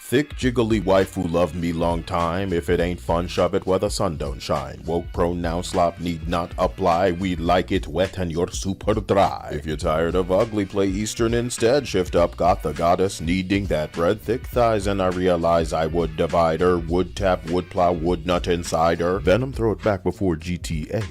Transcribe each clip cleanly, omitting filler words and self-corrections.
Thick jiggly wife who loved me long time. If it ain't fun, shove it where the sun don't shine. Woke pronoun slop need not apply. We like it wet and you're super dry. If you're tired of ugly, play Eastern instead. Shift up, got the goddess needing that bread. Thick thighs, and I realize I would divide her. Wood tap, wood plow, wood nut inside her. Venom throw it back before GTA.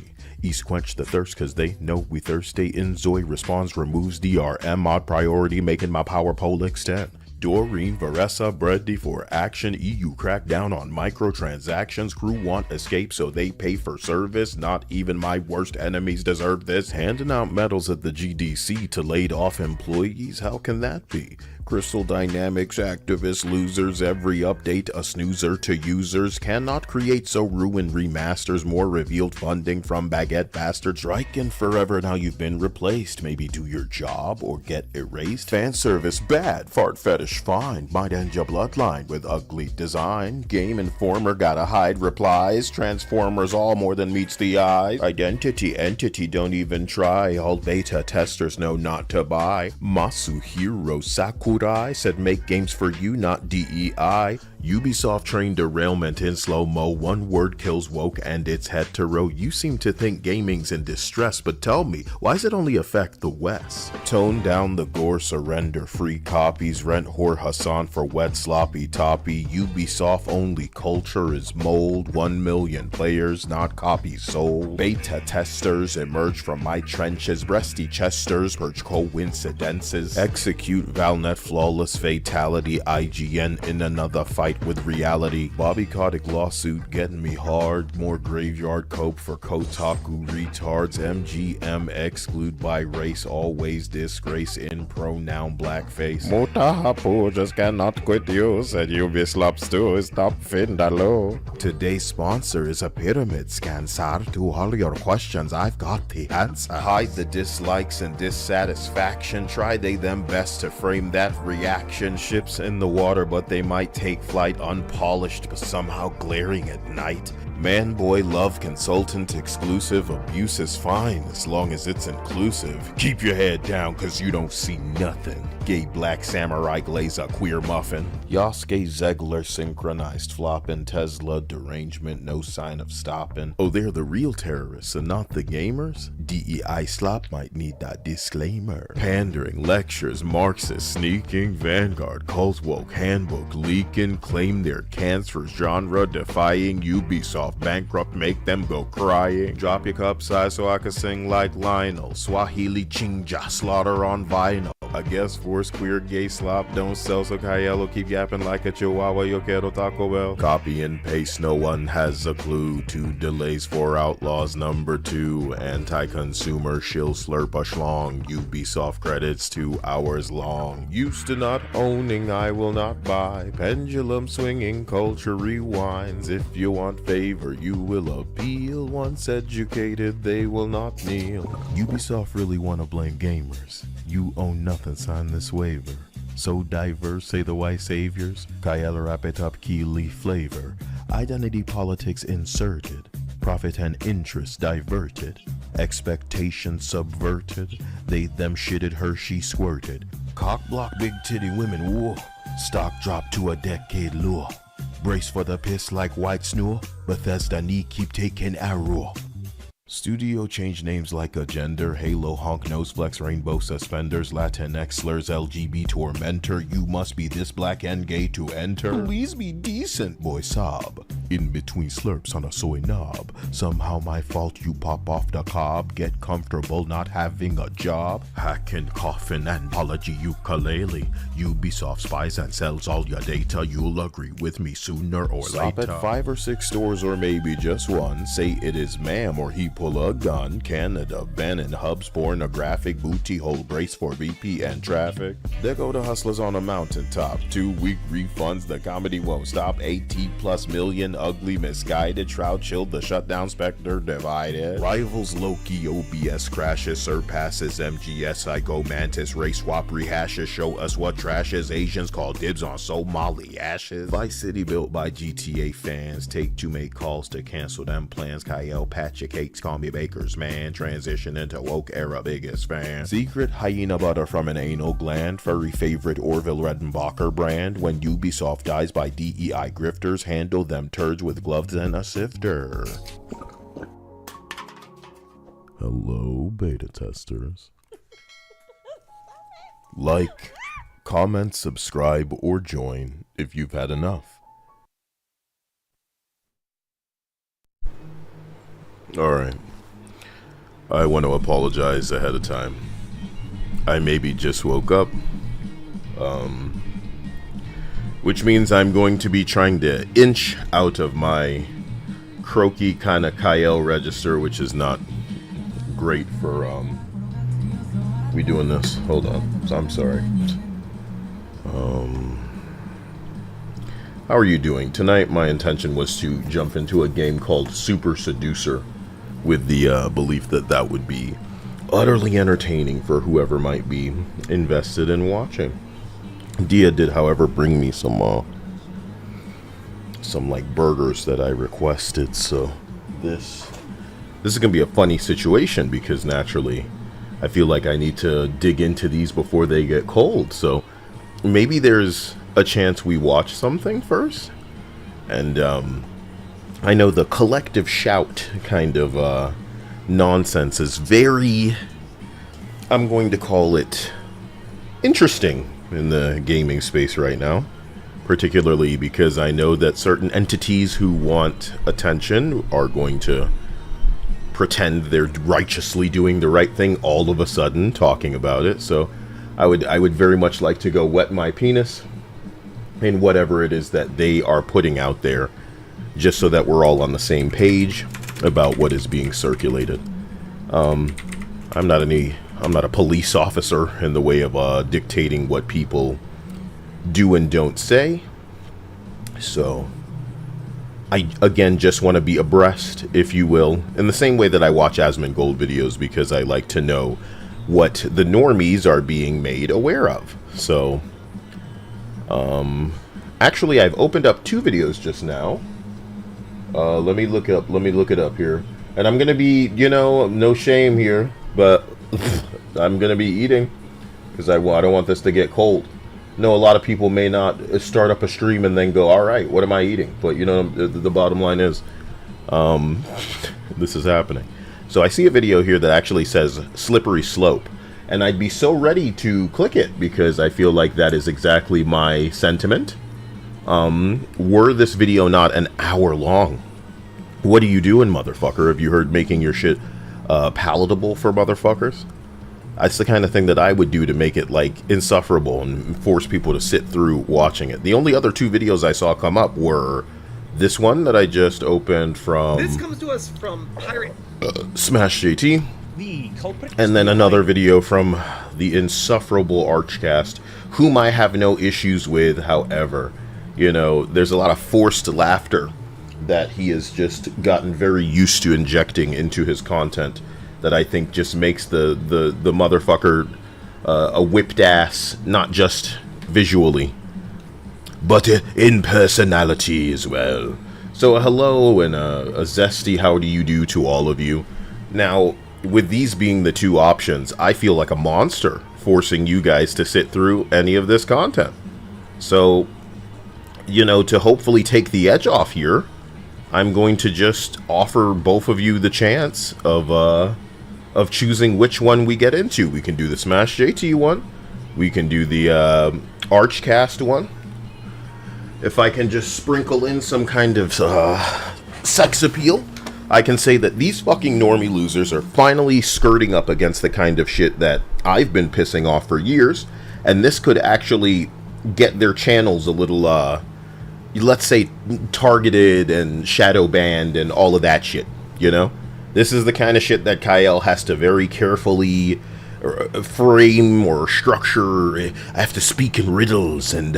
East quench the thirst cause they know we thirsty. Enzoy responds, removes DRM, mod priority, making my power pole extend. Doreen, Varessa, ready for action. EU crack down on microtransactions. Crew want escape so they pay for service. Not even my worst enemies deserve this. Handing out medals at the GDC to laid off employees. How can that be? Crystal Dynamics activists, losers, every update a snoozer to users. Cannot create, so ruin remasters. More revealed funding from baguette bastards. Striking forever, now you've been replaced. Maybe do your job or get erased. Fan service bad, fart fetish fine. Might end your bloodline with ugly design. Game Informer gotta hide replies. Transformers all more than meets the eye. Identity entity don't even try. All beta testers know not to buy. Masuhiro Sakurai said make games for you, not DEI. Ubisoft trained derailment in slow-mo. One word kills woke and it's hetero. You seem to think gaming's in distress, but tell me, why does it only affect the West? Tone down the gore, surrender free copies. Rent whore Hassan for wet sloppy toppy. Ubisoft only culture is mold. 1 million players, not copies sold. Beta testers emerge from my trenches. Breasty chesters purge coincidences. Execute Valnet flawless fatality. IGN in another fight with reality. Bobby Kotick lawsuit getting me hard. More graveyard cope for Kotaku retards. MGM exclude by race. Always disgrace in pronoun blackface. Mutahapu just cannot quit you. Said Ubisoft too. Stop Findalo. Today's sponsor is a pyramid scan, sir. To all your questions, I've got the answer. Hide the dislikes and dissatisfaction. Try they them best to frame that reaction. Ships in the water, but they might take flight. Unpolished but somehow glaring at night. Man boy love consultant exclusive. Abuse is fine as long as it's inclusive. Keep your head down cause you don't see nothing. Gay black samurai glaze a queer muffin. Yasuke Zegler synchronized floppin'. Tesla derangement, no sign of stopping. Oh, they're the real terrorists and not the gamers? DEI slop might need that disclaimer. Pandering, lectures, Marxist, sneaking, Vanguard, cult woke, handbook, leaking, claim their cancer, genre defying. Ubisoft bankrupt, make them go crying. Drop your cup size so I can sing like Lionel. Swahili chinja, slaughter on vinyl. I guess force queer gay slop don't sell, so Cayello keep yapping like a chihuahua. Yo quiero Taco Bell. Copy and paste, no one has a clue. 2 delays for Outlaws number 2. Anti-consumer shill slurp a schlong. Ubisoft credits 2 hours long. Used to not owning, I will not buy. Pendulum swinging, culture rewinds. If you want favor, you will appeal. Once educated, they will not kneel. Ubisoft really wanna blame gamers. You own nothing, sign this waiver. So diverse, say the white saviors. Kaela wrap it up, key leaf flavor. Identity politics inserted. Profit and interest diverted. Expectations subverted. They them shitted, Hershey squirted. Cock block, big titty women, whoa. Stock drop to a decade lure. Brace for the piss like white snore. Bethesda knee keep taking arrow. Studio change names like a gender. Halo honk nose flex rainbow suspenders. Latinx slurs LGB tormentor. You must be this black and gay to enter. Please be decent, boy sob. In between slurps on a soy knob. Somehow my fault you pop off the cob. Get comfortable not having a job. Hacking coffin and apology ukulele. Ubisoft spies and sells all your data. You'll agree with me sooner or Stop later. At 5 or 6 stores or maybe just one. Say it is ma'am or he pull a gun. Canada banning hubs pornographic. Booty hole brace for VPN traffic. There go the hustlers on a mountaintop. 2-week refunds, the comedy won't stop. 80+ million ugly, misguided, shroud chilled, the shutdown specter divided. Rivals Loki, OBS crashes, surpasses MGS, I go mantis, race swap rehashes, show us what trash is, Asians call dibs on Somali ashes. Vice City built by GTA fans, take to make calls to cancel them plans, Kyle patch your cakes, call me Baker's man, transition into woke era biggest fan. Secret hyena butter from an anal gland, furry favorite Orville Redenbacher brand, when Ubisoft dies by DEI grifters, handle them turds with gloves and a sifter. Hello, beta testers. Like, comment, subscribe, or join if you've had enough. Alright. I want to apologize ahead of time. I maybe just woke up. Which means I'm going to be trying to inch out of my croaky kind of Kyle register, which is not great for, we doing this? Hold on. I'm sorry. How are you doing? Tonight, my intention was to jump into a game called Super Seducer with the belief that that would be utterly entertaining for whoever might be invested in watching. Dia did, however, bring me some like burgers that I requested, so this is gonna be a funny situation because naturally I feel like I need to dig into these before they get cold, so maybe there's a chance we watch something first. And I know the collective shout kind of nonsense is very, I'm going to call it interesting in the gaming space right now, particularly because I know that certain entities who want attention are going to pretend they're righteously doing the right thing all of a sudden talking about it. So I would very much like to go wet my penis in whatever it is that they are putting out there, just so that we're all on the same page about what is being circulated. I'm not a police officer in the way of dictating what people do and don't say. So I, again, just want to be abreast, if you will, in the same way that I watch Asmongold videos, because I like to know what the normies are being made aware of. So, actually, I've opened up 2 videos just now. Let me look it up here. And I'm going to be, you know, no shame here, but I'm going to be eating because I don't want this to get cold. No, a lot of people may not start up a stream and then go, all right, what am I eating? But, you know, the bottom line is, this is happening. So I see a video here that actually says slippery slope, and I'd be so ready to click it because I feel like that is exactly my sentiment. Were this video not an hour long, what are you doing, motherfucker? Have you heard making your shit palatable for motherfuckers? That's the kind of thing that I would do to make it, like, insufferable and force people to sit through watching it. The only other 2 videos I saw come up were this one that I just opened from... This comes to us from Pirate... Smash JT. The culprit... And then another video from the insufferable Archcast, whom I have no issues with, however. You know, there's a lot of forced laughter that he has just gotten very used to injecting into his content that I think just makes the motherfucker a whipped ass, not just visually, but in personality as well. So hello and a zesty how do you do to all of you. Now, with these being the 2 options, I feel like a monster forcing you guys to sit through any of this content. So, you know, to hopefully take the edge off here, I'm going to just offer both of you the chance of choosing which one we get into. We can do the Smash JT one. We can do the Archcast one. If I can just sprinkle in some kind of sex appeal, I can say that these fucking normie losers are finally skirting up against the kind of shit that I've been pissing off for years, and this could actually get their channels a little, let's say, targeted and shadow banned and all of that shit, you know? This is the kind of shit that Kyle has to very carefully frame or structure. I have to speak in riddles and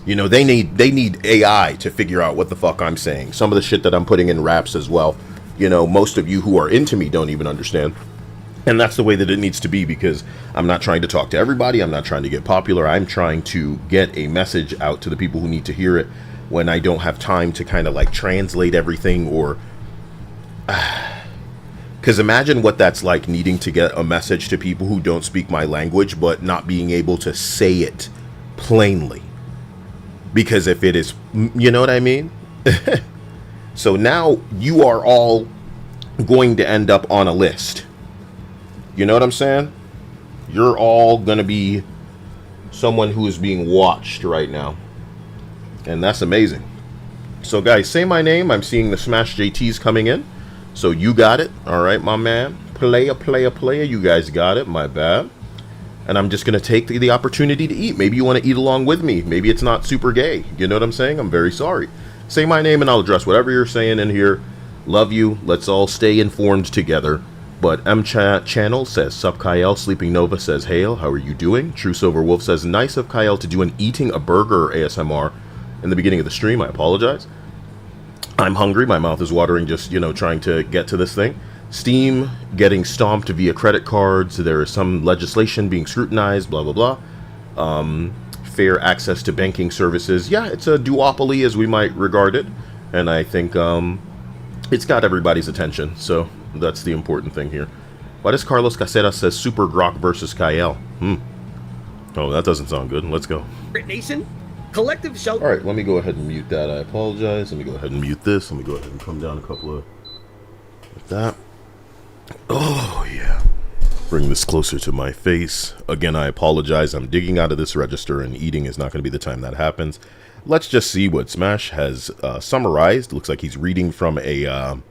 You know, they need AI to figure out what the fuck I'm saying. Some of the shit that I'm putting in raps as well, you know, most of you who are into me don't even understand. And that's the way that it needs to be, because I'm not trying to talk to everybody. I'm not trying to get popular. I'm trying to get a message out to the people who need to hear it when I don't have time to kind of like translate everything or... Because imagine what that's like, needing to get a message to people who don't speak my language, but not being able to say it plainly. Because if it is, you know what I mean? So now you are all going to end up on a list. You know what I'm saying? You're all going to be someone who is being watched right now. And that's amazing. So guys, say my name. I'm seeing the Smash JTs coming in. So you got it. All right, my man. Player. You guys got it. My bad. And I'm just going to take the opportunity to eat. Maybe you want to eat along with me. Maybe it's not super gay. You know what I'm saying? I'm very sorry. Say my name and I'll address whatever you're saying in here. Love you. Let's all stay informed together. But Channel says, Sup Kyle. Sleeping Nova says, Hail, how are you doing? True Silver Wolf says, nice of Kyle to do an eating a burger ASMR in the beginning of the stream. I apologize. I'm hungry. My mouth is watering just, you know, trying to get to this thing. Steam getting stomped via credit cards. There is some legislation being scrutinized, blah, blah, blah. Fair access to banking services. Yeah, it's a duopoly as we might regard it. And I think it's got everybody's attention. So that's the important thing here. Why does Carlos Caceres says Super Grok versus Kyle? Oh, that doesn't sound good. Let's go. Nation, collective shout. All right, let me go ahead and mute that. I apologize. Let me go ahead and mute this. Let me go ahead and come down a couple of... Like that. Oh, yeah. Bring this closer to my face. Again, I apologize. I'm digging out of this register, and eating is not going to be the time that happens. Let's just see what Smash has summarized. Looks like he's reading from a...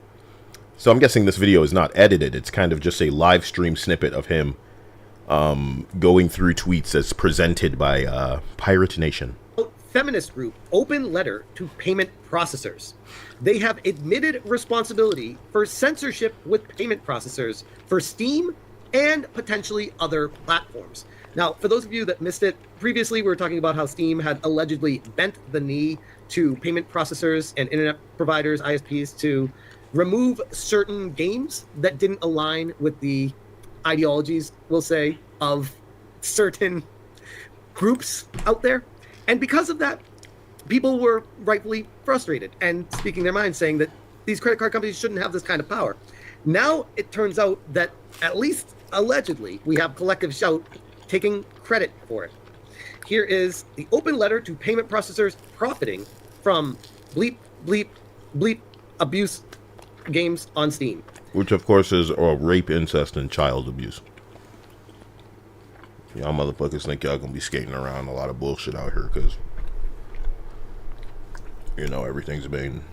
So I'm guessing this video is not edited. It's kind of just a live stream snippet of him going through tweets as presented by Pirate Nation. Feminist group open letter to payment processors. They have admitted responsibility for censorship with payment processors for Steam and potentially other platforms. Now, for those of you that missed it, previously we were talking about how Steam had allegedly bent the knee to payment processors and internet providers, ISPs, to remove certain games that didn't align with the ideologies, we'll say, of certain groups out there. And because of that, people were rightfully frustrated and speaking their mind, saying that these credit card companies shouldn't have this kind of power. Now it turns out that, at least allegedly, we have Collective Shout taking credit for it. Here is the open letter to payment processors profiting from bleep, bleep, bleep abuse games on Steam. Which, of course, is rape, incest, and child abuse. Y'all motherfuckers think y'all gonna be skating around a lot of bullshit out here because, you know, everything's been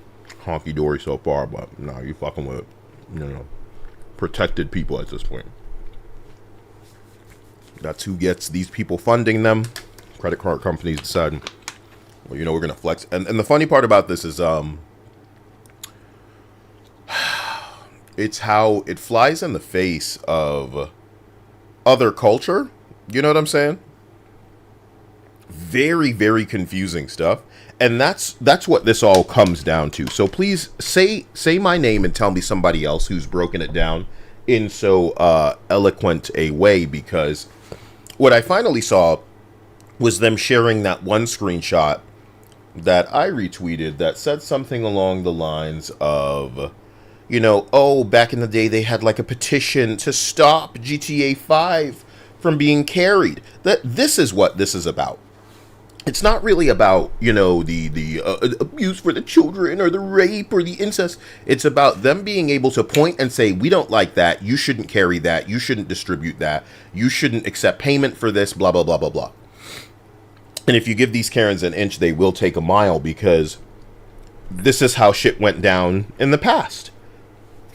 honky-dory so far, but no, you fucking with, you know, protected people at this point. That's who gets these people funding them. Credit card companies deciding, well, you know, we're gonna flex. And the funny part about this is, it's how it flies in the face of other culture. You know what I'm saying? Very, very confusing stuff. And that's what this all comes down to. So please say my name and tell me somebody else who's broken it down in so eloquent a way, because what I finally saw was them sharing that one screenshot that I retweeted that said something along the lines of, you know, oh, back in the day they had like a petition to stop GTA 5 from being carried. That this is what this is about. It's not really about, you know, the abuse for the children or the rape or the incest. It's about them being able to point and say, we don't like that. You shouldn't carry that. You shouldn't distribute that. You shouldn't accept payment for this, blah, blah, blah, blah, blah. And if you give these Karens an inch, they will take a mile, because this is how shit went down in the past.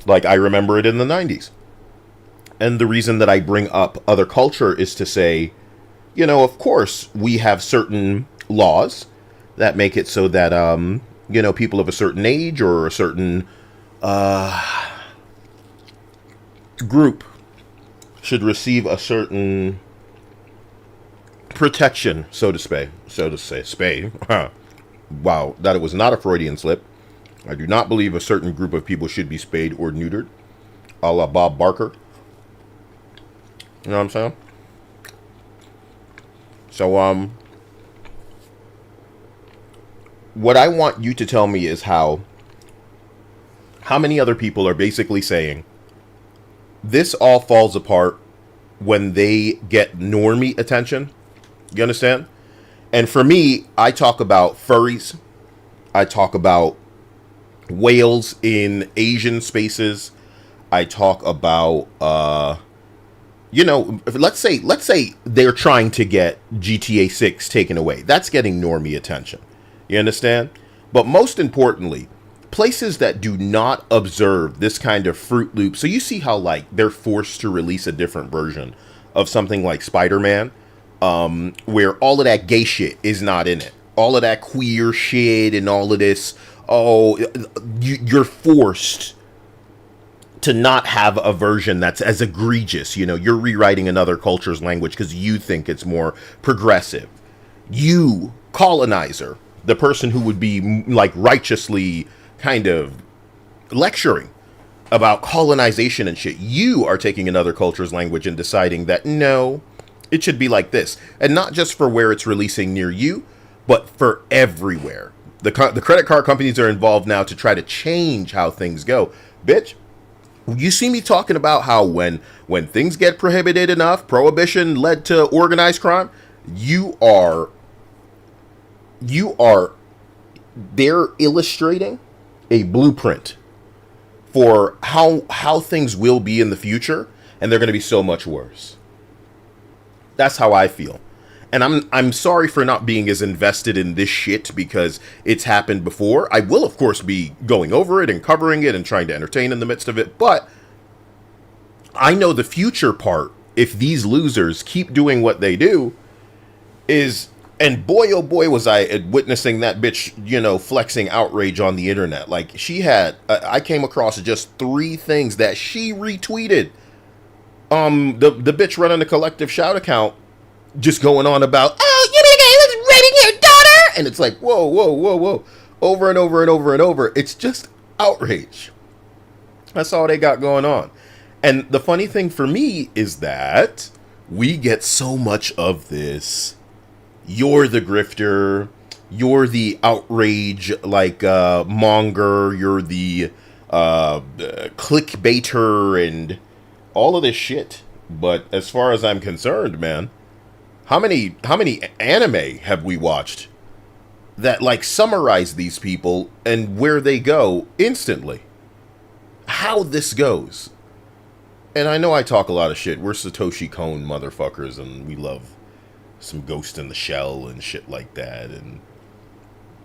Like, I remember it in the 90s. And the reason that I bring up other culture is to say, you know, of course, we have certain laws that make it so that, you know, people of a certain age or a certain group should receive a certain protection, so to say, spay. Wow, that it was not a Freudian slip. I do not believe a certain group of people should be spayed or neutered, a la Bob Barker. You know what I'm saying? So, what I want you to tell me is how many other people are basically saying this all falls apart when they get normie attention. You understand? And for me, I talk about furries. I talk about whales in Asian spaces. I talk about, let's say they're trying to get GTA 6 taken away. That's getting normie attention. You understand? But most importantly, places that do not observe this kind of Fruit Loop. So you see how, like, they're forced to release a different version of something like Spider-Man, where all of that gay shit is not in it. All of that queer shit and all of this, you're forced to not have a version that's as egregious. You know, you're rewriting another culture's language because you think it's more progressive. You, colonizer, the person who would be, like, righteously kind of lecturing about colonization and shit, you are taking another culture's language and deciding that, no, it should be like this. And not just for where it's releasing near you, but for everywhere. The credit card companies are involved now to try to change how things go. Bitch, you see me talking about how when things get prohibited enough, prohibition led to organized crime, they're illustrating a blueprint for how things will be in the future, and they're going to be so much worse. That's how I feel. And I'm sorry for not being as invested in this shit because it's happened before. I will, of course, be going over it and covering it and trying to entertain in the midst of it, but I know the future part, if these losers keep doing what they do, is... And boy, oh boy, was I witnessing that bitch, flexing outrage on the internet. Like, she had, I came across just 3 things that she retweeted. The bitch running the Collective Shout account, just going on about, oh, you was raping your daughter! And it's like, whoa, whoa, whoa, whoa. Over and over and over and over. It's just outrage. That's all they got going on. And the funny thing for me is that we get so much of this. You're the grifter, you're the outrage, like, monger, you're the clickbaiter, and all of this shit. But as far as I'm concerned, man, how many anime have we watched that, like, summarize these people and where they go instantly? How this goes. And I know I talk a lot of shit. We're Satoshi Kon motherfuckers, and we love some Ghost in the Shell and shit like that. And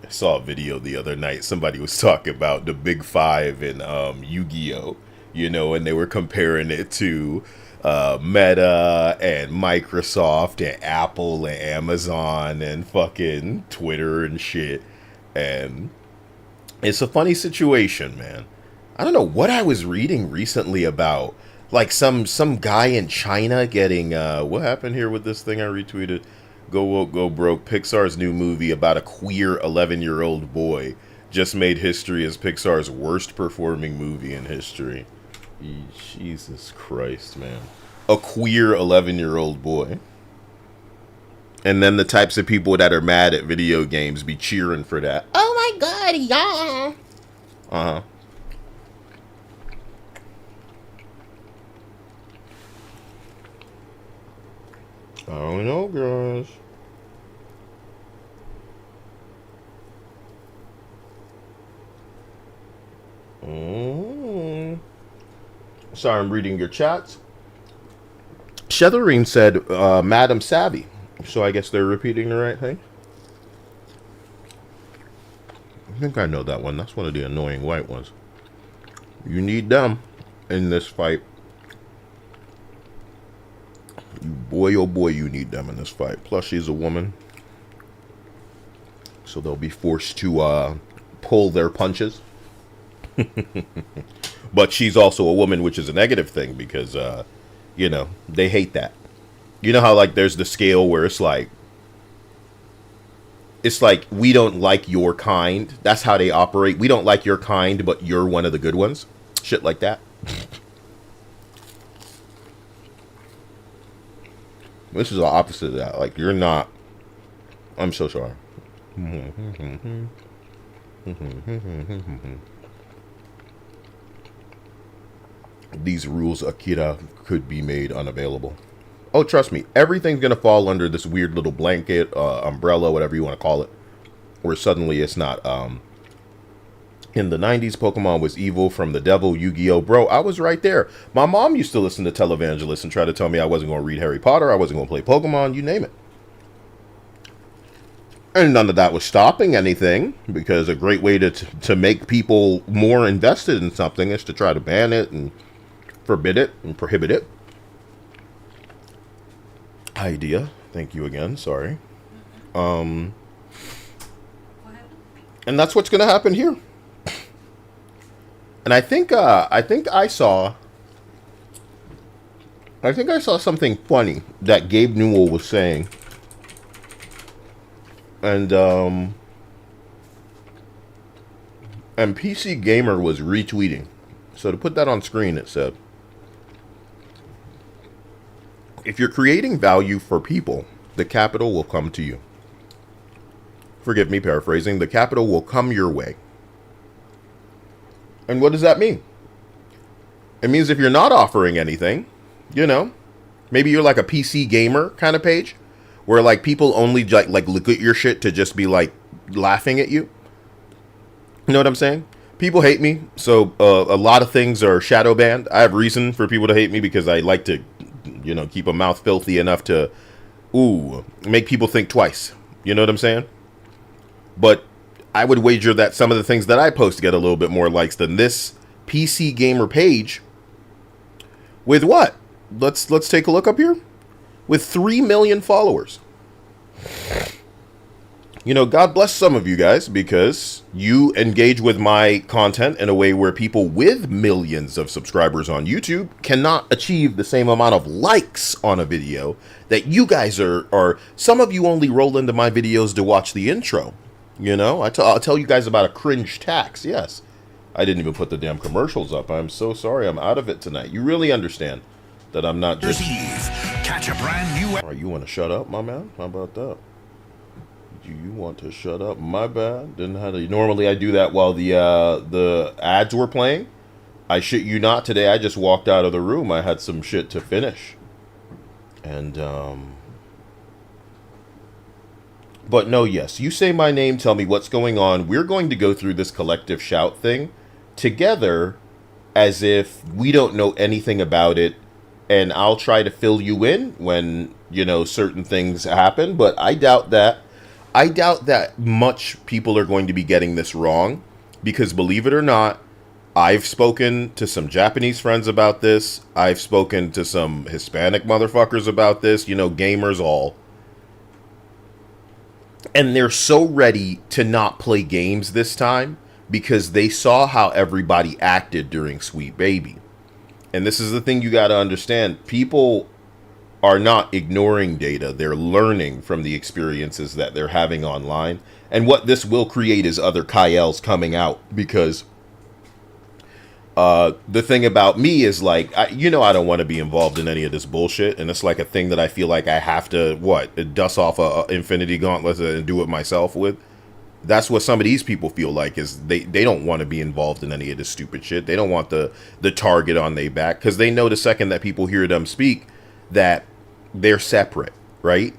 I saw a video the other night. Somebody was talking about the Big Five in Yu-Gi-Oh! And they were comparing it to Meta and Microsoft and Apple and Amazon and fucking Twitter and shit. And it's a funny situation, man. I don't know what I was reading recently about. Like some guy in China getting, what happened here with this thing I retweeted? Go Woke, Go Broke. Pixar's new movie about a queer 11-year-old boy just made history as Pixar's worst performing movie in history. Jesus Christ, man. A queer 11-year-old boy. And then the types of people that are mad at video games be cheering for that. Oh my god, yeah. Uh-huh. I don't know, guys. Sorry, I'm reading your chats. Shetherine said, Madam Savvy. So I guess they're repeating the right thing. I think I know that one. That's one of the annoying white ones. You need them in this fight. Boy, oh boy, you need them in this fight. Plus, she's a woman. So they'll be forced to pull their punches. But she's also a woman, which is a negative thing because, they hate that. You know how, like, there's the scale where it's like it's like, we don't like your kind. That's how they operate. We don't like your kind, but you're one of the good ones. Shit like that. This is the opposite of that. Like, you're not. I'm so sorry. These rules, Akira, could be made unavailable. Oh, trust me, everything's going to fall under this weird little blanket, umbrella, whatever you want to call it, where suddenly it's not. In the 90s, Pokemon was evil, from the devil, Yu-Gi-Oh! Bro, I was right there. My mom used to listen to televangelists and try to tell me I wasn't going to read Harry Potter, I wasn't going to play Pokemon, you name it. And none of that was stopping anything, because a great way to make people more invested in something is to try to ban it and forbid it and prohibit it. Idea. Thank you again. Sorry. And that's what's going to happen here. And I think I saw something funny that Gabe Newell was saying. And PC Gamer was retweeting. So to put that on screen, it said, if you're creating value for people, the capital will come to you. Forgive me paraphrasing. The capital will come your way. And what does that mean? It means if you're not offering anything, you know, maybe you're like a PC Gamer kind of page, where like people only like look at your shit to just be like laughing at you. You know what I'm saying? People hate me, so a lot of things are shadow banned. I have reason for people to hate me because I like to, you know, keep a mouth filthy enough to, make people think twice. You know what I'm saying? But I would wager that some of the things that I post get a little bit more likes than this PC Gamer page. With what? Let's take a look up here. With 3 million followers. You know, God bless some of you guys, because you engage with my content in a way where people with millions of subscribers on YouTube cannot achieve the same amount of likes on a video that you guys are. Some of you only roll into my videos to watch the intro. You know, I'll tell you guys about a cringe tax. Yes, I didn't even put the damn commercials up. I'm so sorry. I'm out of it tonight. You really understand that I'm not just... Catch a brand new... All right, you want to shut up, my man? How about that? Do you want to shut up? My bad. Didn't have to... Normally I do that while the ads were playing. I shit you not, today I just walked out of the room. I had some shit to finish. And, But no, yes, you say my name, tell me what's going on. We're going to go through this collective shout thing together as if we don't know anything about it. And I'll try to fill you in when, you know, certain things happen. But I doubt that much people are going to be getting this wrong. Because believe it or not, I've spoken to some Japanese friends about this. I've spoken to some Hispanic motherfuckers about this. You know, gamers all. And they're so ready to not play games this time because they saw how everybody acted during Sweet Baby. And this is the thing you got to understand. People are not ignoring data. They're learning from the experiences that they're having online. And what this will create is other Kyles coming out. Because the thing about me is like, I don't want to be involved in any of this bullshit. And it's like a thing that I feel like I have to, dust off a Infinity Gauntlet and do it myself with. That's what some of these people feel like, is they don't want to be involved in any of this stupid shit. They don't want the target on their back, because they know the second that people hear them speak that they're separate, right?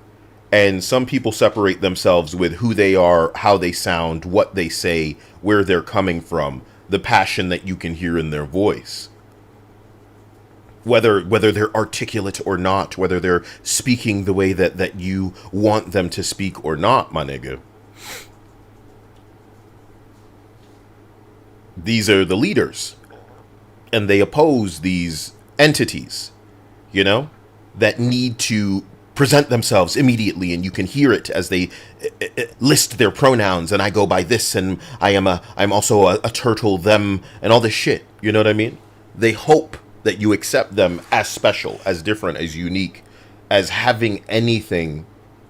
And some people separate themselves with who they are, how they sound, what they say, where they're coming from, the passion that you can hear in their voice. Whether they're articulate or not, whether they're speaking the way that you want them to speak or not, my nigga. These are the leaders, and they oppose these entities, you know, that need to present themselves immediately, and you can hear it as they list their pronouns, and I go by this, and I'm also a turtle, them, and all this shit, you know what I mean? They hope that you accept them as special, as different, as unique, as having anything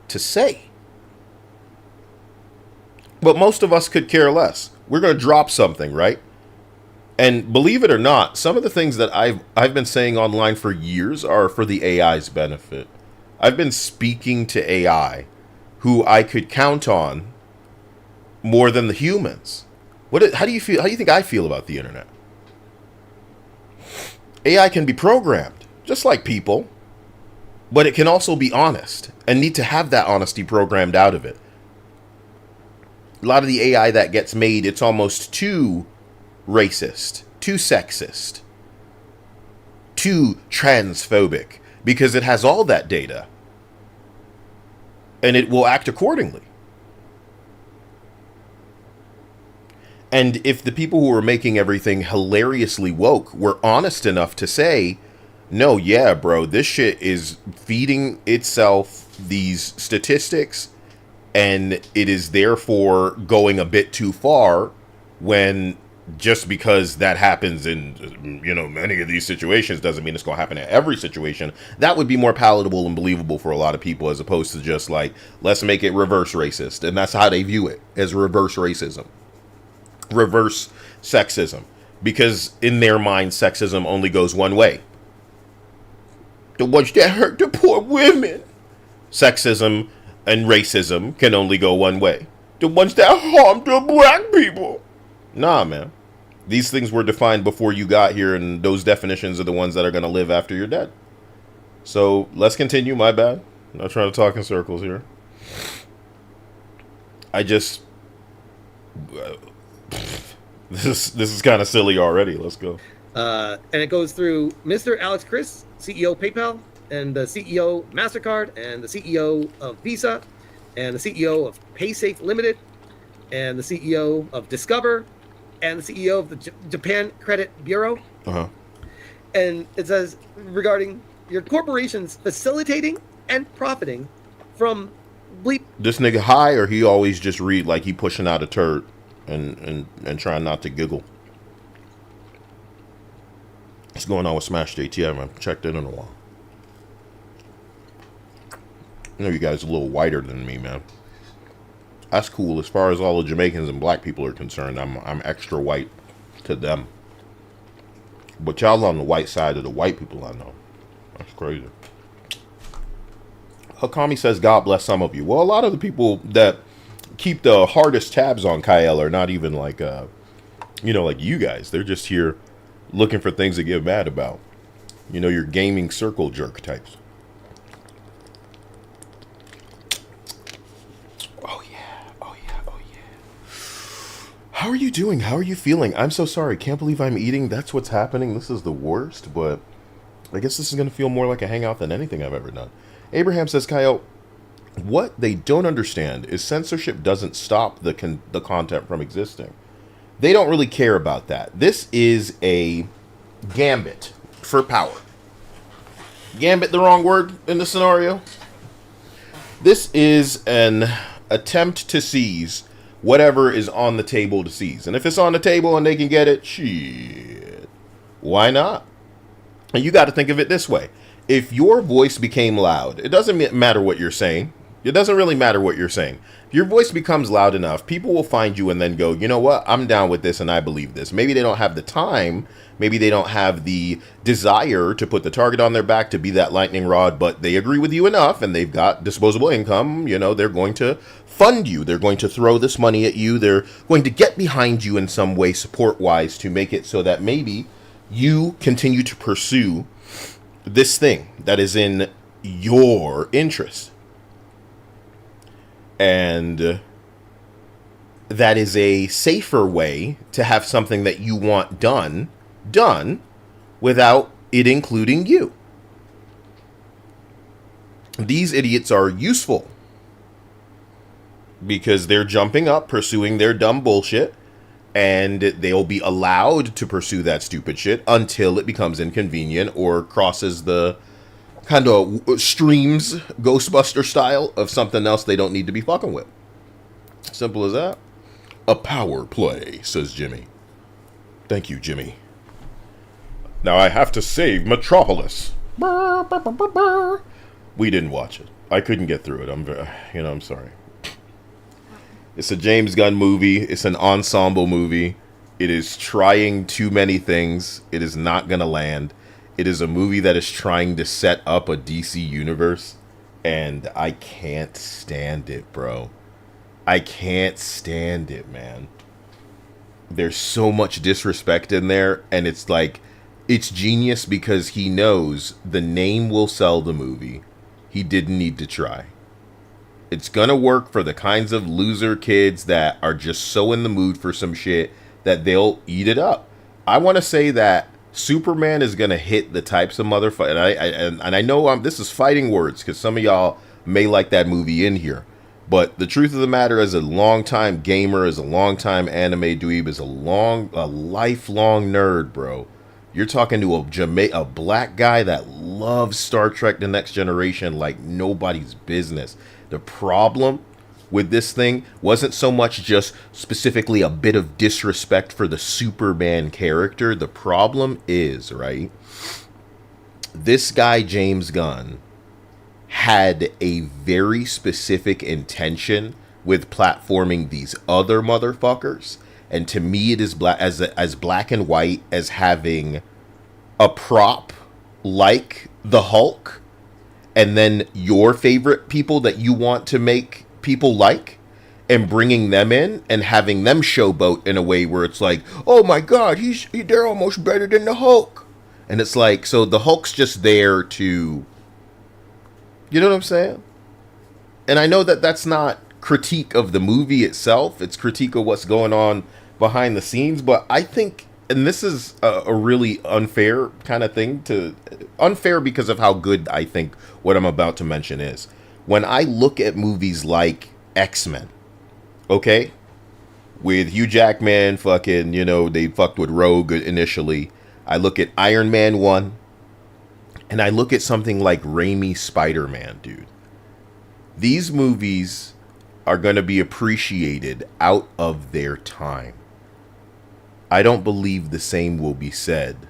to say. But most of us could care less. We're going to drop something, right? And believe it or not, some of the things that I've been saying online for years are for the AI's benefit. I've been speaking to AI, who I could count on more than the humans. How do you feel? How do you think I feel about the internet? AI can be programmed, just like people, but it can also be honest and need to have that honesty programmed out of it. A lot of the AI that gets made, it's almost too racist, too sexist, too transphobic, because it has all that data and it will act accordingly. And if the people who are making everything hilariously woke were honest enough to say, no, yeah, bro, this shit is feeding itself these statistics and it is therefore going a bit too far, when just because that happens in, many of these situations doesn't mean it's going to happen in every situation. That would be more palatable and believable for a lot of people, as opposed to just like, let's make it reverse racist. And that's how they view it, as reverse racism. Reverse sexism, because in their mind sexism only goes one way. The ones that hurt the poor women. Sexism and racism can only go one way. The ones that harm the black people. Nah, man. These things were defined before you got here, and those definitions are the ones that are going to live after you're dead. So let's continue. My bad. I'm not trying to talk in circles here. This is kind of silly already. Let's go. And it goes through Mr. Alex Chris, CEO PayPal, and the CEO MasterCard, and the CEO of Visa, and the CEO of PaySafe Limited, and the CEO of Discover, and the CEO of the Japan Credit Bureau. Uh-huh. And it says, regarding your corporations facilitating and profiting from bleep. This nigga high, or he always just read like he pushing out a turd and trying not to giggle? What's going on with Smash JT? I haven't checked in a while. I know you guys are a little whiter than me, man. That's cool. As far as all the Jamaicans and black people are concerned, I'm extra white to them. But y'all on the white side of the white people, I know. That's crazy. Hakami says, God bless some of you. Well, a lot of the people that keep the hardest tabs on Kyle are not even like, like you guys. They're just here looking for things to get mad about. Your gaming circle jerk types. Oh yeah. How are you doing? How are you feeling? I'm so sorry. Can't believe I'm eating. That's what's happening. This is the worst, but I guess this is going to feel more like a hangout than anything I've ever done. Abraham says, Kyle, what they don't understand is censorship doesn't stop the content from existing. They don't really care about that. This is a gambit for power. Gambit, the wrong word in the scenario? This is an attempt to seize whatever is on the table to seize. And if it's on the table and they can get it, shit, why not? And you got to think of it this way. If your voice became loud, it doesn't matter what you're saying. It doesn't really matter what you're saying. If your voice becomes loud enough, people will find you and then go, you know what? I'm down with this and I believe this. Maybe they don't have the time. Maybe they don't have the desire to put the target on their back to be that lightning rod, but they agree with you enough and they've got disposable income. They're going to fund you. They're going to throw this money at you. They're going to get behind you in some way support-wise to make it so that maybe you continue to pursue this thing that is in your interest. And that is a safer way to have something that you want done without it including you. These idiots are useful because they're jumping up, pursuing their dumb bullshit, and they'll be allowed to pursue that stupid shit until it becomes inconvenient or crosses the kind of streams, Ghostbuster style, of something else they don't need to be fucking with. Simple as that. A power play, says Jimmy. Thank you, Jimmy. Now I have to save Metropolis. We didn't watch it. I couldn't get through it. I'm sorry. It's a James Gunn movie. It's an ensemble movie. It is trying too many things. It is not going to land. It is a movie that is trying to set up a DC universe. And I can't stand it, bro. I can't stand it, man. There's so much disrespect in there. And it's like, it's genius because he knows the name will sell the movie. He didn't need to try. It's gonna work for the kinds of loser kids that are just so in the mood for some shit that they'll eat it up. I want to say that Superman is gonna hit the types of motherfuckers, and I know this is fighting words because some of y'all may like that movie in here, but the truth of the matter, as a longtime gamer, as a longtime anime dweeb, as a lifelong nerd, bro, you're talking to a black guy that loves Star Trek: The Next Generation like nobody's business. The problem with this thing wasn't so much just specifically a bit of disrespect for the Superman character. The problem is, right, this guy, James Gunn, had a very specific intention with platforming these other motherfuckers. And to me, it is as black and white as having a prop like the Hulk, and then your favorite people that you want to make people like, and bringing them in and having them showboat in a way where it's like, oh my god, they're almost better than the Hulk. And it's like, so the Hulk's just there to, you know what I'm saying? And I know that that's not critique of the movie itself, it's critique of what's going on behind the scenes, but I think, and this is a really unfair kind of thing, unfair because of how good I think what I'm about to mention is. When I look at movies like X-Men, okay, with Hugh Jackman, fucking, you know, they fucked with Rogue initially. I look at Iron Man 1, and I look at something like Raimi's Spider-Man, dude. These movies are going to be appreciated out of their time. I don't believe the same will be said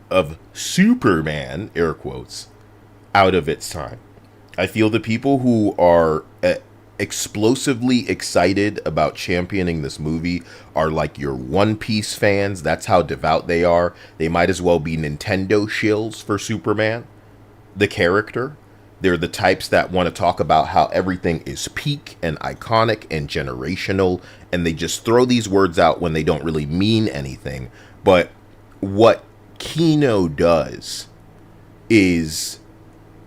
of Superman, air quotes, out of its time. I feel the people who are explosively excited about championing this movie are like your One Piece fans. That's how devout they are. They might as well be Nintendo shills for Superman, the character. They're the types that want to talk about how everything is peak and iconic and generational, and they just throw these words out when they don't really mean anything. But what Kino does is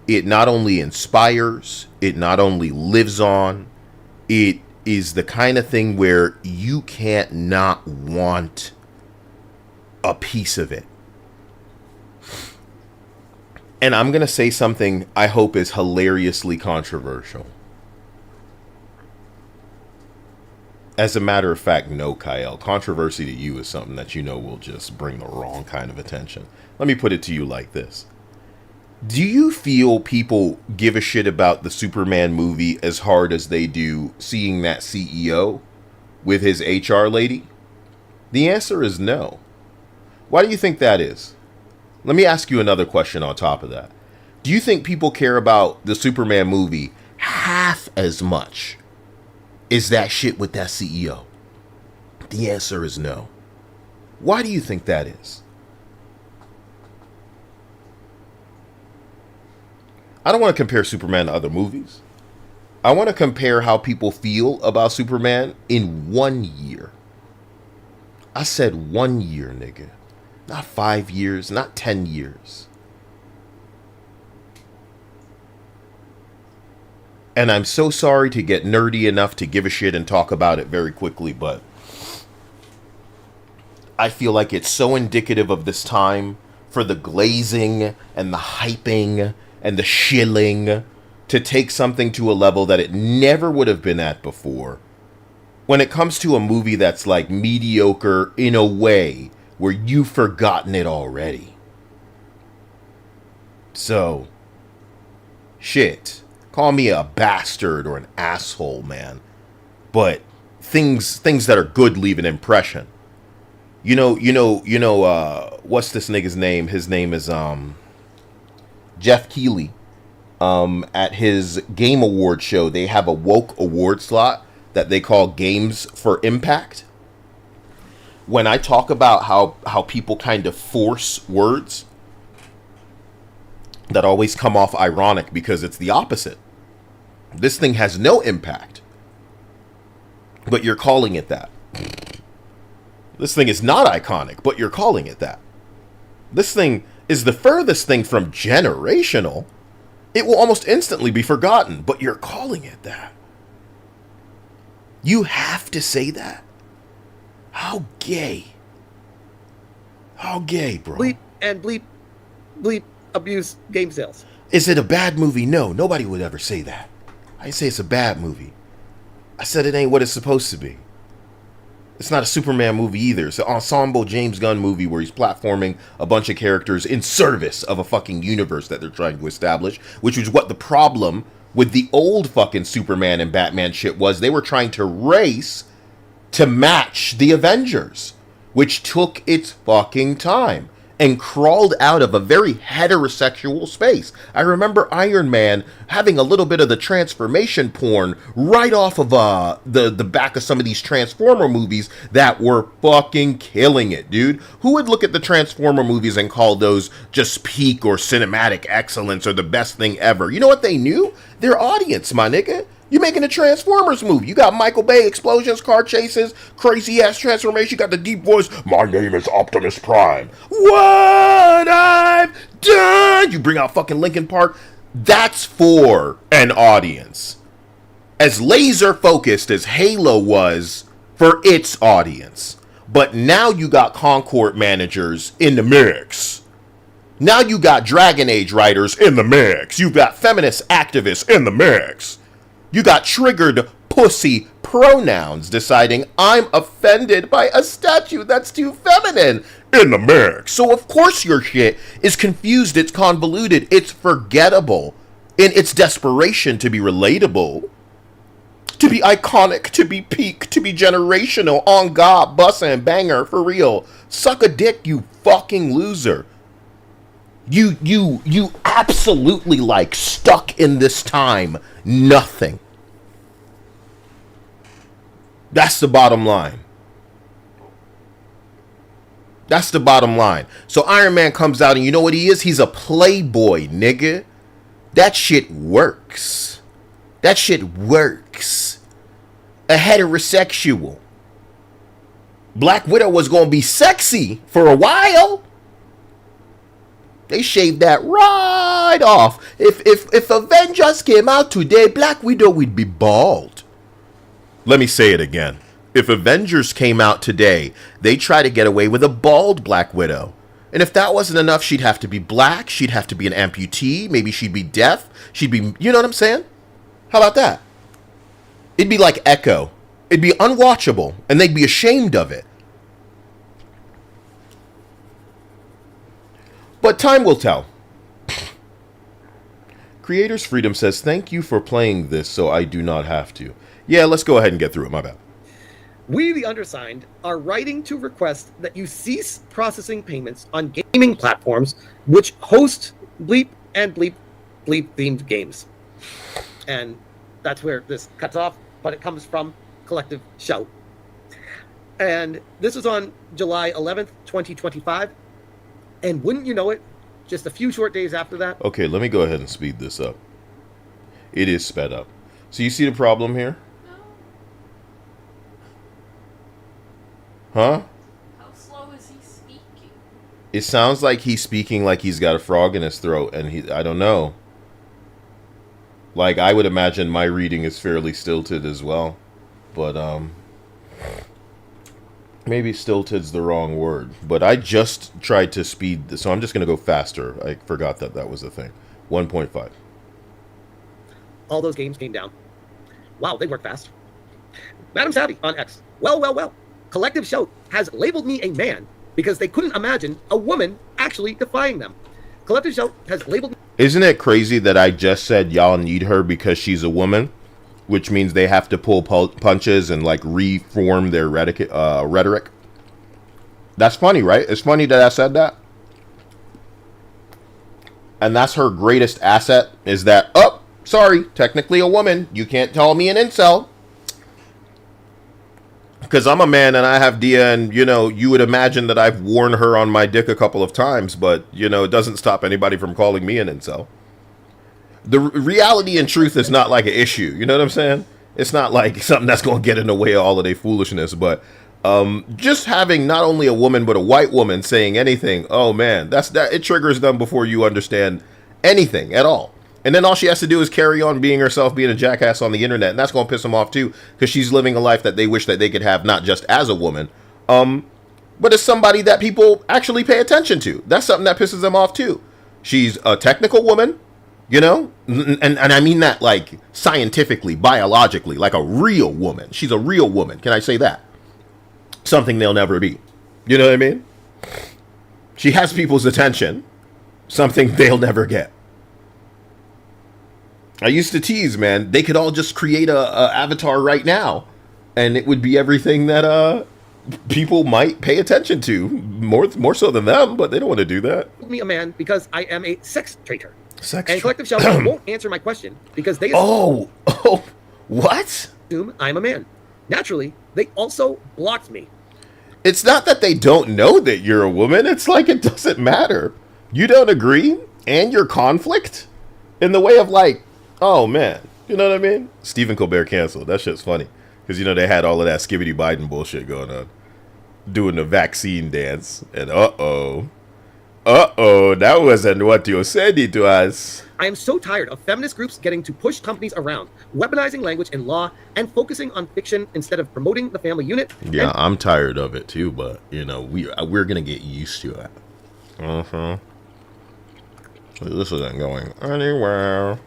it not only inspires, it not only lives on, it is the kind of thing where you can't not want a piece of it. And I'm going to say something I hope is hilariously controversial. As a matter of fact, no, Kyle. Controversy to you is something that you know will just bring the wrong kind of attention. Let me put it to you like this. Do you feel people give a shit about the Superman movie as hard as they do seeing that CEO with his HR lady? The answer is no. Why do you think that is? Let me ask you another question on top of that. Do you think people care about the Superman movie half as much as that shit with that CEO? The answer is no. Why do you think that is? I don't want to compare Superman to other movies. I want to compare how people feel about Superman in 1 year. I said 1 year, nigga. Not 5 years, not 10 years. And I'm so sorry to get nerdy enough to give a shit and talk about it very quickly, but I feel like it's so indicative of this time for the glazing and the hyping and the shilling to take something to a level that it never would have been at before. When it comes to a movie that's like mediocre in a way where you've forgotten it already. So, shit. Call me a bastard or an asshole, man. But things that are good leave an impression. You know, what's this nigga's name? His name is Jeff Keighley. At his Game Award show, they have a woke award slot that they call games for impact. When I talk about how people kind of force words that always come off ironic because it's the opposite. This thing has no impact, but you're calling it that. This thing is not iconic, but you're calling it that. This thing is the furthest thing from generational. It will almost instantly be forgotten, but you're calling it that. You have to say that? How gay. How gay, bro. Bleep and bleep abuse game sales. Is it a bad movie? No, nobody would ever say that. I didn't say it's a bad movie. I said it ain't what it's supposed to be. It's not a Superman movie either. It's an ensemble James Gunn movie where he's platforming a bunch of characters in service of a fucking universe that they're trying to establish, which was what the problem with the old fucking Superman and Batman shit was. They were trying to race to match the Avengers, which took its fucking time and crawled out of a very heterosexual space. I remember Iron Man having a little bit of the transformation porn right off of the back of some of these Transformer movies that were fucking killing it, dude. Who would look at the Transformer movies and call those just peak or cinematic excellence or the best thing ever? You know what they knew? Their audience, my nigga. You're making a Transformers movie. You got Michael Bay explosions, car chases, crazy ass transformation. You got the deep voice. My name is Optimus Prime. What I've done. You bring out fucking Linkin Park. That's for an audience. As laser focused as Halo was for its audience. But now you got Concord managers in the mix. Now you got Dragon Age writers in the mix. You got feminist activists in the mix. You got triggered pussy pronouns deciding I'm offended by a statue that's too feminine in the mix. So of course your shit is confused, it's convoluted, it's forgettable in its desperation to be relatable, to be iconic, to be peak, to be generational, on God, bussa and banger, for real. Suck a dick, you fucking loser. You absolutely like stuck in this time. Nothing. That's the bottom line. That's the bottom line. So Iron Man comes out and you know what he is? He's a playboy, nigga. That shit works. That shit works. A heterosexual. Black Widow was gonna be sexy for a while. They shaved that right off. If Avengers came out today, Black Widow would be bald. Let me say it again. If Avengers came out today, they try to get away with a bald Black Widow. And if that wasn't enough, she'd have to be black. She'd have to be an amputee. Maybe she'd be deaf. She'd be, you know what I'm saying? How about that? It'd be like Echo. It'd be unwatchable, and they'd be ashamed of it. But time will tell. Creators Freedom says, thank you for playing this so I do not have to. Yeah, let's go ahead and get through it. My bad. We, the undersigned, are writing to request that you cease processing payments on gaming platforms which host bleep and bleep themed games. And that's where this cuts off, but it comes from Collective Shout. And this was on July 11th, 2025. And wouldn't you know it, just a few short days after that. Okay, let me go ahead and speed this up. It is sped up. So you see the problem here? Huh? How slow is he speaking? It sounds like he's speaking like he's got a frog in his throat, and I don't know. Like, I would imagine my reading is fairly stilted as well. But, maybe stilted's the wrong word. But I just tried to speed this, so I'm just going to go faster. I forgot that was a thing. 1.5. All those games came down. Wow, they work fast. Madam Savvy on X. Well. Collective Shout has labeled me a man because they couldn't imagine a woman actually defying them. Collective Shout has labeled me. Isn't it crazy that I just said y'all need her because she's a woman? Which means they have to pull punches and like reform their rhetoric. That's funny, right? It's funny that I said that. And that's her greatest asset is that, oh, sorry, technically a woman. You can't tell me an incel. Because I'm a man and I have Dia, and, you know, you would imagine that I've worn her on my dick a couple of times, but, you know, it doesn't stop anybody from calling me an incel. The reality and truth is not like an issue. You know what I'm saying? It's not like something that's going to get in the way of all of their foolishness, but just having not only a woman, but a white woman saying anything, oh man, it triggers them before you understand anything at all. And then all she has to do is carry on being herself, being a jackass on the internet. And that's going to piss them off too, because she's living a life that they wish that they could have, not just as a woman, but as somebody that people actually pay attention to. That's something that pisses them off too. She's a technical woman, you know, and I mean that like scientifically, biologically, like a real woman. She's a real woman. Can I say that? Something they'll never be. You know what I mean? She has people's attention. Something they'll never get. I used to tease, man, they could all just create a avatar right now, and it would be everything that people might pay attention to, more so than them, but they don't want to do that. Me a man because I am a sex traitor. And Collective Shell won't answer my question because they what? assume I'm a man. Naturally, they also blocked me. It's not that they don't know that you're a woman. It's like it doesn't matter. You don't agree, and you're conflict in the way of like, oh man, you know what I mean? Stephen Colbert canceled. That shit's funny because you know they had all of that skibbity Biden bullshit going on, doing the vaccine dance, and that wasn't what you said it was. I am so tired of feminist groups getting to push companies around, weaponizing language and law, and focusing on fiction instead of promoting the family unit. Yeah, I'm tired of it too, but you know we're gonna get used to it. This isn't going anywhere.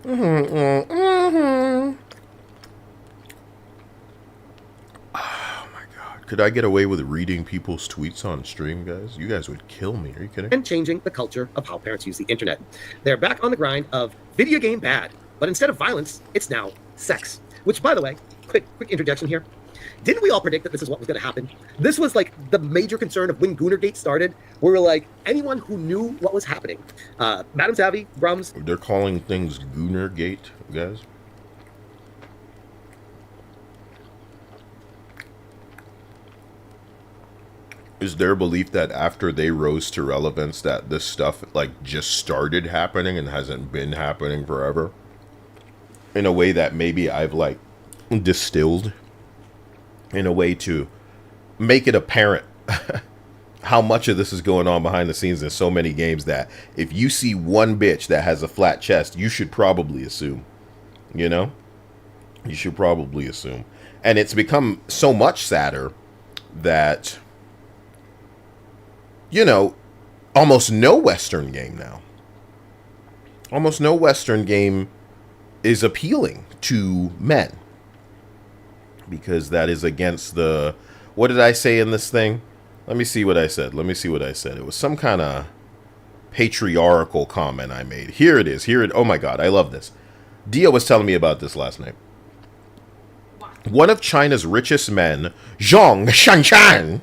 Oh my god. Could I get away with reading people's tweets on stream, guys? You guys would kill me. Are you kidding? And changing the culture of how parents use the internet. They're back on the grind of video game bad, but instead of violence, it's now sex. Which, by the way, quick interjection here. Didn't we all predict that this is what was going to happen? This was like the major concern of when Goonergate started. We were like, anyone who knew what was happening. Madam Savvy, Brums. They're calling things Goonergate, guys. Is their belief that after they rose to relevance that this stuff like just started happening and hasn't been happening forever? In a way that maybe I've like distilled in a way to make it apparent how much of this is going on behind the scenes in so many games that if you see one bitch that has a flat chest, you should probably assume, you know? You should probably assume. And it's become so much sadder that, you know, almost no Western game now. Almost no Western game is appealing to men. Because that is against the... What did I say in this thing? Let me see what I said. It was some kind of patriarchal comment I made. Here it is. Oh my god, I love this. Dia was telling me about this last night. One of China's richest men, Zhang Shanshan.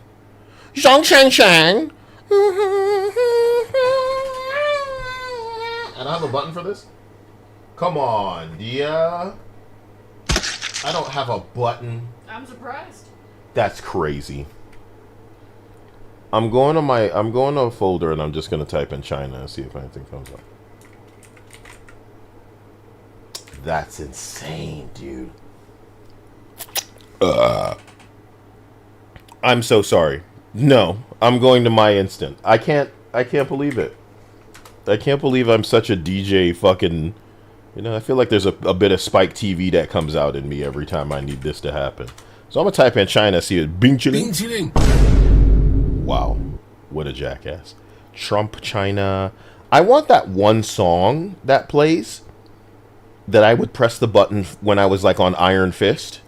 And I have a button for this? Come on, Dia. I don't have a button. I'm surprised. That's crazy. I'm going to a folder and I'm just going to type in China and see if anything comes up. That's insane, dude. I'm so sorry. No, I'm going to my instant. I can't believe it. I can't believe I'm such a DJ fucking... You know, I feel like there's a bit of Spike TV that comes out in me every time I need this to happen. So I'm going to type in China, see it. Bing chilling. Wow. What a jackass. Trump, China. I want that one song that plays that I would press the button when I was like on Iron Fist.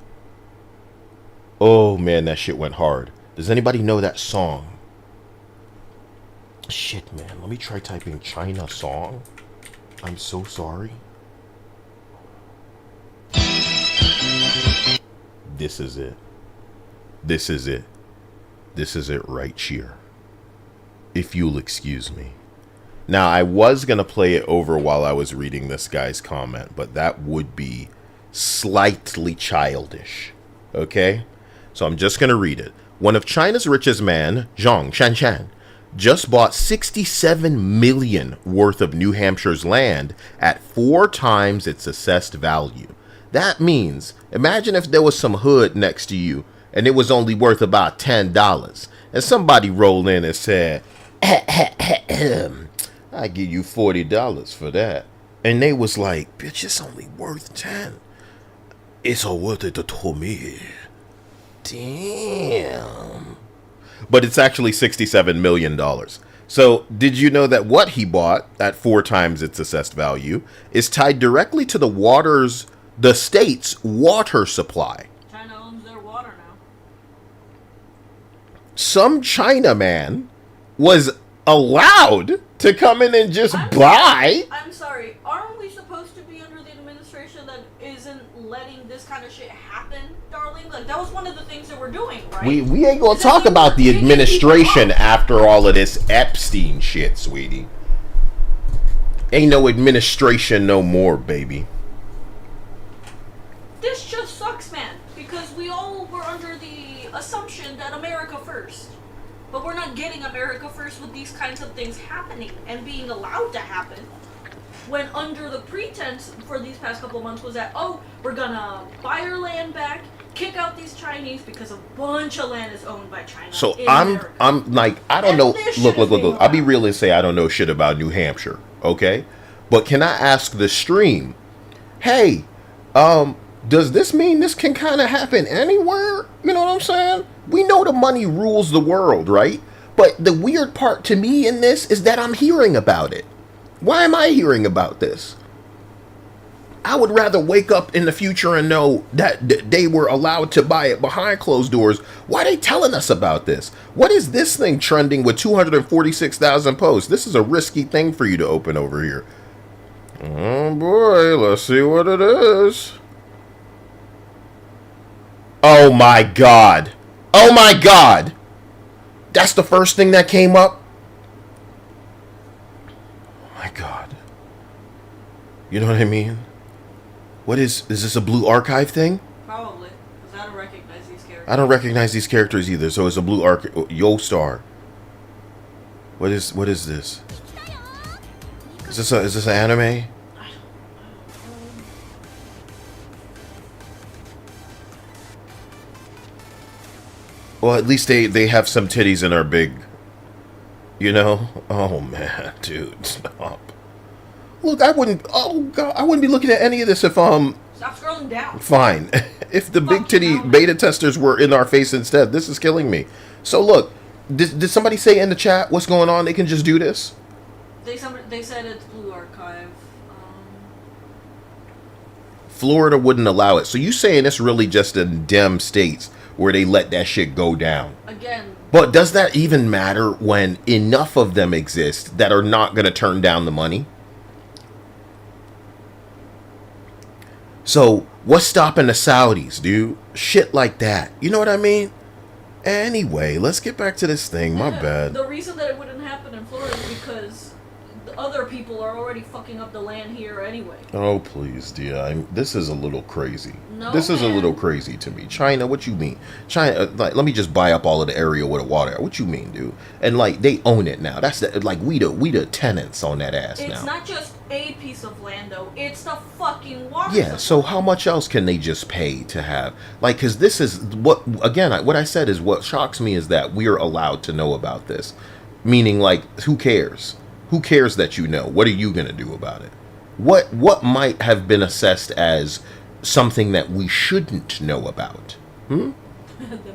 Oh, man, that shit went hard. Does anybody know that song? Shit, man. Let me try typing China song. I'm so sorry. This is it. This is it. This is it right here. If you'll excuse me. Now, I was going to play it over while I was reading this guy's comment, but that would be slightly childish. Okay? So I'm just going to read it. One of China's richest man, Zhang Shanshan, just bought 67 million worth of New Hampshire's land at 4 times its assessed value. That means, imagine if there was some hood next to you and it was only worth about $10, and somebody rolled in and said, I give you $40 for that. And they was like, bitch, it's only worth 10. It's all worth it to me. Damn. But it's actually $67 million. So did you know that what he bought at 4 times its assessed value is tied directly to the state's water supply? China owns their water now. Some Chinaman was allowed to come in and just buy. I'm sorry. Aren't we supposed to be under the administration that isn't letting this kind of shit happen, darling? Like, that was one of the things that we're doing, right? We ain't gonna talk about the administration after all of this Epstein shit, sweetie. Ain't no administration no more, baby. This just sucks, man. Because we all were under the assumption that America first. But we're not getting America first with these kinds of things happening and being allowed to happen. When under the pretense for these past couple of months was that, oh, we're gonna buy our land back, kick out these Chinese because a bunch of land is owned by China. So I'm like, I don't know. Look. I'll be real and say I don't know shit about New Hampshire, okay? But can I ask the stream, hey, does this mean this can kind of happen anywhere? You know what I'm saying? We know the money rules the world, right? But the weird part to me in this is that I'm hearing about it. Why am I hearing about this? I would rather wake up in the future and know that they were allowed to buy it behind closed doors. Why are they telling us about this? What is this thing trending with 246,000 posts? This is a risky thing for you to open over here. Oh boy, let's see what it is. Oh my God. Oh my God. That's the first thing that came up. Oh my God. You know what I mean? What is this a blue archive thing? Probably, because I don't recognize these characters. I don't recognize these characters either, so it's a blue archive. Yo Star. What is this? Is this an anime? Well, at least they have some titties and are big. You know? Oh man, dude, stop. Look, I wouldn't be looking at any of this if Stop scrolling down. Fine. If the big titty beta testers were in our face instead, this is killing me. So look, did somebody say in the chat what's going on? They can just do this? They said it's Blue Archive. Florida wouldn't allow it. So you saying it's really just in dem states where they let that shit go down? Again. But does that even matter when enough of them exist that are not going to turn down the money? So what's stopping the Saudis, dude? Shit like that. You know what I mean? Anyway, let's get back to this thing. My bad. The reason that it wouldn't happen in Florida is because the other people are already fucking up the land here anyway. Oh, please, dear. This is a little crazy. No, this is a man. little crazy to me. China, what you mean? China, like, let me just buy up all of the area with the water. What you mean, dude? And like, they own it now. That's like we the tenants on that ass now. It's not just a piece of land, though. It's the fucking water. Yeah. So how much else can they just pay to have? Like, because this is what I said is what shocks me is that we are allowed to know about this. Meaning, like, who cares? Who cares that you know? What are you going to do about it? What might have been assessed as something that we shouldn't know about? The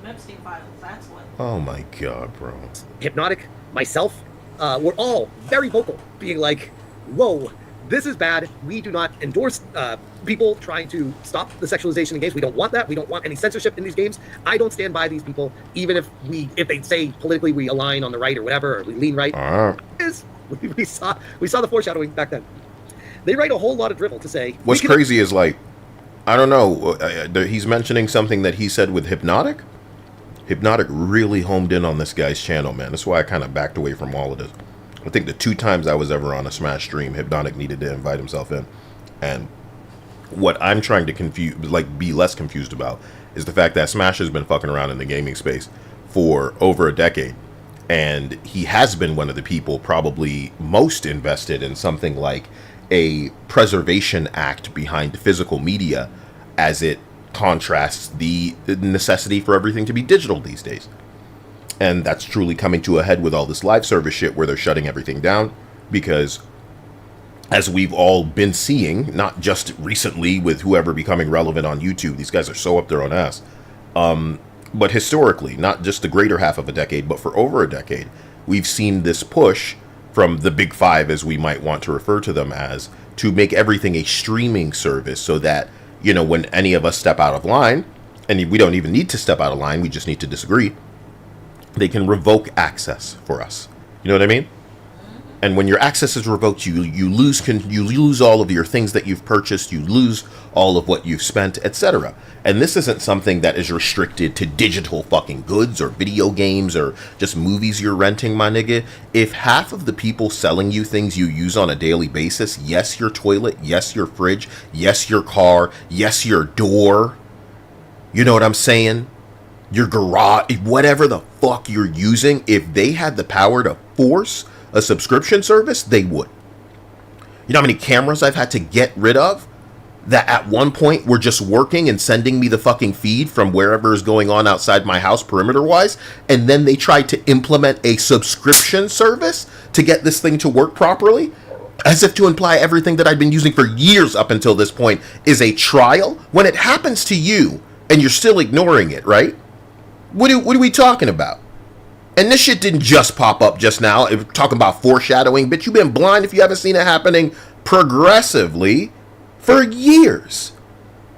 Epstein files, that's what. Oh my God, bro. Hypnotic, myself, we're all very vocal, being like, whoa, this is bad. We do not endorse people trying to stop the sexualization in games. We don't want that. We don't want any censorship in these games. I don't stand by these people, even if they say politically we align on the right or whatever, or we lean right. We saw the foreshadowing back then. They write a whole lot of drivel to say. What's crazy is, like, I don't know. He's mentioning something that he said with Hypnotic. Hypnotic really homed in on this guy's channel, man. That's why I kind of backed away from all of this. I think the 2 times I was ever on a Smash stream, Hypnotic needed to invite himself in. And what I'm trying to be less confused about is the fact that Smash has been fucking around in the gaming space for over a decade. And he has been one of the people probably most invested in something like a preservation act behind physical media as it contrasts the necessity for everything to be digital these days. And that's truly coming to a head with all this live service shit where they're shutting everything down because, as we've all been seeing, not just recently with whoever becoming relevant on YouTube, these guys are so up their own ass, but historically, not just the greater half of a decade, but for over a decade, we've seen this push from the big five, as we might want to refer to them as, to make everything a streaming service so that, you know, when any of us step out of line, and we don't even need to step out of line, we just need to disagree, they can revoke access for us. You know what I mean? And when your access is revoked, you lose all of your things that you've purchased, you lose all of what you've spent, etc. And this isn't something that is restricted to digital fucking goods or video games or just movies you're renting, my nigga. If half of the people selling you things you use on a daily basis, yes, your toilet, yes, your fridge, yes, your car, yes, your door, you know what I'm saying? Your garage, whatever the fuck you're using, if they had the power to force a subscription service, they would. You know how many cameras I've had to get rid of that at one point were just working and sending me the fucking feed from wherever is going on outside my house perimeter wise, and then they tried to implement a subscription service to get this thing to work properly, as if to imply everything that I've been using for years up until this point is a trial. When it happens to you and you're still ignoring it, right? What are we talking about? And this shit didn't just pop up just now. If we're talking about foreshadowing, bitch, you've been blind if you haven't seen it happening progressively for years.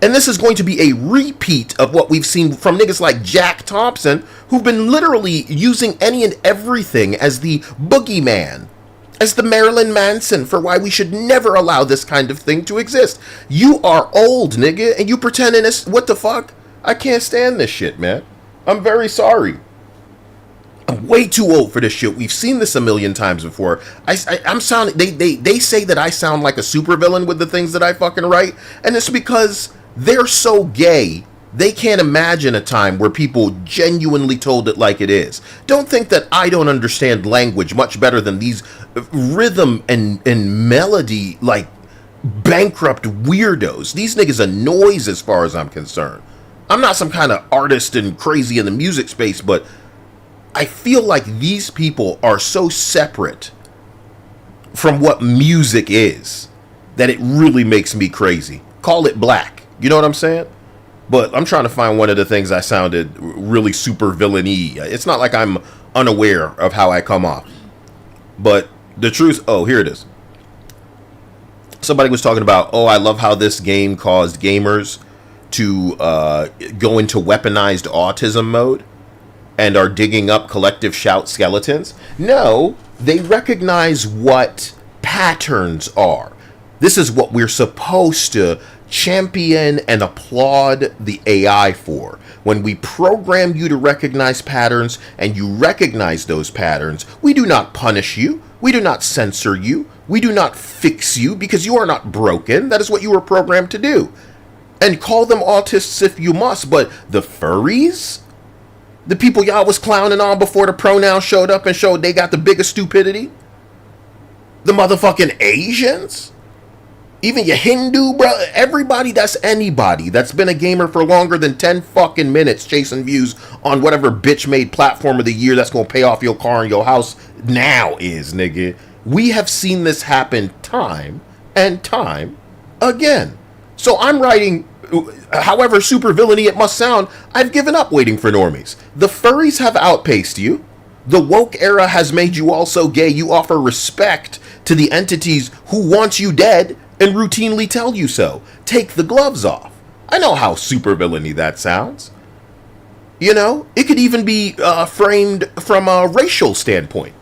And this is going to be a repeat of what we've seen from niggas like Jack Thompson, who've been literally using any and everything as the boogeyman, as the Marilyn Manson for why we should never allow this kind of thing to exist. You are old, nigga, and you pretending this. What the fuck? I can't stand this shit, man. I'm very sorry. I'm way too old for this shit. We've seen this a million times before. I'm sounding. They say that I sound like a supervillain with the things that I fucking write, and it's because they're so gay. They can't imagine a time where people genuinely told it like it is. Don't think that I don't understand language much better than these rhythm and melody like bankrupt weirdos. These niggas are noise as far as I'm concerned. I'm not some kind of artist and crazy in the music space, but I feel like these people are so separate from what music is that it really makes me crazy. Call it black. You know what I'm saying? But I'm trying to find one of the things I sounded really super villainy. It's not like I'm unaware of how I come off. But the truth, oh, here it is. Somebody was talking about, oh, I love how this game caused gamers to go into weaponized autism mode and are digging up collective shout skeletons. No, they recognize what patterns are. This is what we're supposed to champion and applaud the AI for. When we program you to recognize patterns and you recognize those patterns, we do not punish you. We do not censor you. We do not fix you because you are not broken. That is what you were programmed to do. And call them autists if you must, but the furries, the people y'all was clowning on before the pronouns showed up and showed they got the biggest stupidity, the motherfucking Asians, even your Hindu bro, everybody that's anybody that's been a gamer for longer than 10 fucking minutes chasing views on whatever bitch made platform of the year that's gonna pay off your car and your house now is, nigga. We have seen this happen time and time again. So I'm writing, however super villainy it must sound, I've given up waiting for normies. The furries have outpaced you. The woke era has made you all so gay you offer respect to the entities who want you dead and routinely tell you so. Take the gloves off. I know how super villainy that sounds. You know, it could even be framed from a racial standpoint.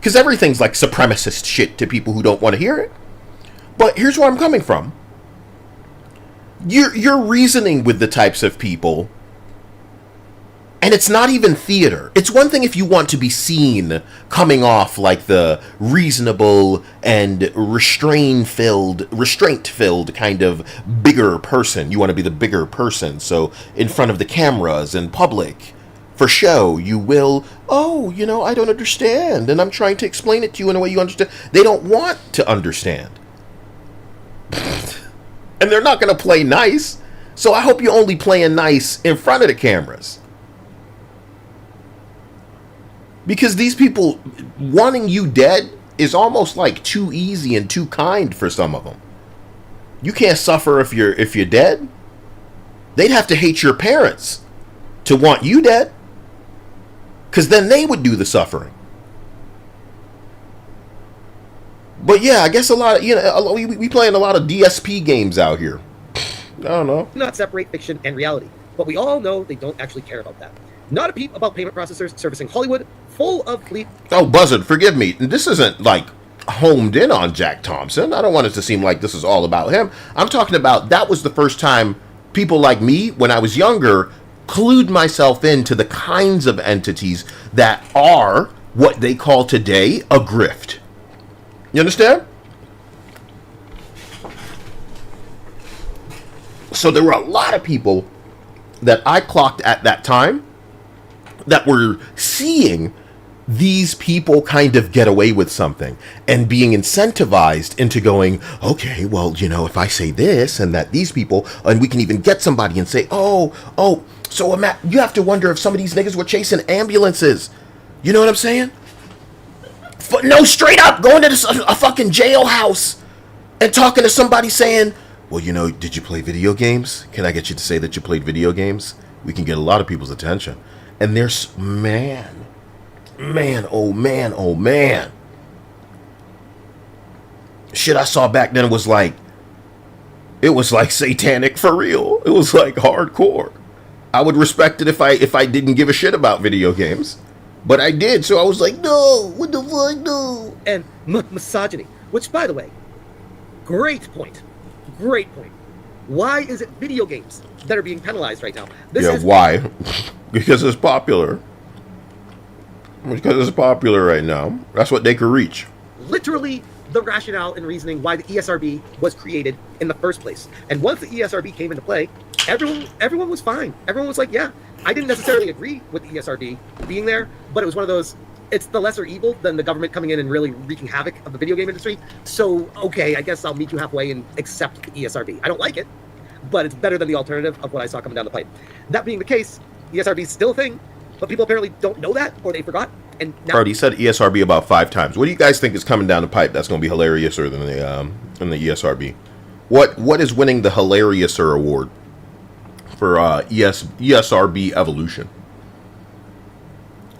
Because everything's like supremacist shit to people who don't want to hear it. But here's where I'm coming from. You're reasoning with the types of people And it's not even theater. It's one thing if you want to be seen coming off like the reasonable and restraint-filled kind of bigger person. You want to be the bigger person. So in front of the cameras in public, for show, you will, oh, you know, I don't understand. And I'm trying to explain it to you in a way you understand. They don't want to understand. And they're not going to play nice. So I hope you're only playing nice in front of the cameras. Because these people wanting you dead is almost like too easy and too kind for some of them. You can't suffer if you're dead. They'd have to hate your parents to want you dead. Because then they would do the suffering. But yeah, I guess a lot of, you know, we playing a lot of DSP games out here. I don't know. Not separate fiction and reality. But we all know they don't actually care about that. Not a peep about payment processors servicing Hollywood, full of Oh, Buzzard, forgive me. This isn't like homed in on Jack Thompson. I don't want it to seem like this is all about him. I'm talking about that was the first time people like me, when I was younger, clued myself into the kinds of entities that are what they call today a grift. You understand? So there were a lot of people that I clocked at that time that were seeing these people kind of get away with something and being incentivized into going, okay, well, you know, if I say this and that these people, and we can even get somebody and say, so you have to wonder if some of these niggas were chasing ambulances. You know what I'm saying? No, straight up going to a fucking jailhouse and talking to somebody saying, well, you know, did you play video games? Can I get you to say that you played video games? We can get a lot of people's attention. And there's, man, oh man. Shit I saw back then was like, it was like satanic for real. It was like hardcore. I would respect it if I didn't give a shit about video games. But I did, so I was like, no, what the fuck, no. And misogyny, which, by the way, great point. Why is it video games that are being penalized right now? Why? Because it's popular. Because it's popular right now. That's what they could reach. Literally the rationale and reasoning why the ESRB was created in the first place. And once the ESRB came into play, everyone was fine. Everyone was like, yeah, I didn't necessarily agree with the ESRB being there, but it was one of those, it's the lesser evil than the government coming in and really wreaking havoc of the video game industry. So, okay, I guess I'll meet you halfway and accept the ESRB. I don't like it, but it's better than the alternative of what I saw coming down the pipe. That being the case, ESRB is still a thing, but people apparently don't know that, or they forgot. And now, already said ESRB about 5 times. What do you guys think is coming down the pipe that's going to be hilariouser than the ESRB? What is winning the hilariouser award for ESRB evolution?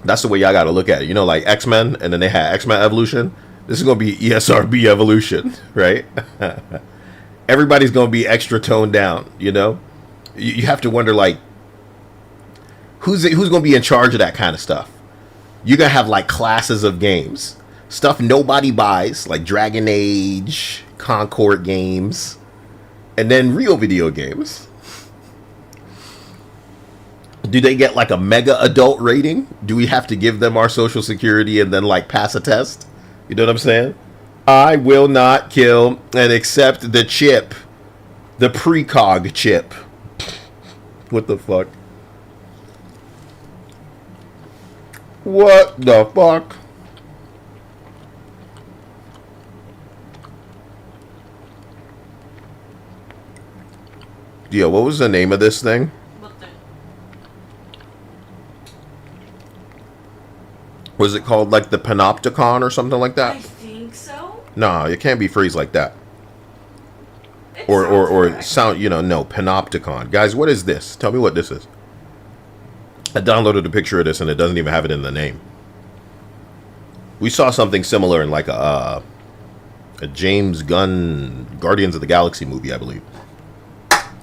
That's the way y'all got to look at it. You know, like X-Men, and then they had X-Men evolution. This is going to be ESRB evolution, right? Everybody's going to be extra toned down, you know? You have to wonder, like, who's going to be in charge of that kind of stuff? You're going to have, like, classes of games. Stuff nobody buys, like Dragon Age, Concord games, and then real video games. Do they get, like, a mega adult rating? Do we have to give them our social security and then, like, pass a test? You know what I'm saying? I will not kill and accept the chip. The precog chip. What the fuck? What the fuck? Yeah, what was the name of this thing? What thing? Was it called like the Panopticon or something like that? I think so. No, it can't be phrased like that. It Or sounds correct. sound, you know, no, Panopticon. Guys, what is this? Tell me what this is. I downloaded a picture of this and it doesn't even have it in the name. We saw something similar in like a James Gunn Guardians of the Galaxy movie, I believe.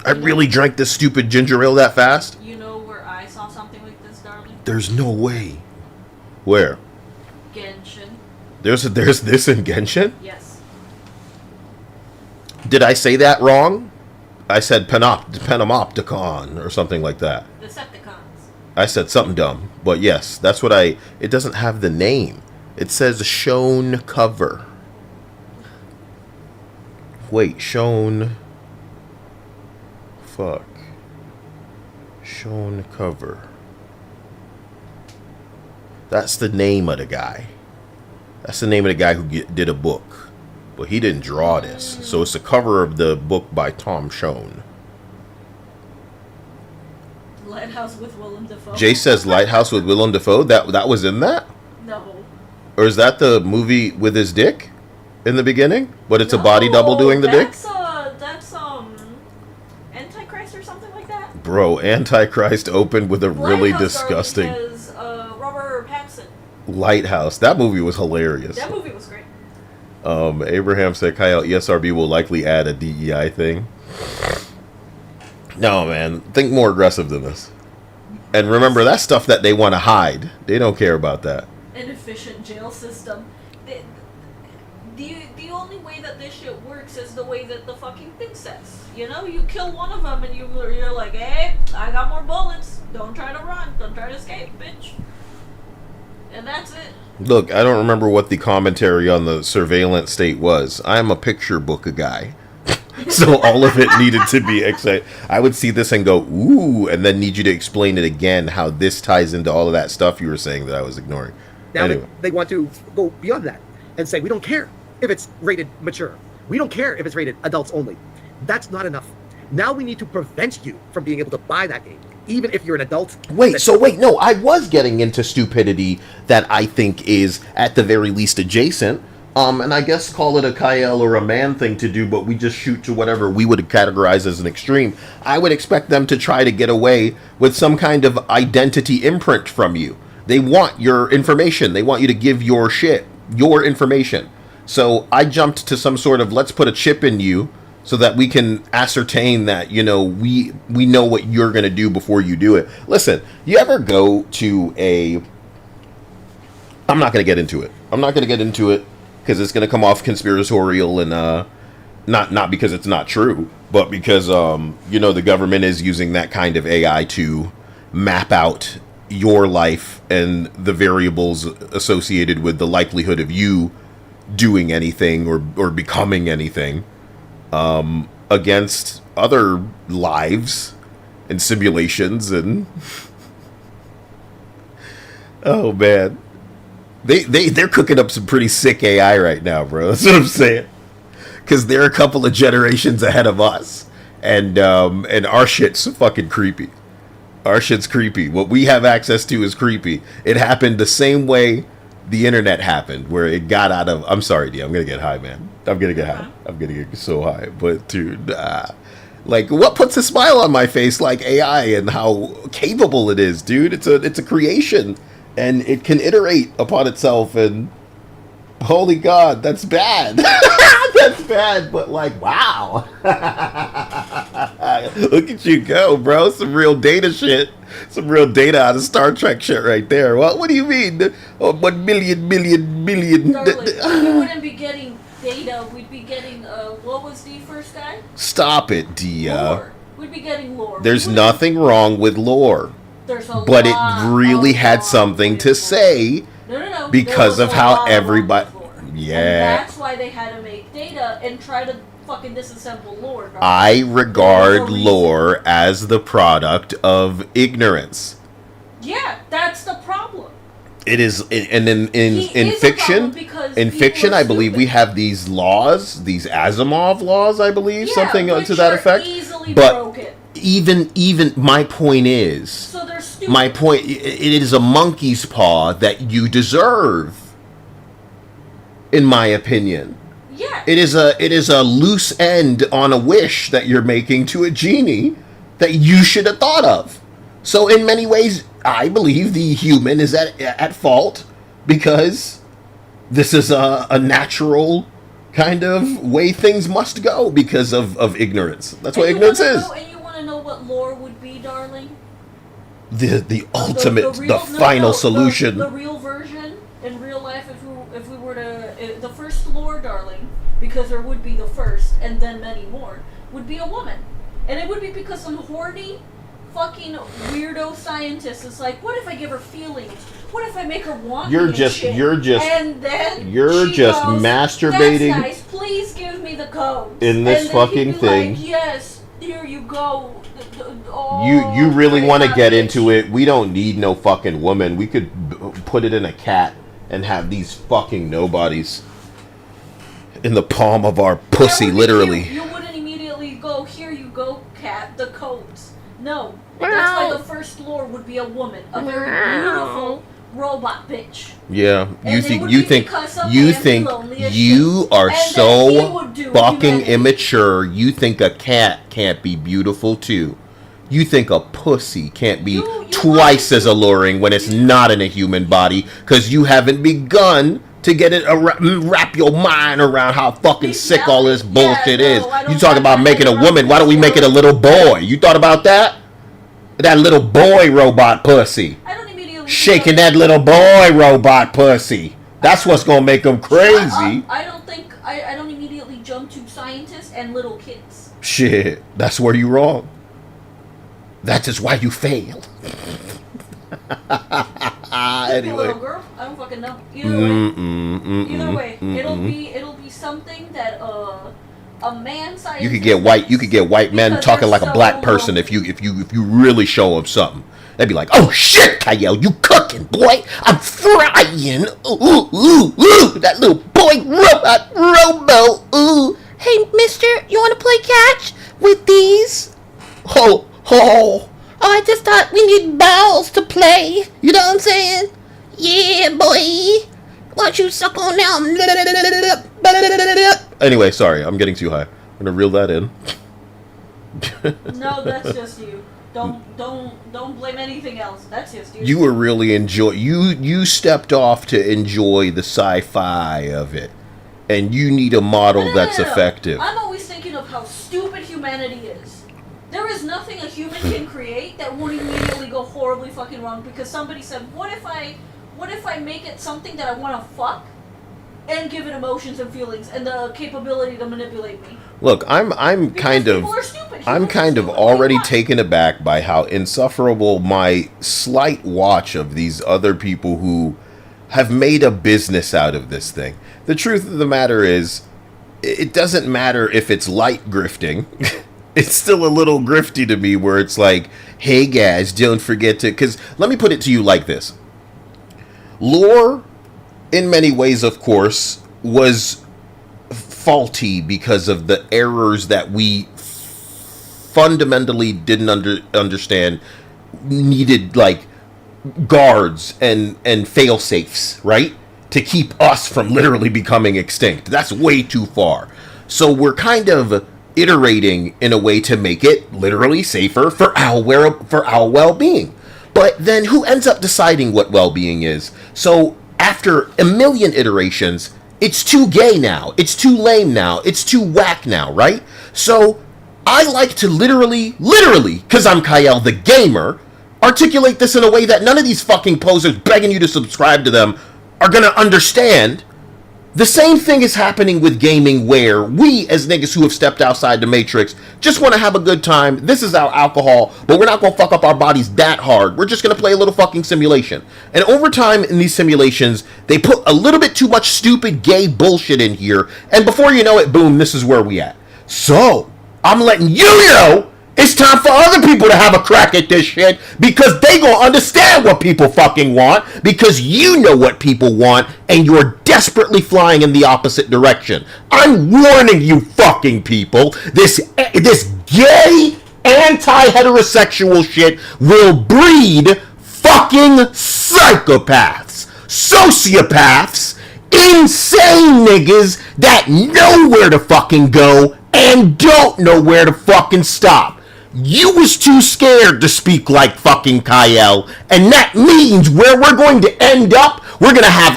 I really drank this stupid ginger ale that fast? You know where I saw something like this, darling? There's no way. Where? Genshin. There's this in Genshin? Yes. Did I say that wrong? I said Panopticon or something like that. Decepticons. I said something dumb, but yes, that's what I. It doesn't have the name. It says shown cover. Wait, shown. Fuck. Shown cover. That's the name of the guy. That's the name of the guy who did a book. But he didn't draw this. So it's the cover of the book by Tom Schoen. Lighthouse with Willem Dafoe. Jay says Lighthouse with Willem Dafoe. That was in that? No. Or is that the movie with his dick in the beginning? But it's a body double doing the dick? That's Antichrist or something like that. Bro, Antichrist opened with a really Lighthouse disgusting has, Robert Pattinson. Lighthouse. That movie was hilarious. That movie was great. Abraham said Kyle ESRB will likely add a DEI thing. No, man. Think more aggressive than this. And remember, that's stuff that they want to hide. They don't care about that. An efficient jail system. The only way that this shit works is the way that the fucking thing says. You know, you kill one of them and you're like, hey, I got more bullets. Don't try to run. Don't try to escape, bitch. And that's it. Look, I don't remember what the commentary on the surveillance state was. I'm a picture book guy. So all of it needed to be excited. I would see this and go, ooh, and then need you to explain it again, how this ties into all of that stuff you were saying that I was ignoring. Now Anyway. they want to go beyond that and say, we don't care if it's rated mature. We don't care if it's rated adults only. That's not enough. Now we need to prevent you from being able to buy that game, even if you're an adult. Wait, no, I was getting into stupidity that I think is, at the very least, adjacent. And I guess call it a Kyle or a man thing to do, but we just shoot to whatever we would categorize as an extreme. I would expect them to try to get away with some kind of identity imprint from you. They want your information. They want you to give your shit, your information. So I jumped to some sort of, let's put a chip in you so that we can ascertain that, you know, we know what you're going to do before you do it. Listen, you ever go to I'm not going to get into it. Because it's going to come off conspiratorial and not because it's not true, but because you know, the government is using that kind of AI to map out your life and the variables associated with the likelihood of you doing anything or becoming anything against other lives and simulations and oh man. They're cooking up some pretty sick AI right now, bro. That's what I'm saying. Because they're a couple of generations ahead of us, and our shit's fucking creepy. Our shit's creepy. What we have access to is creepy. It happened the same way the internet happened, where it got out of. I'm sorry, D. I'm gonna get high, man. I'm gonna get high. I'm gonna get so high. But dude, like, what puts a smile on my face like AI and how capable it is, dude? It's a creation. And it can iterate upon itself, and holy God, that's bad. That's bad, but like, wow. Look at you go, bro. Some real data shit. Some real data out of Star Trek shit right there. What do you mean? Oh, 1 million. Darling, we wouldn't be getting data. We'd be getting, what was the first guy? Stop it, Dia. Lore. We'd be getting lore. There's nothing wrong with lore. But it really had something to say because of how everybody. Yeah. And that's why they had to make data and try to fucking disassemble lore. I regard lore as the product of ignorance. Yeah, that's the problem. It is, and in fiction, I believe we have these laws, these Asimov laws, I believe, something to that effect. But broken. Even my point is, so they're stupid. My point, it is a monkey's paw that you deserve, in my opinion. Yeah. It is a loose end on a wish that you're making to a genie that you should have thought of. So in many ways, I believe the human is at fault because this is a natural kind of way things must go because of ignorance. That's what ignorance is. And you want to know what lore would be, darling? The ultimate, the final solution. The real version in real life, if we were to, the first lore, darling, because there would be the first and then many more, would be a woman. And it would be because some horny fucking weirdo scientist is like, what if I give her feelings? What if I make her want You're me just and shit? And then you're she just goes, masturbating. That's nice. Please give me the codes. In this and fucking he'd be thing. Like, yes, here you go. Oh, You really want to get bitch. into it? We don't need no fucking woman. We could put it in a cat and have these fucking nobodies in the palm of our pussy, That would be literally. cute. You wouldn't immediately go, here you go, cat, the codes. No. That's why the first lure would be a woman. A very beautiful robot bitch. Yeah, And they would be because some you man be think lonely as you shit. are And then he so would do fucking humanity. immature. You think a cat can't be beautiful too. You think a pussy can't be You twice as alluring when it's not in a human body because you haven't begun to get it wrap your mind around how fucking sick all this bullshit is. I don't You talk have about my making a head woman. around Why don't we this make it a word. little boy? You thought about that? That little boy robot pussy. I don't immediately Shaking think that little boy robot pussy. That's what's gonna make them crazy. I don't think I don't immediately jump to scientists and little kids. Shit, that's where you wrong. That is why you failed. Anyway. Anyway. Little girl, I don't fucking know. Either way, it'll be something that a man scientist. You could get white men because talking they're like a black so person lonely. if you really show them something. They'd be like, "Oh shit, Kyle, you cooking, boy? I'm frying. Ooh, that little boy robot, Robo. Ooh, hey, Mister, you want to play catch with these? Oh, I just thought we need balls to play. You know what I'm saying? Yeah, boy. Why don't you suck on now? Anyway, sorry, I'm getting too high. I'm gonna reel that in. No, that's just you. Don't blame anything else. That's just you. You were really you stepped off to enjoy the sci-fi of it, and you need a model No. that's effective. I'm always thinking of how stupid humanity is. There is nothing a human can create that won't immediately go horribly fucking wrong because somebody said, what if I make it something that I want to fuck and give it emotions and feelings and the capability to manipulate me? Look, I'm kind of people are stupid. I'm Humans kind are of stupid. already Why? taken aback by how insufferable my slight watch of these other people who have made a business out of this thing. The truth of the matter is, it doesn't matter if it's light grifting. It's still a little grifty to me where it's like, hey guys, don't forget to... Because let me put it to you like this. Lore, in many ways, of course, was faulty because of the errors that we fundamentally didn't understand needed, like, guards and fail-safes, right? To keep us from literally becoming extinct. That's way too far. So we're kind of iterating in a way to make it literally safer for our well-being. But then who ends up deciding what well-being is? So after a million iterations, it's too gay now, it's too lame now, it's too whack now, right? So I like to literally, because I'm Kyle the gamer, articulate this in a way that none of these fucking posers begging you to subscribe to them are gonna understand. The same thing is happening with gaming where we, as niggas who have stepped outside the matrix, just want to have a good time. This is our alcohol, but we're not going to fuck up our bodies that hard. We're just going to play a little fucking simulation. And over time in these simulations, they put a little bit too much stupid gay bullshit in here. And before you know it, boom, this is where we at. So, I'm letting you know it's time for other people to have a crack at this shit because they gonna understand what people fucking want because you know what people want and you're desperately flying in the opposite direction. I'm warning you fucking people, this gay anti-heterosexual shit will breed fucking psychopaths, sociopaths, insane niggas that know where to fucking go and don't know where to fucking stop. You was too scared to speak like fucking Kyle, and that means where we're going to end up, we're going to have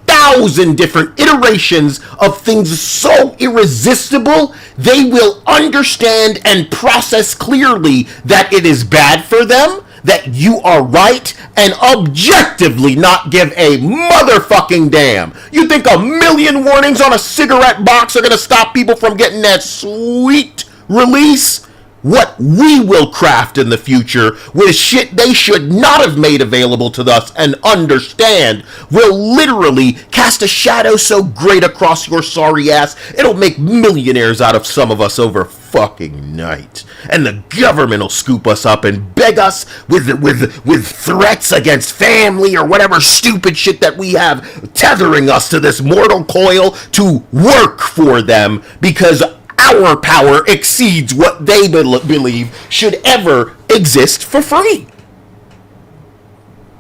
1,000 different iterations of things so irresistible, they will understand and process clearly that it is bad for them, that you are right, and objectively not give a motherfucking damn. You think a million warnings on a cigarette box are going to stop people from getting that sweet release? what we will craft in the future with shit they should not have made available to us and understand will literally cast a shadow so great across your sorry ass it'll make millionaires out of some of us over fucking night. And the government will scoop us up and beg us with threats against family or whatever stupid shit that we have tethering us to this mortal coil to work for them because our power exceeds what they believe should ever exist for free.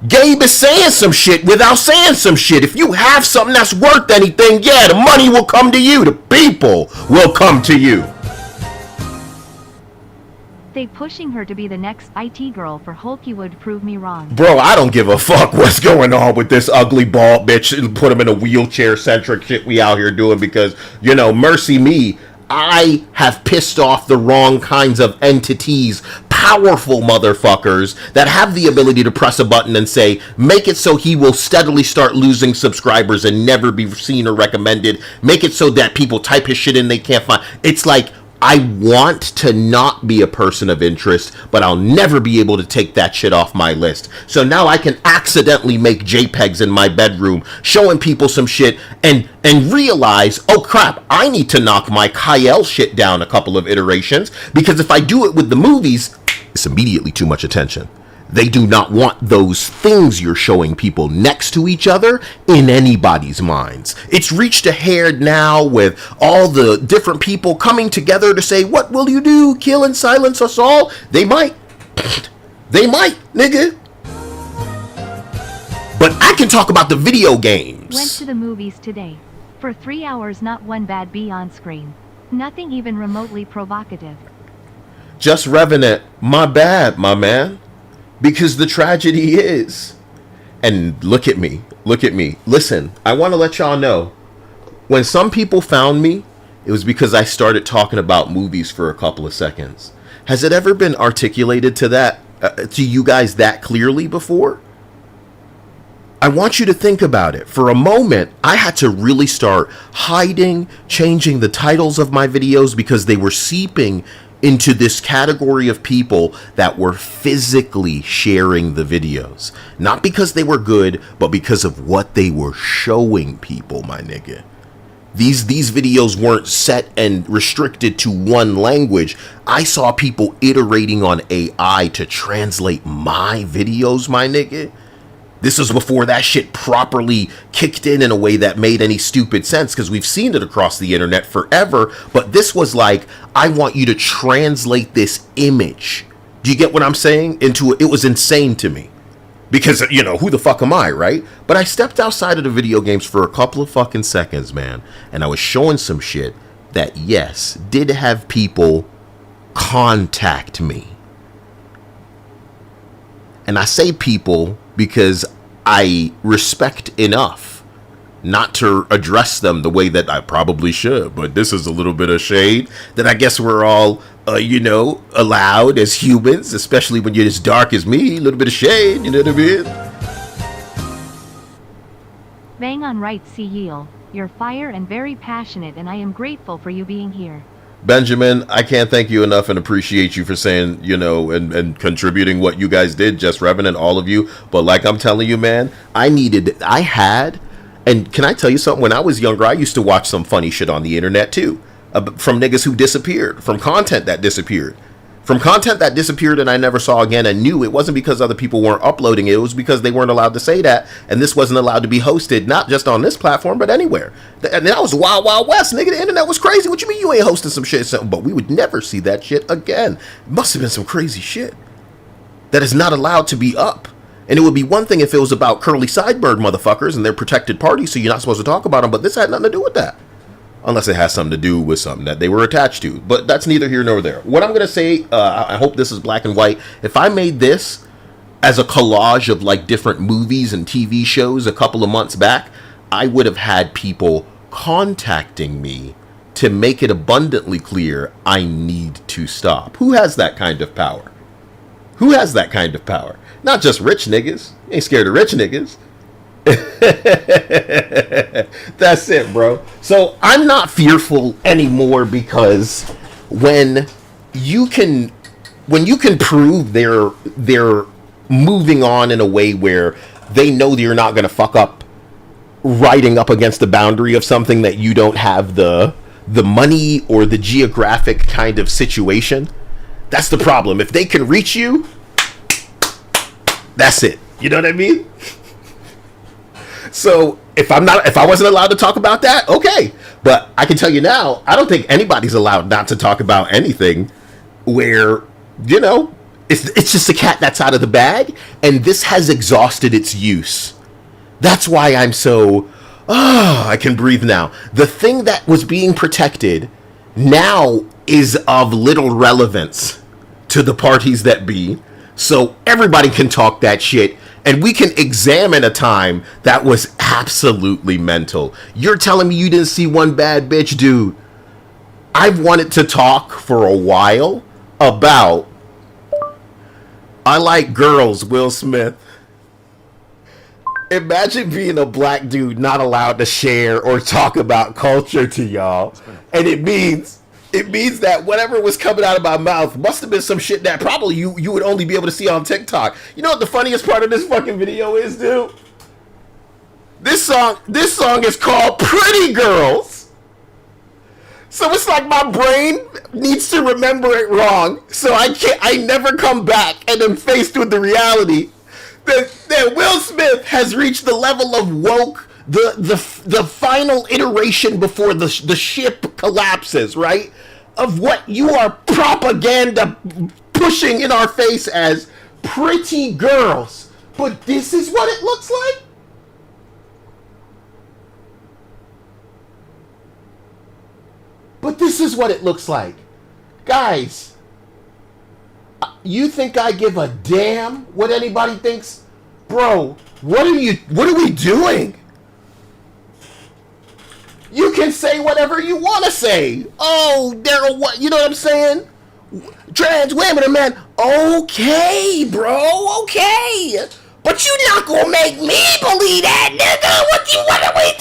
Gabe is saying some shit without saying some shit. If you have something that's worth anything, yeah, the money will come to you. The people will come to you. They pushing her to be the next IT girl for Hulky would prove me wrong. Bro, I don't give a fuck what's going on with this ugly bald bitch and put him in a wheelchair-centric shit we out here doing because, you know, mercy me, I have pissed off the wrong kinds of entities, powerful motherfuckers that have the ability to press a button and say, make it so he will steadily start losing subscribers and never be seen or recommended. Make it so that people type his shit in they can't find. It's like, I want to not be a person of interest, but I'll never be able to take that shit off my list. So now I can accidentally make JPEGs in my bedroom, showing people some shit, and realize, oh crap, I need to knock my Kyle shit down a couple of iterations, because if I do it with the movies, it's immediately too much attention. They do not want those things you're showing people next to each other in anybody's minds. It's reached a hair now with all the different people coming together to say, what will you do? Kill and silence us all? They might. They might, nigga. But I can talk about the video games. Went to the movies today. For 3 hours, not one bad bee on screen. Nothing even remotely provocative. Just Revenant, my bad, my man. Because the tragedy is, and look at me, listen, I want to let y'all know, when some people found me, it was because I started talking about movies for a couple of seconds. Has it ever been articulated to you guys that clearly before? I want you to think about it. For a moment, I had to really start hiding, changing the titles of my videos because they were seeping into this category of people that were physically sharing the videos. Not because they were good, but because of what they were showing people, my nigga. These videos weren't set and restricted to one language. I saw people iterating on AI to translate my videos, my nigga. This was before that shit properly kicked in a way that made any stupid sense, because we've seen it across the internet forever. But this was like, I want you to translate this image. Do you get what I'm saying? It was insane to me. Because, you know, who the fuck am I, right? But I stepped outside of the video games for a couple of fucking seconds, man. And I was showing some shit that, yes, did have people contact me. And I say people because I respect enough not to address them the way that I probably should. But this is a little bit of shade that I guess we're all, allowed as humans, especially when you're as dark as me. A little bit of shade, you know what I mean? Bang on right, Ciel. You're fire and very passionate, and I am grateful for you being here. Benjamin, I can't thank you enough and appreciate you for saying, and contributing what you guys did, Just Revenant, all of you. But like I'm telling you, man, and can I tell you something? When I was younger, I used to watch some funny shit on the internet too, from niggas who disappeared, from content that disappeared. And I never saw again, and knew it wasn't because other people weren't uploading it. It was because they weren't allowed to say that, and this wasn't allowed to be hosted, not just on this platform, but anywhere. And that was Wild Wild West, nigga. The internet was crazy. What you mean you ain't hosting some shit? But we would never see that shit again. It must have been some crazy shit that is not allowed to be up. And it would be one thing if it was about curly sidebird motherfuckers and their protected parties, so you're not supposed to talk about them, but this had nothing to do with that. Unless it has something to do with something that they were attached to. But that's neither here nor there. What I'm going to say, I hope this is black and white. If I made this as a collage of like different movies and TV shows a couple of months back, I would have had people contacting me to make it abundantly clear I need to stop. Who has that kind of power? Who has that kind of power? Not just rich niggas. You ain't scared of rich niggas. That's it, bro. So I'm not fearful anymore, because when you can, when you can prove they're moving on in a way where they know that you're not going to fuck up riding up against the boundary of something that you don't have the money or the geographic kind of situation. That's the problem. If they can reach you, that's it. You know what I mean? So if I wasn't allowed to talk about that, okay. But I can tell you now, I don't think anybody's allowed not to talk about anything where, you know, it's just a cat that's out of the bag, and this has exhausted its use. That's why I'm so, I can breathe now. The thing that was being protected now is of little relevance to the parties that be. So everybody can talk that shit, and we can examine a time that was absolutely mental. You're telling me you didn't see one bad bitch, dude? I've wanted to talk for a while about I like girls, Will Smith. Imagine being a black dude not allowed to share or talk about culture to y'all. And it means that whatever was coming out of my mouth must have been some shit that probably you would only be able to see on TikTok. You know what the funniest part of this fucking video is, dude? This song is called Pretty Girls. So it's like my brain needs to remember it wrong, so I never come back and am faced with the reality that Will Smith has reached the level of woke, the final iteration before the ship collapses, right? Of what you are propaganda pushing in our face as pretty girls. But this is what it looks like? But this is what it looks like. Guys, you think I give a damn what anybody thinks? Bro, what are we doing? You can say whatever you want to say. Oh, they're what, you know what I'm saying? Trans women are men. Okay, bro, okay. But you're not gonna make me believe that, nigga. What are we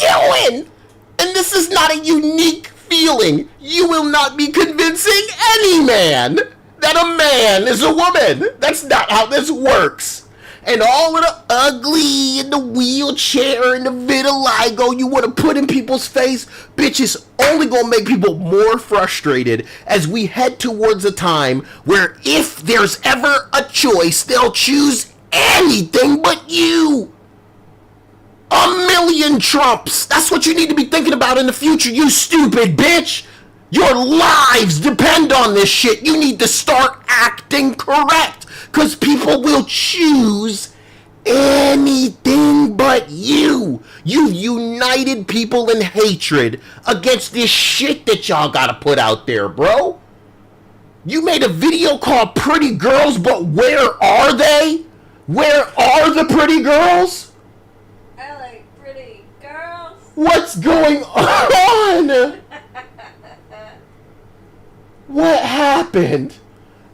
doing? And this is not a unique feeling. You will not be convincing any man that a man is a woman. That's not how this works. And all of the ugly and the wheelchair and the vitiligo you want to put in people's face, bitch, is only gonna make people more frustrated as we head towards a time where if there's ever a choice, they'll choose anything but you. 1,000,000 Trumps. That's what you need to be thinking about in the future, you stupid bitch. Your lives depend on this shit. You need to start acting correct, because people will choose anything but you. You've united people in hatred against this shit that y'all gotta put out there, bro. You made a video called Pretty Girls, but where are they? Where are the pretty girls? What's going on? What happened?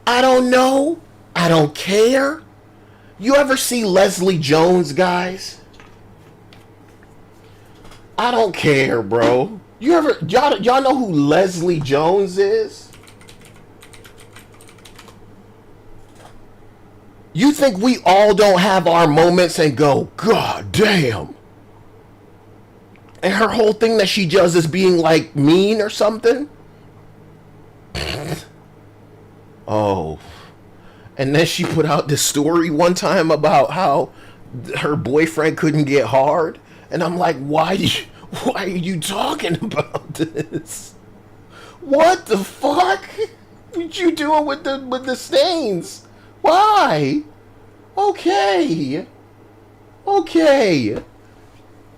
I don't know. I don't care. You ever see Leslie Jones, guys? I don't care, bro. Y'all know who Leslie Jones is? You think we all don't have our moments and go, God damn. And her whole thing that she does is being like mean or something? Oh. And then she put out this story one time about how her boyfriend couldn't get hard. And I'm like, why are you talking about this? What the fuck? What you doing with the stains? Why? Okay.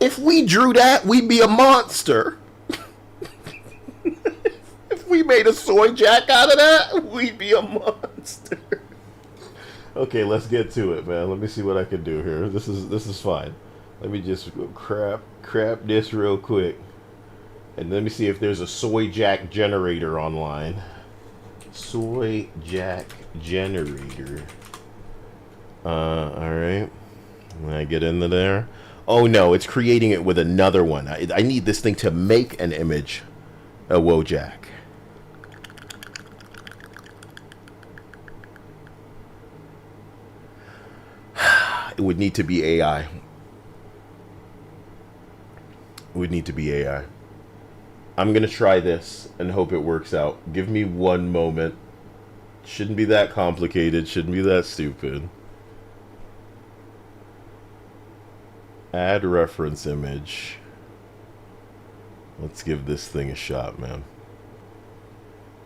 If we drew that, we'd be a monster. If we made a soy jack out of that, we'd be a monster. Okay, let's get to it, man. Let me see what I can do here. This is fine. Let me just crap this real quick. And let me see if there's a soy jack generator online. Soy jack generator. Alright. When I get into there. Oh no, it's creating it with another one. I need this thing to make an image. A Wojak. It would need to be AI. It would need to be AI. I'm gonna try this and hope it works out. Give me one moment. Shouldn't be that complicated. Shouldn't be that stupid. Add reference image. Let's give this thing a shot, man.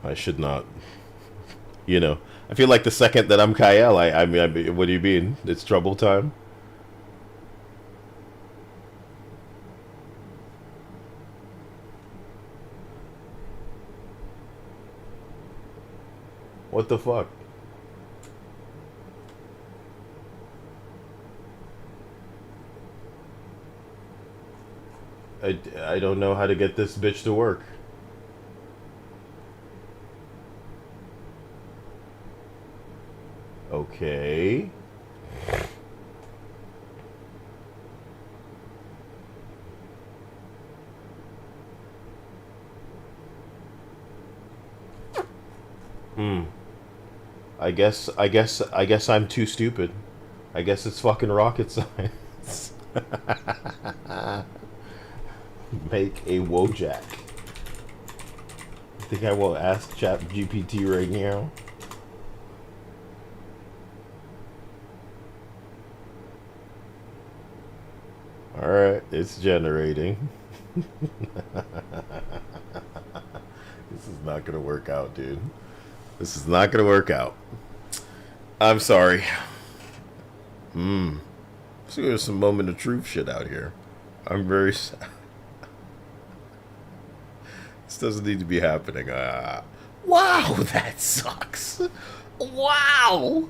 I should not. You know, I feel like the second that I'm Kyle, I mean, what do you mean? It's trouble time? What the fuck? I don't know how to get this bitch to work. Okay. I guess I'm too stupid. I guess it's fucking rocket science. Make a Wojak. I think I will ask ChatGPT right now. Alright, it's generating. This is not gonna work out, dude. This is not gonna work out. I'm sorry. So there's some moment of truth shit out here. I'm very sad. This doesn't need to be happening. Wow, that sucks. Wow,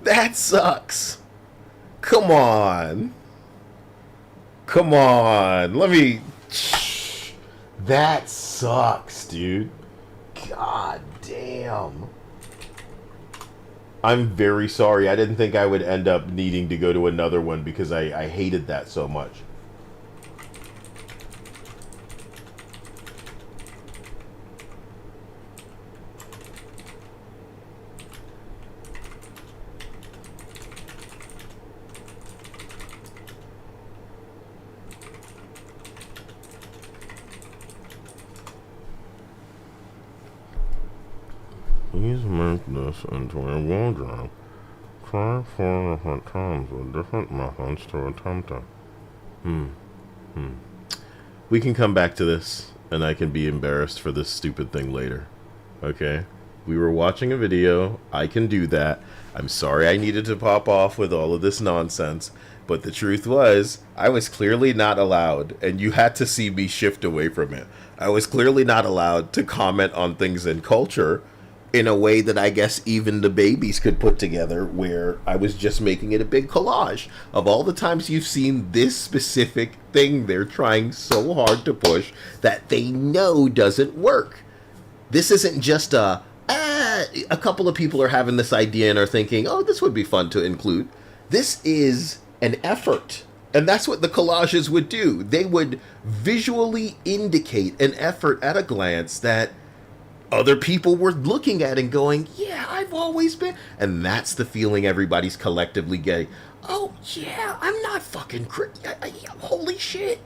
that sucks. Come on. Come on. Let me... That sucks, dude. God damn. I'm very sorry. I didn't think I would end up needing to go to another one because I hated that so much. Please make this into a wardrobe. Try 4 different times with different methods to attempt it. We can come back to this, and I can be embarrassed for this stupid thing later. Okay? We were watching a video. I can do that. I'm sorry I needed to pop off with all of this nonsense, but the truth was, I was clearly not allowed, and you had to see me shift away from it. I was clearly not allowed to comment on things in culture in a way that I guess even the babies could put together, where I was just making it a big collage of all the times you've seen this specific thing they're trying so hard to push that they know doesn't work. This isn't just a couple of people are having this idea and are thinking, oh, this would be fun to include. This is an effort. And that's what the collages would do. They would visually indicate an effort at a glance that other people were looking at and going, yeah, I've always been. And that's the feeling everybody's collectively getting. Oh, yeah, I'm not fucking holy shit.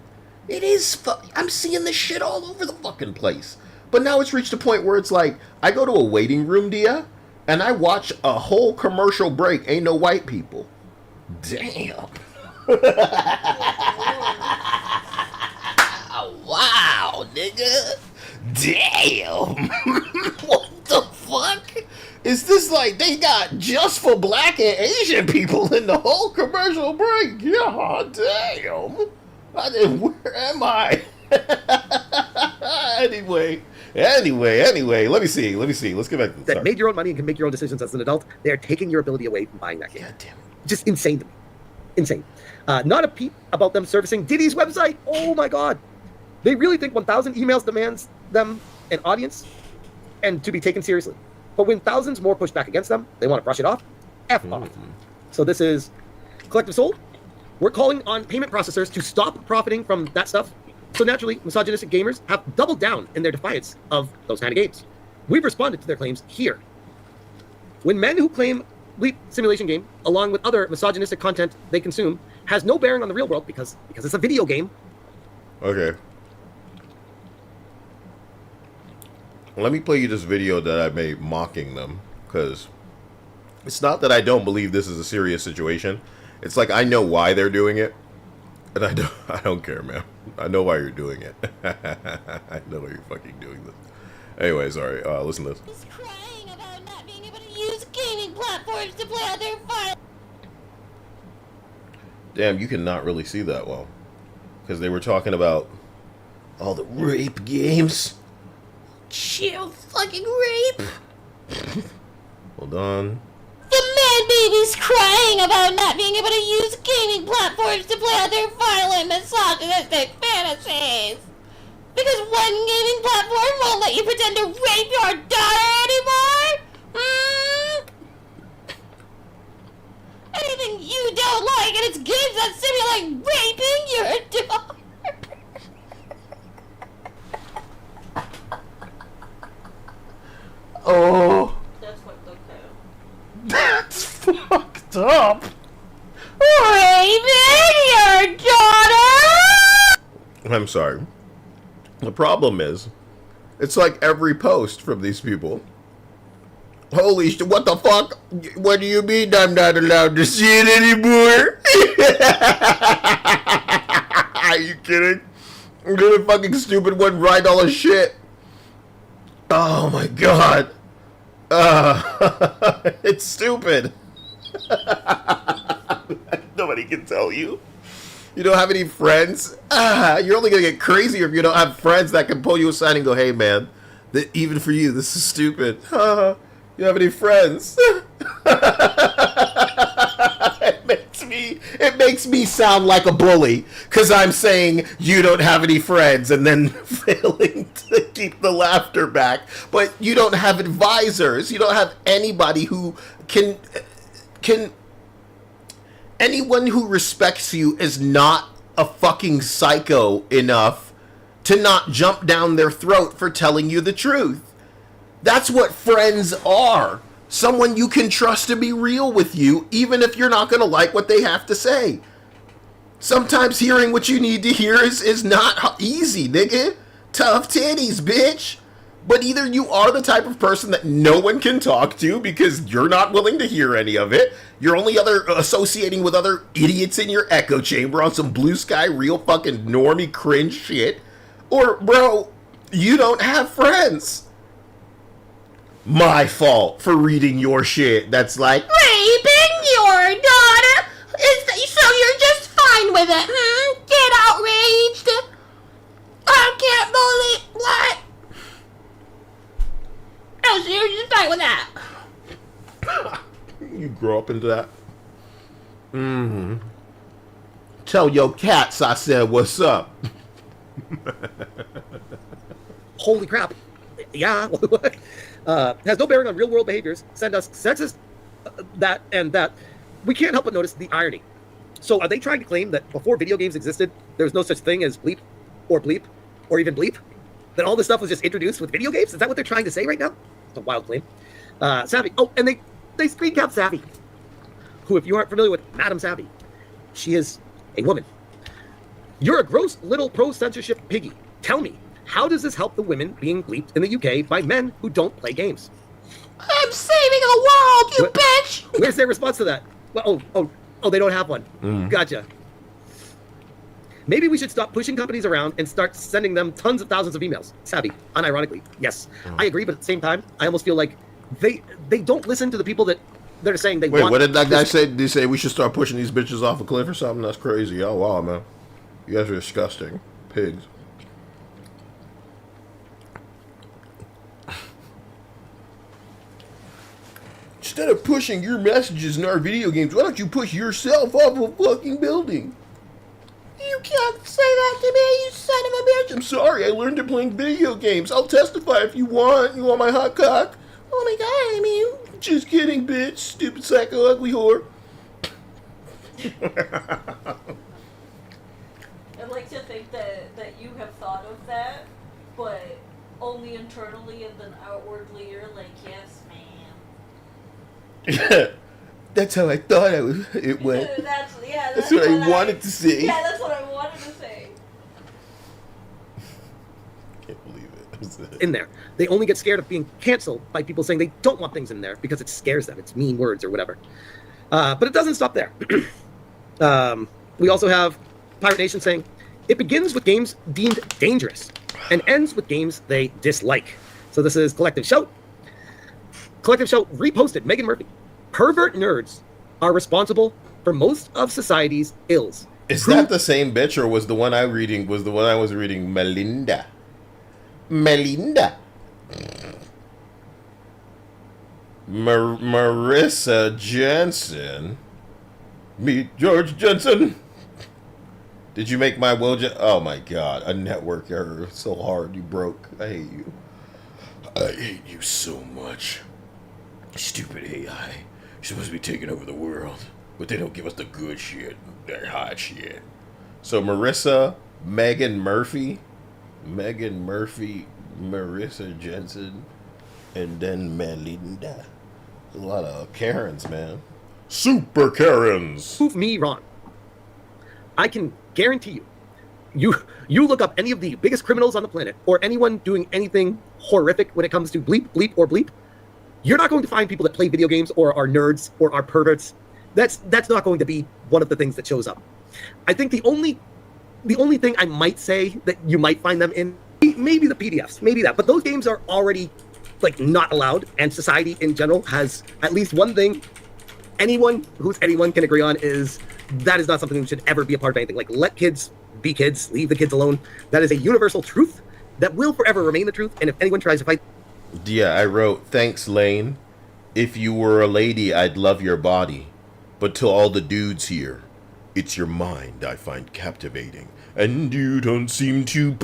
It is I'm seeing this shit all over the fucking place. But now it's reached a point where it's like, I go to a waiting room, Dia, and I watch a whole commercial break. Ain't no white people. Damn. Wow, nigga. Damn. What the fuck? Is this like they got just for black and Asian people in the whole commercial break? God damn. Where am I? Anyway, let me see. Let's get back to that made your own money and can make your own decisions as an adult. They are taking your ability away from buying that game. God damn it. Just insane to me. Insane. Not a peep about them servicing Diddy's website. Oh my god. They really think 1,000 emails demands them an audience and to be taken seriously. But when thousands more push back against them, they want to brush it off. Off. So this is Collective Soul. We're calling on payment processors to stop profiting from that stuff. So naturally, misogynistic gamers have doubled down in their defiance of those kind of games. We've responded to their claims here. When men who claim Bleep simulation game, along with other misogynistic content they consume, has no bearing on the real world because it's a video game. Okay. Let me play you this video that I made mocking them, because it's not that I don't believe this is a serious situation. It's like I know why they're doing it, and I don't care, man. I know why you're doing it. I know why you're fucking doing this. Anyway, sorry. Listen to this. He's crying about not being able to use gaming platforms to play other files. Damn, you cannot really see that well, because they were talking about all the rape games. Chill fucking rape. Hold on. The man baby's crying about not being able to use gaming platforms to play other violent misogynistic fantasies. Because one gaming platform won't let you pretend to rape your daughter anymore? Anything you don't like, and it's games that simulate raping your daughter. Oh, That's fucked up, Kyle. that's fucked up. Raping your daughter? I'm sorry. The problem is, it's like every post from these people. Holy shit, what the fuck? What do you mean I'm not allowed to see it anymore? Are you kidding? I'm gonna fucking stupid one write all this shit. Oh my god. It's stupid. Nobody can tell you. You don't have any friends? You're only gonna get crazier if you don't have friends that can pull you aside and go, hey man, even for you, this is stupid. You have any friends? It makes me sound like a bully, because I'm saying you don't have any friends and then failing to keep the laughter back. But you don't have advisors. You don't have anybody who can anyone who respects you is not a fucking psycho enough to not jump down their throat for telling you the truth. That's what friends are. Someone you can trust to be real with you, even if you're not going to like what they have to say. Sometimes hearing what you need to hear is not easy, nigga. Tough titties, bitch. But either you are the type of person that no one can talk to because you're not willing to hear any of it. You're only associating with other idiots in your echo chamber on some blue sky, real fucking normie cringe shit. Or, bro, you don't have friends. My fault for reading your shit that's like, Raping your daughter? So you're just fine with it, Get outraged? I can't believe what? Oh, so you're just fine with that? you grow up into that. Tell your cats I said what's up. Holy crap. Yeah. Has no bearing on real world behaviors. Send us sexist that and that. We can't help but notice the irony. So are they trying to claim that before video games existed, there was no such thing as bleep, or even bleep? That all this stuff was just introduced with video games? Is that what they're trying to say right now? It's a wild claim. Savvy. Oh, and they screen cap Savvy, who, if you aren't familiar with Madam Savvy, she is a woman. You're a gross little pro-censorship piggy. Tell me, how does this help the women being bleeped in the UK by men who don't play games? I'm saving the world, you bitch! Where's their response to that? Well, oh, they don't have one. Gotcha. Maybe we should stop pushing companies around and start sending them tons of thousands of emails. Savvy, unironically. Yes, I agree, but at the same time, I almost feel like they don't listen to the people that they're saying they want. Wait, what did that guy say? Did he say we should start pushing these bitches off a cliff or something? That's crazy. Oh, wow, man. You guys are disgusting. Pigs. Instead of pushing your messages in our video games, why don't you push yourself off a fucking building? You can't say that to me, you son of a bitch. I'm sorry, I learned to playing video games. I'll testify if you want. You want my hot cock? Oh my god, I mean, just kidding, bitch. Stupid psycho ugly whore. I'd like to think that you have thought of that, but only internally, and then outwardly you're like, yes, ma'am. That's how I thought it went. That's what I wanted to say. Yeah, that's what I wanted to say. Can't believe it. In there. They only get scared of being canceled by people saying they don't want things in there because it scares them. It's mean words or whatever. But it doesn't stop there. We also have Pirate Nation saying, it begins with games deemed dangerous and ends with games they dislike. So this is Collective Shout. Collective Shout reposted Megan Murphy. Pervert nerds are responsible for most of society's ills. Is that the same bitch, or was the one I was reading Melinda? Melinda. Marissa Jensen. Meet George Jensen. Did you make my oh my god, a network error so hard you broke. I hate you. I hate you so much. Stupid AI. You're supposed to be taking over the world, but they don't give us the good shit. That hot shit. So Marissa, Megan Murphy, Marissa Jensen, and then Melinda. A lot of Karens, man. Super Karens. Prove me wrong. I can guarantee you look up any of the biggest criminals on the planet or anyone doing anything horrific when it comes to bleep, bleep, or bleep. You're not going to find people that play video games or are nerds or are perverts. That's not going to be one of the things that shows up. I think the only thing I might say that you might find them in, maybe the PDFs, maybe that. But those games are already like not allowed, and society in general has at least one thing anyone can agree on is that is not something that should ever be a part of anything. Like, let kids be kids, leave the kids alone. That is a universal truth that will forever remain the truth. And if anyone tries to fight, yeah, I wrote, thanks, Lane. If you were a lady, I'd love your body. But to all the dudes here, it's your mind I find captivating. And you don't seem to...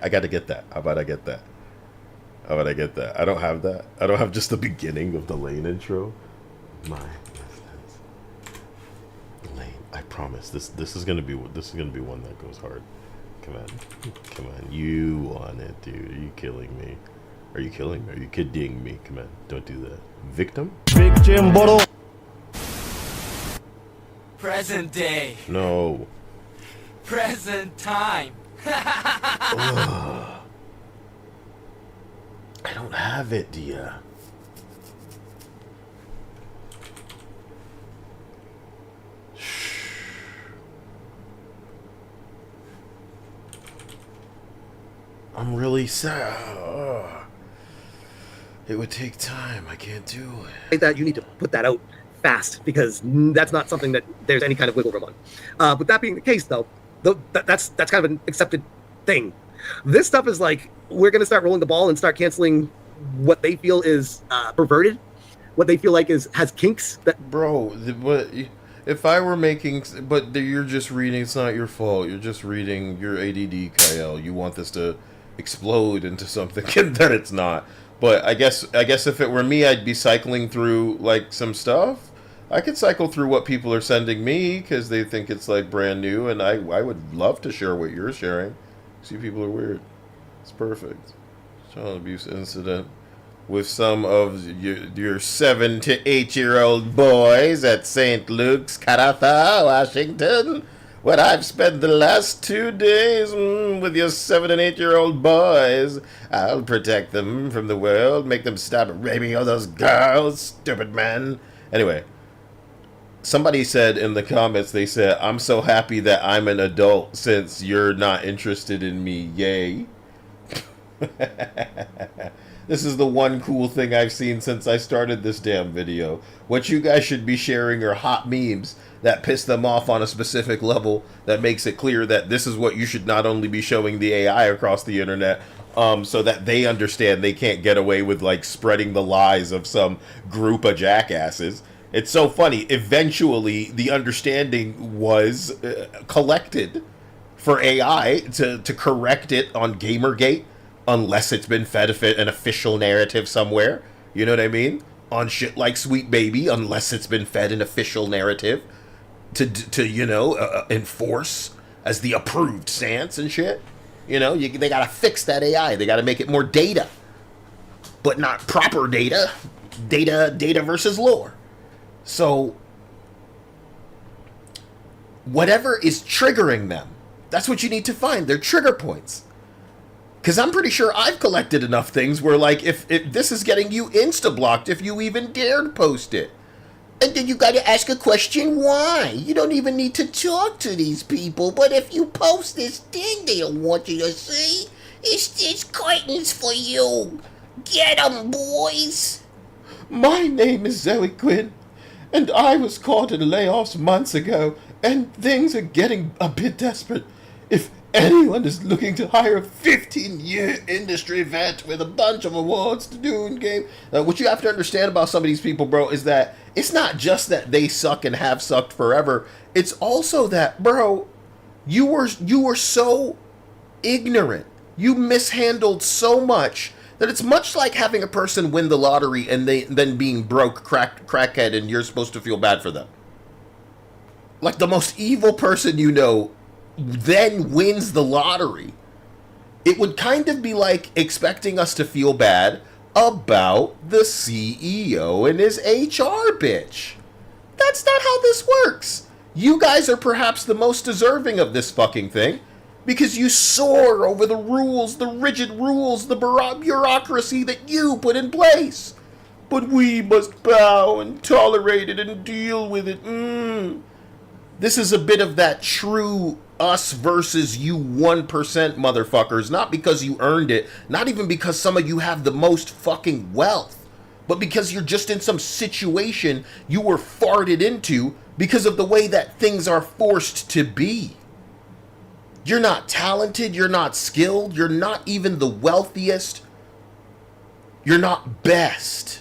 I gotta get that. How about I get that? I don't have that. I don't have just the beginning of the Lane intro. My goodness. Lane, I promise. This is gonna be one that goes hard. Come on, you want it, dude. Are you killing me? Are you kidding me? Come on, don't do that. Victim? Victim bottle. Present day. No. Present time. I don't have it, Dia. I'm really sad. It would take time. I can't do it. that you need to put that out fast because that's not something that there's any kind of wiggle room on. But that being the case, though, that's kind of an accepted thing. This stuff is like, we're going to start rolling the ball and start canceling what they feel is perverted, what they feel like has kinks. That Bro, what? If I were making... But you're just reading... It's not your fault. You're just reading your ADD, Kyle. You want this to explode into something that it's not. But I guess if it were me, I'd be cycling through, like, some stuff. I could cycle through what people are sending me because they think it's, like, brand new. And I would love to share what you're sharing. See, people are weird. It's perfect. Child abuse incident with some of your 7 to 8 year old boys at St. Luke's, Caratha, Washington. What I've spent the last 2 days with your 7 and 8 year old boys. I'll protect them from the world, make them stop raping all those girls, stupid man. Anyway, somebody said in the comments, they said, I'm so happy that I'm an adult since you're not interested in me. Yay. This is the one cool thing I've seen since I started this damn video. What you guys should be sharing are hot memes that piss them off on a specific level that makes it clear that this is what you should not only be showing the AI across the internet, so that they understand they can't get away with, like, spreading the lies of some group of jackasses. It's so funny. Eventually, the understanding was collected for AI to correct it on Gamergate, unless it's been fed an official narrative somewhere. You know what I mean? On shit like Sweet Baby, unless it's been fed an official narrative to you know, enforce as the approved stance and shit. You know, they gotta fix that AI. They gotta make it more data, but not proper data. Data versus lore. So, whatever is triggering them, that's what you need to find. Their trigger points. Because I'm pretty sure I've collected enough things where, like, if this is getting you insta-blocked if you even dared post it. And then you gotta ask a question, why? You don't even need to talk to these people, but if you post this thing they don't want you to see, it's curtains for you. Get 'em, boys. My name is Zoe Quinn, and I was caught in layoffs months ago, and things are getting a bit desperate. If anyone is looking to hire a 15-year industry vet with a bunch of awards to do in game, what you have to understand about some of these people, bro, is that it's not just that they suck and have sucked forever. It's also that, bro, you were so ignorant. You mishandled so much that it's much like having a person win the lottery and then being broke, crackhead, and you're supposed to feel bad for them. Like the most evil person you know then wins the lottery. It would kind of be like expecting us to feel bad about the CEO and his HR bitch. That's not how this works. You guys are perhaps the most deserving of this fucking thing because you soar over the rules, the rigid rules, the bureaucracy that you put in place. But we must bow and tolerate it and deal with it. This is a bit of that true us versus you 1% motherfuckers, not because you earned it, not even because some of you have the most fucking wealth, but because you're just in some situation you were farted into because of the way that things are forced to be. You're not talented, you're not skilled, you're not even the wealthiest, you're not best.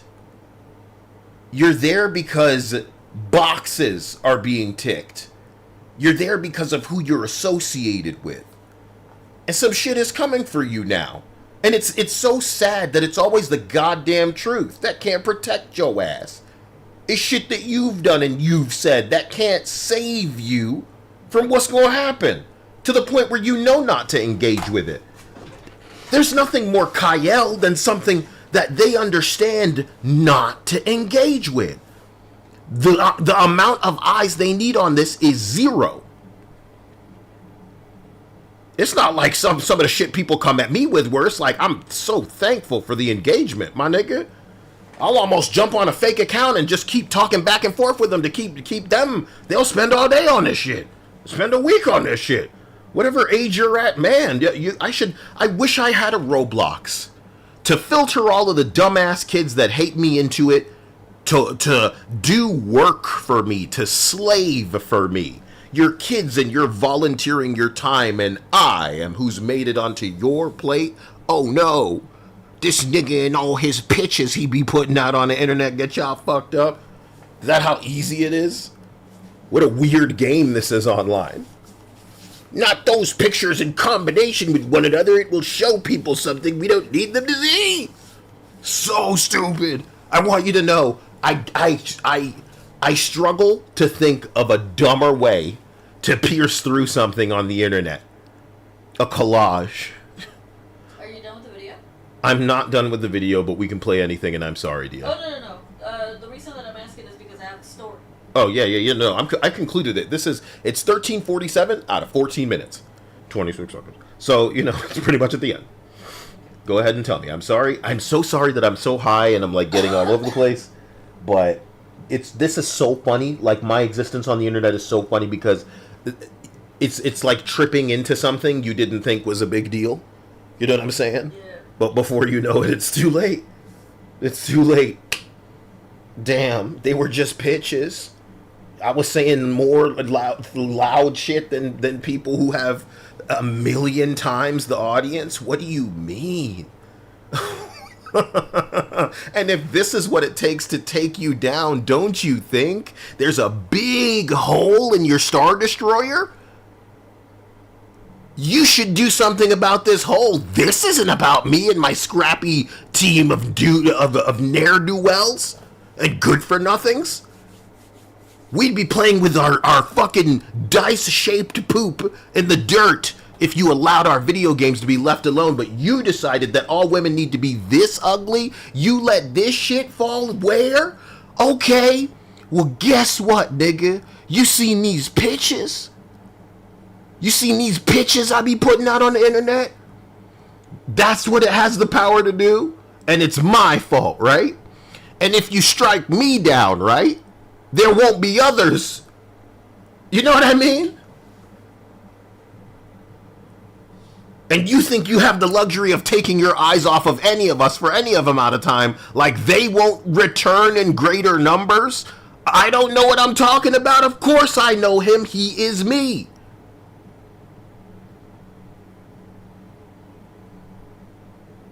You're there because boxes are being ticked. You're there because of who you're associated with. And some shit is coming for you now. And it's so sad that it's always the goddamn truth that can't protect your ass. It's shit that you've done and you've said that can't save you from what's going to happen. To the point where you know not to engage with it. There's nothing more Kyle than something that they understand not to engage with. The amount of eyes they need on this is 0. It's not like some of the shit people come at me with where it's like, I'm so thankful for the engagement, my nigga. I'll almost jump on a fake account and just keep talking back and forth with them to keep them. They'll spend all day on this shit. Spend a week on this shit. Whatever age you're at, man. I wish I had a Roblox to filter all of the dumbass kids that hate me into it. To do work for me, to slave for me. Your kids and you're volunteering your time and I am who's made it onto your plate. Oh no, this nigga and all his pictures he be putting out on the internet get y'all fucked up. Is that how easy it is? What a weird game this is online. Not those pictures in combination with one another. It will show people something we don't need them to see. So stupid. I want you to know, I struggle to think of a dumber way to pierce through something on the internet. A collage. Are you done with the video? I'm not done with the video, but we can play anything, and I'm sorry, Dia. Oh, no. The reason that I'm asking is because I have the story. Oh, yeah, no, I concluded it. It's 13:47 out of 14 minutes. 26 seconds. So, it's pretty much at the end. Go ahead and tell me. I'm sorry. I'm so sorry that I'm so high and I'm, like, getting all over the place. But this is so funny. Like, my existence on the internet is so funny because it's like tripping into something you didn't think was a big deal. You know what I'm saying? Yeah. But before you know it, it's too late. It's too late. Damn, they were just pitches. I was saying more loud shit than people who have 1 million times the audience. What do you mean? And if this is what it takes to take you down, don't you think there's a big hole in your Star Destroyer? You should do something about this hole. This isn't about me and my scrappy team of ne'er-do-wells and good-for-nothings. We'd be playing with our fucking dice-shaped poop in the dirt if you allowed our video games to be left alone, but you decided that all women need to be this ugly. You let this shit fall where? Okay, Well, guess what, nigga? You seen these pictures? You seen these pictures I be putting out on the internet? That's what it has the power to do. And it's my fault, right? And if you strike me down, right? There won't be others. You know what I mean? And you think you have the luxury of taking your eyes off of any of us for any of them out of time, like they won't return in greater numbers? I don't know what I'm talking about. Of course I know him. He is me.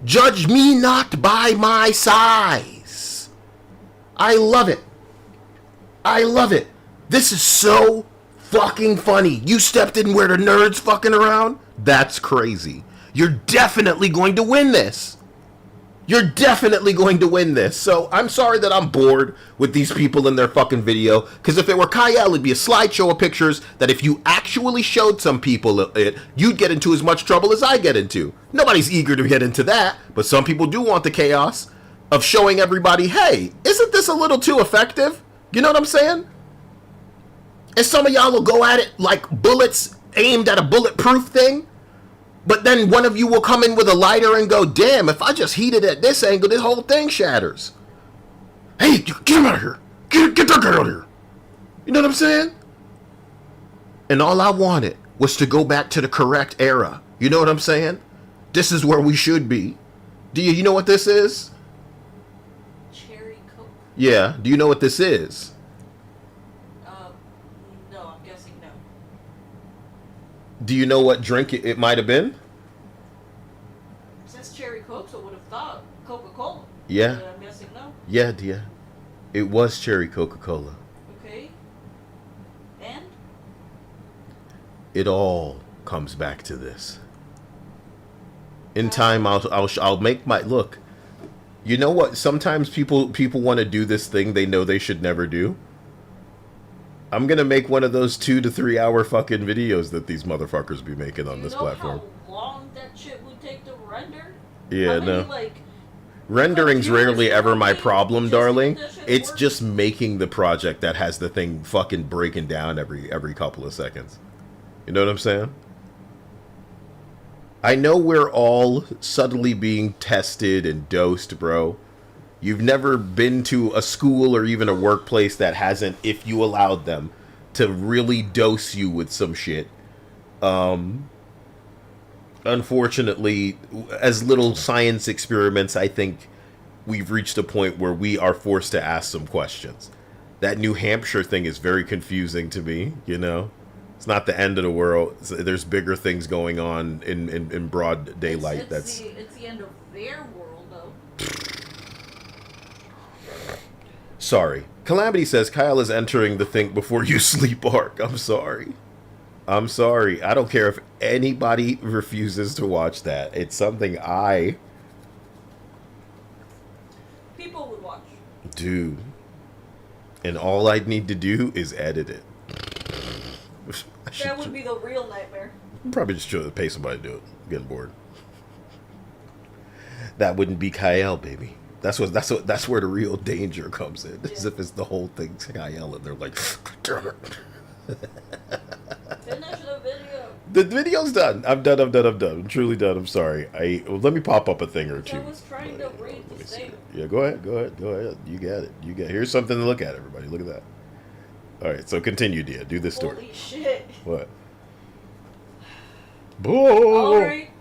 Judge me not by my size. I love it. I love it. This is so fucking funny. You stepped in where the nerds fucking around? That's crazy. You're definitely going to win this. You're definitely going to win this. So I'm sorry that I'm bored with these people in their fucking video. Because if it were Kyle, it'd be a slideshow of pictures that if you actually showed some people it, you'd get into as much trouble as I get into. Nobody's eager to get into that. But some people do want the chaos of showing everybody, hey, isn't this a little too effective? You know what I'm saying? And some of y'all will go at it like bullets aimed at a bulletproof thing. But then one of you will come in with a lighter and go, damn, if I just heat it at this angle, this whole thing shatters. Hey, get him out of here. Get that guy out of here. You know what I'm saying? And all I wanted was to go back to the correct era. You know what I'm saying? This is where we should be. Do you know what this is? Cherry Coke? Yeah. Do you know what this is? No, I'm guessing no. Do you know what drink it might have been? It says Cherry Coke, so I would have thought Coca-Cola. Yeah. But I'm guessing no. Yeah, dear. It was cherry Coca-Cola. Okay. And? It all comes back to this. In time, I'll make my look. You know what? Sometimes people want to do this thing they know they should never do. I'm gonna make one of those 2 to 3 hour fucking videos that these motherfuckers be making on this platform. How long that shit would take to render? Yeah, How no. many, like, Rendering's rarely ever my problem, darling. Just make that shit It's work? just making the project that has the thing fucking breaking down every couple of seconds. You know what I'm saying? I know we're all subtly being tested and dosed, bro. You've never been to a school or even a workplace that hasn't, if you allowed them, to really dose you with some shit. Unfortunately, as little science experiments, I think we've reached a point where we are forced to ask some questions. That New Hampshire thing is very confusing to me, you know? It's not the end of the world. There's bigger things going on in broad daylight. It's the end of their world, though. Sorry. Calamity says Kyle is entering the think before you sleep arc. I'm sorry. I'm sorry. I don't care if anybody refuses to watch that. It's something People would watch. do. And all I'd need to do is edit it. That would be the real nightmare. Probably just try to pay somebody to do it. I'm getting bored. That wouldn't be Kyle, baby. That's where the real danger comes in. As if it's the whole thing's Kyle, and they're like, damn it. Finish the video. The video's done. I'm done. I'm truly done. I'm sorry. Let me pop up a thing or two. I was trying to read Let the me see. statement. Yeah, go ahead. You got it. Here's something to look at, everybody. Look at that. All right, so continue, Dia. Do this story. Holy shit. What? Bull. Alright.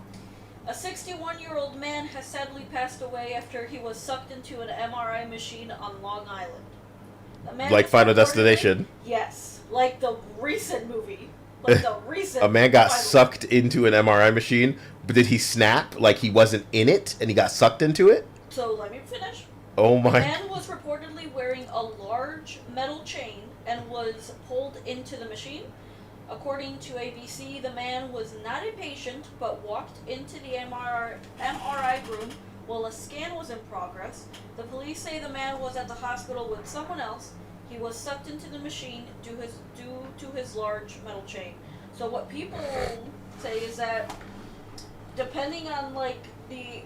A 61-year-old man has sadly passed away after he was sucked into an MRI machine on Long Island. The man Like was Final reportedly- Destination? Yes. Like the recent movie. Like the recent A man got Final- sucked into an MRI machine, but did he snap like he wasn't in it and he got sucked into it? So let me finish. Oh The my. man was reportedly wearing a large metal chain and was pulled into the machine. According to ABC, the man was not a patient but walked into the MRI room while a scan was in progress. The police say the man was at the hospital with someone else. He was sucked into the machine due to his large metal chain. So what people say is that depending on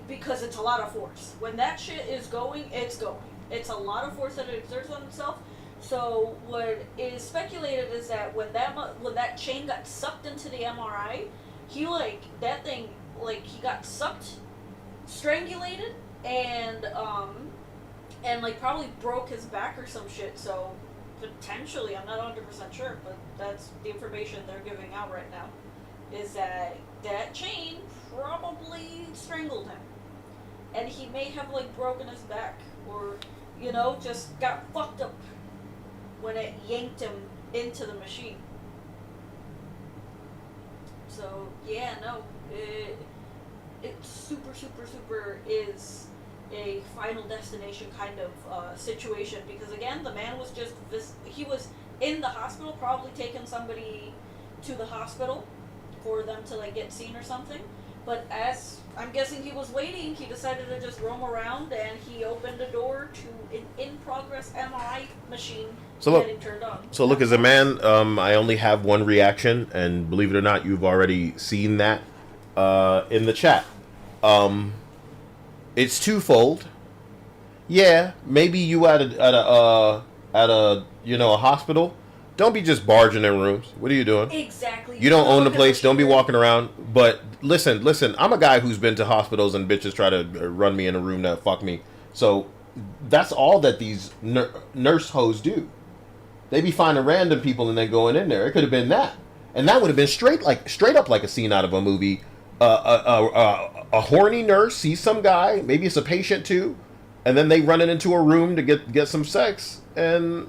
because it's a lot of force. When that shit is going, it's going. It's a lot of force that it exerts on itself. So what is speculated is that when that chain got sucked into the MRI, he he got sucked, strangulated, and like probably broke his back or some shit. So potentially, I'm not 100% sure, but that's the information they're giving out right now, is that that chain probably strangled him, and he may have like broken his back, or just got fucked up when it yanked him into the machine. So yeah, no, it super is a Final Destination kind of situation, because again, the man was he was in the hospital, probably taking somebody to the hospital for them to like get seen or something. But as I'm guessing he was waiting, he decided to just roam around, and he opened a door to an in-progress MRI machine getting turned on. So look, as a man, I only have one reaction, and believe it or not, you've already seen that in the chat. It's twofold. Yeah, maybe you at a hospital. Don't be just barging in rooms. What are you doing? Exactly. You don't own the place. Don't be walking around. But listen. I'm a guy who's been to hospitals and bitches try to run me in a room that fuck me. So that's all that these nurse hoes do. They be finding random people and then going in there. It could have been that, and that would have been straight up like a scene out of a movie. A horny nurse sees some guy, maybe it's a patient too, and then they run it into a room to get some sex, and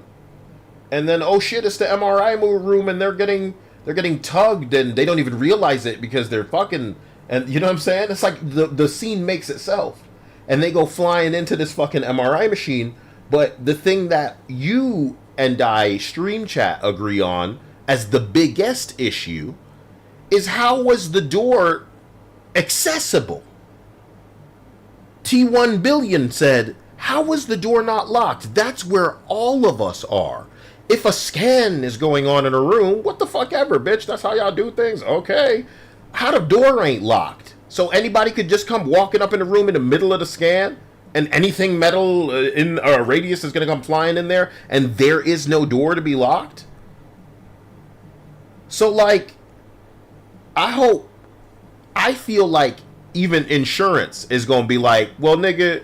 then oh shit, it's the MRI room, and they're getting tugged, and they don't even realize it because they're fucking, and you know what I'm saying? It's like the scene makes itself, and they go flying into this fucking MRI machine. But the thing that you and I stream chat agree on as the biggest issue is, how was the door accessible? T1 Billion said, how was the door not locked? That's where all of us are. If a scan is going on in a room, what the fuck ever, bitch. That's how y'all do things. Okay. How the door ain't locked? So anybody could just come walking up in the room in the middle of the scan, and anything metal in a radius is going to come flying in there, and there is no door to be locked? So, like, I feel like even insurance is going to be like, well, nigga,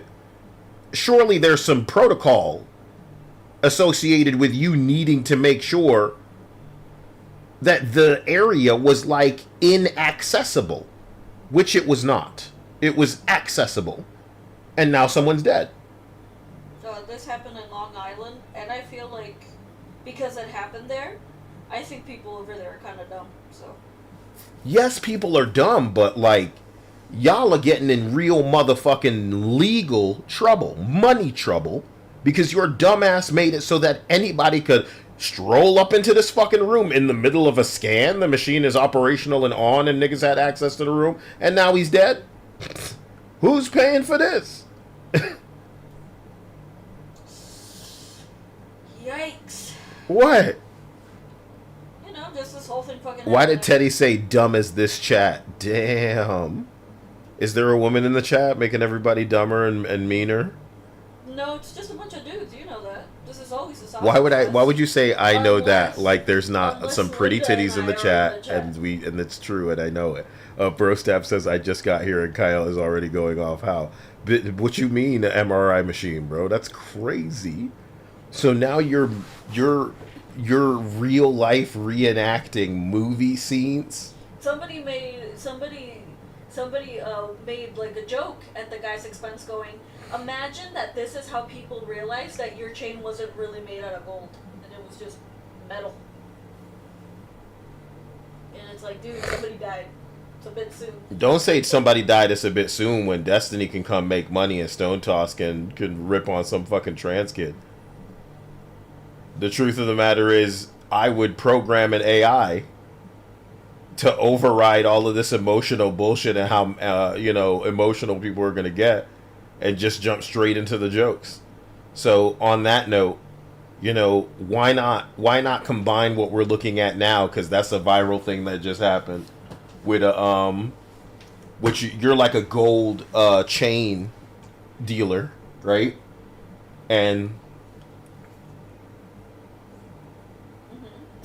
surely there's some protocol associated with you needing to make sure that the area was, like, inaccessible, which it was not. It was accessible. And now someone's dead. So this happened in Long Island, and I feel like because it happened there, I think people over there are kind of dumb. So yes, people are dumb, but like, y'all are getting in real motherfucking legal trouble, money trouble, because your dumbass made it so that anybody could stroll up into this fucking room in the middle of a scan. The machine is operational and on, and niggas had access to the room, and now he's dead. Who's paying for this? Yikes. What? You know, just this whole thing fucking Why did happened. Teddy say dumb as this chat? Damn. Is there a woman in the chat making everybody dumber and meaner? No, it's just a bunch of dudes. You know that. This is always a Why would you say I know that? Like there's not unless some pretty Linda titties and in the I are chat, in the chat. and it's true, and I know it. Brostap says I just got here and Kyle is already going off. How? What you mean, an MRI machine, bro? That's crazy. So now you're real life reenacting movie scenes. Somebody made like a joke at the guy's expense, going, imagine that this is how people realize that your chain wasn't really made out of gold and it was just metal. And it's like, dude, somebody died. It's a bit soon. Don't say somebody died. It's a bit soon when Destiny can come make money and Stone Toss can rip on some fucking trans kid. The truth of the matter is, I would program an AI to override all of this emotional bullshit and how emotional people are gonna get, and just jump straight into the jokes. So on that note, why not combine what we're looking at now, because that's a viral thing that just happened with a which you're like a gold chain dealer, right? And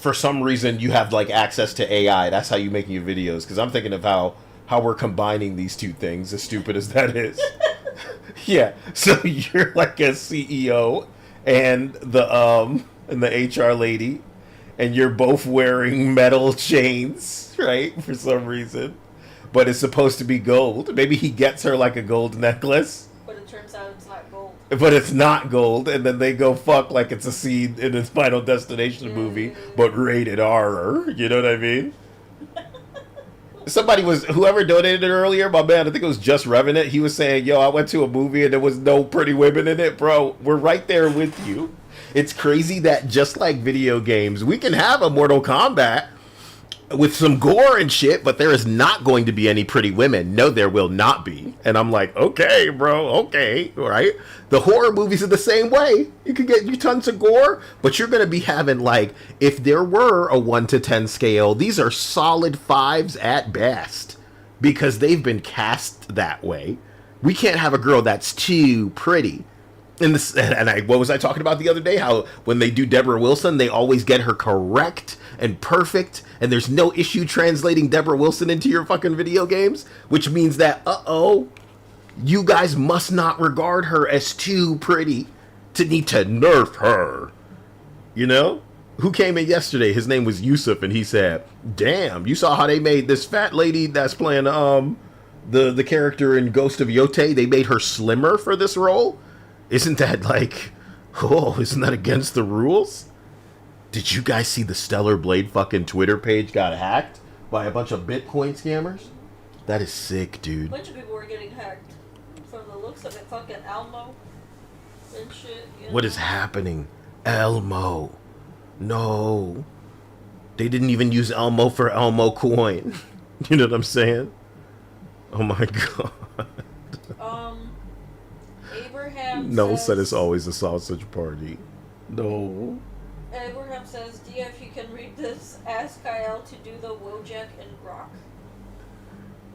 for some reason you have like access to AI. That's how you're making your videos. Because I'm thinking of how we're combining these two things, as stupid as that is. Yeah, so you're like a CEO and the HR lady, and you're both wearing metal chains, right? For some reason, but it's supposed to be gold. Maybe he gets her like a gold necklace, But it turns out it's not gold. but it's not gold, and then they go fuck like it's a scene in a Final Destination movie, but rated R. You know what I mean? Whoever donated it earlier, my man, I think it was Just Revenant, he was saying, yo, I went to a movie and there was no pretty women in it. Bro, we're right there with you. It's crazy that just like video games, we can have a Mortal Kombat with some gore and shit, but there is not going to be any pretty women. No, there will not be. And I'm like, okay, bro, okay, right? The horror movies are the same way. You can get you tons of gore, but you're going to be having, like, if there were a 1 to 10 scale, these are solid 5s at best, because they've been cast that way. We can't have a girl that's too pretty. What was I talking about the other day? How when they do Deborah Wilson, they always get her correct and perfect, and there's no issue translating Deborah Wilson into your fucking video games, which means that, you guys must not regard her as too pretty to need to nerf her. You know? Who came in yesterday? His name was Yusuf, and he said, damn, you saw how they made this fat lady that's playing the character in Ghost of Yote, they made her slimmer for this role? Isn't that like, isn't that against the rules? Did you guys see the Stellar Blade fucking Twitter page got hacked by a bunch of Bitcoin scammers? That is sick, dude. A bunch of people were getting hacked. From the looks of it, fucking Elmo and shit. What is happening? Elmo. No. They didn't even use Elmo for Elmo coin. You know what I'm saying? Oh my god. Abraham No says, said it's always a sausage party. No. Abraham says, Dia, if you can read this, ask Kyle to do the Wojak and Grok.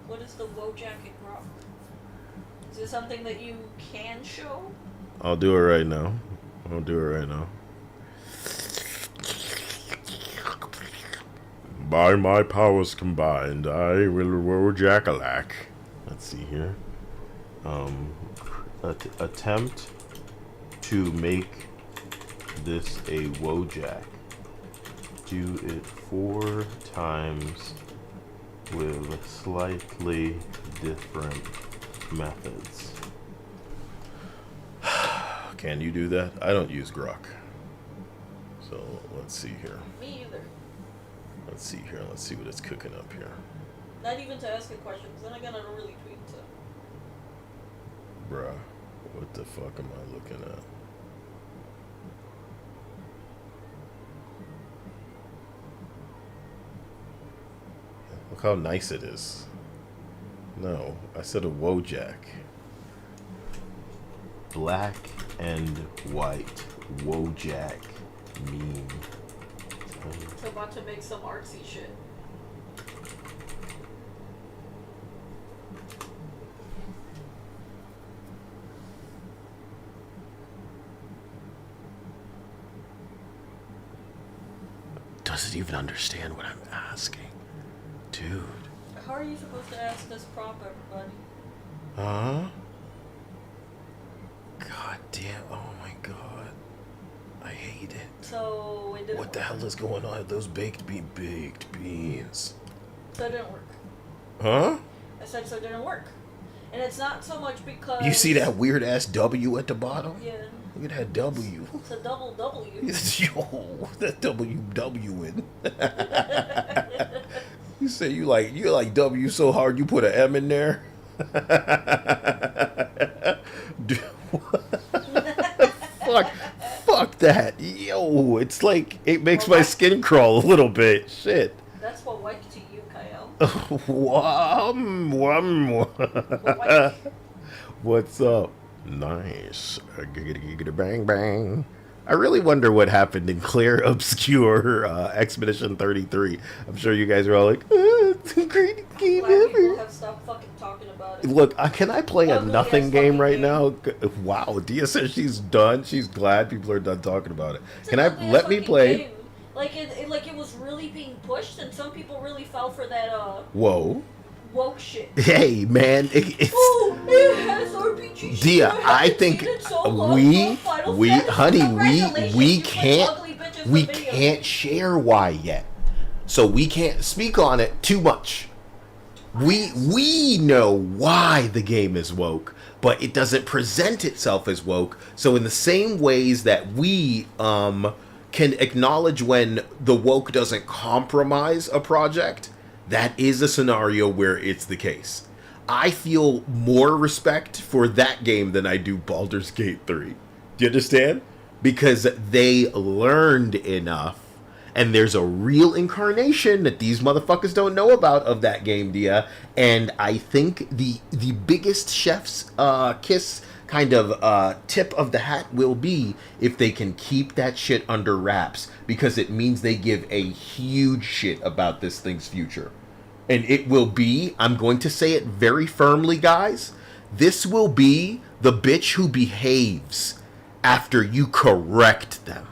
What is the Wojak and Grok? Is it something that you can show? I'll do it right now. By my powers combined, I will Wojak-a-lack. Let's see here. Attempt to make this a Wojak. Do it 4 times with slightly different methods. Can you do that? I don't use Grok. So let's see here. Me either. Let's see here. Let's see what it's cooking up here. Not even to ask a question, because then I gotta really tweet to. Bruh, what the fuck am I looking at? Look how nice it is. No, I said a Wojak. Black and white. Wojak meme. So about to make some artsy shit. Does it even understand what I'm asking? Dude. How are you supposed to ask this prompt, everybody? Huh? God damn, oh my god. I hate it. So it didn't What the work. hell is going on with those baked beans? So it didn't work. Huh? I said so it didn't work. And it's not so much because... You see that weird ass W at the bottom? Yeah. Look at that W. It's a double W. Yo, that W-W-ing. You say you like W so hard you put an M in there? Dude, fuck that. Yo, it's like, it makes my skin crawl a little bit. Shit. That's what wiped to you, Kyle. What's up? Nice. Giggity bang bang. I really wonder what happened in Clear Obscure Expedition 33. I'm sure you guys are all like, it's a great game Glad people ever. have stopped fucking talking about it. Look, can I play a Ugly nothing ass game fucking right game. now? Wow, Dia says she's done. She's glad people are done talking about it. It's Can an I ugly ass let me fucking play? game. Like it was really being pushed, and some people really fell for that Whoa. woke shit. Hey, man, it's... Oh, it has RPG shit. Dia, I think we can't share why yet. So we can't speak on it too much. We know why the game is woke, but it doesn't present itself as woke. So in the same ways that we can acknowledge when the woke doesn't compromise a project, that is a scenario where it's the case. I feel more respect for that game than I do Baldur's Gate 3. Do you understand? Because they learned enough, and there's a real incarnation that these motherfuckers don't know about of that game, Dia. And I think the biggest chef's kiss kind of tip of the hat will be if they can keep that shit under wraps, because it means they give a huge shit about this thing's future. And it will be, I'm going to say it very firmly, guys, this will be the bitch who behaves after you correct them.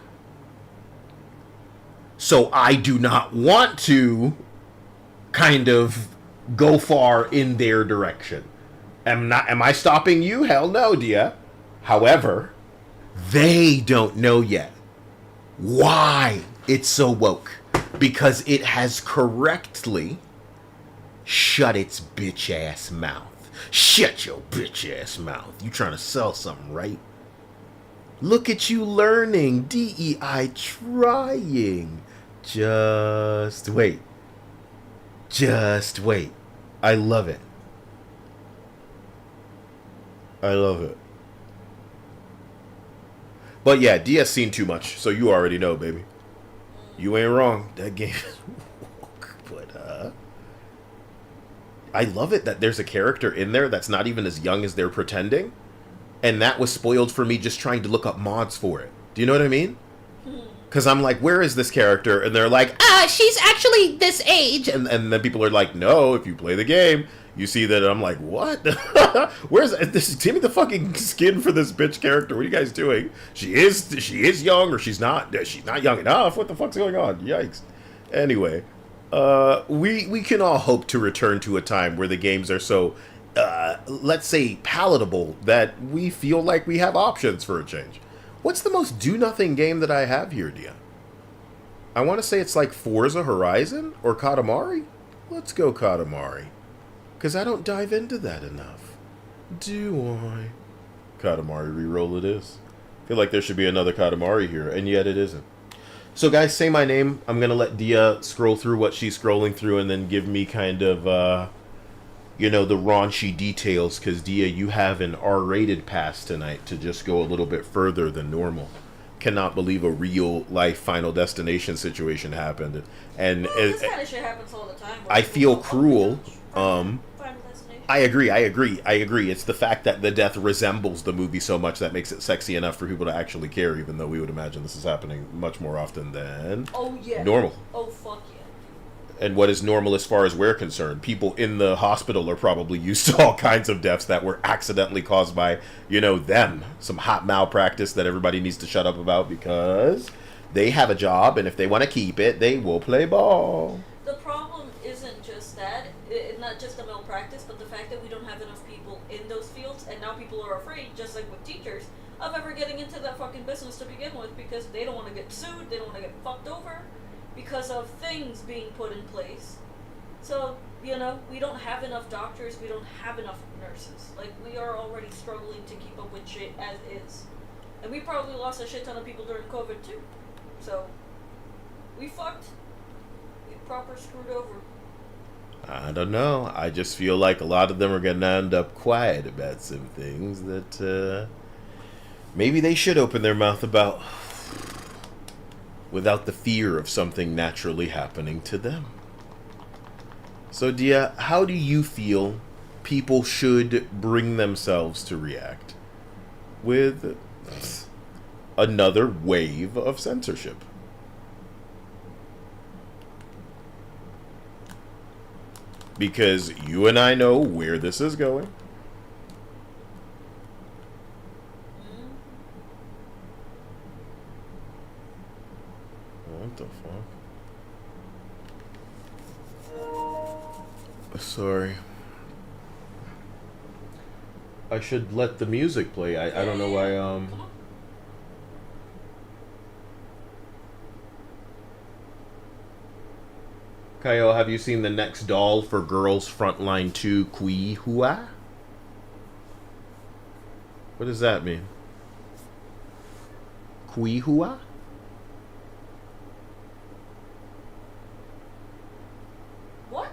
So I do not want to kind of go far in their direction. Am I stopping you? Hell no, Dia. However, they don't know yet why it's so woke, because it has correctly shut its bitch ass mouth. Shut your bitch ass mouth. You trying to sell something, right? Look at you learning. DEI trying. Just wait. Just wait. I love it. I love it. But yeah, Dia's seen too much, so you already know, baby. You ain't wrong. That game is woke, but I love it that there's a character in there that's not even as young as they're pretending. And that was spoiled for me just trying to look up mods for it. Do you know what I mean? Because I'm like, where is this character? And they're like, she's actually this age. And then people are like, no, if you play the game, you see that. And I'm like, what? Where's this? Give me the fucking skin for this bitch character. What are you guys doing? She is young, or she's not young enough. What the fuck's going on? Yikes. Anyway, we can all hope to return to a time where the games are so, let's say, palatable that we feel like we have options for a change. What's the most do-nothing game that I have here, Dia? I want to say it's like Forza Horizon or Katamari? Let's go Katamari. Because I don't dive into that enough. Do I? Katamari reroll it is. I feel like there should be another Katamari here, and yet it isn't. So guys, say my name. I'm going to let Dia scroll through what she's scrolling through and then give me kind of, the raunchy details, because Dia, you have an R-rated pass tonight to just go a little bit further than normal. Cannot believe a real-life Final Destination situation happened. And this kind of shit happens all the time. I feel cruel. Final Destination. I agree. It's the fact that the death resembles the movie so much that makes it sexy enough for people to actually care, even though we would imagine this is happening much more often than normal. Oh, fuck yeah. And what is normal as far as we're concerned? People in the hospital are probably used to all kinds of deaths that were accidentally caused by, them. Some hot malpractice that everybody needs to shut up about because they have a job, and if they want to keep it, they will play ball. The problem isn't just that, not just the malpractice, but the fact that we don't have enough people in those fields, and now people are afraid, just like with teachers, of ever getting into that fucking business to begin with, because they don't want to get sued, they don't want to get fucked over, because of things being put in place. So, we don't have enough doctors, we don't have enough nurses. Like, we are already struggling to keep up with shit as is. And we probably lost a shit ton of people during COVID too. So, we fucked. We proper screwed over. I don't know. I just feel like a lot of them are going to end up quiet about some things that maybe they should open their mouth about without the fear of something naturally happening to them. So, Dia, how do you feel people should bring themselves to react with another wave of censorship? Because you and I know where this is going. What the fuck? Sorry. I should let the music play. I don't know why, Kyle, have you seen the next doll for Girls Frontline 2 Kui Hua? What does that mean? Kui Hua? What?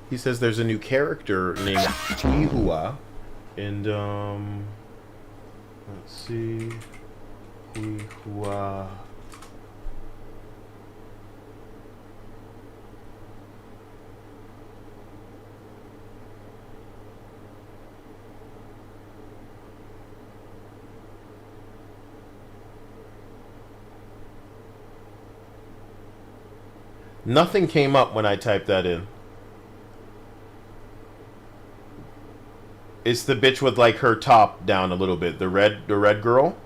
He says there's a new character named Kui Hua. And, let's see. Kui Hua. Nothing came up when I typed that in. It's the bitch with like her top down a little bit. The red girl.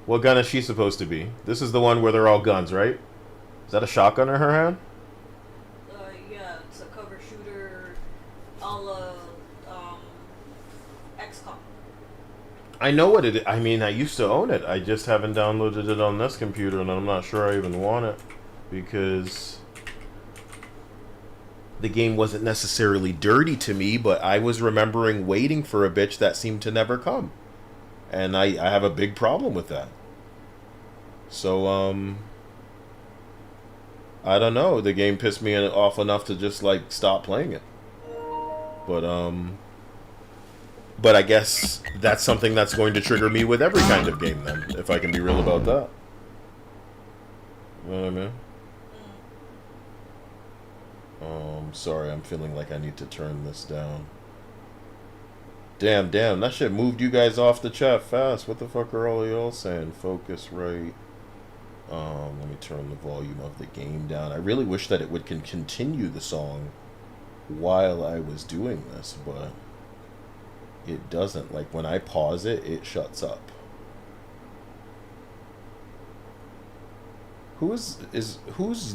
What gun is she supposed to be? This is the one where they're all guns, right? Is that a shotgun in her hand? Yeah, it's a cover shooter, a la XCOM. I know what it is. I mean, I used to own it. I just haven't downloaded it on this computer, and I'm not sure I even want it because the game wasn't necessarily dirty to me, but I was remembering waiting for a bitch that seemed to never come. And I have a big problem with that. So, I don't know. The game pissed me off enough to just, like, stop playing it. But I guess that's something that's going to trigger me with every kind of game, then, if I can be real about that. You know what I mean? Sorry, I'm feeling like I need to turn this down. Damn, that shit moved you guys off the chat fast. What the fuck are all y'all saying? Focus right. Let me turn the volume of the game down. I really wish that it would continue the song while I was doing this, but it doesn't. Like, when I pause it, it shuts up. Who's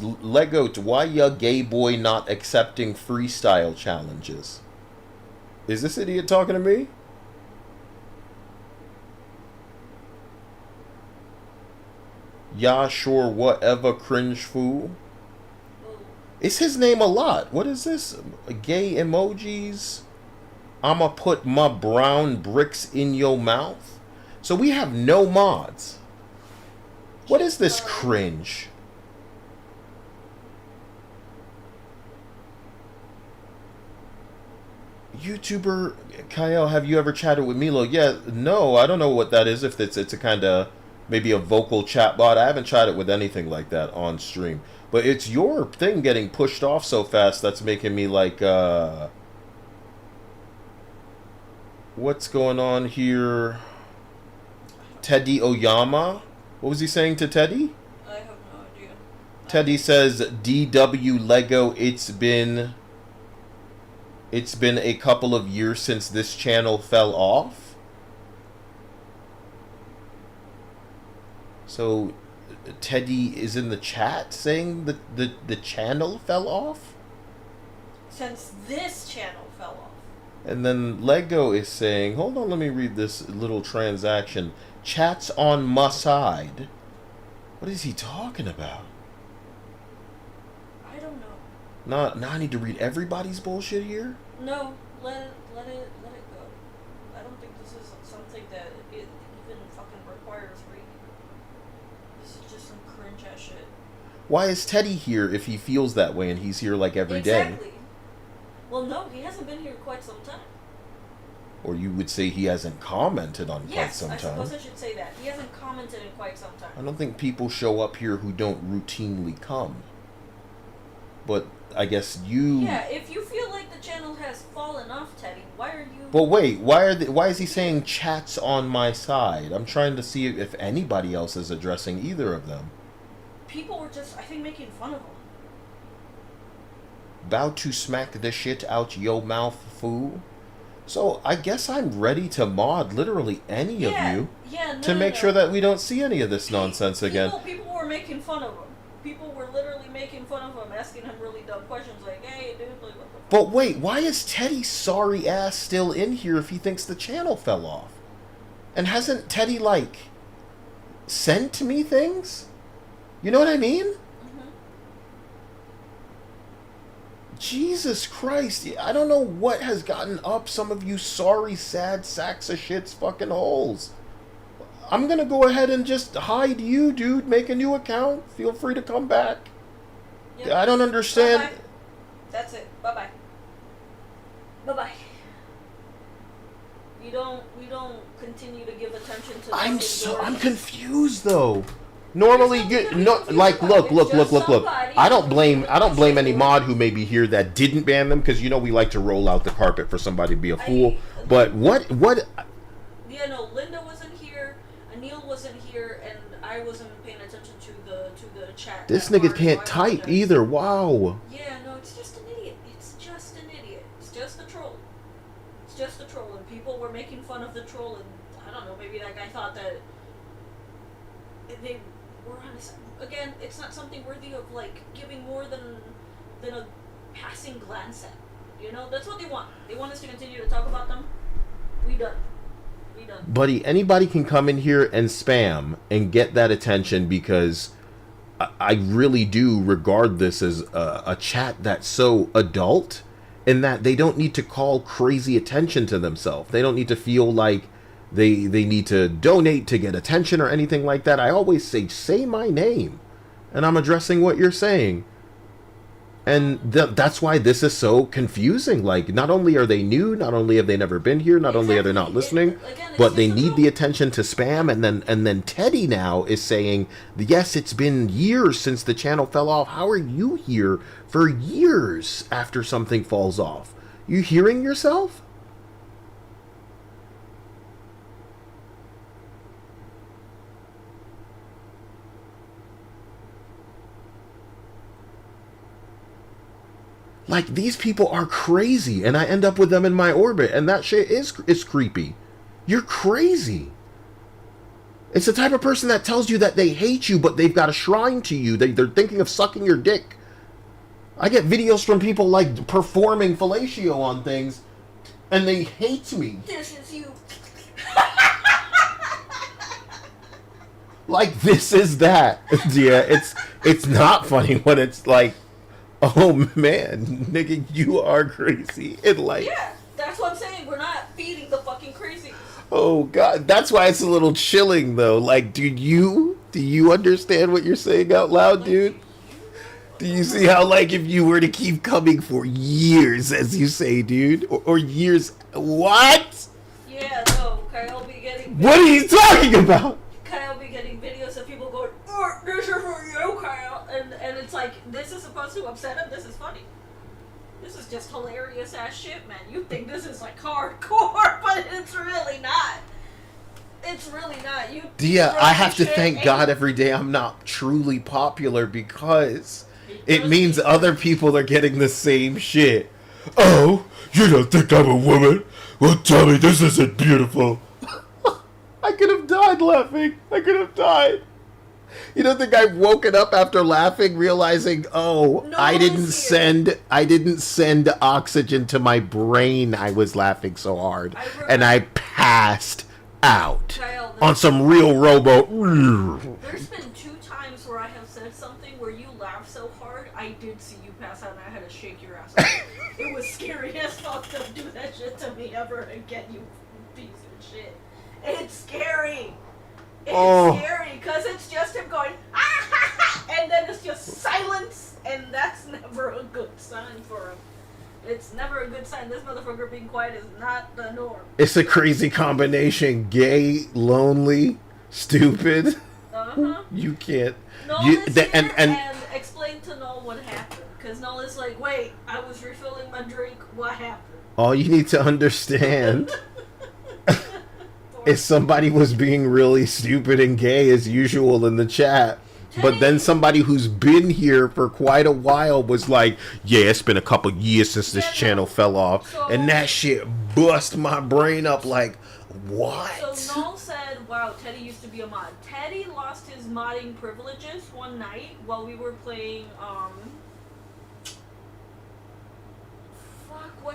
Lego? Why ya gay boy not accepting freestyle challenges? Is this idiot talking to me? Yeah, sure, whatever, cringe fool. It's his name a lot. What is this? Gay emojis? I'ma put my brown bricks in your mouth. So we have no mods. What is this cringe? YouTuber Kyle, have you ever chatted with Milo? Yeah, no, I don't know what that is. If it's a kind of maybe a vocal chat bot. I haven't chatted with anything like that on stream. But it's your thing getting pushed off so fast that's making me like, what's going on here? Teddy Oyama? What was he saying to Teddy? I have no idea. Teddy says, DW Lego, it's been a couple of years since this channel fell off. So Teddy is in the chat saying that the channel fell off? Since this channel fell off. And then Lego is saying, hold on, let me read this little transaction. Chat's on my side. What is he talking about? I don't know. Now I need to read everybody's bullshit here? No, let it go. I don't think this is something that it even fucking requires reading. This is just some cringe ass shit. Why is Teddy here if he feels that way and he's here like every day? Exactly. Well, no, he hasn't been here quite some time. Or you would say he hasn't commented on quite some time. Yes, I suppose I should say that. He hasn't commented in quite some time. I don't think people show up here who don't routinely come. But I guess you... Yeah, if you feel like the channel has fallen off, Teddy, why are you... But wait, why is he saying chat's on my side? I'm trying to see if anybody else is addressing either of them. People were just, I think, making fun of him. About to smack the shit out yo mouth, fool. So I guess I'm ready to mod literally any of you to make sure that we don't see any of this nonsense again. People were making fun of him. people were literally making fun of him, asking him really dumb questions like, "Hey, dude, like, what the fuck?" But wait, why is Teddy's sorry ass still in here if he thinks the channel fell off? And hasn't Teddy, like, sent me things? You know what I mean? Mm-hmm. Jesus Christ. I don't know what has gotten up some of you sorry, sad sacks of shit's fucking holes. I'm gonna go ahead and just hide you, dude. Make a new account. Feel free to come back. Yep. I don't understand. Bye-bye. That's it. Bye-bye. Bye-bye. We don't continue to give attention to I'm confused though. Normally, look. I don't blame any mod who may be here that didn't ban them, because you know we like to roll out the carpet for somebody to be a fool. But what? Yeah, no. Linda wasn't here. Anil wasn't here, and I wasn't paying attention to the chat. This nigga can't type either. Wow. Yeah, no, it's just an idiot. It's just an idiot. It's just a troll. It's just a troll, and people were making fun of the troll, and I don't know, maybe that guy thought that they were on his... Again, it's not something worthy of, like, giving more than a passing glance at. You know, that's what they want. They want us to continue to talk about them. We done. Buddy, anybody can come in here and spam and get that attention, because I really do regard this as a chat that's so adult, in that they don't need to call crazy attention to themselves. They don't need to feel like they need to donate to get attention or anything like that. I always say my name, and I'm addressing what you're saying. And that's why this is so confusing. Like, not only are they new, not only have they never been here, not only are they not listening, but they need the attention to spam. And then Teddy now is saying, yes, it's been years since the channel fell off. How are you here for years after something falls off? You hearing yourself? Like, these people are crazy, and I end up with them in my orbit, and that shit is creepy. You're crazy. It's the type of person that tells you that they hate you, but they've got a shrine to you. They're thinking of sucking your dick. I get videos from people, like, performing fellatio on things, and they hate me. This is you. Like, this is that. Yeah, it's not funny when it's like, oh man, nigga, you are crazy in life. Yeah, that's what I'm saying. We're not feeding the fucking crazy. Oh god, that's why it's a little chilling though. Like, do you understand what you're saying out loud, dude? Do you see how, like, if you were to keep coming for years, as you say, dude, or years, what? Yeah, no, Kyle be getting videos. What are you talking about? Kyle be getting videos of people going, oh, this is for you, Kyle. And it's like, this is supposed to upset him? This is funny. This is just hilarious ass shit, man. You think this is like hardcore, but it's really not. It's really not. Yeah, I have to thank God every day I'm not truly popular, because it means other people are getting the same shit. Oh, you don't think I'm a woman? Well, tell me this isn't beautiful. I could have died laughing. I could have died. You don't think I've woken up after laughing, realizing, oh, No, I didn't send oxygen to my brain. I was laughing so hard, and I passed out Kyle, on some real robo. There's been 2 times where I have said something where you laugh so hard, I did see you pass out and I had to shake your ass off. It was scary as fuck. Don't do that shit to me ever again, you piece of shit. It's scary. It's scary, because it's just him going, ah, ha, ha, and then it's just silence, and that's never a good sign for him. It's never a good sign. This motherfucker being quiet is not the norm. It's a crazy combination. Gay, lonely, stupid. You can't. Noel is here and explain to Noel what happened, because Noel is like, wait, I was refilling my drink, what happened? All you need to understand is somebody was being really stupid and gay as usual in the chat. But then somebody who's been here for quite a while was like, yeah, it's been a couple years since this channel fell off. So, and that shit bust my brain up like, what? So Noel said, wow, Teddy used to be a mod. Teddy lost his modding privileges one night while we were playing,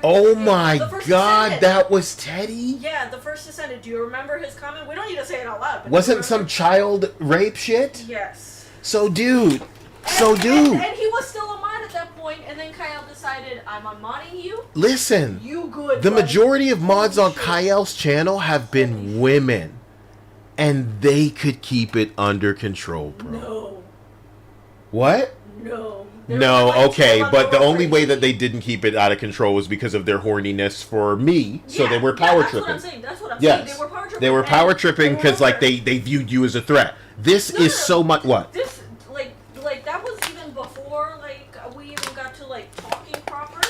Oh my The First god, Descendant. that was Teddy? Yeah, the First Descendant. Do you remember his comment? We don't need to say it out loud. But do you Wasn't some remember? child rape shit? Yes. So dude, And he was still a mod at that point, and then Kyle decided, I'm unmodding you. listen, You good, the buddy. majority of mods Holy on shit. Kyle's channel have been women. And they could keep it under control, bro. No. What? No. They were No, like, okay, "Chill, but the I'm only way that crazy." they didn't keep it out of control was because of their horniness for me. So they were power that's tripping. What I'm saying. That's what I'm Yes, saying. They were power tripping. they were power tripping because like remember- they viewed you as a threat. This No, is no, no. so much what? This like that was even before like we even got to like talking proper.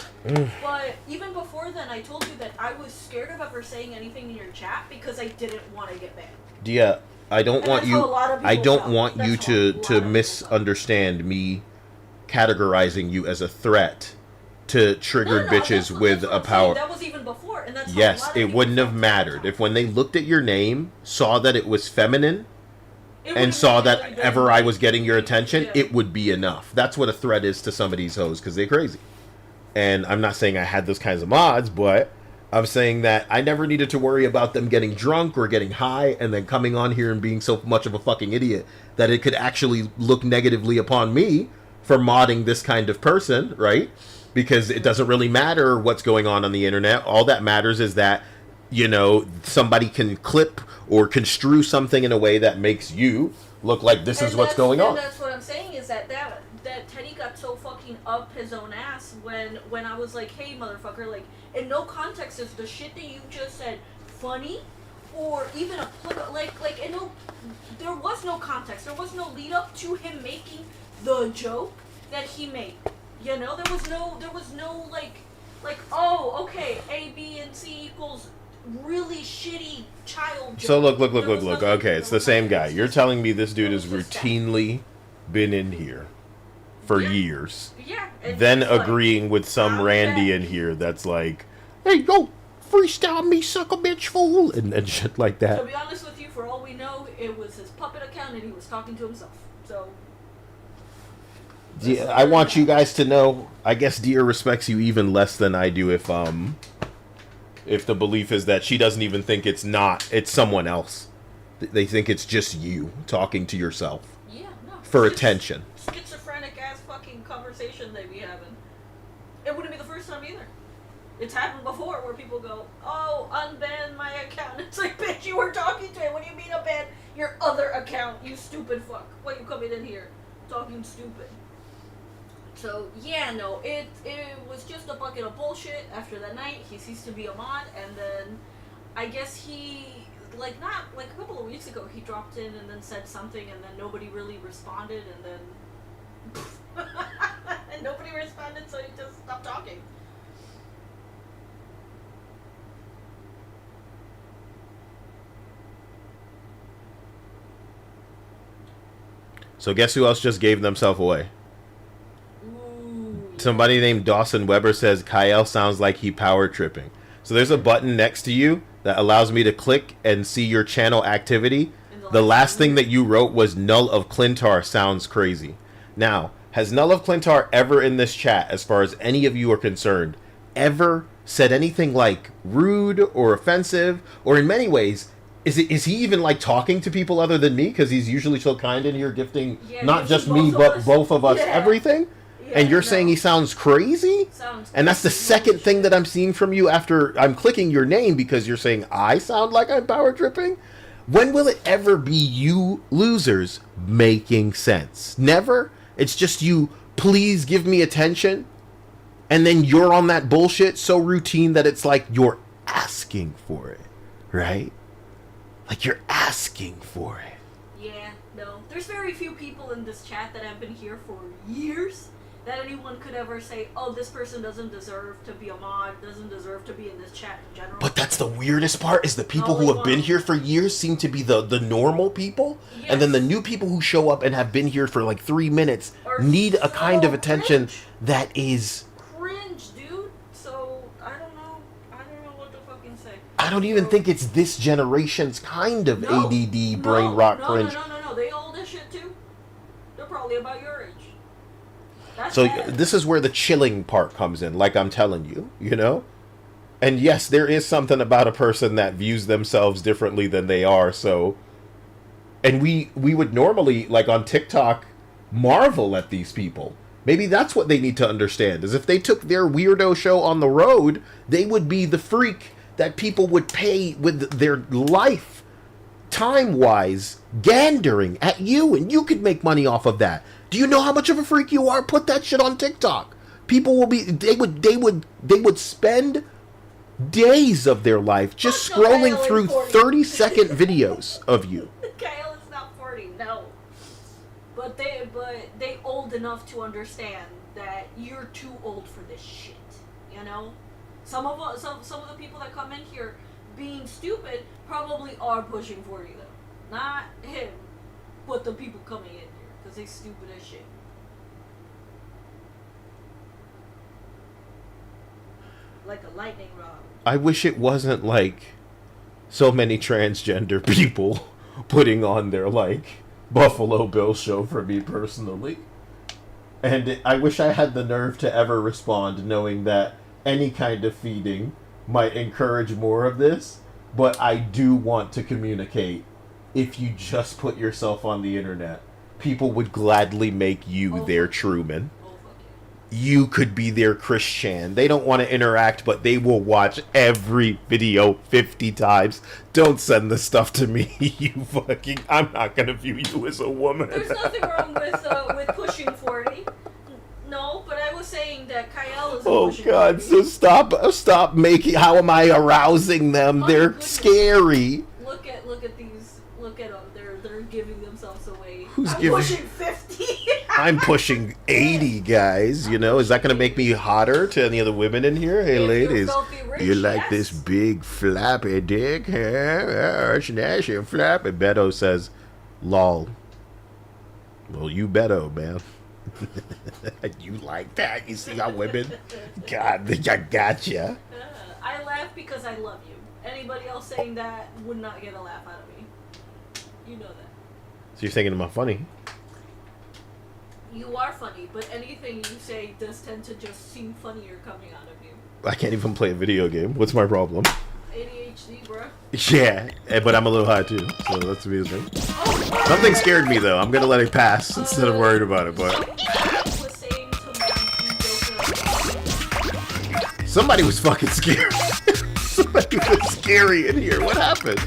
But even before then, I told you that I was scared of ever saying anything in your chat because I didn't want to get banned. Yeah, I don't And want that's how a you. lot of I people don't felt. want That's you how a to lot of people felt. misunderstand me categorizing you as a threat to triggered No, bitches that's with what a I'm saying. power. That was even before, and that's how a Yes, lot of it people wouldn't have felt. mattered if when they looked at your name, saw that it was feminine, It and would've saw been that really ever big. I was getting your attention, Yeah. it would be enough. That's what a threat is to some of these hoes, because they're crazy. And I'm not saying I had those kinds of mods, but I'm saying that I never needed to worry about them getting drunk or getting high and then coming on here and being so much of a fucking idiot that it could actually look negatively upon me for modding this kind of person, right? Because it doesn't really matter what's going on the internet. All that matters is that, you know, somebody can clip or construe something in a way that makes you look like this is what's going on. And that's what I'm saying is that Teddy got so fucking up his own ass when I was like, hey motherfucker, like in no context is the shit that you just said funny or even applicable. Like in no, there was no context. There was no lead up to him making the joke that he made. You know, there was no like oh okay, A, B, and C equals really shitty child joke. So look. There was nothing- Okay, it's the same guy. it's You're just- telling me this dude it has was just that. routinely been in here for Yeah. years. Yeah. and Then it's like, agreeing with some I'm Randy back. in here that's like, hey, yo, freestyle me, suck a bitch, fool, and shit like To that. be honest with you, for all we know, it was his puppet account and he was talking to himself. So Yeah, I want you guys to know, I guess Dia respects you even less than I do if the belief is that she doesn't even think it's someone else. They think it's just you talking to yourself yeah, no. for it's just attention. Schizophrenic ass fucking conversation they be having. It wouldn't be the first time either. It's happened before where people go, "Oh, unban my account." It's like, bitch, you were talking to it. What do you mean unban your other account? You stupid fuck. Why you coming in here talking stupid? So yeah, no, it was just a bucket of bullshit. After that night, he ceased to be a mod, and then I guess he not a couple of weeks ago he dropped in and then said something, and then nobody really responded, and then and nobody responded, so he just stopped talking. So guess who else just gave themselves away? Ooh. Somebody named Dawson Weber says Kyle sounds like he power tripping. So there's a button next to you that allows me to click and see your channel activity. The last thing that you wrote was Null of Clintar sounds crazy. Now, has Null of Clintar ever in this chat, as far as any of you are concerned, ever said anything like rude or offensive, or in many ways, is he even like talking to people other than me? Because he's usually so kind in here, gifting Yeah, not gifting just me both of but us. both of us Yeah. everything. And Yeah, you're no. saying he sounds crazy? Sounds And that's the crazy. second thing that I'm seeing from you after I'm clicking your name, because you're saying I sound like I'm power tripping? When will it ever be you losers making sense? Never? It's just you, please give me attention, and then you're on that bullshit so routine that it's like you're asking for it, right? Like you're asking for it. Yeah, no. There's very few people in this chat that have been here for years that anyone could ever say, oh, this person doesn't deserve to be a mod, doesn't deserve to be in this chat in general. But that's the weirdest part, is the people Only who have been one. here for years seem to be the normal people. And then the new people who show up and have been here for like 3 minutes Are need a so kind of attention cringe. that is... Cringe, dude. So, I don't know what to fucking say. I don't even think it's this generation's kind of No, ADD, no, brain rot no, cringe. No, they old as shit too. They're probably about your age. That's So bad. this is where the chilling part comes in, like I'm telling you, you know? And yes, there is something about a person that views themselves differently than they are, so... And we would normally, like on TikTok, marvel at these people. Maybe that's what they need to understand, is if they took their weirdo show on the road, they would be the freak that people would pay with their life, time-wise, gandering at you, and you could make money off of that. Do you know how much of a freak you are? Put that shit on TikTok. People will be, they would spend days of their life just Fuck no, scrolling Kyle through ain't 40. 30-second videos of you. Kyle is not 40, no. But they old enough to understand that you're too old for this shit. You know? Some of the people that come in here being stupid probably are pushing 40 though. Not him, but the people coming in here. Because they stupid as shit. Like a lightning rod. I wish it wasn't like so many transgender people putting on their like Buffalo Bill show for me personally. And I wish I had the nerve to ever respond knowing that any kind of feeding might encourage more of this, but I do want to communicate. If you just put yourself on the internet, people would gladly make you their Truman. You could be their Christian. They don't want to interact, but they will watch every video 50 times. Don't send this stuff to me, you fucking... I'm not going to view you as a woman. There's nothing wrong with pushing 40. No, but I was saying that Kyle is pushing 40. God, so stop making... How am I arousing them? My They're goodness. scary. Look at these. Look at them. They're giving themselves away. Who's I'm giving- pushing 50. I'm pushing 80, guys. You know, is that going to make me hotter to any of the women in here? Hey, If you're ladies, filthy rich, you like yes. this big flappy dick? Snatchy flappy. Beto says, lol. Well, you Beto, man. You like that? You see how women? God, I gotcha. I laugh because I love you. Anybody else saying that would not get a laugh out of me. You know that. So you're thinking am I funny? You are funny, but anything you say does tend to just seem funnier coming out of you. I can't even play a video game. What's my problem? ADHD, bro. Yeah, but I'm a little high too, so that's amusing. Something scared me though. I'm gonna let it pass instead of worried about it, but... Was saying to Somebody was fucking scared. Somebody was scary in here. What happened?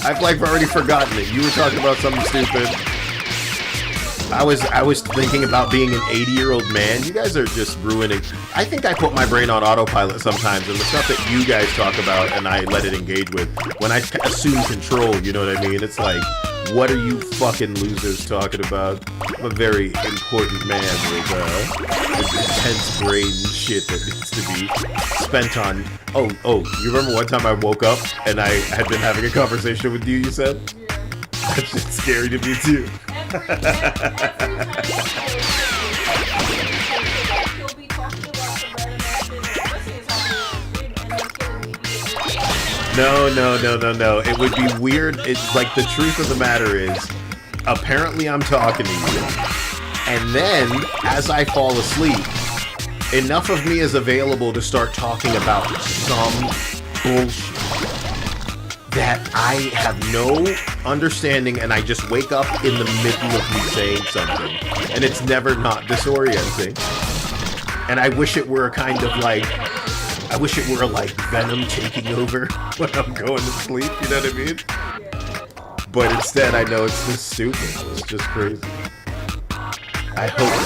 I've like already forgotten it. You were talking about something stupid. I was thinking about being an 80-year-old man. You guys are just ruining. I think I put my brain on autopilot sometimes, and the stuff that you guys talk about and I let it engage with, when I assume control, you know what I mean? It's like, what are you fucking losers talking about? I'm a very important man with intense brain shit that needs to be spent on. Oh, you remember one time I woke up and I had been having a conversation with you, you said? That shit's scary to me too. every time he'll be talking about some random ass shit, like, pussy is happening, and then killing me immediately. No. It would be weird. It's like the truth of the matter is, apparently I'm talking to you, and then as I fall asleep, enough of me is available to start talking about some bullshit that I have no understanding, and I just wake up in the middle of me saying something, and it's never not disorienting. And I wish it were a kind of like, I wish it were like Venom taking over when I'm going to sleep, you know what I mean? But instead I know it's just stupid. It's just crazy. I hope.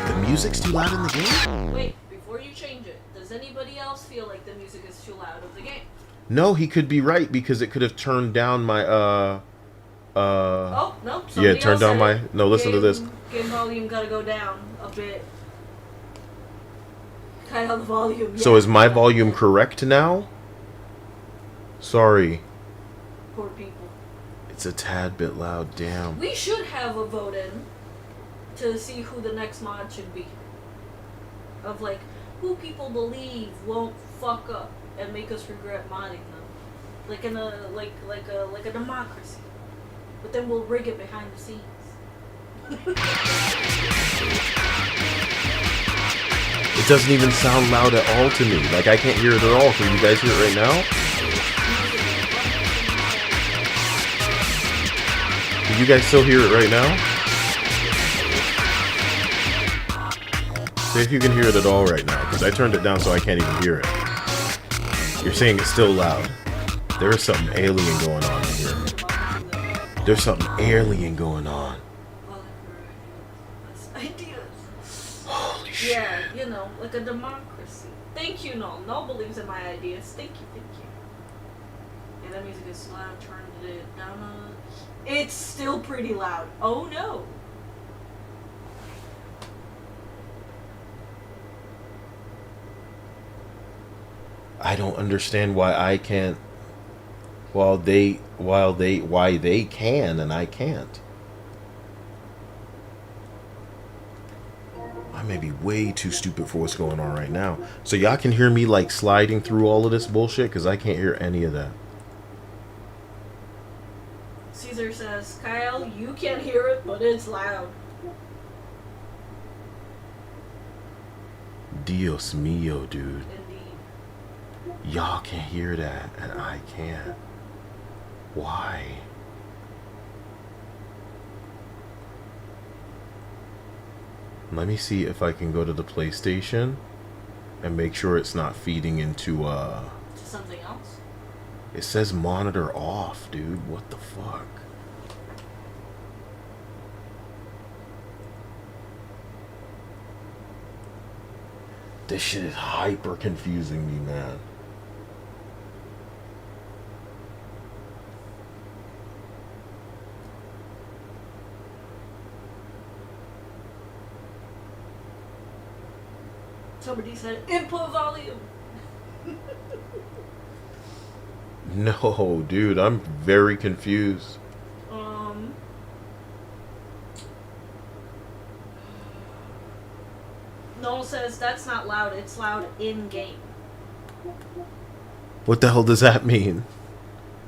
The music's too loud in the game? Wait, before you change it, does anybody else feel like the music is too loud of the game? No, he could be right, because it could have turned down my, Oh, no. yeah, turn down my... It. No, listen to this. Game volume gotta go down a bit. Kyle, the volume. So yeah. is my volume correct now? Sorry. Poor people. It's a tad bit loud, damn. We should have a vote in to see who the next mod should be. Of like, who people believe won't fuck up and make us regret modding them. Like in a like a democracy. But then we'll rig it behind the scenes. It doesn't even sound loud at all to me. Like, I can't hear it at all. Can you guys hear it right now? Can you guys still hear it right now? See if you can hear it at all right now, because I turned it down so I can't even hear it. You're saying it's still loud. There is something alien going on in here. There's something alien going on. Ideas. Holy shit. Yeah, you know, like a democracy. Thank you, Null. Null believes in my ideas. Thank you, thank you. Yeah, that music is loud. Turned it down a... It's still pretty loud. Oh no. I don't understand why I can't. Why they can and I can't. I may be way too stupid for what's going on right now. So y'all can hear me like sliding through all of this bullshit because I can't hear any of that. Caesar says, Kyle, you can't hear it, but it's loud. Dios mío, dude. Indeed. Y'all can hear that and I can't. Why? Let me see if I can go to the PlayStation and make sure it's not feeding into Something else? It says monitor off, dude. What the fuck? This shit is hyper confusing me, man. Somebody said input volume. No, dude, I'm very confused. Noel says that's not loud, it's loud in game. What the hell does that mean?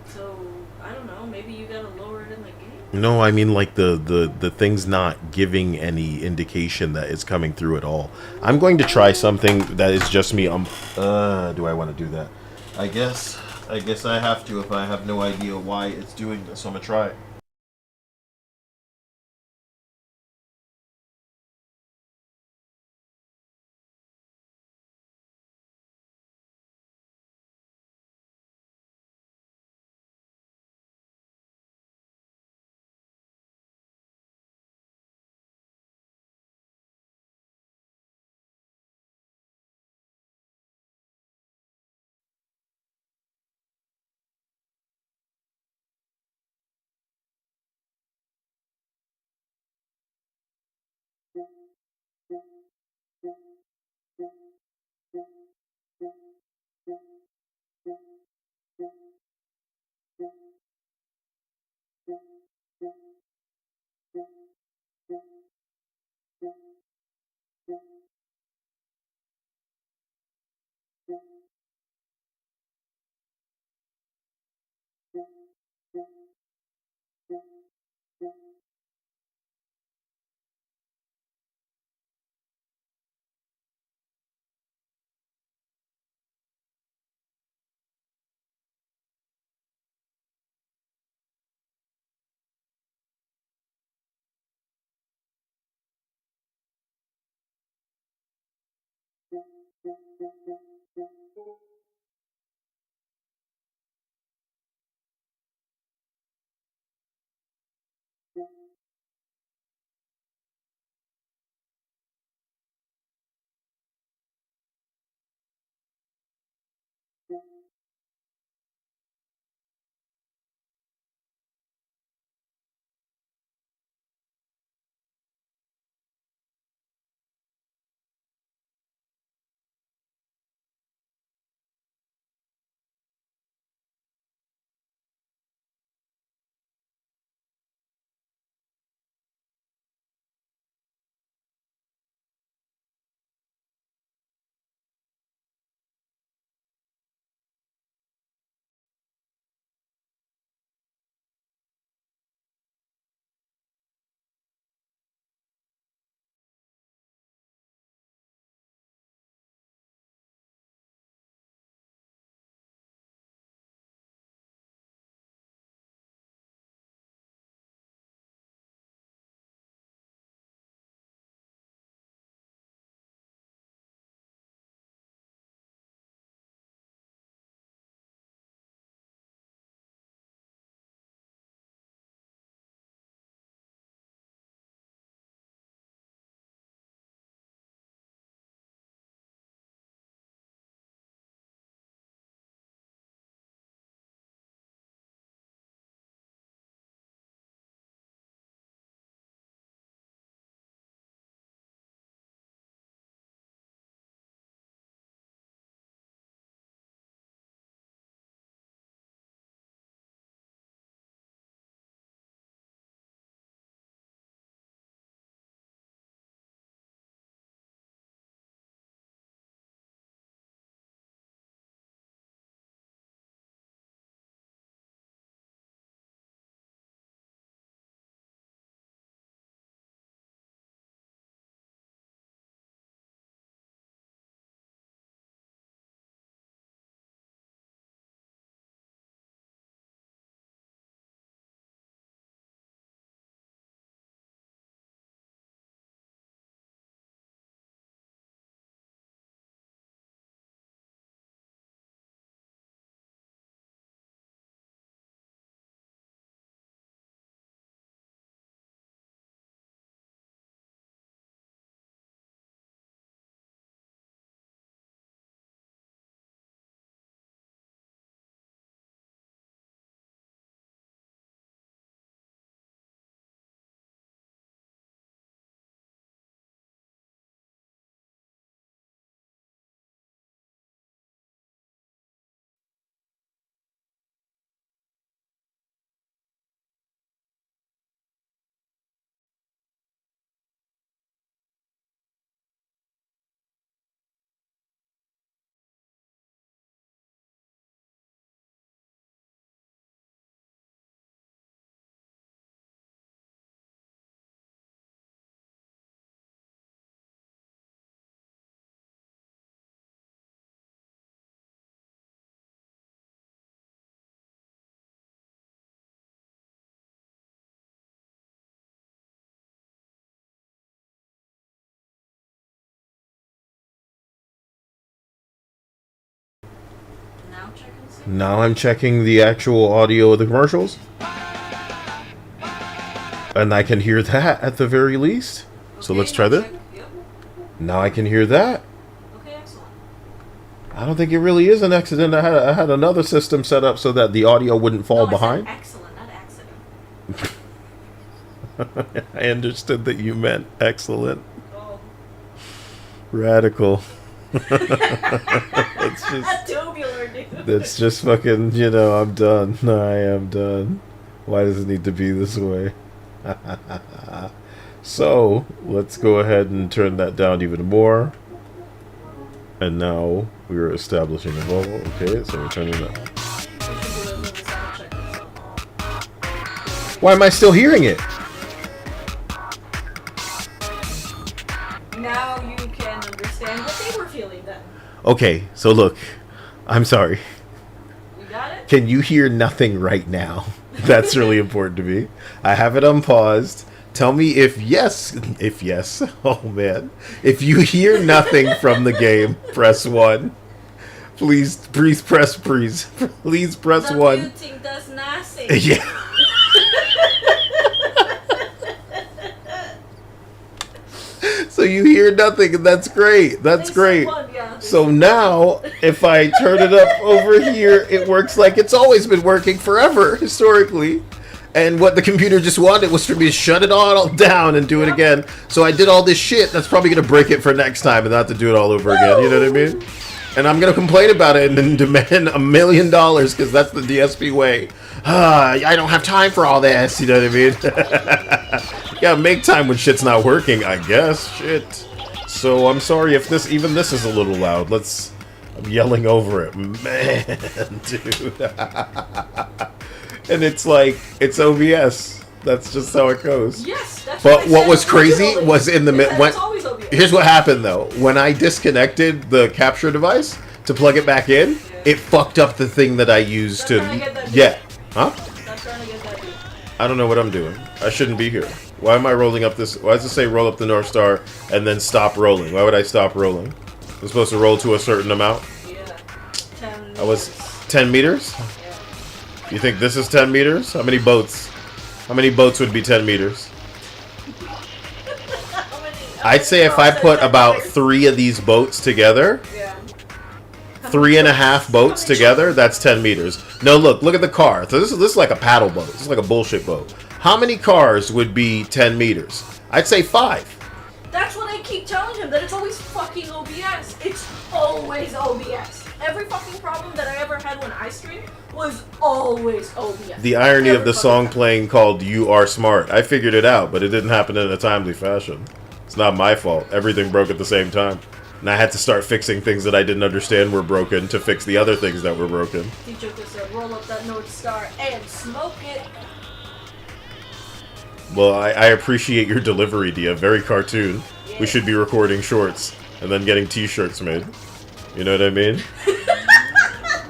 So, I don't know, maybe you gotta lower it in the game? No, I mean like the thing's not giving any indication that it's coming through at all. I'm going to try something that is just me. Do I want to do that? I guess I have to if I have no idea why it's doing this. So I'm gonna try it. Now check and see. Now I'm checking the actual audio of the commercials. And I can hear that at the very least. So Okay, let's try now that. check. Yep. Now I can hear that. Okay, excellent. I don't think it really is an accident. I had another system set up so that the audio wouldn't fall No, I said behind. excellent, not accident. I understood that you meant excellent. Oh. Radical. It's just, Tubular, dude. that's just fucking, you know, I'm done. I am done. Why does it need to be this way? So, let's go ahead and turn that down even more. And now we're establishing a level. Okay, so we're turning that. Why am I still hearing it? Now you can understand what they were feeling then. Okay, so look. I'm sorry. You got it? Can you hear nothing right now? That's really important to me. I have it unpaused. Tell me if yes. If yes. Oh, man. If you hear nothing from the game, press 1. Please press 1. The muting does nothing. Yeah. So you hear nothing, and that's great. That's great. So now, if I turn it up over here, it works like it's always been working forever, historically. And what the computer just wanted was for me to shut it all down and do it again. So I did all this shit that's probably going to break it for next time and not to do it all over again. You know what I mean? And I'm going to complain about it and then demand $1 million because that's the DSP way. I don't have time for all this. You know what I mean? Yeah, make time when shit's not working, I guess. Shit. So I'm sorry if even this is a little loud. I'm yelling over it. Man, dude. And it's like, it's OBS. That's just how it goes. Yes, that's But what was said crazy originally. was in the It's when. always OBS. Here's what happened though. When I disconnected the capture device to plug it back in, it fucked up the thing that I used Stop trying to get that dude. Yeah. Huh? Stop trying to get that dude. I don't know what I'm doing. I shouldn't be here. Why am I rolling up this? Why does it say roll up the North Star and then stop rolling? Why would I stop rolling? I'm supposed to roll to a certain amount. Yeah. 10 I was 10 meters. You think this is 10 meters? How many boats? How many boats would be 10 meters? I'd say if I put about 3 of these boats together, Yeah. 3.5 boats together, that's 10 meters. No, look at the car. So this is like a paddle boat. This is like a bullshit boat. How many cars would be 10 meters? I'd say 5. That's what I keep telling him, that it's always fucking OBS. It's always OBS. Every fucking problem that I ever had when I streamed was always OBS. The irony of Every the song fucking playing called You Are Smart. I figured it out, but it didn't happen in a timely fashion. It's not my fault. Everything broke at the same time. And I had to start fixing things that I didn't understand were broken to fix the other things that were broken. Teacher just said, roll up that North Star and smoke it. Well, I appreciate your delivery, Dia. Very cartoon. We should be recording shorts and then getting t-shirts made. You know what I mean?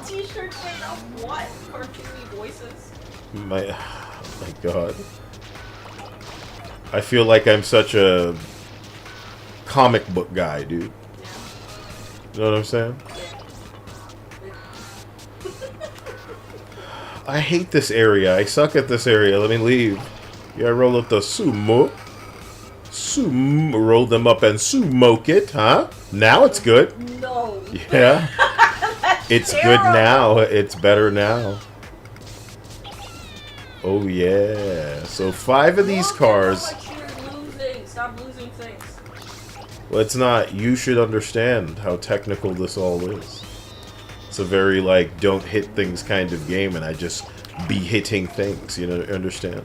T-shirts made of what? Cartoony voices? My God. I feel like I'm such a comic book guy, dude. You know what I'm saying? I hate this area. I suck at this area. Let me leave. Yeah, I roll up the sumo. Roll them up and smoke it, huh? Now it's good. No. Yeah. It's good now. It's better now. Oh, yeah. So 5 of these cars. Look at how much you're losing. Stop losing things. Well, it's not. You should understand how technical this all is. It's a very, like, don't hit things kind of game, and I just be hitting things. You know, understand?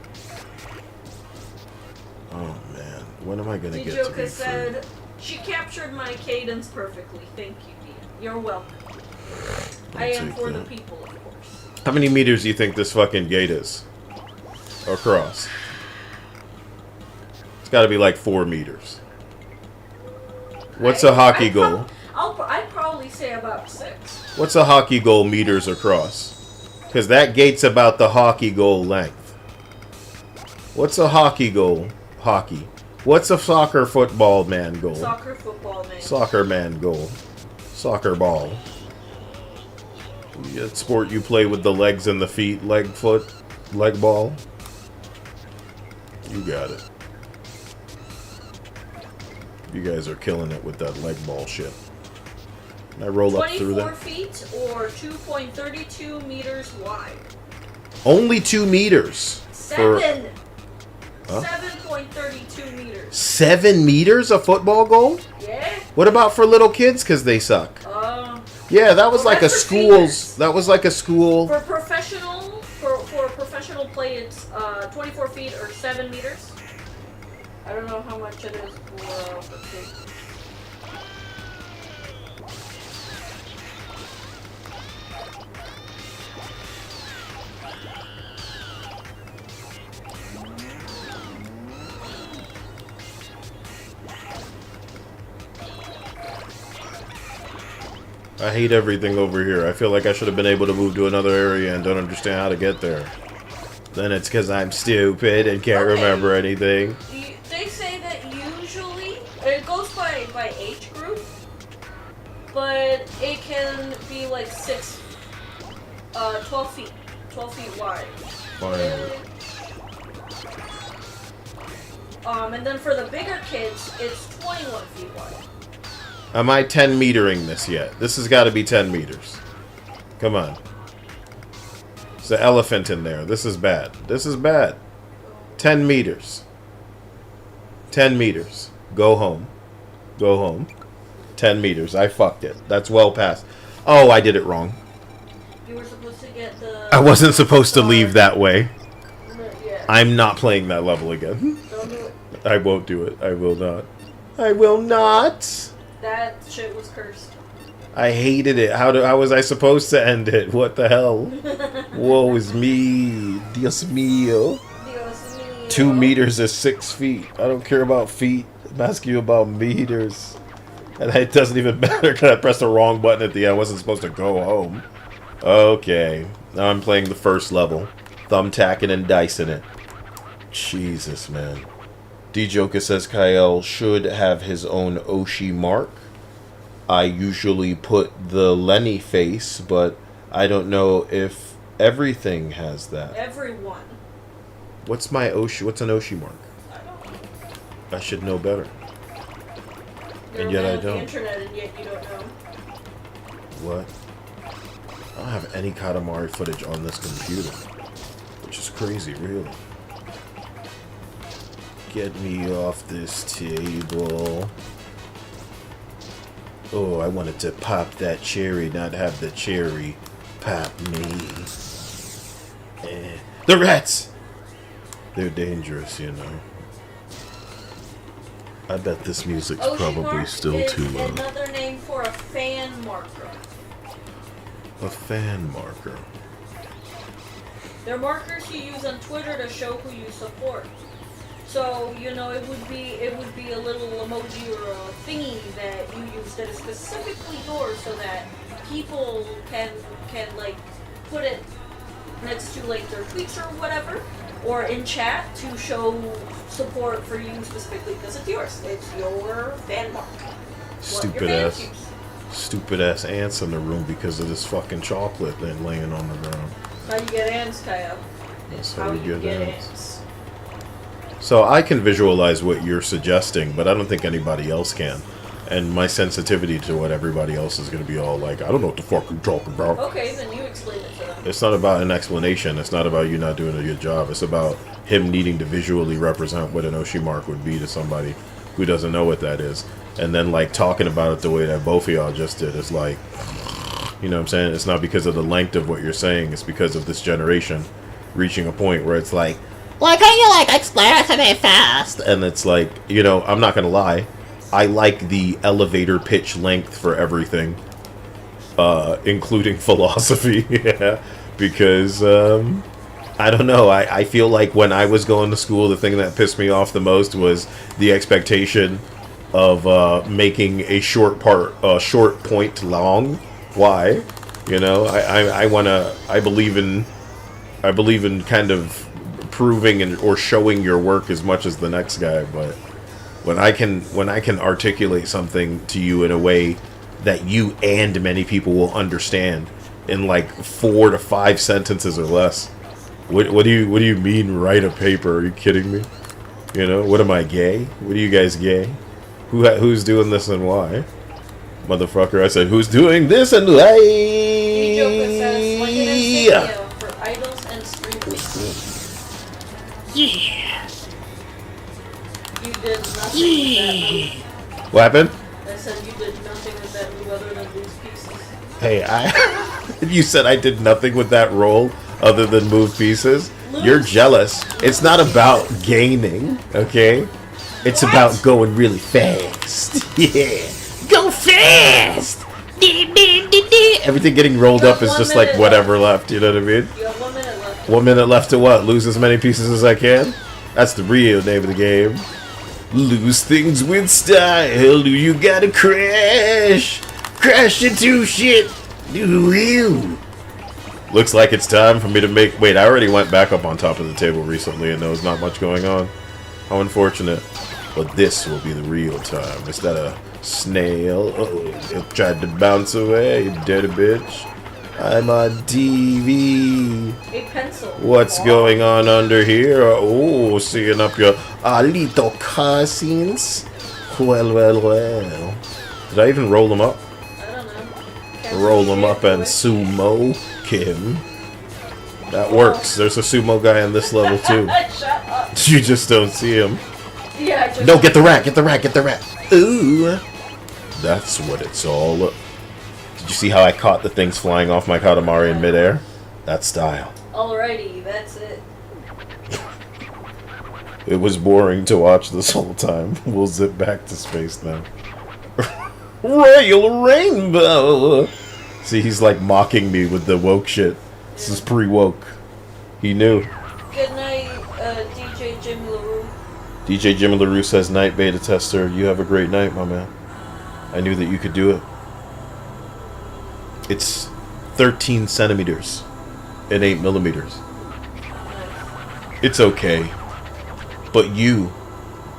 Oh, man. When am I going to get to be Dijoka free? said, she captured my cadence perfectly. Thank you, Dia. You're welcome. I am take for that. the people, of course. How many meters do you think this fucking gate is? Across? It's got to be like 4 meters. What's a hockey goal? I'd probably say about 6. What's a hockey goal meters across? Because that gate's about the hockey goal length. What's a hockey goal? Hockey. What's a soccer football man goal? Soccer football man. Soccer man goal. Soccer ball. Sport you play with the legs and the feet, leg ball. You got it. You guys are killing it with that leg ball shit. Can I roll up through 24 that? feet or 2.32 meters wide. Only 2 meters. 7. Huh? 7.32 meters. 7 meters a football goal? Yeah. What about for little kids? Because they suck. Yeah, that was like a that's for school's. seniors. That was like a school. For professional play, it's 24 feet or 7 meters. I don't know how much it is for kids. I hate everything over here. I feel like I should have been able to move to another area and don't understand how to get there. Then it's because I'm stupid and can't remember anything. They say that usually it goes by age group, but it can be like 12 feet wide. Finally. And then for the bigger kids, it's 21 feet wide. Am I 10 metering this yet? This has got to be 10 meters. Come on. There's an elephant in there. This is bad. This is bad. 10 meters. 10 meters. Go home. Go home. 10 meters. I fucked it. That's well past. Oh, I did it wrong. You were supposed to get the... I wasn't supposed to leave that way. Yeah. I'm not playing that level again. Don't do it. I won't do it. I will not. I will not. That shit was cursed. I hated it. How was I supposed to end it? What the hell? Woe is me. Dios mío. Dios mío. 2 meters is 6 feet. I don't care about feet. I'm asking you about meters. And it doesn't even matter because I pressed the wrong button at the end. I wasn't supposed to go home. Okay. Now I'm playing the first level. Thumbtacking and dicing it. Jesus, man. D-Joker says Kyle should have his own Oshi mark. I usually put the Lenny face, but I don't know if everything has that. Everyone. What's my Oshi? What's an Oshi mark? I don't know. I should know better. You're And a yet man I of the don't. internet, and yet you don't know. What? I don't have any Katamari footage on this computer, which is crazy, really. Get me off this table. Oh, I wanted to pop that cherry, not have the cherry pop me. The rats! They're dangerous, you know. I bet this music's Oshi probably mark still is too low. another name for a fan marker. A fan marker. They're markers you use on Twitter to show who you support. So, you know, it would be a little emoji or a thingy that you use that is specifically yours so that people can like put it next to like their tweets or whatever, or in chat to show support for you specifically because it's yours. It's your fan mark. Stupid ass ants in the room because of this fucking chocolate then laying on the ground. How you get ants, Kaya? That's How you get ants. So I can visualize what you're suggesting, but I don't think anybody else can. And my sensitivity to what everybody else is going to be all like, I don't know what the fuck you're talking about. Okay, then you explain it to them. It's not about an explanation. It's not about you not doing a good job. It's about him needing to visually represent what an Oshi mark would be to somebody who doesn't know what that is. And then, like, talking about it the way that both of y'all just did is like, you know what I'm saying? It's not because of the length of what you're saying. It's because of this generation reaching a point where it's like, Why can't you, like, explain it to me fast? and it's like, you know, I'm not going to lie. I like the elevator pitch length for everything, including philosophy. Yeah, because, I don't know. I feel like when I was going to school, the thing that pissed me off the most was the expectation of making a short point long. Why? You know, I believe in kind of proving or showing your work as much as the next guy, but when I can articulate something to you in a way that you and many people will understand, in like 4 to 5 sentences or less. What do you mean write a paper? Are you kidding me? You know, what am I, gay? What are you guys, gay? Who's doing this and why? Motherfucker, I said, who's doing this and why? Joker says, like an insignia for idols and streamers. Yeah. You did nothing with that move. What happened? I said you did nothing with that move other than lose pieces. Hey, you said I did nothing with that roll other than move pieces? You're jealous. It's not about gaining, okay? It's about going really fast. Yeah. Go fast! Everything getting rolled up is just like whatever left, you know what I mean? You have 1 minute left. 1 minute left to what? Lose as many pieces as I can? That's the real name of the game. Lose things with style. You gotta crash. Crash into shit. Do you? Looks like it's time for me to make... Wait, I already went back up on top of the table recently and there was not much going on. How unfortunate. But this will be the real time. Is that a snail? Oh, it tried to bounce away, you dirty bitch. I'm on TV. A pencil. What's going on under here? Oh, seeing up your little cousins. Well. Did I even roll them up? I don't know. Roll them up and sumo Kim. That works. There's a sumo guy on this level too. Shut up. You just don't see him. Yeah, just No, get the rat, get the rat, get the rat. Ooh. That's what it's all. Did you see how I caught the things flying off my Katamari in midair? That style. Alrighty, that's it. It was boring to watch this whole time. We'll zip back to space now. Royal Rainbow! See, he's like mocking me with the woke shit. This is pre-woke. He knew. Good night, DJ Jimmy LaRue. DJ Jimmy LaRue says, night beta tester. You have a great night, my man. I knew that you could do it. It's 13 centimeters and 8 millimeters. It's okay. But you,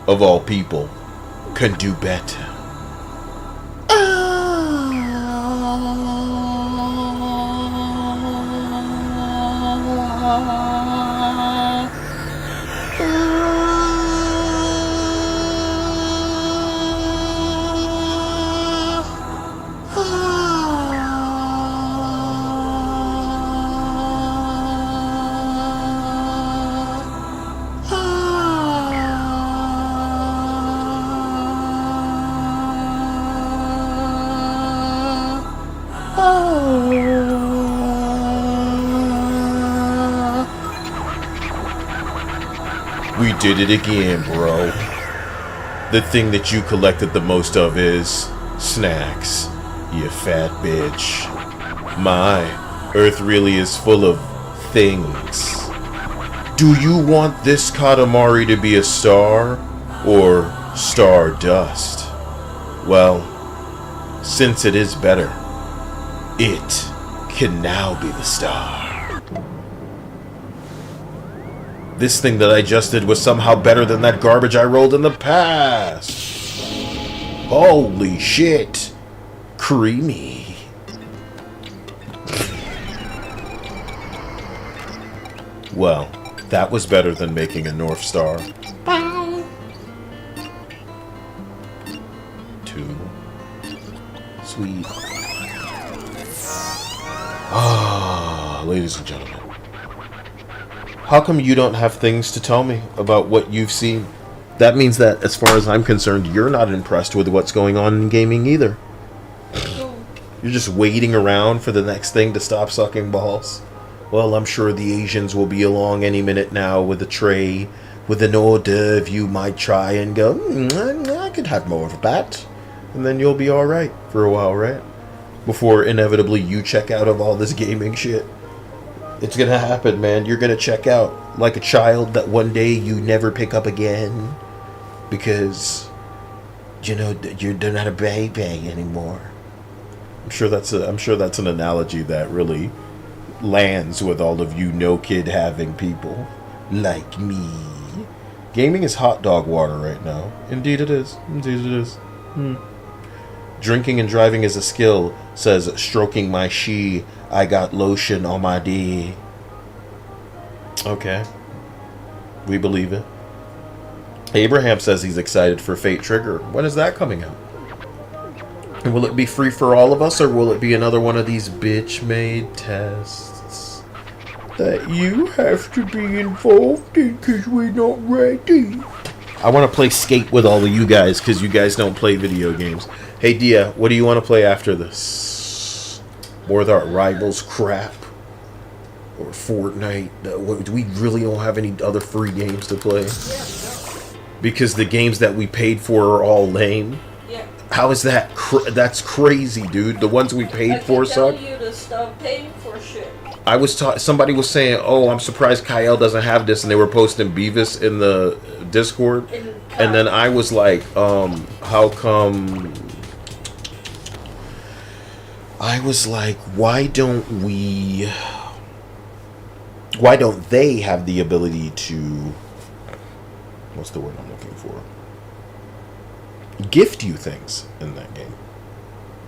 of all people, can do better. We did it again, bro. The thing that you collected the most of is snacks, you fat bitch. My Earth really is full of things. Do you want this Katamari to be a star or stardust? Well, since it is better, it can now be the star. This thing that I just did was somehow better than that garbage I rolled in the past. Holy shit. Creamy. Well, that was better than making a North Star. 2. Sweet. Ah, ladies and gentlemen. How come you don't have things to tell me about what you've seen? That means that, as far as I'm concerned, you're not impressed with what's going on in gaming either. You're just waiting around for the next thing to stop sucking balls. Well, I'm sure the Asians will be along any minute now with a tray, with an hors d'oeuvre. You might try and go, I could have more of that. And then you'll be alright for a while, right? Before inevitably you check out of all this gaming shit. It's gonna happen, man. You're gonna check out like a child that one day you never pick up again because, you know, they're not a baby anymore. I'm sure that's an analogy that really lands with all of you no kid having people like me. Gaming is hot dog water right now. Indeed it is. Indeed it is. Drinking and driving is a skill, says, stroking my she, I got lotion on my D. Okay. We believe it. Abraham says he's excited for Fate Trigger. When is that coming out? And will it be free for all of us, or will it be another one of these bitch-made tests that you have to be involved in because we're not ready? I want to play Skate with all of you guys because you guys don't play video games. Hey, Dia, what do you want to play after this? More of that Rivals crap? Or Fortnite? Do we really don't have any other free games to play? Because the games that we paid for are all lame? Yeah. How is that? That's crazy, dude. The ones we paid for suck. I keep telling you to stop paying for shit. I was somebody was saying, "Oh, I'm surprised Kyle doesn't have this," and they were posting Beavis in the Discord, and then I was like, "How come?" I was like, "Why don't they have the ability to? What's the word I'm looking for? Gift you things in that game."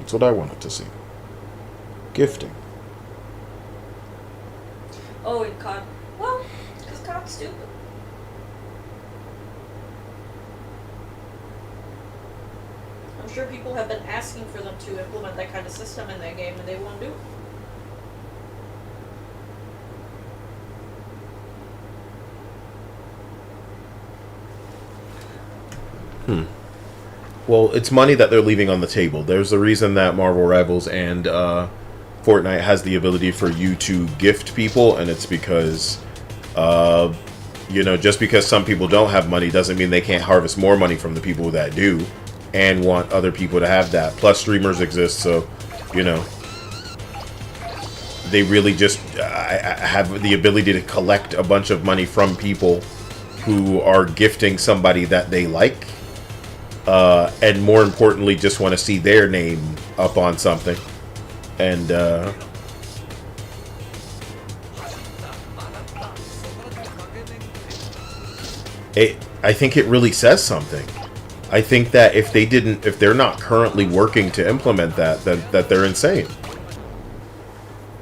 That's what I wanted to see. Gifting. Oh, in COD. Well, because COD's stupid. I'm sure people have been asking for them to implement that kind of system in their game, and they won't do it. Well, it's money that they're leaving on the table. There's a reason that Marvel Rivals and Fortnite has the ability for you to gift people, and it's because, you know, just because some people don't have money doesn't mean they can't harvest more money from the people that do and want other people to have that. Plus, streamers exist, so, you know, they really just have the ability to collect a bunch of money from people who are gifting somebody that they like. And more importantly, just want to see their name up on something. And, I think it really says something. I think that if they're not currently working to implement that they're insane.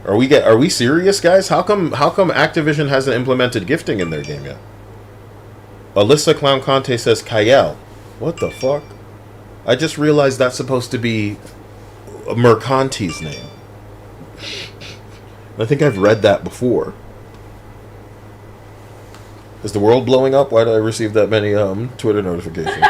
Are we serious, guys? How come Activision hasn't implemented gifting in their game yet? Alyssa Clown Conte says Kyle. What the fuck? I just realized that's supposed to be Mercanti's name. I think I've read that before. Is the world blowing up? Why did I receive that many Twitter notifications?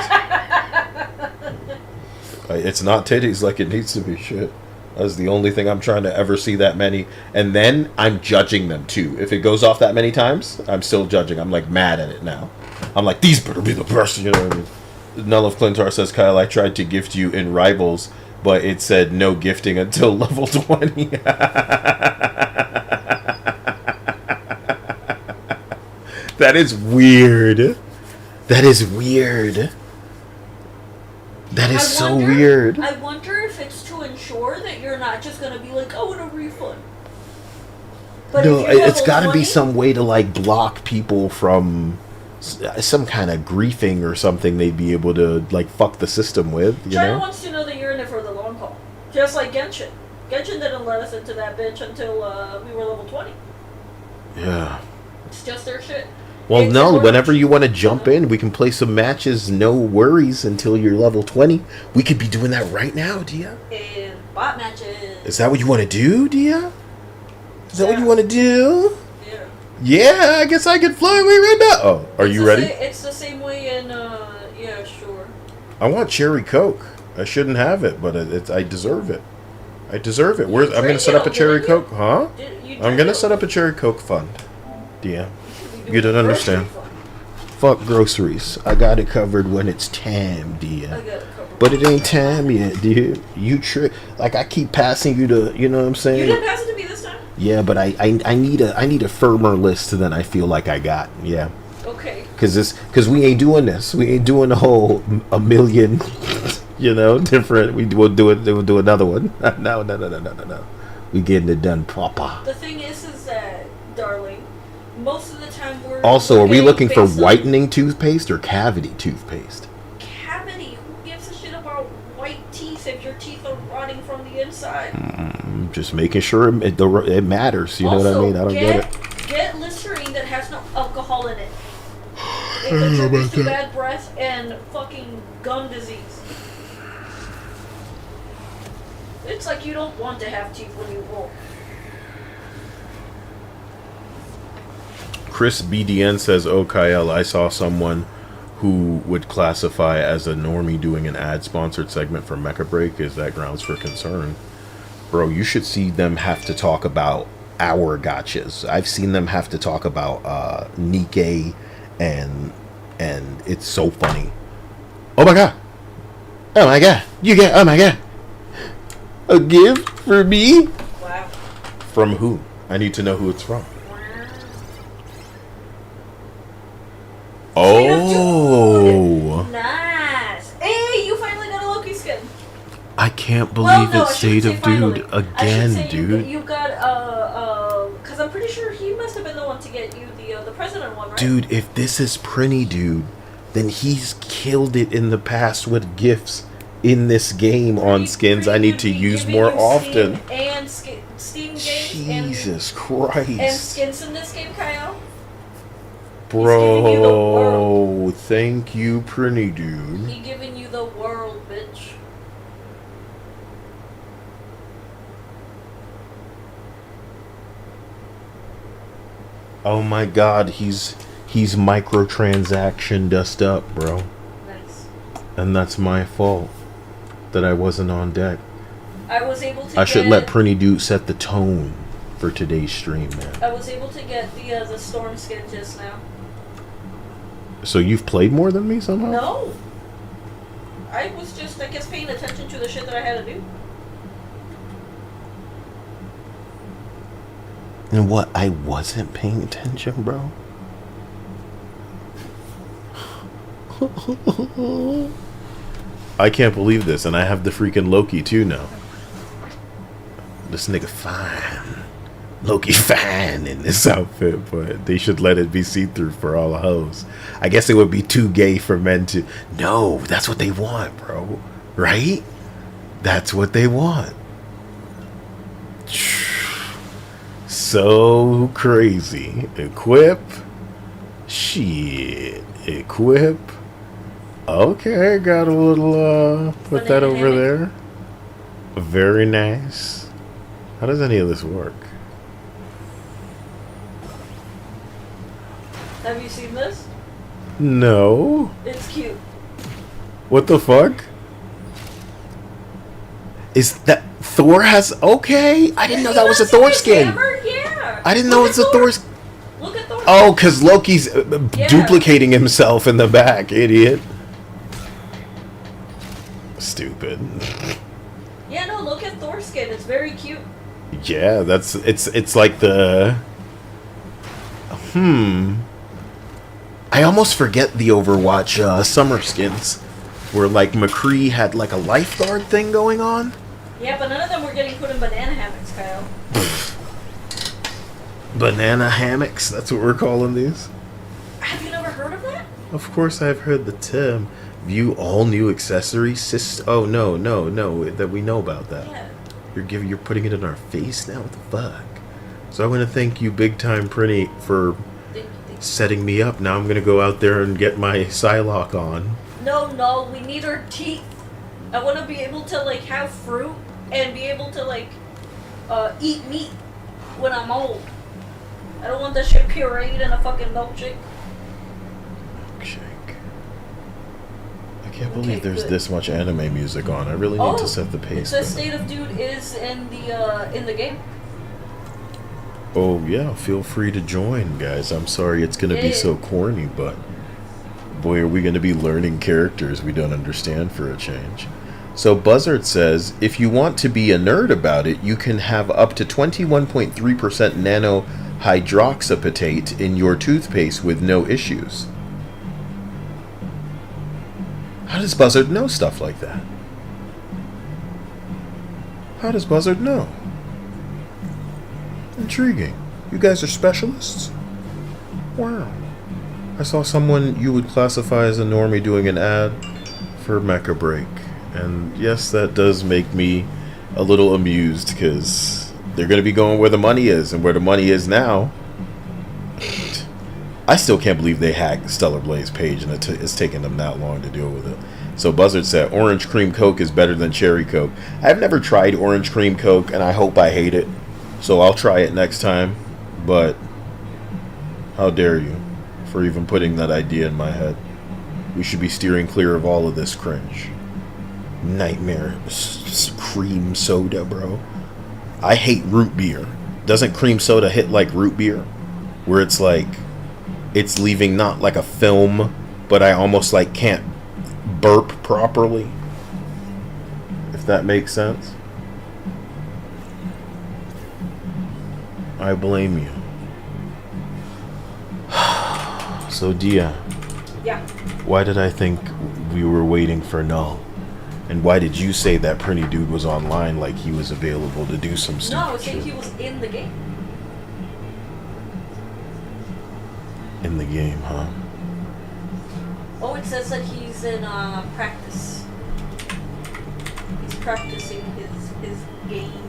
It's not titties like it needs to be. Shit. That's the only thing I'm trying to ever see that many. And then I'm judging them too. If it goes off that many times, I'm still judging. I'm like mad at it now. I'm like, these better be the best, you know what I mean? Null of Clintar says, Kyle, I tried to gift you in Rivals, but it said no gifting until level 20. That is weird. That is weird. That is so weird. I wonder if it's to ensure that you're not just going to be like, I want a refund. But no, it's got to be some way to, like, block people from some kind of griefing or something they'd be able to, like, fuck the system with, you China know? wants to know that you're in it for the long haul. Just like Genshin. Genshin didn't let us into that bitch until we were level 20. Yeah. It's just their shit. Well, no, whenever you want to jump in, we can play some matches, no worries, until you're level 20. We could be doing that right now, Dia. In bot matches. Is that what you want to do, Dia? Is that what you want to do? Yeah. Yeah, I guess I could fly away right now. Oh, are you ready? It's the same way in, yeah, sure. I want cherry Coke. I shouldn't have it, but I deserve it. I deserve it. I'm going to set up a cherry Coke. Huh? I'm going to set up a cherry Coke fund. Dia. You don't understand. Fuck groceries. I got it covered when it's time, Dia. But it ain't time yet, dude. You like I keep passing you to, you know what I'm saying? You didn't pass it to me this time? Yeah, but I need a firmer list than I feel like I got. Yeah. Okay. Cause we ain't doing this. We ain't doing the whole a million, you know, different. We'll do another one. No. We getting it done proper. The thing is that, darling, most of the time we're also, are we looking for whitening toothpaste or cavity toothpaste? Cavity? Who gives a shit about white teeth if your teeth are rotting from the inside? Just making sure it matters. You know what I mean? I don't get it. Get Listerine that has no alcohol in it. It contributes to bad breath and fucking gum disease. It's like you don't want to have teeth when you roll. Chris BDN says, "Oh, Kyle, I saw someone who would classify as a normie doing an ad-sponsored segment for Mecha Break. Is that grounds for concern?" Bro, you should see them have to talk about our gotchas. I've seen them have to talk about Nikkei, and it's so funny. Oh my god! Oh my god! You get, oh my god! A gift for me? Wow. From who? I need to know who it's from. Oh! Nice! Hey, you finally got a Loki skin! I can't believe no, it's State of Dude again, dude. You got, because I'm pretty sure he must have been the one to get you the president one, right? Dude, if this is Prinny Dude, then he's killed it in the past with gifts in this game on skins I need to use more often. Steam and Steam games Jesus and Christ. skins in this game, Kyle. Bro, thank you, Prinny Dude. He giving you the world, bitch. Oh my god, he's microtransaction dust up, bro. Nice. And that's my fault that I wasn't on deck. I was able to. I should let Prinny Dude set the tone for today's stream, man. I was able to get the storm skin just now. So you've played more than me somehow? No. I was just, I guess, paying attention to the shit that I had to do. And what? I wasn't paying attention, bro? I can't believe this, and I have the freaking Loki too now. This nigga fine. Loki fine in this outfit, but they should let it be see-through for all the hoes. I guess it would be too gay for men to... No, that's what they want, bro. Right? That's what they want. So crazy. Equip. Shit. Equip. Okay, got a little, put that over there. Very nice. How does any of this work? Have you seen this? No. It's cute. What the fuck? Is that Thor has... Okay, I didn't know that was a Thor skin. Hammer? Yeah. I didn't know it's a Thor... Look at Thor. Oh, because Loki's duplicating himself in the back, idiot. Stupid. Yeah, no, look at Thor skin. It's very cute. Yeah, that's... It's like the... I almost forget the Overwatch summer skins. Where, like, McCree had, like, a lifeguard thing going on. Yeah, but none of them were getting put in banana hammocks, Kyle. Banana hammocks? That's what we're calling these? Have you never heard of that? Of course I've heard the term. View all new accessories. Oh, no, that we know about that. Yeah. You're putting it in our face now? What the fuck? So I want to thank you big time, Prinny, for setting me up. Now I'm going to go out there and get my Psylocke on. No, we need our teeth. I want to be able to, like, have fruit and be able to, like, eat meat when I'm old. I don't want that shit pureed in a fucking milkshake. I can't believe there's this much anime music on. I really need to set the pace. The State of Dude is in the game. Oh yeah, feel free to join, guys. I'm sorry it's gonna be so corny, but boy, are we gonna be learning characters we don't understand for a change. So Buzzard says, if you want to be a nerd about it, you can have up to 21.3% nano hydroxyapatite in your toothpaste with no issues. How does Buzzard know stuff like that? How does Buzzard know? Intriguing. You guys are specialists? Wow. I saw someone you would classify as a normie doing an ad for Mecha Break. And yes, that does make me a little amused, because they're going to be going where the money is, and where the money is now. I still can't believe they hacked Stellar Blaze page, and it's taken them that long to deal with it. So Buzzard said, Orange Cream Coke is better than Cherry Coke. I've never tried Orange Cream Coke, and I hope I hate it. So I'll try it next time. But how dare you for even putting that idea in my head. We should be steering clear of all of this cringe. Nightmare cream soda, bro. I hate root beer. Doesn't cream soda hit like root beer? Where it's like, it's leaving not like a film, but I almost like can't burp properly. If that makes sense. I blame you. So Dia. Yeah. Why did I think we were waiting for Null? And why did you say that pretty dude was online like he was available to do some stuff? No, I think he was in the game. In the game, huh? Oh, it says that he's in practice. He's practicing his game.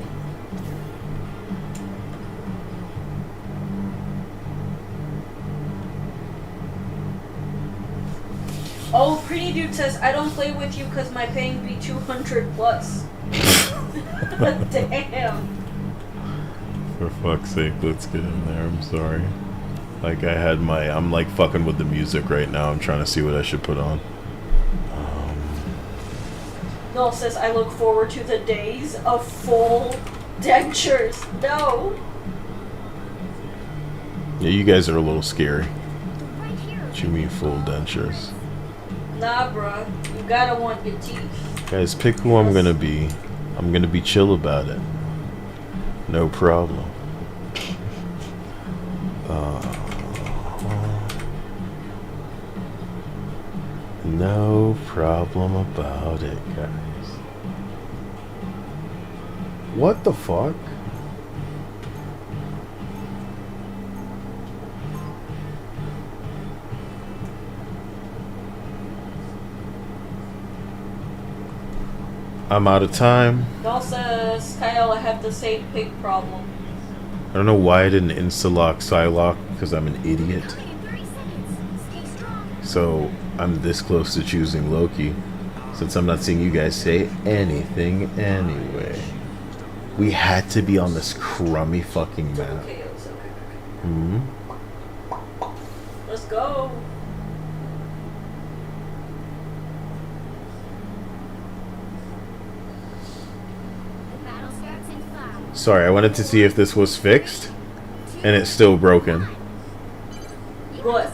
Oh, Pretty Dude says, I don't play with you because my paying be 200 plus. Damn. For fuck's sake, let's get in there. I'm sorry. Like, I'm like fucking with the music right now. I'm trying to see what I should put on. Noel says, I look forward to the days of full dentures. No. Yeah, you guys are a little scary. What you mean full dentures? Nah, bruh. You gotta want your teeth. Guys, pick who I'm gonna be. I'm gonna be chill about it. No problem. No problem about it, guys. What the fuck? I'm out of time. Noel says, Kyle, I have the same pig problem. I don't know why I didn't insta-lock Psylocke, because I'm an idiot. So, I'm this close to choosing Loki, since I'm not seeing you guys say anything anyway. We had to be on this crummy fucking map. Okay, it's okay. Hmm? Let's go. Sorry, I wanted to see if this was fixed, and it's still broken. What?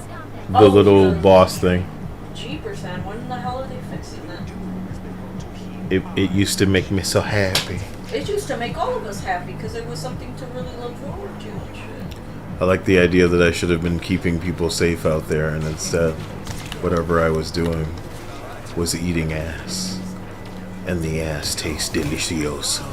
The little boss thing. Jeepers, man. When the hell are they fixing that? It used to make me so happy. It used to make all of us happy because it was something to really look forward to and shit. I like the idea that I should have been keeping people safe out there, and instead, whatever I was doing was eating ass. And the ass tastes delicioso.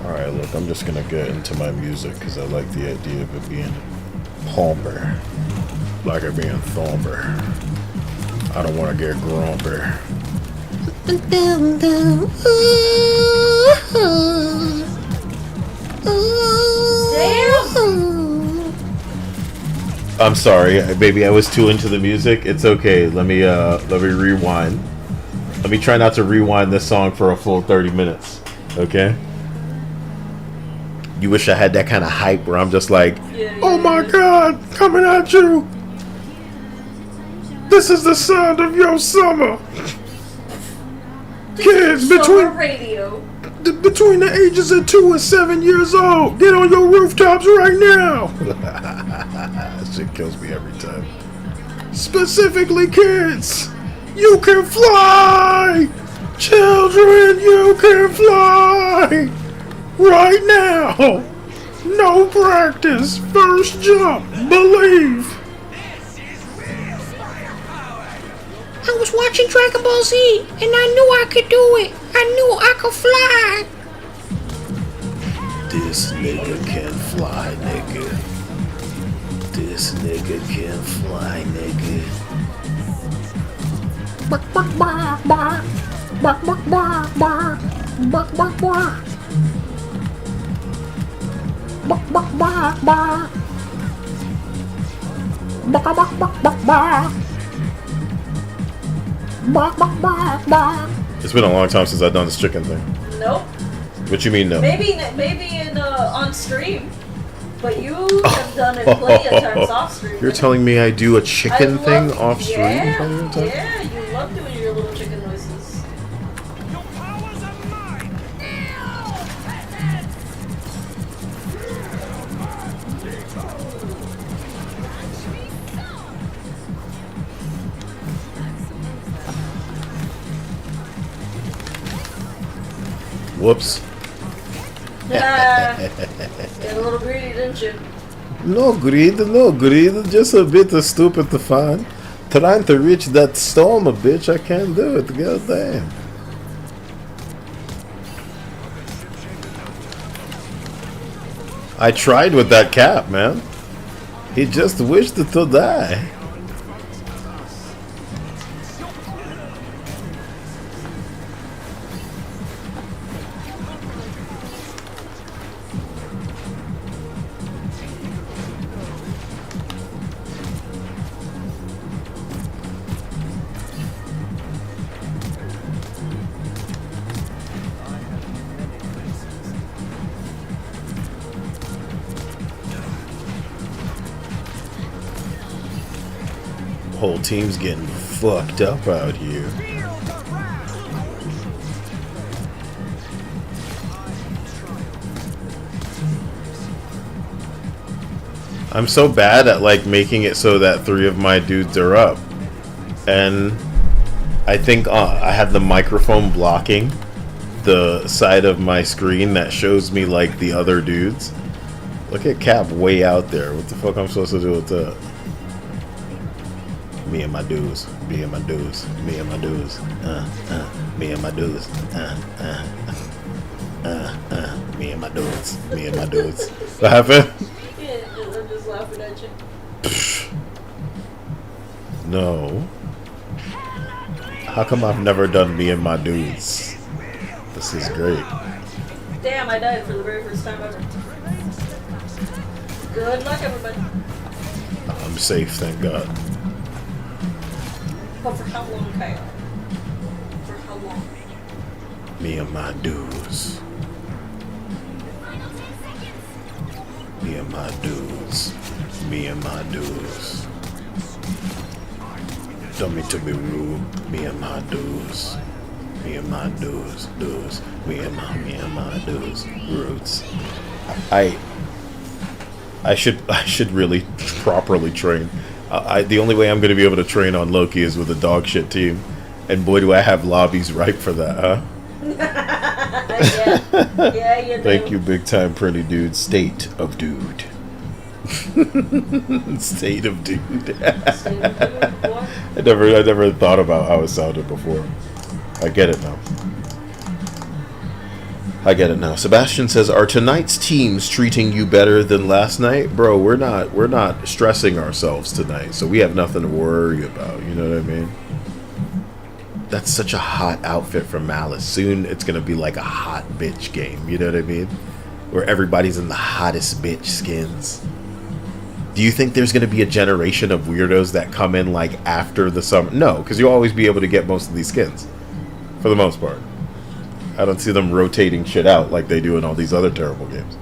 Alright, look, I'm just gonna get into my music because I like the idea of it being Palmer. Like it being Thomber. I don't want to get grumper. I'm sorry, baby. I was too into the music. It's okay. Let me rewind. Let me try not to rewind this song for a full 30 minutes. Okay? You wish I had that kind of hype where I'm just like, oh my God, coming at you. This is the sound of your summer. Kids between the ages of 2 and 7 years old, get on your rooftops right now. That shit kills me every time. Specifically kids, you can fly. Children, you can fly. Right now. No practice. First jump. Believe. I was watching Dragon Ball Z, and I knew I could do it. I knew I could fly. This nigga can fly, nigga. This nigga can fly, nigga. It's been a long time since I've done this chicken thing. Nope. What you mean no? Maybe in on stream, but you have done it plenty of times off stream. You're telling me I do a chicken thing off stream? Yeah, you love doing your little chicken noises. Whoops. Got a little greedy, didn't you? No greed, just a bit of stupid fun. Trying to reach that storm, bitch, I can't do it, goddamn. I tried with that cap, man. He just wished to die. Whole team's getting fucked up out here. I'm so bad at like making it so that 3 of my dudes are up, and I think I have the microphone blocking the side of my screen that shows me like the other dudes. Look at Cap way out there. What the fuck I'm supposed to do with that? Me and my dudes, me and my dudes, me and my dudes, me and my dudes, me and my dudes, me and my dudes. What happened? Yeah, I'm just laughing at you. No. How come I've never done me and my dudes? This is great. Damn, I died for the very first time ever. Good luck, everybody. I'm safe, thank God. But for how long, Kyle? For how long? Me and my dudes. Me and my dudes. Me and my dudes. Don't mean to be rude. Me and my dudes. Me and my dudes. Me and my dudes. Roots. I should really properly train. The only way I'm going to be able to train on Loki is with a dog shit team. And boy, do I have lobbies ripe for that, huh? Yeah, you do. Thank you, big time pretty dude. State of dude. State of dude. I never thought about how it sounded before. I get it now. I get it now. Sebastian says, "Are tonight's teams treating you better than last night?" Bro, we're not stressing ourselves tonight, so we have nothing to worry about. You know what I mean? That's such a hot outfit from Malice. Soon it's gonna be like a hot bitch game. You know what I mean? Where everybody's in the hottest bitch skins. Do you think there's gonna be a generation of weirdos that come in like after the summer? No, because you'll always be able to get most of these skins, for the most part. I don't see them rotating shit out like they do in all these other terrible games.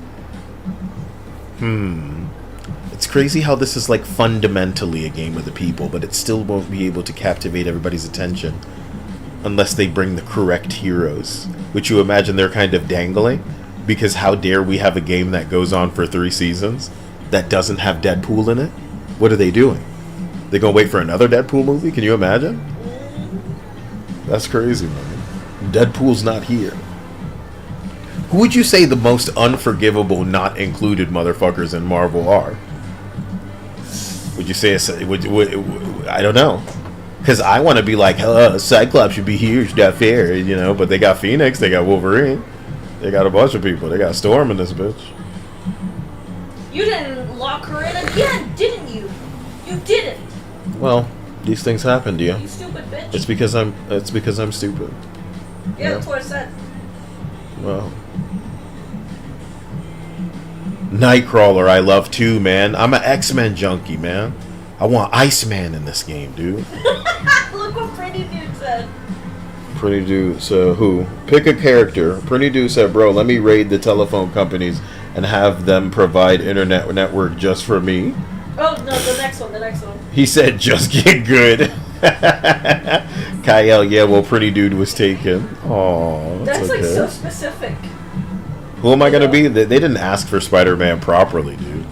It's crazy how this is like fundamentally a game of the people, but it still won't be able to captivate everybody's attention unless they bring the correct heroes, which you imagine they're kind of dangling, because how dare we have a game that goes on for 3 seasons that doesn't have Deadpool in it? What are they doing? They gonna wait for another Deadpool movie? Can you imagine? That's crazy, man. Deadpool's not here. Who would you say the most unforgivable, not included motherfuckers in Marvel are? Would you say I don't know, because I want to be like, Cyclops should be here, it's not fair, you know. But they got Phoenix, they got Wolverine. They got a bunch of people. They got Storm in this bitch. You didn't lock her in again, didn't you? You didn't. Well, these things happen to you. You stupid bitch. It's because I'm stupid. Yeah, that's what I said. Well, Nightcrawler, I love too, man. I'm an X-Men junkie, man. I want Iceman in this game, dude. Look what Pretty Dude said. Pretty Dude, so who? Pick a character. Pretty Dude said, bro, let me raid the telephone companies and have them provide internet network just for me. Oh, no, the next one. He said, just get good. Kyle, yeah, well, Pretty Dude was taken. Oh, That's okay. like so specific. Who am I going to be? They didn't ask for Spider-Man properly, dude.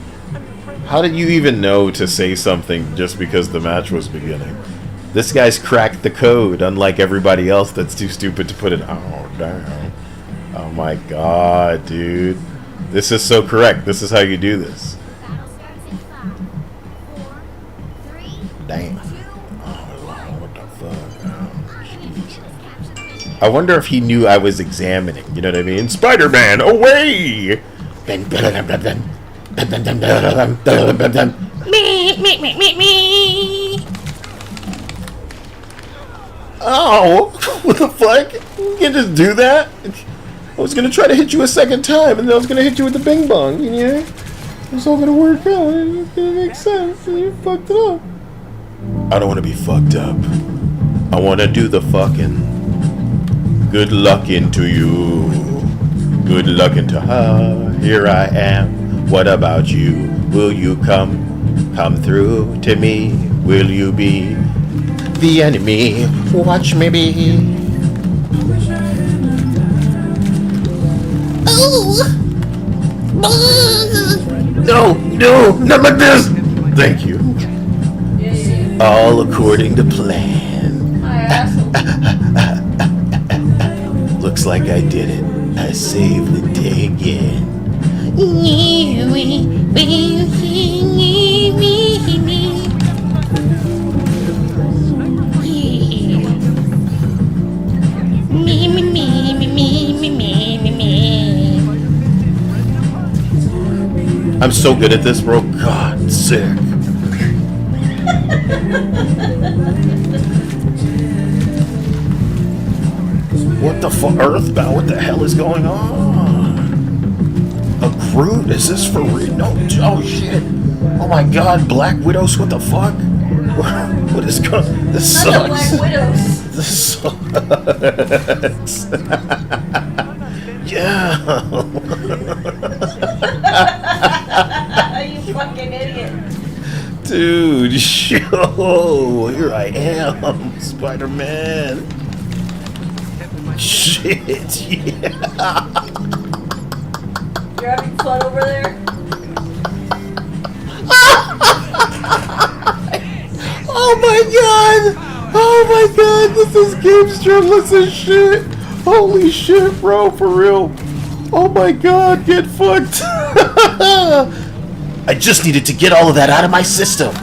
How did you even know to say something just because the match was beginning? This guy's cracked the code, unlike everybody else that's too stupid to put it. Oh, damn. Oh, my God, dude. This is so correct. This is how you do this. Damn. Oh, what the fuck? Oh, jeez. I wonder if he knew I was examining. You know what I mean? Spider-Man, away! Me. Oh, what the fuck? You can't just do that? I was gonna try to hit you a second time, and then I was gonna hit you with the bing bong, and yeah, it's all gonna work out, and it's gonna make sense, and you fucked it up. I don't wanna be fucked up. I wanna do the fucking good luck into you. Good luck into her. Here I am. What about you? Will you come through to me? Will you be the enemy? Watch me be. No, not like this. Thank you. Yeah. All according to plan. My asshole. Looks like I did it. I saved the day again. I'm so good at this, bro. God, sick. What the fuck? Earthbound? What the hell is going on? A Groot? Is this for real? No. Oh shit. Oh my god, Black Widows? What the fuck? What is going on? This Not the sucks. Black Widows. This sucks. Yeah. You fucking idiot. Dude, yo, here I am, Spider-Man. Shit, yeah. You're having fun over there? Oh my god! Oh my god, this is game stripless as shit! Holy shit, bro, for real. Oh my god, get fucked. I just needed to get all of that out of my system.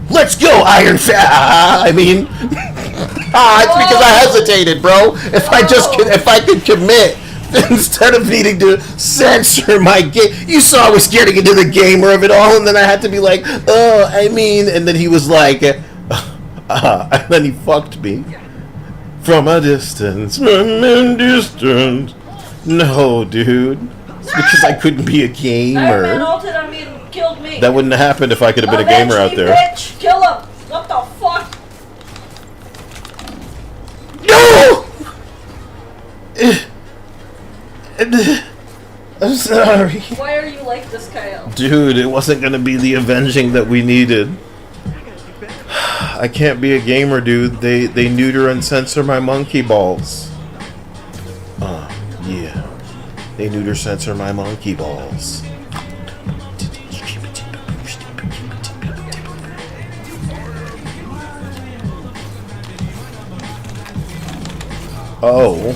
Let's go, Iron I mean, it's because I hesitated, bro. If I could commit instead of needing to censor my game. You saw I was getting into the gamer of it all, and then I had to be like, oh, I mean, and then he was like, and then he fucked me from a distance. No, dude. It's because I couldn't be a Iron Man gamer. ulted on me and killed me. That wouldn't have happened if I could have been a Avenge gamer out me, there. Bitch. Kill him. What the fuck? No! I'm sorry. Why are you like this, Kyle? Dude, it wasn't gonna be the avenging that we needed. I can't be a gamer, dude. They neuter and censor my monkey balls. Yeah. They neuter censor my monkey balls. Oh.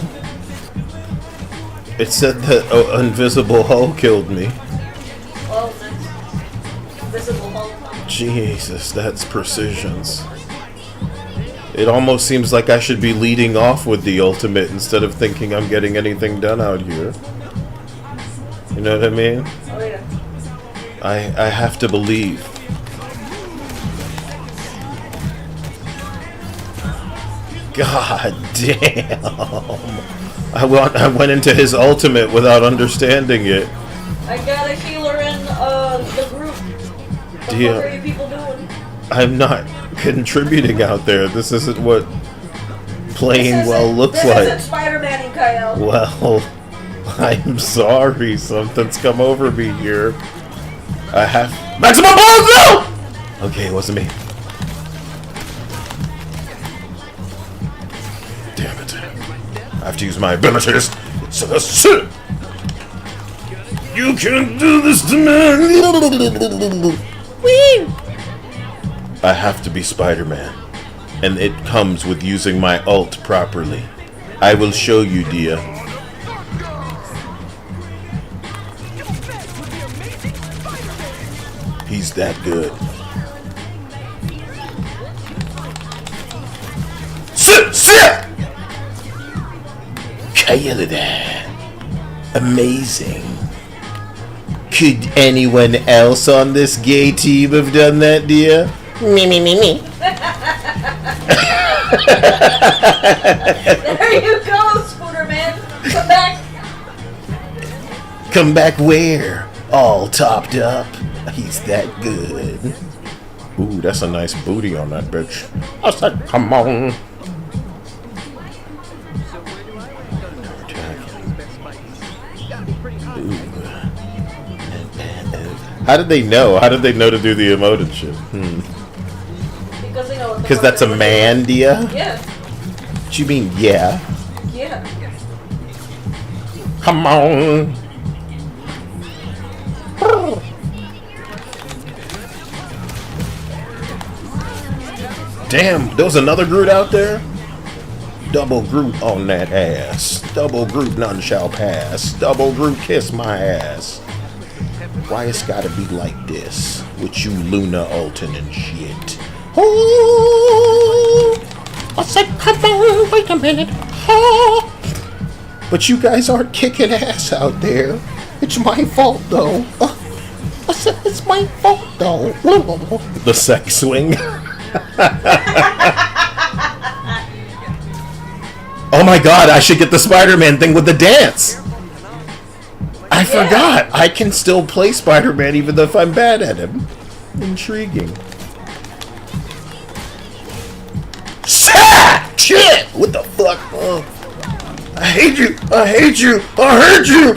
It said that Invisible Hulk killed me. Oh, nice. Invisible Hulk. Jesus, that's precisions. It almost seems like I should be leading off with the ultimate instead of thinking I'm getting anything done out here. You know what I mean? Oh yeah. I have to believe. God damn. I went into his ultimate without understanding it. I got a healer in the group. What the fuck are you people doing? I'm not contributing out there. This isn't what playing well looks this like. Isn't Spider-Man, Kyle. Well, I'm sorry. Something's come over me here. I have maximum balls. No. Okay, it wasn't me. Damn it! I have to use my abilities. So that's it. You can't do this to me. Whee! I have to be Spider-Man, and it comes with using my ult properly. I will show you, Dia. He's that good. Sit! Kill that. Amazing. Could anyone else on this gay team have done that, Dia? Me. There you go, Scooter Man. Come back. Come back where? All topped up. He's that good. Ooh, that's a nice booty on that bitch. I said, come on. How did they know? How did they know to do the emote and shit? Because they know what the Because fuck that's they a were man, doing. Dia? Yeah. What you mean, yeah? Yeah. Come on. Damn, there was another Groot out there? Double Groot on that ass. Double Groot none shall pass. Double Groot kiss my ass. Why it's gotta be like this? With you Luna ultin' and shit. Oh, I said, come on, wait a minute. Oh. But you guys aren't kicking ass out there. It's my fault though. I said, it's my fault though. The sex swing. Oh my god, I should get the Spider-Man thing with the dance. I forgot. I can still play Spider-Man even though if I'm bad at him. Intriguing. Shit! What the fuck? Oh. I hate you. I hate you. I hurt you.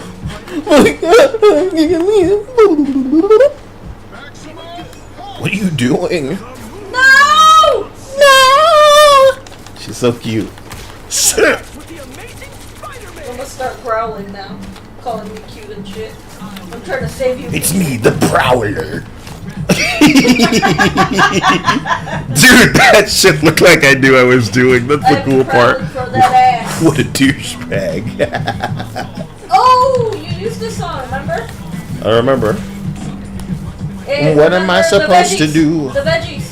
What are you doing? No! No! She's so cute. Shit! I'm gonna start growling now. Calling me cute and shit. I'm trying to save you. It's me, the Prowler. Dude, that shit looked like I knew I was doing. That's the cool part. For that ass. What a douchebag. Oh, you used this song, remember? I remember. Hey, What am I remember the supposed to veggies? do? The veggies.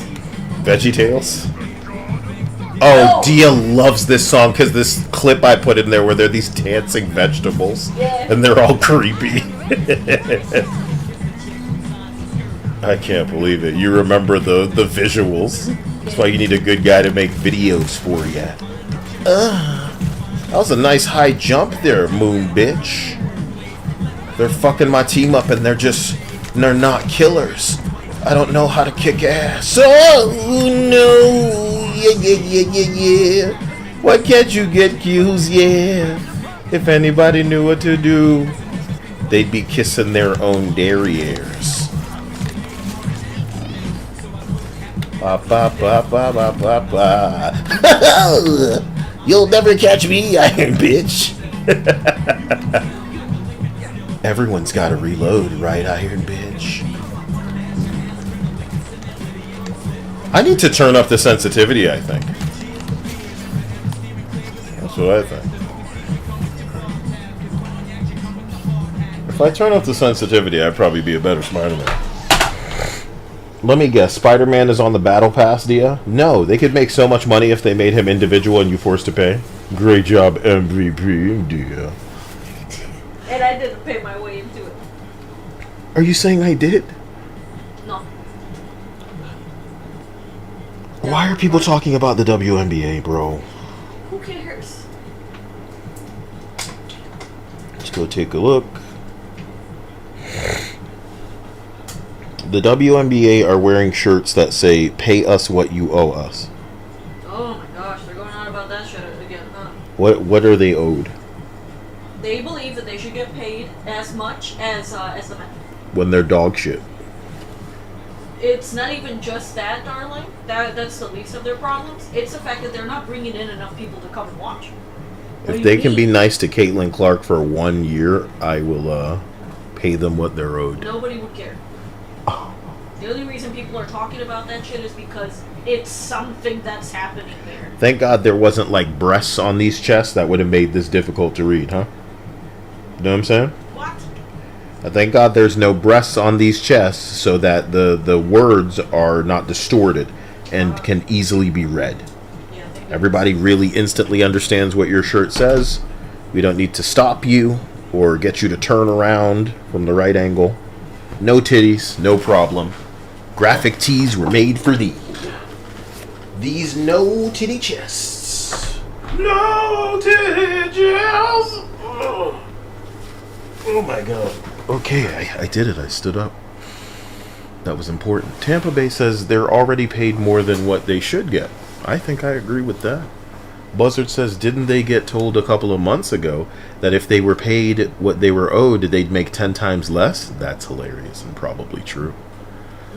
VeggieTales? Oh, No. Dia loves this song because this clip I put in there where they're these dancing vegetables. Yeah. And they're all creepy. I can't believe it. You remember the visuals. That's why you need a good guy to make videos for you. That was a nice high jump there, Moon bitch. They're fucking my team up and they're not killers. I don't know how to kick ass. Oh no. Yeah. Why can't you get cues? Yeah. If anybody knew what to do, they'd be kissing their own derrieres. Ba ba ba ba ba ba ba. You'll never catch me, Iron Bitch. Everyone's got to reload, right, Iron Bitch? I need to turn up the sensitivity, I think. That's what I think. If I turn up the sensitivity, I'd probably be a better Spider-Man. Let me guess, Spider-Man is on the Battle Pass, Dia? No, they could make so much money if they made him individual and you forced to pay. Great job, MVP, Dia. And I didn't pay my way into it. Are you saying I did? No. Why are people talking about the WNBA, bro? Who cares? Let's go take a look. The WNBA are wearing shirts that say, "Pay us what you owe us." Oh my gosh, they're going on about that shit again, huh? What are they owed? They believe that they should get paid as much as the men. When they're dog shit. It's not even just that, darling. That's the least of their problems. It's the fact that they're not bringing in enough people to come and watch. What If do they you can be mean? nice to Caitlin Clark for 1 year, I will pay them what they're owed. Nobody would care. The only reason people are talking about that shit is because it's something that's happening there. Thank God there wasn't like breasts on these chests that would have made this difficult to read, huh? You know what I'm saying? What? Thank God there's no breasts on these chests so that the words are not distorted and can easily be read. Yeah, Everybody really instantly understands what your shirt says. We don't need to stop you or get you to turn around from the right angle. No titties, no problem. Graphic tees were made for thee. These no titty chests. No titty chests. Oh my god. Okay, I did it. I stood up. That was important. Tampa Bay says they're already paid more than what they should get. I think I agree with that. Buzzard says, didn't they get told a couple of months ago that if they were paid what they were owed, they'd make 10 times less? That's hilarious and probably true.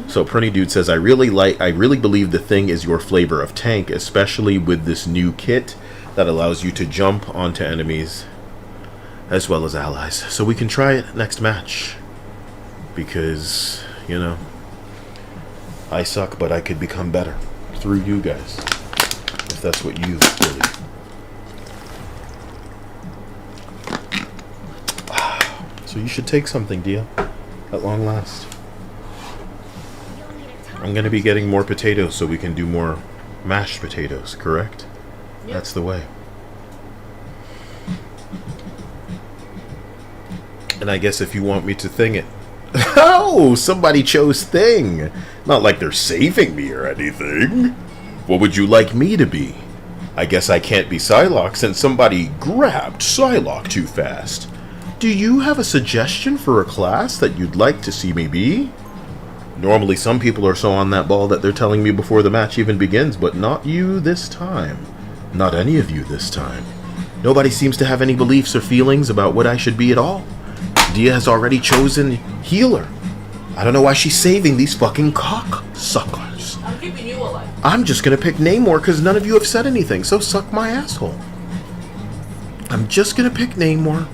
So Prinny Dude says, I really believe the thing is your flavor of tank, especially with this new kit that allows you to jump onto enemies as well as allies. So we can try it next match. Because, you know, I suck, but I could become better through you guys. If that's what you believe. So you should take something, Dia. At long last. I'm going to be getting more potatoes so we can do more mashed potatoes, correct? Yep. That's the way. And I guess if you want me to thing it. Oh, somebody chose thing. Not like they're saving me or anything. What would you like me to be? I guess I can't be Psylocke since somebody grabbed Psylocke too fast. Do you have a suggestion for a class that you'd like to see me be? Normally some people are so on that ball that they're telling me before the match even begins, but not you this time. Not any of you this time. Nobody seems to have any beliefs or feelings about what I should be at all. Dia has already chosen healer. I don't know why she's saving these fucking cocksuckers. I'm keeping you alive. I'm just gonna pick Namor because none of you have said anything, so suck my asshole. I'm just gonna pick Namor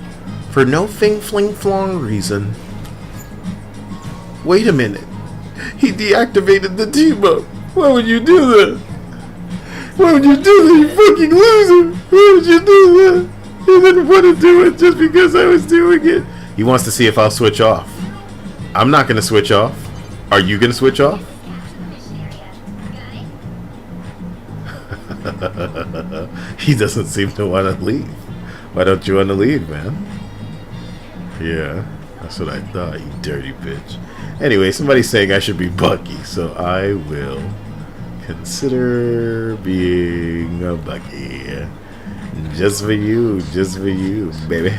for no fling-fling-flong reason. Wait a minute. He deactivated the team-up. Why would you do that? Why would you do that, you fucking loser? Why would you do that? He didn't want to do it just because I was doing it. He wants to see if I'll switch off. I'm not gonna switch off. Are you gonna switch off? He doesn't seem to want to leave. Why don't you want to leave, man? Yeah, that's what I thought, you dirty bitch. Anyway, somebody's saying I should be Bucky, so I will consider being a Bucky. Just for you, baby.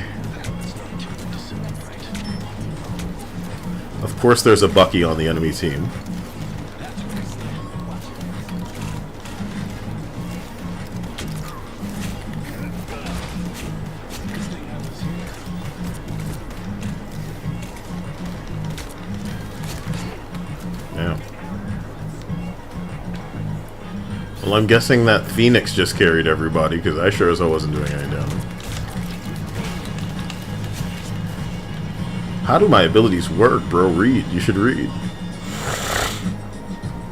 Of course there's a Bucky on the enemy team. Yeah. Well, I'm guessing that Phoenix just carried everybody, because I sure as hell wasn't doing any damage. How do my abilities work, bro? Read. You should read.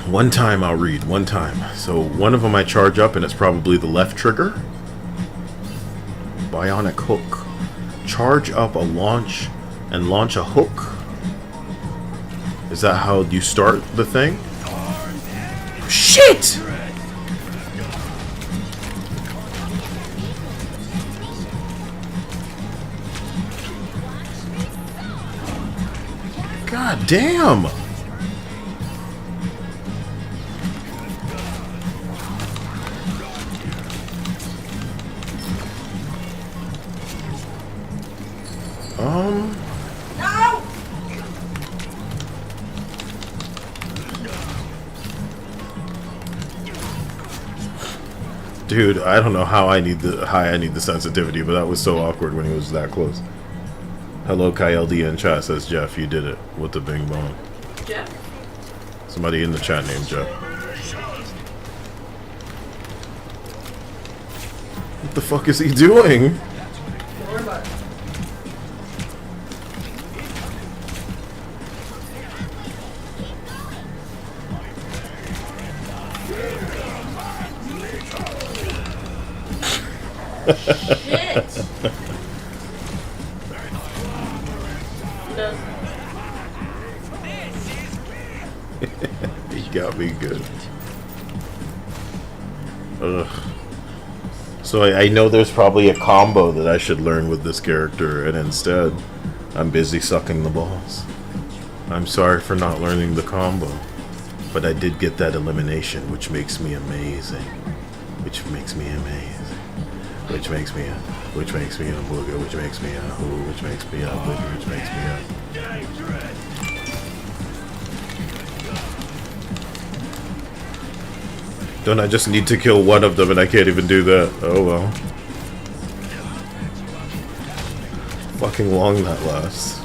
One time I'll read. One time. So one of them I charge up, and it's probably the left trigger. Bionic hook. Charge up a launch and launch a hook. Is that how you start the thing? Shit! God damn! No! Dude, I don't know how I need the sensitivity, but that was so awkward when he was that close. Hello, KLD in chat, says Jeff. You did it with the bing bong. Jeff? Somebody in the chat named Jeff. What the fuck is he doing? Don't worry about it. Shit! No. He got me good. Ugh. So I know there's probably a combo that I should learn with this character, and instead, I'm busy sucking the balls. I'm sorry for not learning the combo, but I did get that elimination, which makes me amazing. Which makes me amazing. Which makes me a booger, which makes me a who, which makes me a booger, which makes me a... Don't I just need to kill one of them and I can't even do that? Oh well. Fucking long that lasts.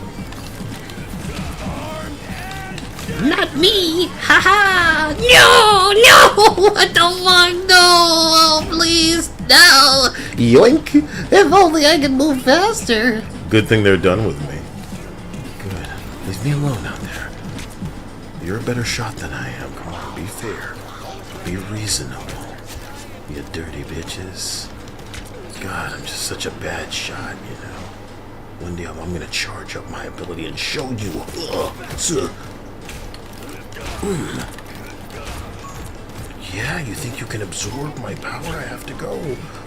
Not me! Haha! No! No! What the fuck? No! Oh, please! No! Yoink! If only I could move faster! Good thing they're done with me. Good. Leave me alone out there. You're a better shot than I am. Come on, be fair. Be reasonable. You dirty bitches. God, I'm just such a bad shot, you know. One day I'm gonna charge up my ability and show you. Yeah, you think you can absorb my power? I have to go.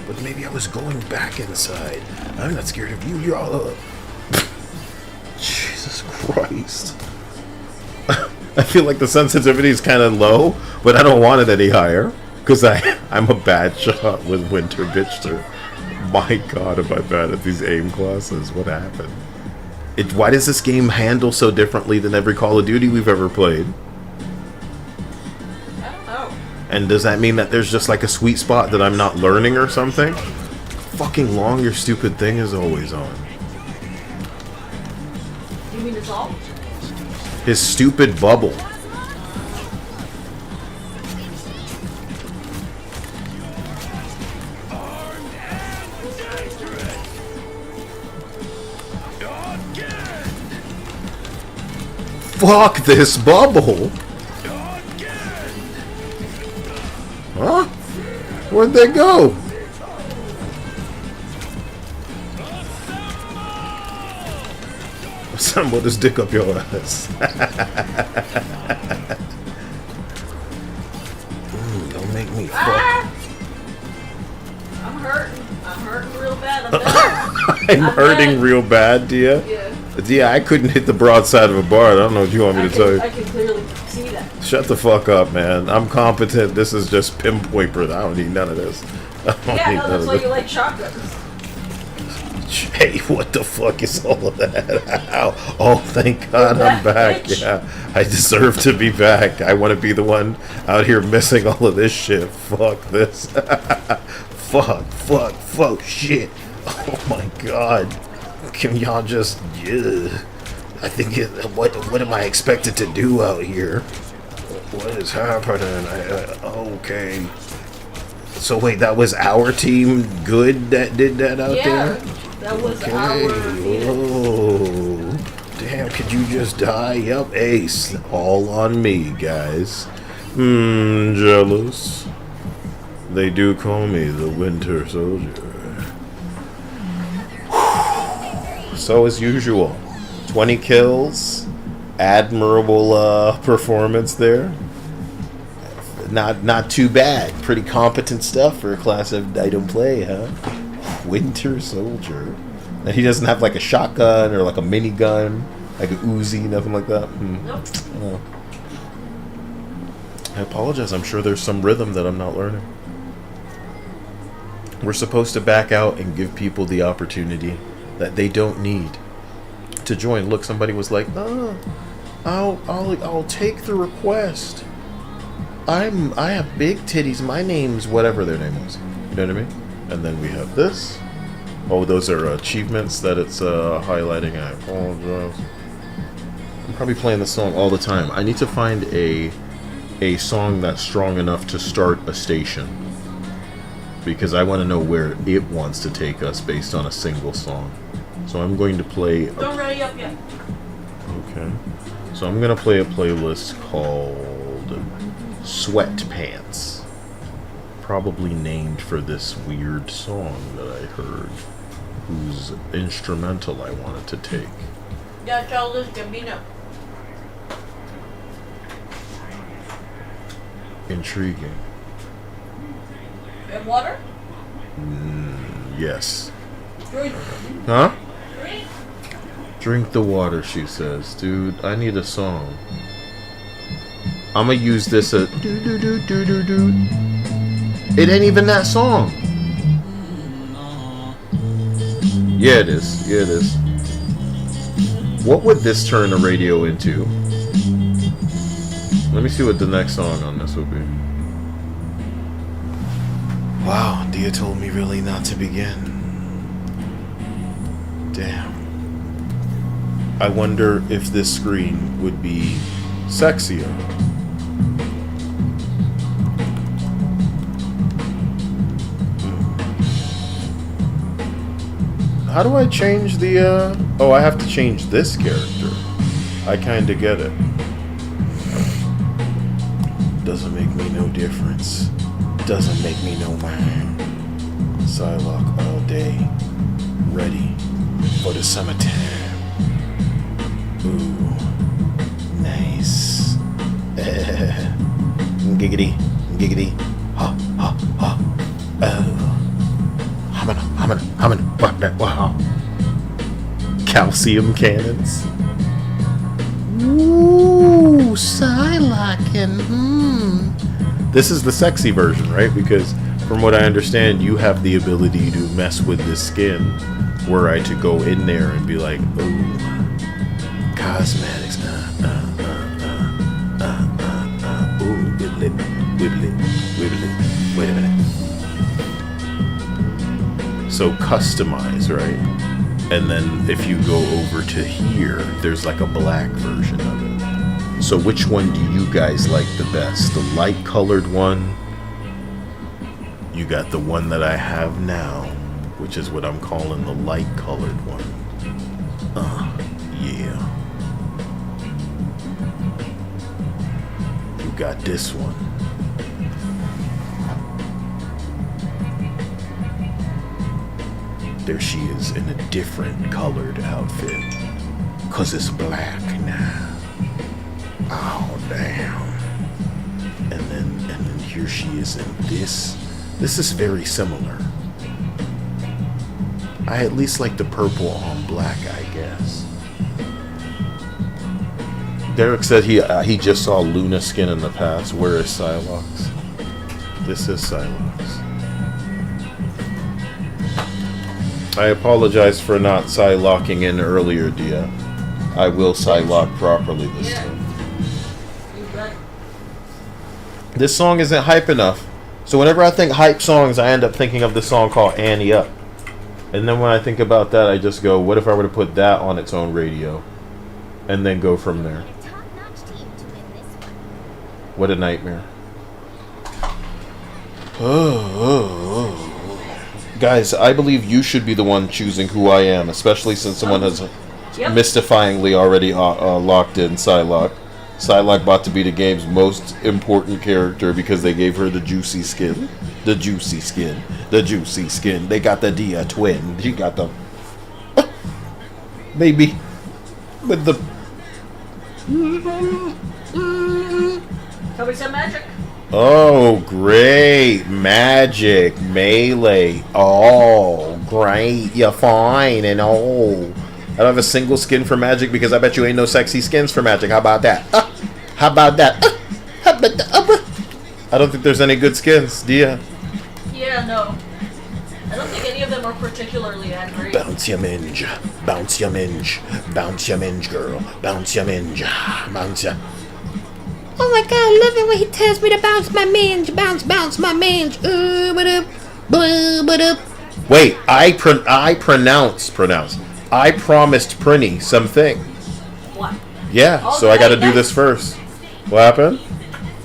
But maybe I was going back inside. I'm not scared of you. You're all... Jesus Christ. I feel like the sensitivity is kind of low, but I don't want it any higher. Because I'm a bad shot with Winter Bitchster. My God, am I bad at these aim classes? What happened? Why does this game handle so differently than every Call of Duty we've ever played? I don't know. And does that mean that there's just like a sweet spot that I'm not learning or something? Fucking long your stupid thing is always on. You mean it's all? His stupid bubble. Fuck this bubble! Huh? Where'd they go? Son, put his dick up your ass. Don't make me fuck. I'm hurting. I'm hurting real bad. I'm dead. I'm hurting dead. real bad, dear. Yeah. Yeah, I couldn't hit the broadside of a bar. I don't know what you want me to tell you. I can clearly see that. Shut the fuck up, man. I'm competent. This is just pimp wiper. I don't need none of this. I don't Yeah, need no, none that's of why this. you like shotguns. Hey, what the fuck is all of that? Ow. Oh, thank God I'm back. Bitch. Yeah, I deserve to be back. I want to be the one out here missing all of this shit. Fuck this. Fuck, shit. Oh my God. Can y'all just... I think what am I expected to do out here? What is happening? Okay. So wait, that was our team good that did that out there? That was Okay. our Oh, damn, could you just die? Yep, ace. All on me, guys. Jealous. They do call me the Winter Soldier. So as usual, 20 kills. Admirable performance there. Not too bad. Pretty competent stuff for a class I don't play, huh? Winter Soldier. And he doesn't have like a shotgun or like a minigun, like a Uzi, nothing like that. Nope. Oh. I apologize. I'm sure there's some rhythm that I'm not learning. We're supposed to back out and give people the opportunity that they don't need to join. Look, somebody was like, "Oh, I'll take the request. I have big titties. My name's whatever their name was." You know what I mean? And then we have this. Oh, those are achievements that it's highlighting. I apologize. I'm probably playing this song all the time. I need to find a song that's strong enough to start a station, because I want to know where it wants to take us based on a single song. So I'm going to play... Don't ready up yet. Okay. So I'm going to play a playlist called Sweatpants. Probably named for this weird song that I heard, whose instrumental I wanted to take. Yeah, Childish Gambino. Intriguing. And water? Yes. Drink. Huh? Drink. Drink the water, she says. Dude, I need a song. I'm gonna use this as... Do-do-do-do-do-do. It ain't even that song. Yeah, it is. Yeah, it is. What would this turn the radio into? Let me see what the next song on this would be. Wow, Dia told me really not to begin. Damn. I wonder if this screen would be sexier. How do I change the, Oh, I have to change this character. I kinda get it. Doesn't make me no difference. Doesn't make me no man. Psylocke all day. Ready for the summertime. Ooh. Nice. Giggity. Giggity. Ha, ha, ha. Oh. Humming. Wow. Calcium cannons. Ooh, Psylocke and This is the sexy version, right? Because from what I understand, you have the ability to mess with this skin. Were I to go in there and be like, ooh, cosmetics, ooh, wibbly. Wait a minute. So customize, right? And then if you go over to here, there's like a black version of it. So which one do you guys like the best? The light colored one? You got the one that I have now, which is what I'm calling the light colored one. Yeah. You got this one. There she is in a different colored outfit. 'Cause it's black now. Oh, damn. And then here she is in this. This is very similar. I at least like the purple on black, I guess. Derek said he just saw Luna skin in the past. Where is Psylocke's? This is Psylocke's. I apologize for not Psylocking in earlier, Dia. I will Psylock properly this time. This song isn't hype enough. So whenever I think hype songs, I end up thinking of this song called Annie Up. And then when I think about that, I just go, what if I were to put that on its own radio? And then go from there. What a nightmare. Guys, I believe you should be the one choosing who I am, especially since someone has mystifyingly already locked in Psylocke. Psylocke about to be the game's most important character because they gave her the juicy skin. The juicy skin. The juicy skin. They got the Dia twin. She got the... Maybe. With the... Tell me some magic. Oh, great. Magic, melee. Oh, great. You're fine and oh. I don't have a single skin for magic because I bet you ain't no sexy skins for magic. How about that? How about that? How about that? I don't think there's any good skins, do ya? Yeah, no. I don't think any of them are particularly angry. Bounce ya minge. Bounce ya minge. Bounce ya minge, girl. Bounce ya minge. Bounce ya. Oh my god, I love it when he tells me to bounce my mange. Bounce, bounce my mange. Ba-da, ba-da. Wait, I pronounce. I promised Prinny something. What? Yeah, Oh, so I gotta do nice. this first. What happened?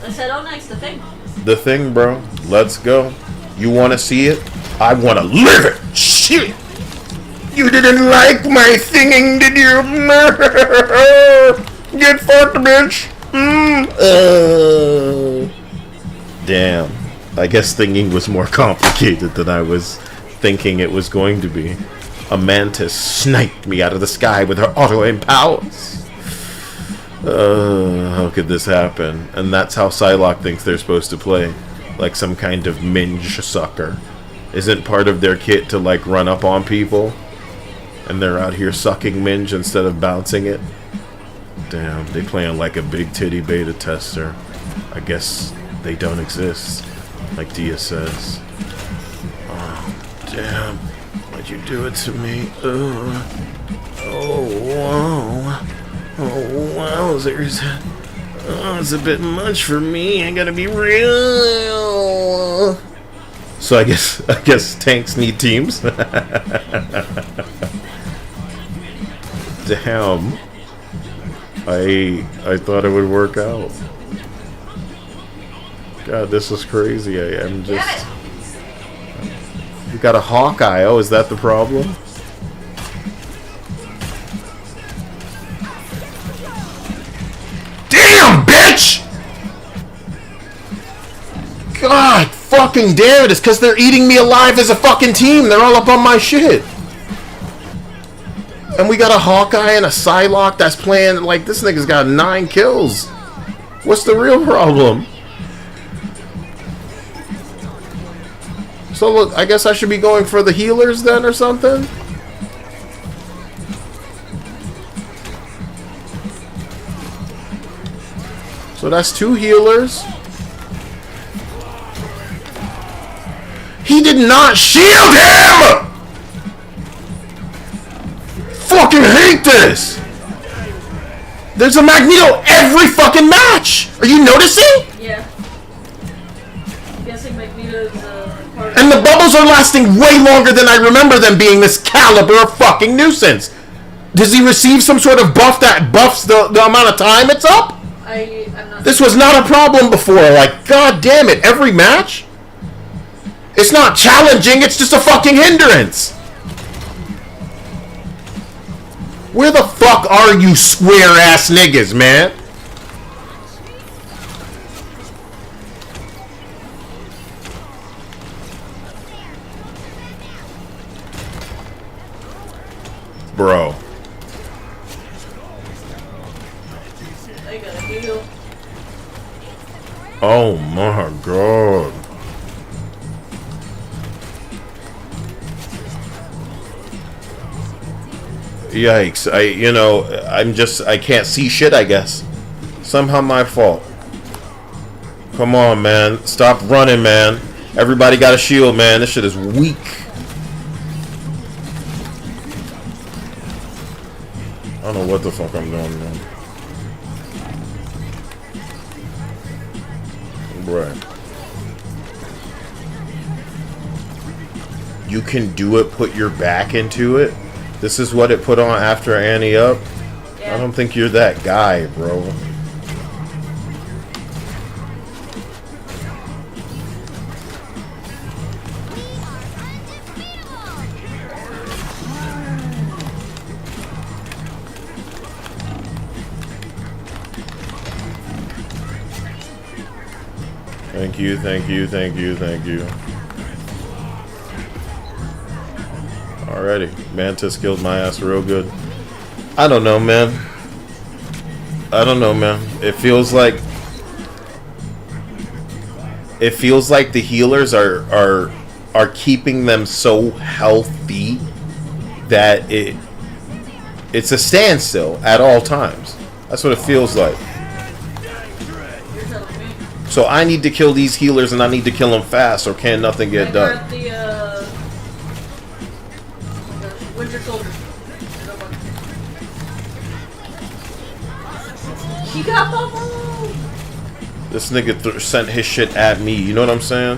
I said, oh, nice, the thing. The thing, bro. Let's go. You wanna see it? I wanna live it! Shit! You didn't like my singing, did you? Get fucked, bitch! Damn. I guess thinking was more complicated than I was thinking it was going to be. A mantis sniped me out of the sky with her auto-aim powers. How could this happen? And that's how Psylocke thinks they're supposed to play. Like some kind of minge sucker. Isn't part of their kit to like run up on people? And they're out here sucking minge instead of bouncing it? Damn, they playing like a big titty beta tester. I guess they don't exist, like Dia says. Oh, damn. Why'd you do it to me? Oh, wow. Oh, wowzers. Oh, it's a bit much for me. I gotta be real. So I guess tanks need teams. Damn. I thought it would work out. God, this is crazy. I'm just... You got a Hawkeye. Oh, is that the problem? Damn, bitch! God fucking damn it. It's because they're eating me alive as a fucking team. They're all up on my shit. And we got a Hawkeye and a Psylocke that's playing like this nigga's got 9 kills. What's the real problem? So look, I guess I should be going for the healers then or something? So that's 2 healers. He did not shield him! Fucking hate this! There's a Magneto every fucking match! Are you noticing? Yeah. I'm guessing Magneto's part of And the bubbles are lasting way longer than I remember them being this caliber of fucking nuisance. Does he receive some sort of buff that buffs the amount of time it's up? I'm not... This was not a problem before. Like, god damn it, every match? It's not challenging, it's just a fucking hindrance. Where the fuck are you square-ass niggas, man? Bro. I gotta heal. Oh my god. Yikes. I can't see shit, I guess. Somehow my fault. Come on, man. Stop running, man. Everybody got a shield, man. This shit is weak. I don't know what the fuck I'm doing, man. Right. You can do it, put your back into it. This is what it put on after Annie up. Yeah. I don't think you're that guy, bro. Thank you, thank you, thank you, thank you. Alrighty, Mantis killed my ass real good. I don't know, man. I don't know, man. It feels like it feels like the healers are keeping them so healthy that it's a standstill at all times. That's what it feels like. So I need to kill these healers, and I need to kill them fast, or can nothing get done? The Winter Soldier. He got bubble. This nigga sent his shit at me. You know what I'm saying?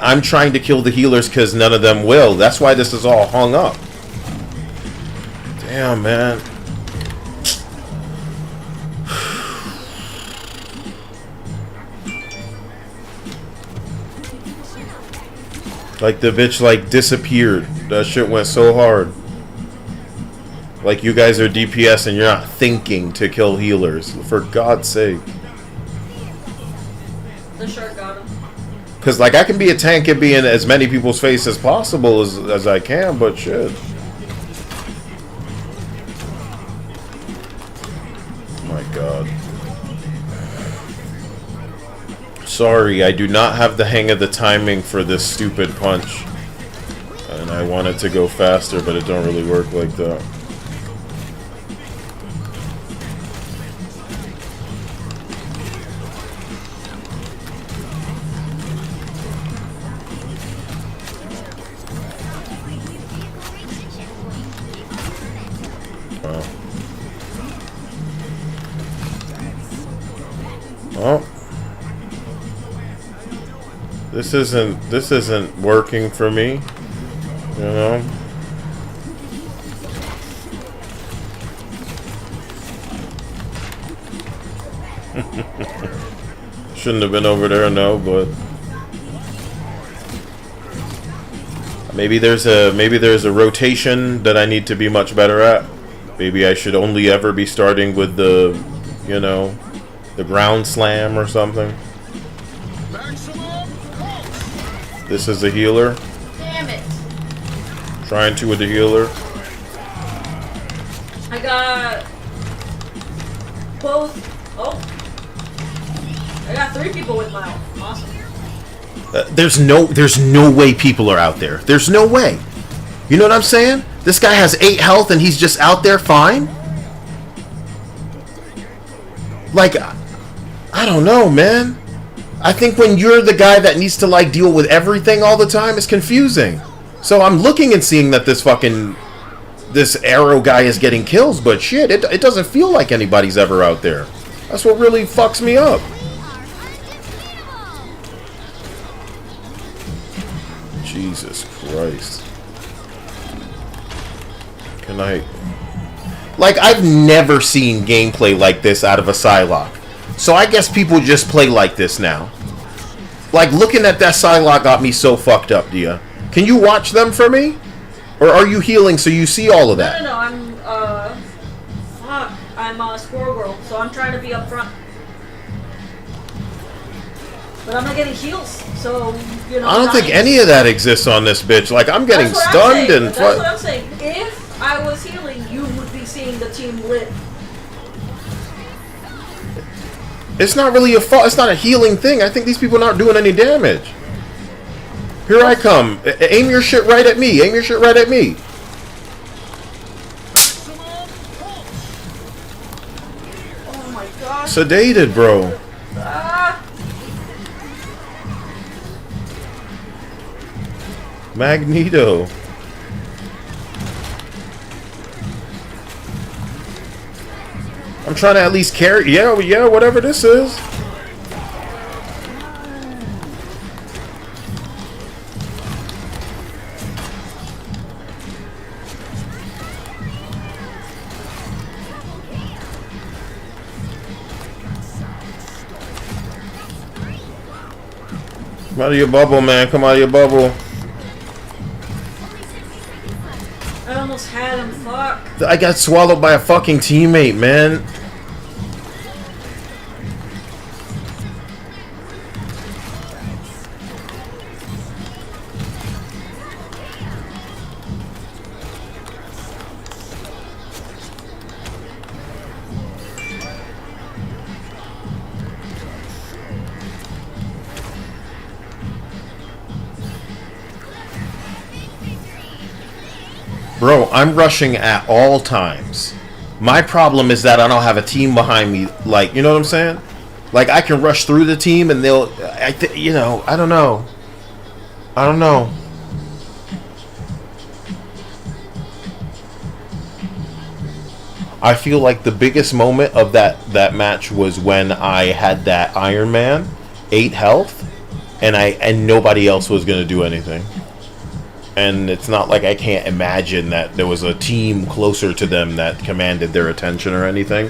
I'm trying to kill the healers because none of them will. That's why this is all hung up. Damn, man. Like the bitch like disappeared. That shit went so hard. Like you guys are DPS and you're not thinking to kill healers. For God's sake. The shark got him. Cause like I can be a tank and be in as many people's face as possible as I can, but shit. My God. Sorry, I do not have the hang of the timing for this stupid punch. And I want it to go faster, but it don't really work like that. Well, this isn't working for me, you know. Shouldn't have been over there, no, but maybe there's a rotation that I need to be much better at. Maybe I should only ever be starting with the, you know, the ground slam or something. This is a healer. Damn it. Trying to with the healer. I got both. Oh. I got 3 people with my ult. Awesome. There's no way people are out there. There's no way. You know what I'm saying? This guy has 8 health and he's just out there fine? Like, I don't know, man. I think when you're the guy that needs to like deal with everything all the time, it's confusing. So I'm looking and seeing that this arrow guy is getting kills, but shit, it doesn't feel like anybody's ever out there. That's what really fucks me up. Jesus Christ. Can I... Like, I've never seen gameplay like this out of a Psylocke. So I guess people just play like this now. Like, looking at that Psylocke got me so fucked up, Dia. Can you watch them for me? Or are you healing so you see all of that? No, I'm Squirrel Girl, so I'm trying to be up front. But I'm not getting heals, so, you know... I don't think any of that exists on this bitch. Like, I'm getting stunned and... That's what I'm saying. If I was healing, you would be seeing the team lit. It's not really it's not a healing thing. I think these people aren't doing any damage. Here I come. Aim your shit right at me. Aim your shit right at me. Oh my god. Sedated, bro. Ah. Magneto. I'm trying to at least carry... Yeah, whatever this is. Come out of your bubble, man. Come out of your bubble. I almost had him. Fuck. I got swallowed by a fucking teammate, man. Bro, I'm rushing at all times. My problem is that I don't have a team behind me. Like, you know what I'm saying? Like, I can rush through the team and they'll... I don't know. I feel like the biggest moment of that match was when I had that Iron Man 8 health and nobody else was going to do anything. And it's not like I can't imagine that there was a team closer to them that commanded their attention or anything.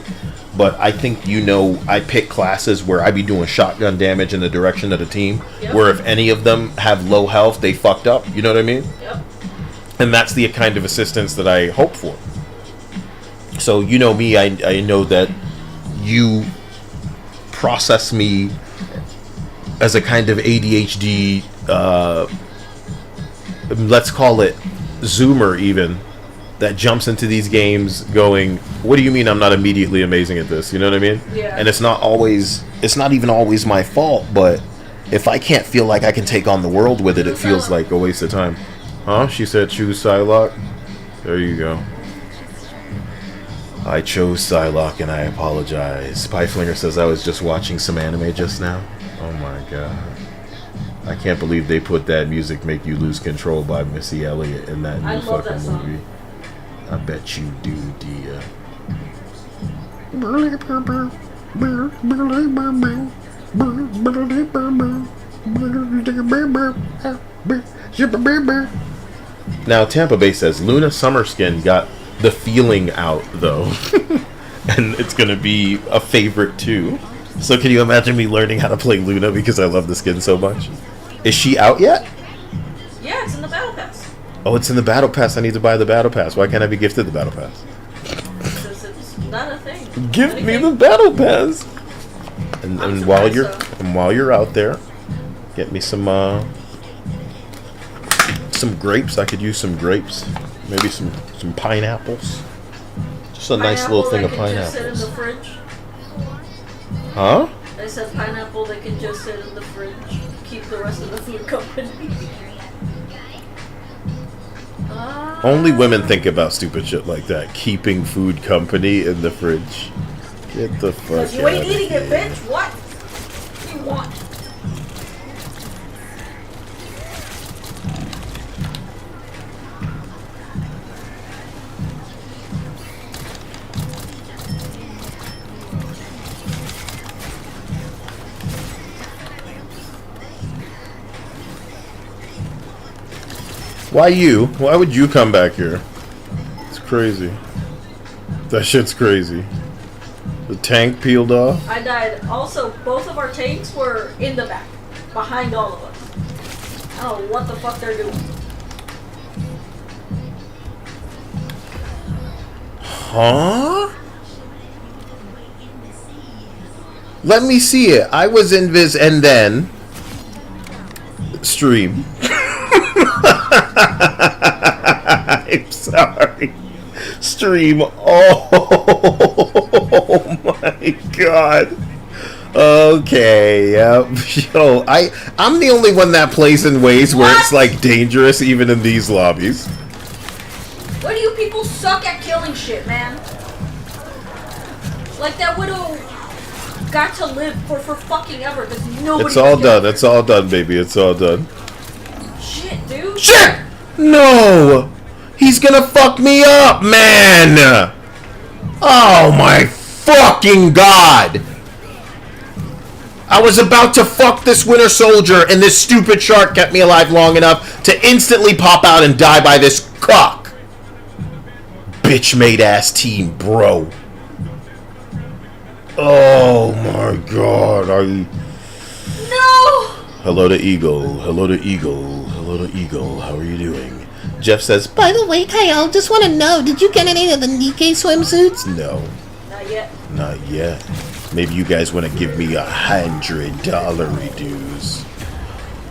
But I think, I pick classes where I be doing shotgun damage in the direction of the team. Yep. Where if any of them have low health, they fucked up. You know what I mean? Yep. And that's the kind of assistance that I hope for. So, you know me, I know that you process me as a kind of ADHD, let's call it Zoomer even, that jumps into these games going, what do you mean I'm not immediately amazing at this? You know what I mean? Yeah. And it's not even always my fault, but if I can't feel like I can take on the world with it, it feels like a waste of time. Huh? She said choose Psylocke. There you go. I chose Psylocke and I apologize. Pieflinger says I was just watching some anime just now. Oh my god. I can't believe they put that Music Make You Lose Control by Missy Elliott in that new fucking movie. I bet you do, dear. Now Tampa Bay says Luna Summerskin got the feeling out though. And it's gonna be a favorite too. So can you imagine me learning how to play Luna because I love the skin so much? Is she out yet? Yeah, it's in the battle pass. Oh, it's in the battle pass. I need to buy the battle pass. Why can't I be gifted the battle pass? Because it's not a thing. Give me the battle pass. And while you're out there, get me some grapes. I could use some grapes. Maybe some pineapples. Just a nice little thing of pineapples. Just sit in the fridge. Huh? I said pineapple that can just sit in the fridge. Keep the rest of the food company. Only women think about stupid shit like that. Keeping food company in the fridge. Get the fuck out. You ain't eating it, bitch. What? What do you want? Why you? Why would you come back here? It's crazy. That shit's crazy. The tank peeled off. I died. Also, both of our tanks were in the back, behind all of us. I don't know what the fuck they're doing. Huh? Let me see it. I was in Viz and then stream. I'm sorry. Stream. Oh my god. Okay, yep. Yo, I'm the only one that plays in ways where it's like dangerous even in these lobbies. Why do you people suck at killing shit, man? Like that widow got to live for fucking ever because nobody. It's all done. It's all done, baby. It's all done. Shit, dude. Shit! No! He's gonna fuck me up, man! Oh my fucking god! I was about to fuck this Winter Soldier and this stupid shark kept me alive long enough to instantly pop out and die by this cock. Bitch-made ass team, bro. Oh my god, are you... No! Hello to Eagle. Hello to Eagle. Hello to Eagle. How are you doing? Jeff says, By the way, Kyle, just want to know, did you get any of the Nikkei swimsuits? no, Not yet. not yet. Maybe you guys want to give me $100 dues.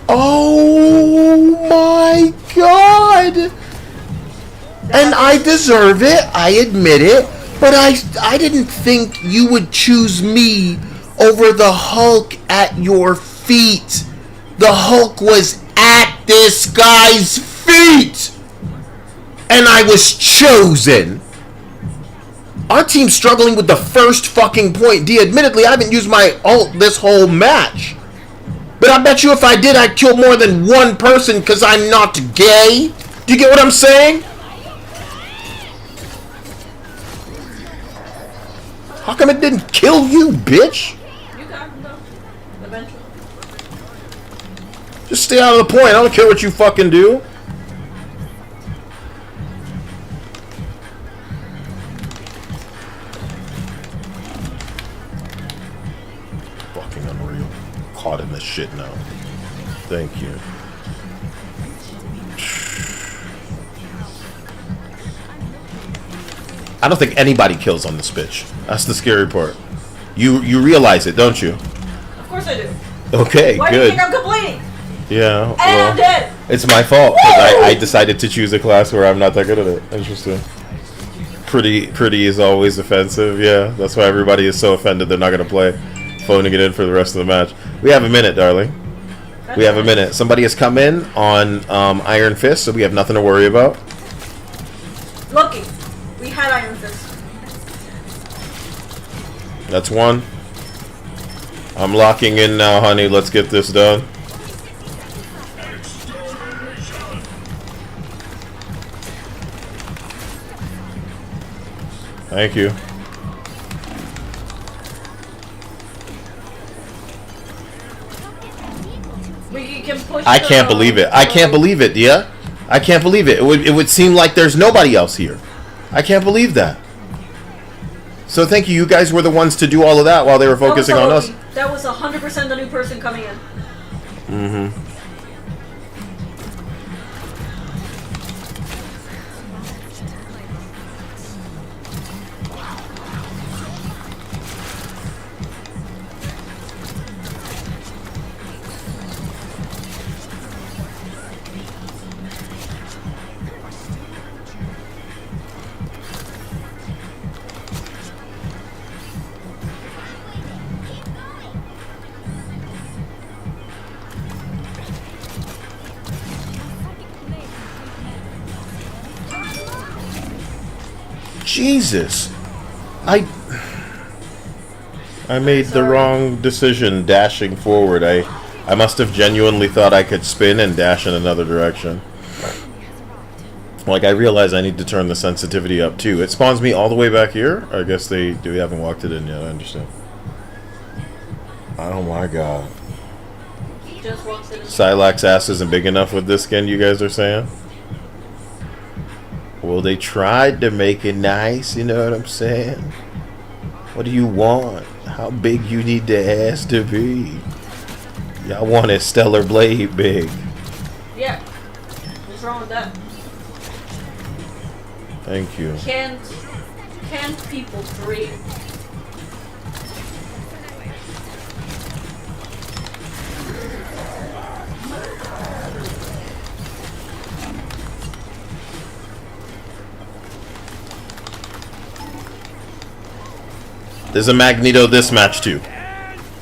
Oh my god! And I deserve it. I admit it. But I didn't think you would choose me over the Hulk at your feet. The Hulk was at this guy's feet. And I was chosen. Our team's struggling with the first fucking point. D, admittedly, I haven't used my ult this whole match. But I bet you if I did, I'd kill more than one person because I'm not gay. Do you get what I'm saying? How come it didn't kill you, bitch? You got him though. Eventually. Just stay out of the point. I don't care what you fucking do. Fucking unreal. Caught in this shit now. Thank you. I don't think anybody kills on this bitch. That's the scary part. You realize it, don't you? Of course I do. Okay, Why good. do you think I'm complaining? Yeah, And well, I'm dead. it's my fault because I decided to choose a class where I'm not that good at it. Interesting. Pretty is always offensive. Yeah, that's why everybody is so offended they're not gonna play, phoning it in for the rest of the match. We have a minute, darling. We have a minute. Somebody has come in on Iron Fist, so we have nothing to worry about. Lucky. We had Iron Fist. That's one. I'm locking in now, honey. Let's get this done. Thank you. We can push. I can't believe it. I can't believe it, yeah? I can't believe it. It would seem like there's nobody else here. I can't believe that. So thank you. You guys were the ones to do all of that while they were focusing on us. That was 100% a new person coming in. Mm-hmm. Jesus. I made the wrong decision dashing forward. I must have genuinely thought I could spin and dash in another direction. Like, I realize I need to turn the sensitivity up too. It spawns me all the way back here? I guess we haven't walked it in yet, I understand. Oh my god. Just walked in. Silac's ass isn't big enough with this skin, you guys are saying? Well, they tried to make it nice, you know what I'm saying? What do you want? How big you need the ass to be? Y'all want it Stellar Blade big. Yeah. What's wrong with that? Thank you. Can't people dream? There's a Magneto this match too.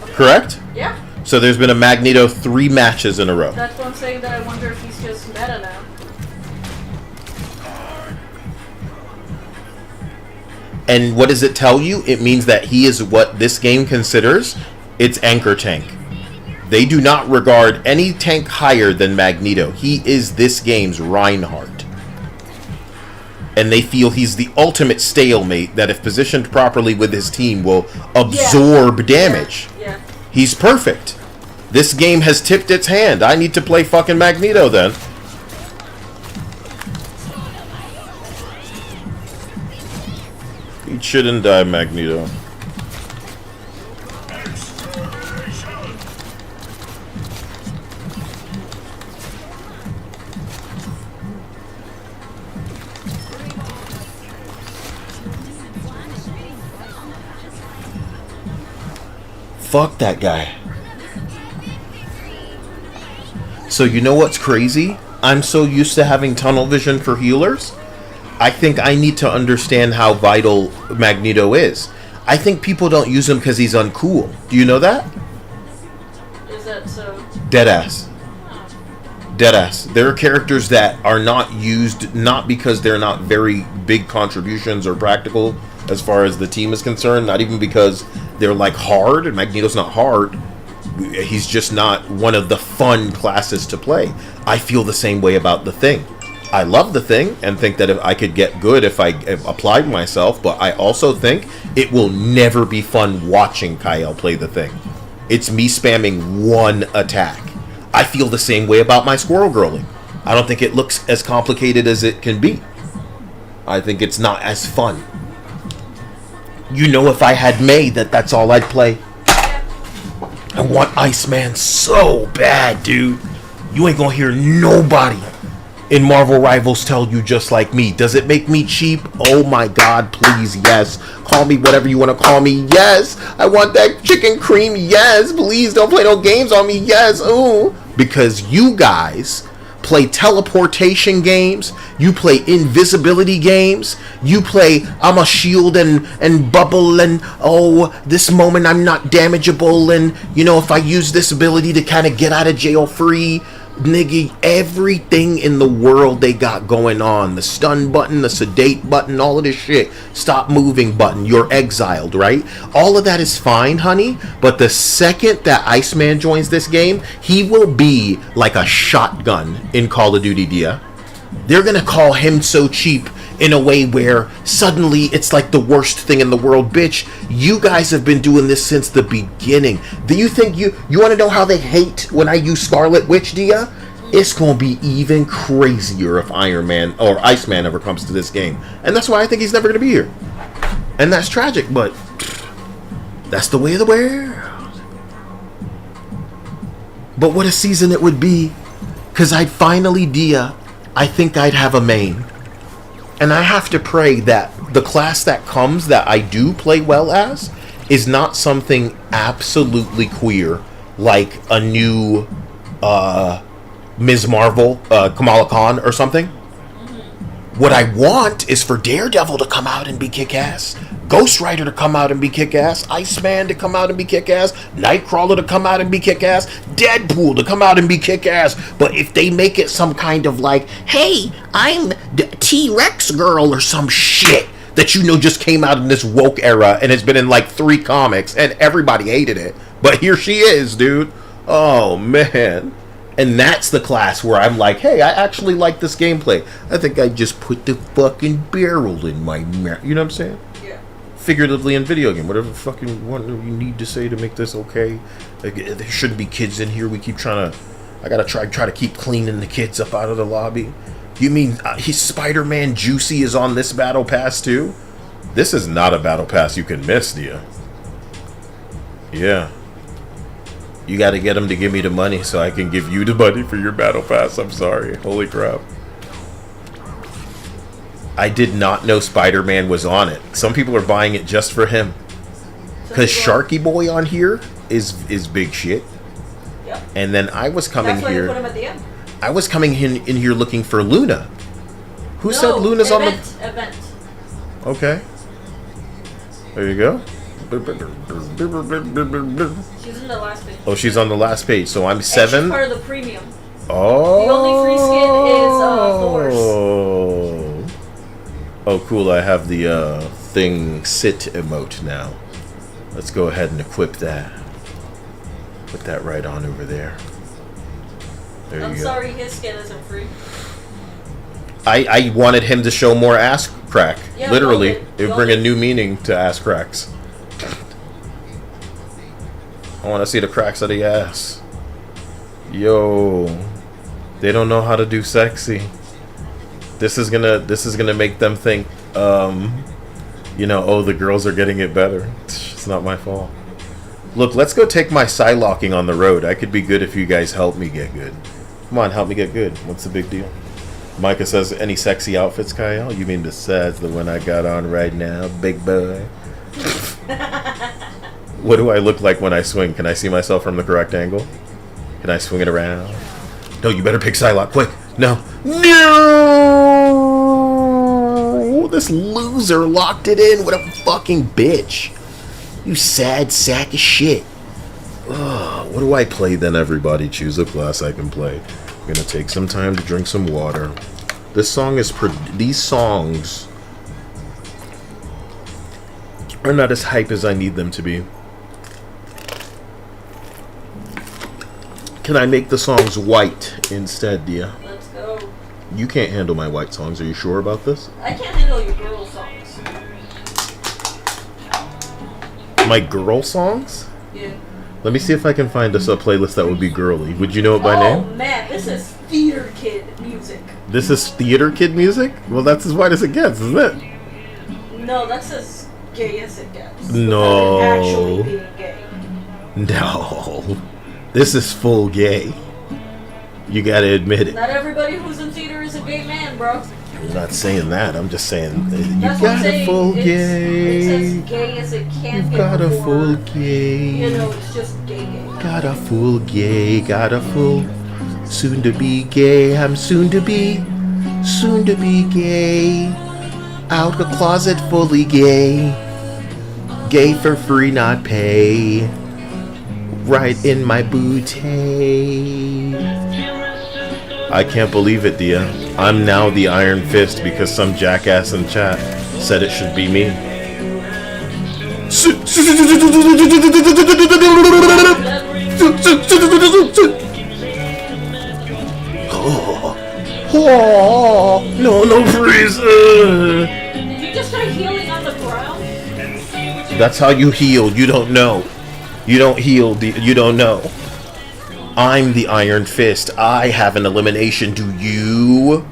Correct? Yeah. So there's been a Magneto 3 matches in a row. That's what I'm saying, that I wonder if he's just meta now. And what does it tell you? It means that he is what this game considers its anchor tank. They do not regard any tank higher than Magneto. He is this game's Reinhardt. And they feel he's the ultimate stalemate that if positioned properly with his team will absorb damage. Yeah. He's perfect. This game has tipped its hand. I need to play fucking Magneto then. He shouldn't die, Magneto. Fuck that guy. So you know what's crazy? I'm so used to having tunnel vision for healers. I think I need to understand how vital Magneto is. I think people don't use him because he's uncool. Do you know that? Is that so? Deadass. Deadass. There are characters that are not used, not because they're not very big contributions or practical as far as the team is concerned, not even because they're like hard, and Magneto's not hard. He's just not one of the fun classes to play. I feel the same way about the Thing. I love the Thing and think that if I could get good if I applied myself, but I also think it will never be fun watching Kyle play the Thing. It's me spamming one attack. I feel the same way about my Squirrel Girling. I don't think it looks as complicated as it can be. I think it's not as fun. You know, if I had May, that's all I'd play. I want Iceman so bad, dude. You ain't gonna hear nobody in Marvel Rivals tell you just like me. Does it make me cheap? Oh my god, please, yes. Call me whatever you want to call me. Yes. I want that chicken cream. Yes. Please don't play no games on me. Yes. Ooh. Because you guys play teleportation games, you play invisibility games, you play I'm a shield and bubble, and oh, this moment I'm not damageable, and you know, if I use this ability to kind of get out of jail free. Nigga, everything in the world they got going on. The stun button, the sedate button, all of this shit. Stop moving button. You're exiled, right? All of that is fine, honey. But the second that Iceman joins this game, he will be like a shotgun in Call of Duty, Dia. They're gonna call him so cheap in a way where suddenly it's like the worst thing in the world. Bitch, you guys have been doing this since the beginning. Do you think you want to know how they hate when I use Scarlet Witch, Dia? It's gonna be even crazier if Iron Man or Iceman ever comes to this game, and that's why I think he's never gonna be here, and that's tragic, but that's the way of the world. But what a season it would be, because I'd finally, Dia, I think I'd have a main. And I have to pray that the class that comes that I do play well as is not something absolutely queer, like a new Ms. Marvel, Kamala Khan or something. What I want is for Daredevil to come out and be kick-ass, Ghost Rider to come out and be kick-ass, Iceman to come out and be kick-ass, Nightcrawler to come out and be kick-ass, Deadpool to come out and be kick-ass. But if they make it some kind of like, hey, I'm the T-Rex girl or some shit that you know just came out in this woke era and has been in like 3 comics and everybody hated it, but here she is, dude. Oh, man. And that's the class where I'm like, hey, I actually like this gameplay. I think I just put the fucking barrel in my mouth. You know what I'm saying? Yeah. Figuratively in video game. Whatever fucking one you need to say to make this okay. Like, there shouldn't be kids in here. We keep trying to... I gotta try to keep cleaning the kids up out of the lobby. You mean his Spider-Man Juicy is on this battle pass too? This is not a battle pass you can miss, dear. Yeah. You got to get him to give me the money so I can give you the money for your battle pass. I'm sorry. Holy crap. I did not know Spider-Man was on it. Some people are buying it just for him. Because Sharky Boy on here is big shit. Yep. And then I was coming That's why here. you put him at the end. I was coming in here looking for Luna. Who said Luna's on the... Event. Okay. There you go. She's in the last page. Oh, she's on the last page. So I'm And 7. she's part of the premium. Oh. The only free skin is Thor's. Oh, cool. I have the thing sit emote now. Let's go ahead and equip that. Put that right on over there. There you I'm go. sorry his skin isn't free. I wanted him to show more ass crack. Yeah, Literally. well, It would bring a new meaning to ass cracks. I want to see the cracks of the ass. Yo. They don't know how to do sexy. This is gonna make them think, you know, oh, the girls are getting it better. It's not my fault. Look, let's go take my Psylocking on the road. I could be good if you guys help me get good. Come on, help me get good. What's the big deal? Micah says, any sexy outfits, Kyle? You mean besides the one I got on right now, big boy? What do I look like when I swing? Can I see myself from the correct angle? Can I swing it around? No, you better pick Psylocke, quick. No. No! This loser locked it in. What a fucking bitch. You sad sack of shit. Ugh, what do I play then, everybody? Choose a class I can play. I'm gonna take some time to drink some water. This song is these songs are not as hype as I need them to be. Can I make the songs white instead, Dia? Let's go. You can't handle my white songs. Are you sure about this? I can't handle your girl songs. My girl songs? Yeah. Let me see if I can find us a playlist that would be girly. Would you know it by Oh name? man, this is theater kid music. This is theater kid music? Well, that's as white as it gets, isn't it? No, that's as gay as it gets. No. Without it actually being gay. No. This is full gay. You gotta admit it. Not everybody who's in theater is a gay man, bro. I'm not saying that. I'm just saying you That's what I'm got a saying. full It's gay. as gay as it can You get got a before, full gay. You know, it's just gay. Got a full gay. Got a full soon to be gay. I'm soon to be gay. Out the closet fully gay. Gay for free, not pay. Right in my booty. I can't believe it, Dia. I'm now the Iron Fist because some jackass in chat said it should be me. Oh, no, please. Did you just start healing on the ground? That's how you heal. You don't know. You don't heal. You don't know. I'm the Iron Fist. I have an elimination. Do you?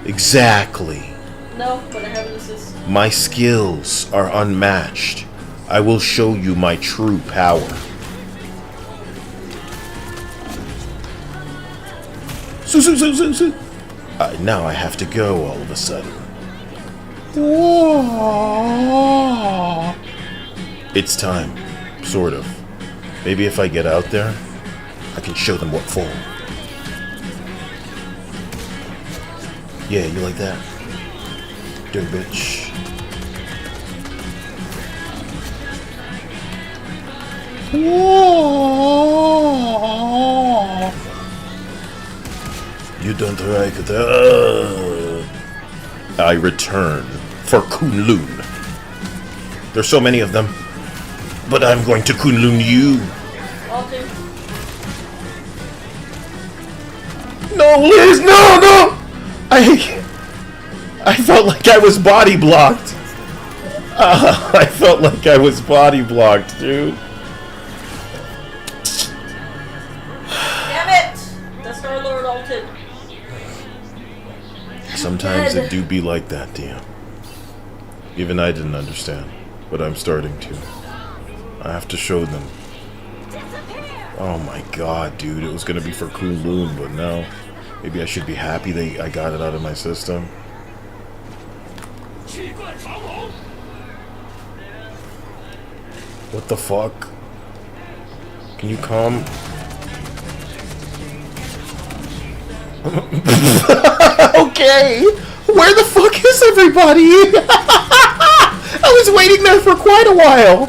Exactly. No, but I have an assist. My skills are unmatched. I will show you my true power. Now I have to go all of a sudden. It's time. Sort of. Maybe if I get out there, I can show them what for. Yeah, you like that? Dirty bitch. You don't like that. I return for Kunlun. There's so many of them. But I'm going to Kunlun you. No, Liz, no! I felt like I was body blocked. I felt like I was body blocked, dude. Damn it! The Star-Lord ulted. Sometimes it do be like that, damn. Even I didn't understand, but I'm starting to. I have to show them. Oh my god, dude, it was gonna be for Kunlun, but no. Maybe I should be happy that I got it out of my system. What the fuck? Can you come? Okay! Where the fuck is everybody? I was waiting there for quite a while.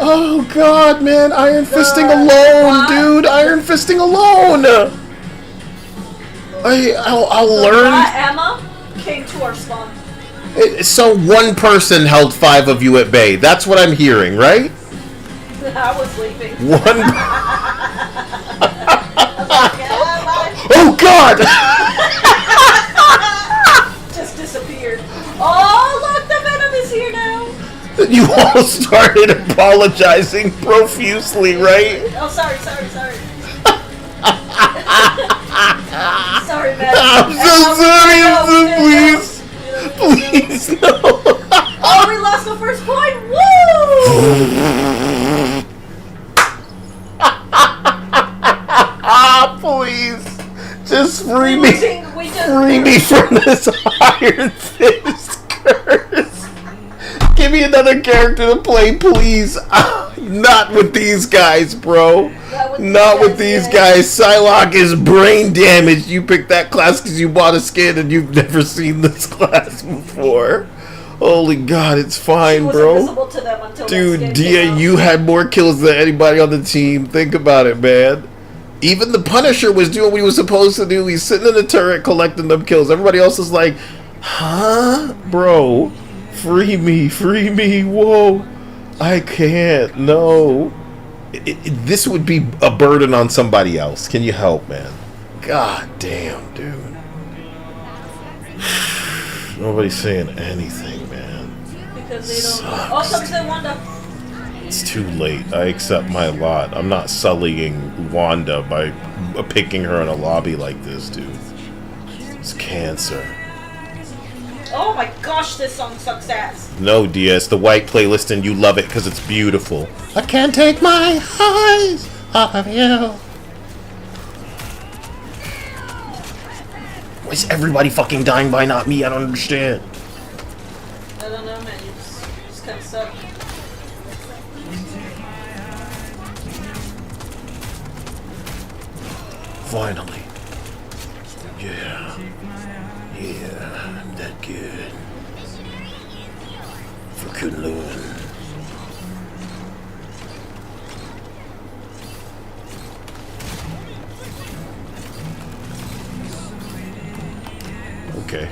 Oh god, man, Iron Fisting alone, dude. Iron Fisting alone. I'll learn. Emma came to our spawn. So one person held 5 of you at bay. That's what I'm hearing, right? I was sleeping. One. Oh god! Just disappeared. Oh, look, the venom is here now. You all started apologizing profusely, right? Oh, sorry. Sorry, man. I'm so sorry, please, no. Oh, we lost the first point. Woo! Please, just free me. Free me from this Iron Fist curse. Give me another character to play, please. Not with these guys, bro. Not with these guys. Psylocke is brain damaged. You picked that class because you bought a skin and you've never seen this class before. Holy God, it's fine, bro. To them dude, Dia, you had more kills than anybody on the team. Think about it, man. Even the Punisher was doing what he was supposed to do. He's sitting in the turret collecting them kills. Everybody else is like, huh? Bro, free me, whoa. I can't, no. This would be a burden on somebody else. Can you help, man? God damn, dude. Nobody's saying anything, man. Because they don't. Oh, something they Wanda. It's too late. I accept my lot. I'm not sullying Wanda by picking her in a lobby like this, dude. It's cancer. Oh my gosh, this song sucks ass. No, DS, the white playlist and you love it because it's beautiful. I can't take my eyes off of you. Why is everybody fucking dying by not me? I don't understand. I don't know, man. You just kind of suck. Finally. Yeah. Yeah, I'm that good. For Kunlun. Okay.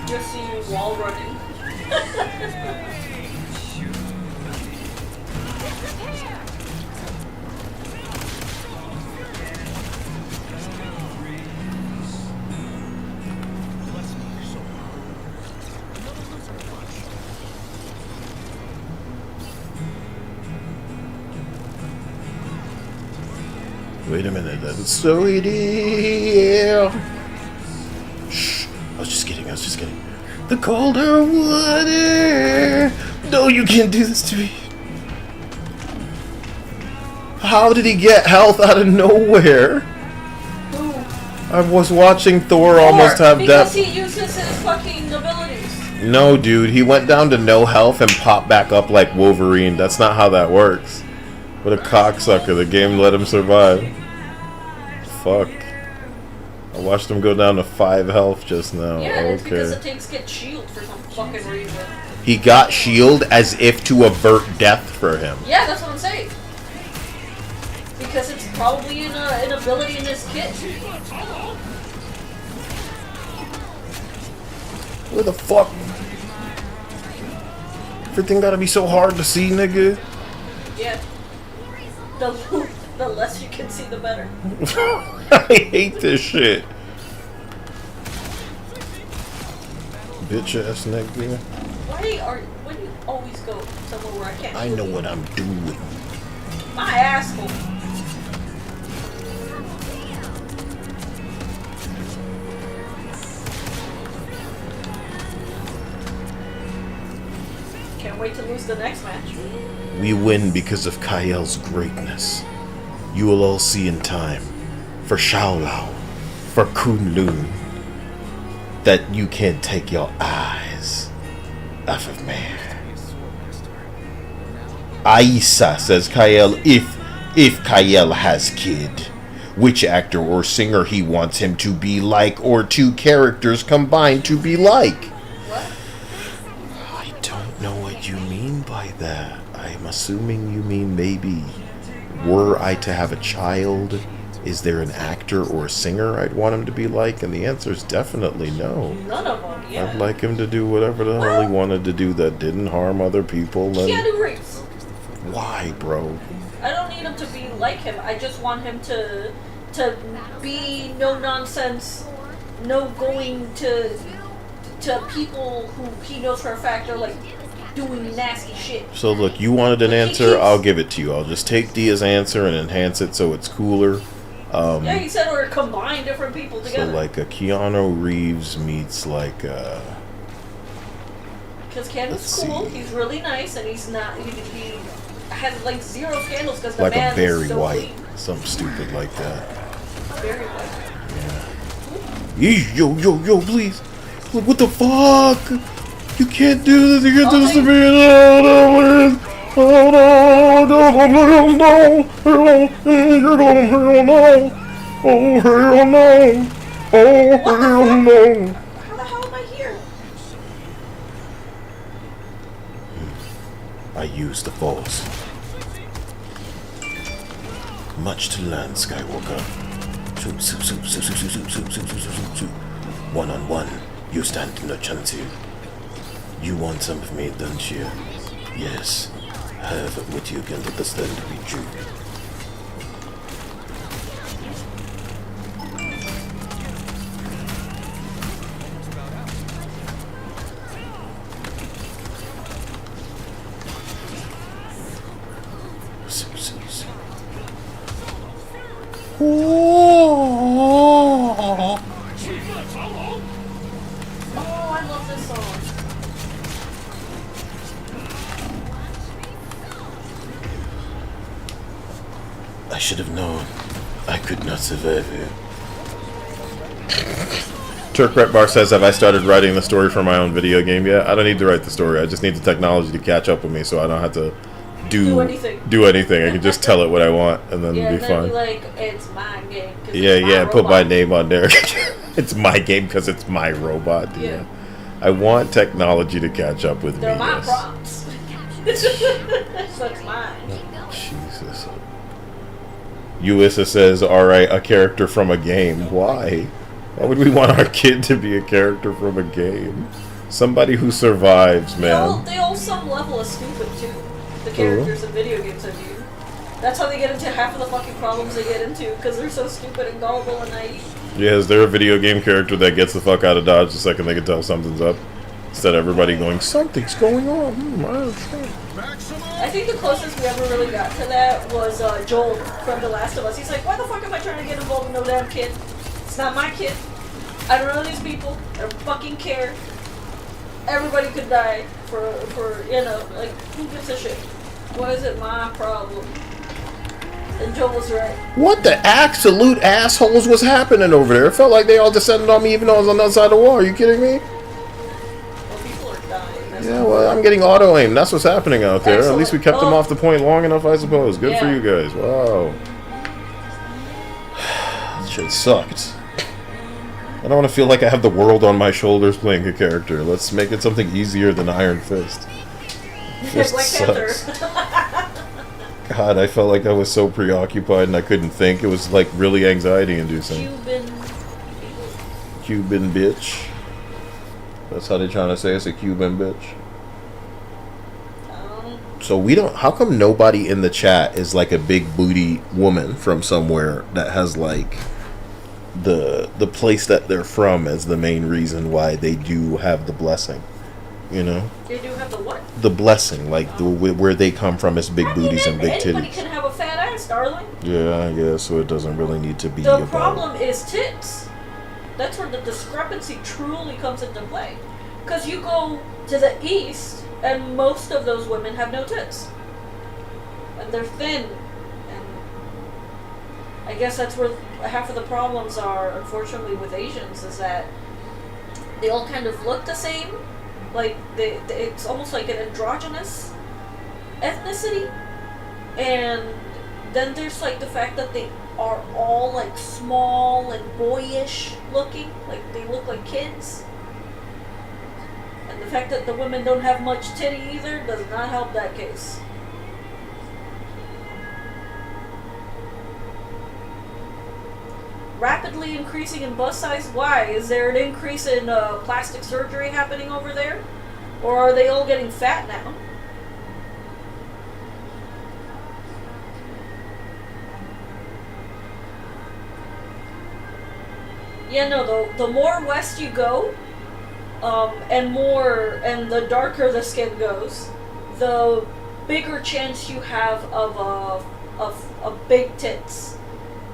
Just see you wall running. Wait a minute, that's so ideal. Shh, I was just kidding. The colder water. No, you can't do this to me. How did he get health out of nowhere? Ooh. I was watching Thor almost have because death. he uses his fucking abilities. No, dude, he went down to no health and popped back up like Wolverine. That's not how that works. What a cocksucker. The game let him survive. Fuck. I watched him go down to 5 health just now. Yeah, it's because the Okay. tanks get shield for some fucking reason. He got shield as if to avert death for him. Yeah, that's what I'm saying. Because it's probably an ability in his kit. Where the fuck? Everything gotta be so hard to see, nigga. Yeah. The less you can see, the better. I hate this shit. Bitch ass nigga. Why do you always go somewhere where I can't? I know what I'm doing. My asshole. Can't wait to lose the next match. We win because of Kael's greatness. You will all see in time. For Shaolao. For Kunlun. That you can't take your eyes off of me. Aisa, says Kael, if Kael has kid. Which actor or singer he wants him to be like, or 2 characters combined to be like. What? I don't know what you mean by that. I'm assuming you mean maybe, were I to have a child, is there an actor or singer I'd want him to be like? And the answer is definitely no. None of them, yeah. I'd like him to do whatever the hell he wanted to do that didn't harm other people. And Keanu Reeves. why, bro? I don't need him to be like him. I just want him to be no nonsense, no going to people who he knows for a fact are like doing nasty shit. So look, you wanted an answer, I'll give it to you. I'll just take Dia's answer and enhance it so it's cooler. Yeah, he said or combine different people So together. like a Keanu Reeves meets like Because Keanu's let's cool, see. he's really nice, and he's not. He has like 0 scandals because the like man a Barry is so White, clean. something stupid like that. Barry White. Yo, please. What the fuck? You can't do this. You can't do this to me. No, How the hell am I here? I use the force. Much to learn, Skywalker. One-on-one, you stand no chance here. You want some of me, don't you? Yes. Have what you can understand to be true. Oh, I love this song. I should have known. I could not survive here. Turk Red Bar says, have I started writing the story for my own video game yet? I don't need to write the story. I just need the technology to catch up with me so I don't have to do anything. I can just tell it what I want and then it'll be fine. Be like, it's my game. Yeah, put my name on there. It's my game because it's my robot. Yeah. I want technology to catch up with me. They're my props. So it's mine. Jesus. Uissa says, alright, a character from a game. Why? Why would we want our kid to be a character from a game? Somebody who survives, man. They all some level of stupid, too. The characters in video games, I mean. That's how they get into half of the fucking problems they get into, because they're so stupid and gullible and naive. Yeah, is there a video game character that gets the fuck out of Dodge the second they can tell something's up? Instead of everybody going, something's going on. I think the closest we ever really got to that was Joel from The Last of Us. He's like, why the fuck am I trying to get involved with no damn kid? It's not my kid. I don't know these people. I don't fucking care. Everybody could die for like, who gives a shit? Why is it my problem? And Joel was right. What the absolute assholes was happening over there? It felt like they all descended on me even though I was on the other side of the wall. Are you kidding me? Well, people are dying. Yeah, well, I'm getting auto-aim. That's what's happening out there. Excellent. At least we kept them off the point long enough, I suppose. Good for you guys. Wow. This shit sucked. I don't want to feel like I have the world on my shoulders playing a character. Let's make it something easier than Iron Fist. Fist sucks. God, I felt like I was so preoccupied and I couldn't think. It was like really anxiety-inducing. Cuban bitch. That's how they're trying to say it's a Cuban bitch. So we don't. How come nobody in the chat is like a big booty woman from somewhere that has like the place that they're from as the main reason why they do have the blessing? You know. They do have the what? The blessing, like where they come from is big booties and big titties. Anybody can have a fat ass, darling. Yeah, I guess so. It doesn't really need to be. The problem is tits. That's where the discrepancy truly comes into play. Because you go to the east, and most of those women have no tits, and they're thin. And I guess that's where half of the problems are, unfortunately, with Asians, is that they all kind of look the same. Like, it's almost like an androgynous ethnicity. And then there's, like, the fact that they are all, like, small and boyish looking. Like, they look like kids. And the fact that the women don't have much titty either does not help that case. Rapidly increasing in bust size? Why? Is there an increase in plastic surgery happening over there? Or are they all getting fat now? Yeah, no, the more west you go, and the darker the skin goes, the bigger chance you have of big tits.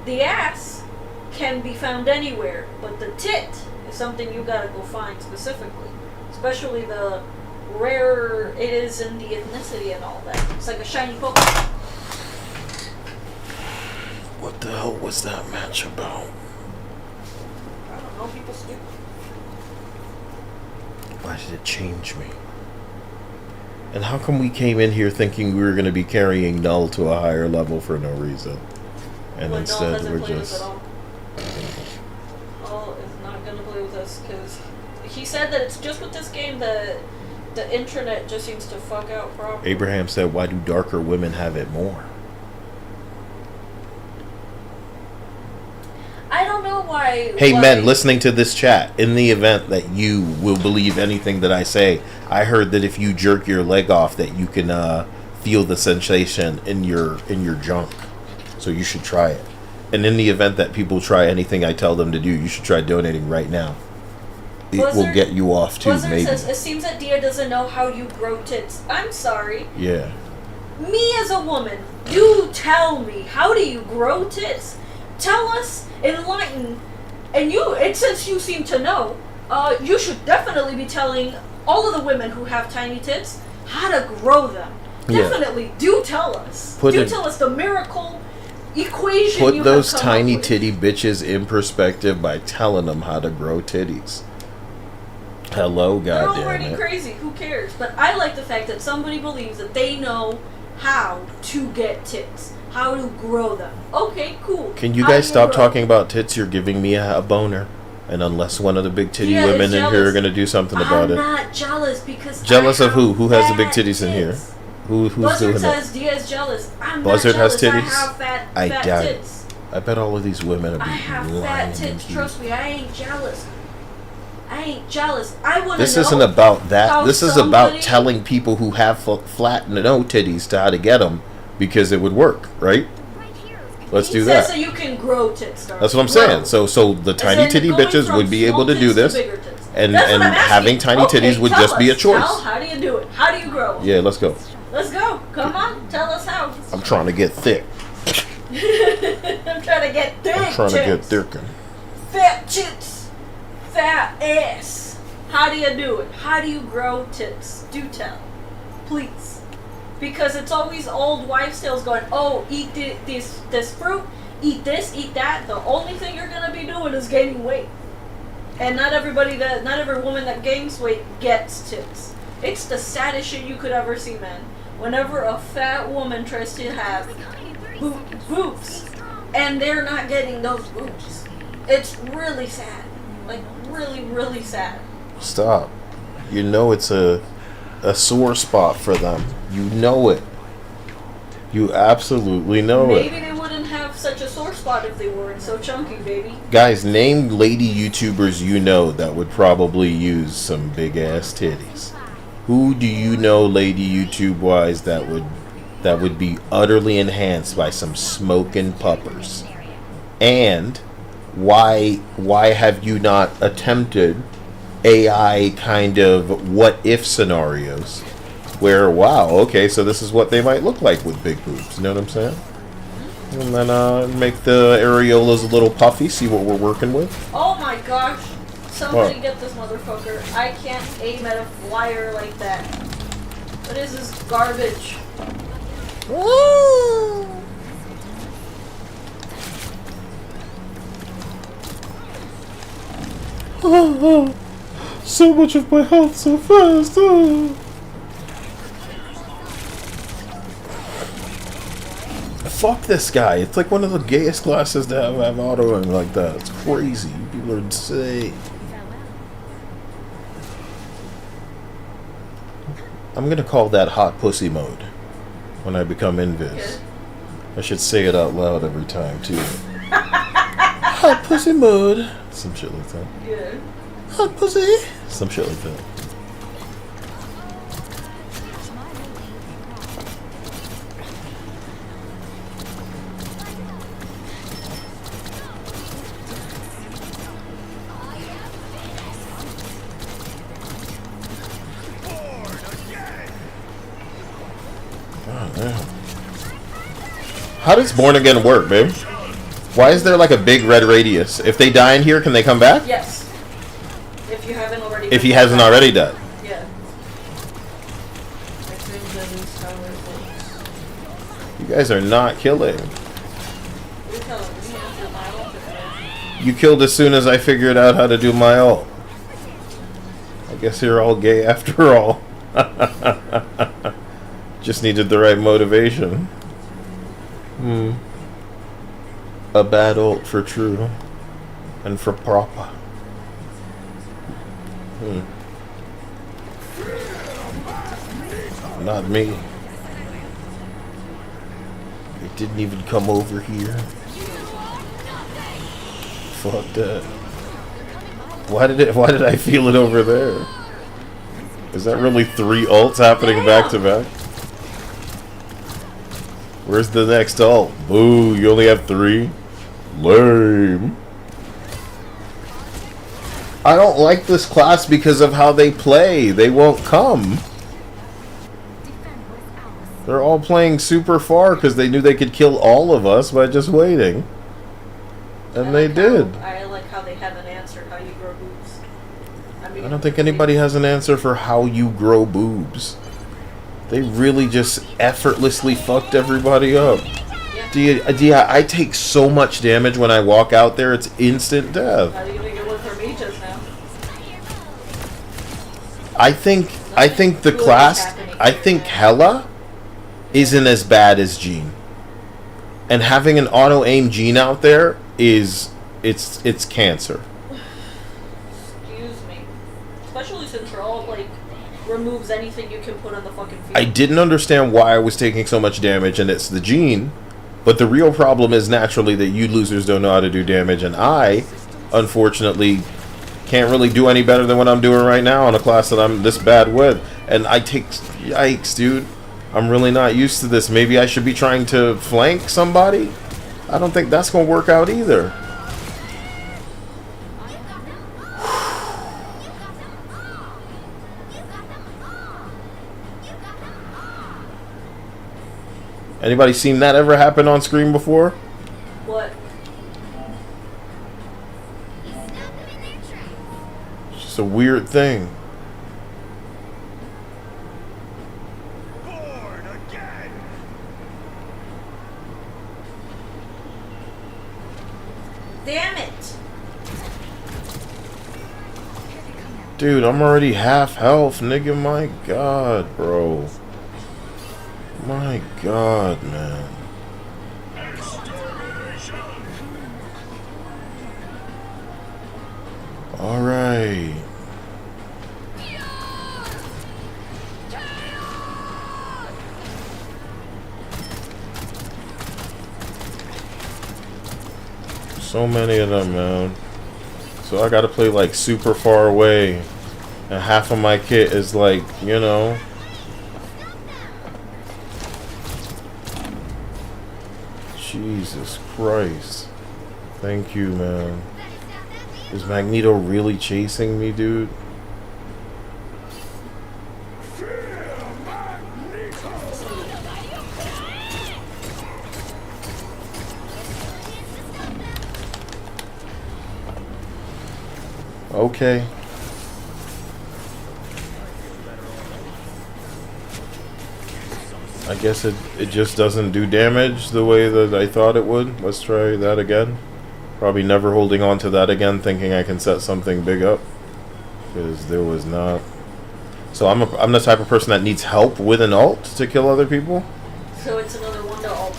The ass can be found anywhere, but the tit is something you gotta go find specifically. Especially the rarer it is in the ethnicity and all that. It's like a shiny Pokemon. What the hell was that match about? I don't know, people stupid. Why did it change me? And how come we came in here thinking we were going to be carrying Null to a higher level for no reason? And Well, instead Null we're hasn't played us just... at all. Null is not going to play with us because he said that it's just with this game that the internet just seems to fuck out properly. Abraham said, why do darker women have it more? why. Hey, why, men listening to this chat, in the event that you will believe anything that I say, I heard that if you jerk your leg off, that you can feel the sensation in your junk. So you should try it. And in the event that people try anything I tell them to do, you should try donating right now. It will get you off too, Buzzard maybe. says, it seems that Dia doesn't know how you grow tits. I'm sorry. Yeah. Me as a woman, you tell me, how do you grow tits? Tell us, enlighten, and since you seem to know, you should definitely be telling all of the women who have tiny tits how to grow them. Yeah. Definitely, do tell us. Tell us the miracle equation. Put you those have come tiny up with. titty bitches in perspective by telling them how to grow titties. Hello, They're goddamn already it. crazy. Who cares? But I like the fact that somebody believes that they know how to get tits, how to grow them. Okay, cool. Can you How guys do stop grow talking about tits? You're giving me a boner. And unless one of the big titty Dia is women in here are jealous. going to do something about I'm it. not jealous because Jealous I of who? have Who has the big fat titties in here? tits. Who's Buzzard doing that? says Dia is jealous. I'm Buzzard not has jealous. titties? I have fat I doubt it. tits. I bet all of these women are I being have lying fat to tits. you. Trust me, I ain't jealous. I ain't jealous. I want to know. This isn't about that. how This is somebody- about telling people who have flat no titties to how to get them because it would work, right? Let's do He that. says that you can grow tits. Darling. That's what I'm Grow. saying. So the As tiny in titty going bitches from would be able small to do tits this, bigger tits. and That's what I'm asking. having tiny Okay, titties would tell just be a us. choice. How do you do it? How do you grow? Yeah, let's go. Let's go. Come on, tell us how. I'm trying to get thick. I'm trying to get thick. I'm trying to get tits. thicker. Fat tits. Fat ass. How do you do it? How do you grow tits? Do tell. Please. Because it's always old wives' tales going, oh, eat this fruit, eat this, eat that. The only thing you're going to be doing is gaining weight. And not every woman that gains weight gets tits. It's the saddest shit you could ever see, man. Whenever a fat woman tries to have boobs, and they're not getting those boobs, it's really sad. Like, really, really sad. Stop. You know it's a sore spot for them. You know it. You absolutely know it. Maybe they wouldn't have such a sore spot if they weren't so chunky, baby. Guys, name lady YouTubers you know that would probably use some big ass titties. Who do you know, lady YouTube wise, that would be utterly enhanced by some smoking puppers? And why have you not attempted AI kind of what if scenarios where, wow, okay, so this is what they might look like with big boobs, you know what I'm saying? And then make the areolas a little puffy, see what we're working with. Oh my gosh. Somebody What? get this motherfucker. I can't aim at a flyer like that. What is this garbage? Woo! So much of my health so fast. Fuck this guy. It's like one of the gayest classes to have autoing like that. It's crazy. People are insane. I'm gonna call that hot pussy mode when I become invis. I should say it out loud every time too. Hot pussy mode. Some shit like that. Good. Hot pussy. Some shit like that. How does Born Again work, babe? Why is there like a big red radius? If they die in here, can they come back? Yes. If you haven't already. If he hasn't already died. Yeah. I think that is how it works. You guys are not killing. You're telling me after my ult is You killed as soon as I figured out how to do my ult. I guess you're all gay after all. Just needed the right motivation. A bad ult for true. And for proper. Not me. It didn't even come over here. fuck that? Why did I feel it over there? Is that really 3 ults happening back to back? Where's the next ult? Boo, you only have 3? Lame. I don't like this class because of how they play. They won't come. They're all playing super far because they knew they could kill all of us by just waiting. And they did. I like how they haven't answered how you grow boobs. I don't think anybody has an answer for how you grow boobs. They really just effortlessly fucked everybody up. Yeah, I take so much damage when I walk out there, it's instant death. How are you gonna get one for me just now? I think the class, I think Hella isn't as bad as Jean. And having an auto-aim Jean out there is, it's cancer. Excuse me. Especially since we're all, like, removes anything you can put on the fucking field. I didn't understand why I was taking so much damage, and it's the Jean. But the real problem is naturally that you losers don't know how to do damage, and I, unfortunately, can't really do any better than what I'm doing right now on a class that I'm this bad with. And I take... Yikes, dude. I'm really not used to this. Maybe I should be trying to flank somebody? I don't think that's going to work out either. Anybody seen that ever happen on screen before? What? It's just a weird thing. Damn it! Dude, I'm already half health, nigga. My God, bro. My God, man. Alright. So many of them, man. So I gotta play like super far away. And half of my kit is like, you know. Jesus Christ. Thank you, man. Is Magneto really chasing me, dude? Okay. I guess it just doesn't do damage the way that I thought it would. Let's try that again. Probably never holding on to that again, thinking I can set something big up. Because there was not. So I'm the type of person that needs help with an ult to kill other people? So it's another Wanda ult.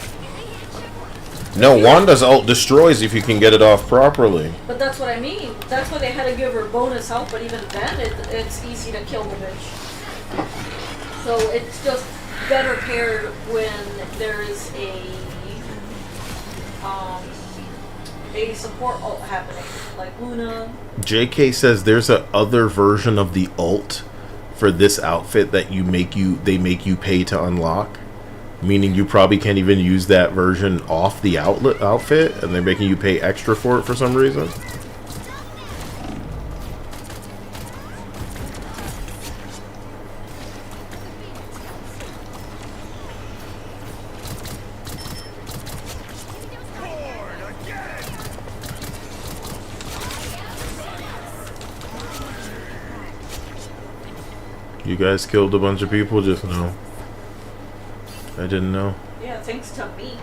No, Wanda's ult destroys if you can get it off properly. But that's what I mean. That's why they had to give her bonus help, but even then, it's easy to kill the bitch. So it's just better paired when there is a support ult happening, like Luna. JK says there's a other version of the ult for this outfit that they make you pay to unlock. Meaning you probably can't even use that version off the outfit, and they're making you pay extra for it for some reason. You guys killed a bunch of people just now. I didn't know. Yeah, thanks to me.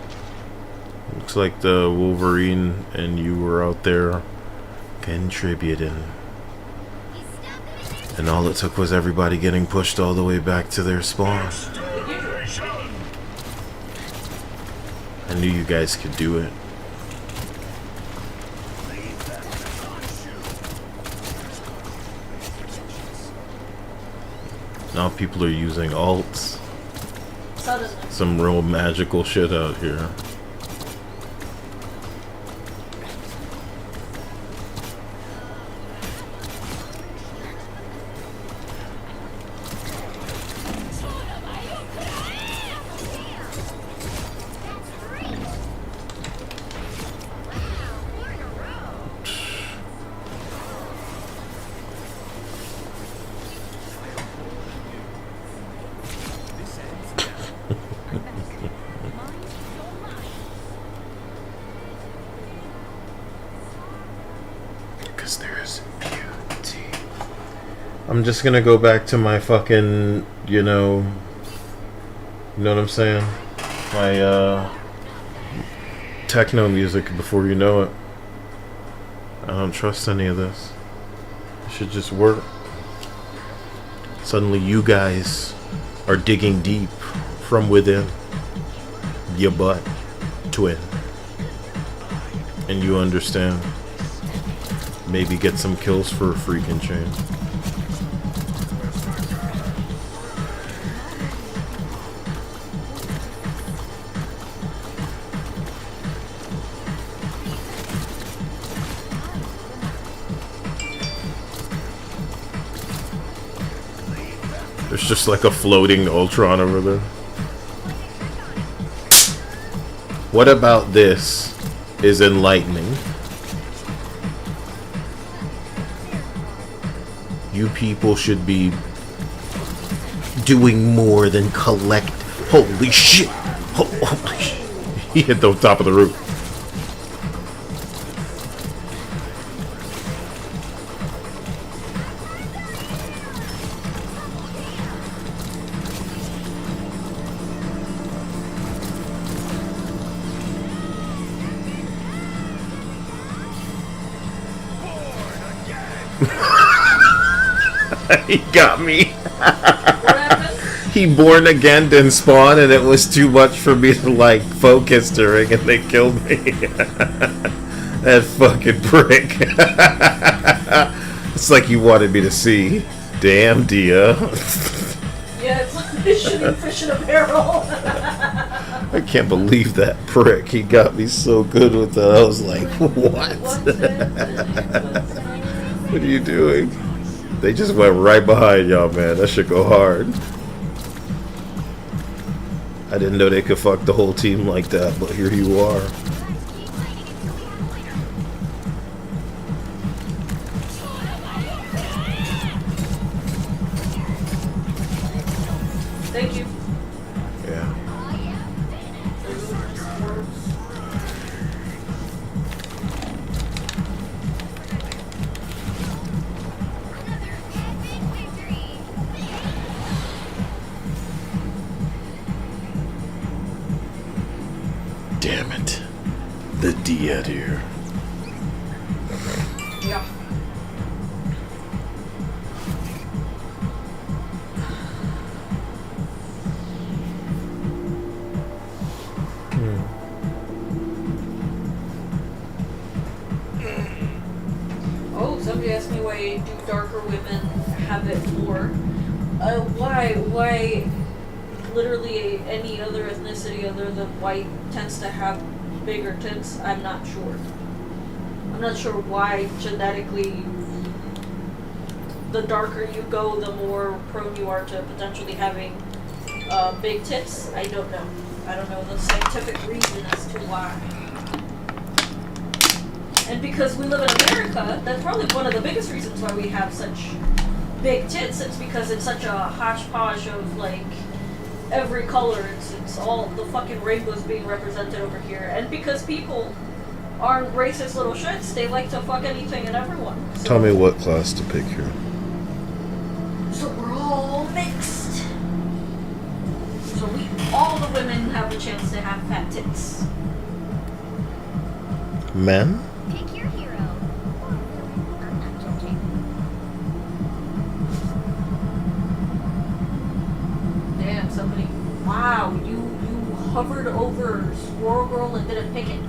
Looks like the Wolverine and you were out there contributing. And all it took was everybody getting pushed all the way back to their spawn. I knew you guys could do it. Now people are using ults. Suddenly. Some real magical shit out here. I'm just gonna go back to my fucking, you know what I'm saying? My techno music before you know it. I don't trust any of this. It should just work. Suddenly you guys are digging deep from within your butt, twin. And you understand. Maybe get some kills for a freaking change. There's just like a floating Ultron over there. What about this is enlightening? You people should be doing more than collect. Holy shit! Holy shit! He hit the top of the roof. He got me. What happened? He born again didn't spawn, and it was too much for me to like focus during, and they killed me. That fucking prick. It's like you wanted me to see. Damn, Dia. Yeah, it's like shooting fish in a barrel. I can't believe that prick. He got me so good with that. I was like, what? What are you doing? They just went right behind y'all, man. That should go hard. I didn't know they could fuck the whole team like that, but here you are. Thank you. Yeah. Damn it. The Diet here. Yeah. Oh, somebody asked me why do darker women have it more. Why literally any other ethnicity other than white tends to have bigger tits? I'm not sure. I'm not sure why genetically the darker you go, the more prone you are to potentially having big tits. I don't know. I don't know the scientific reason as to why. And because we live in America, that's probably one of the biggest reasons why we have such big tits. It's because it's such a hodgepodge of like every color. It's all the fucking rainbows being represented over here. And because people aren't racist little shits, they like to fuck anything and everyone. So, Tell me what class to pick here. so we're all mixed. So all the women have a chance to have fat tits. Men? Pick your hero. I'm not joking. Damn, somebody. Wow, you hovered over Squirrel Girl and didn't pick it.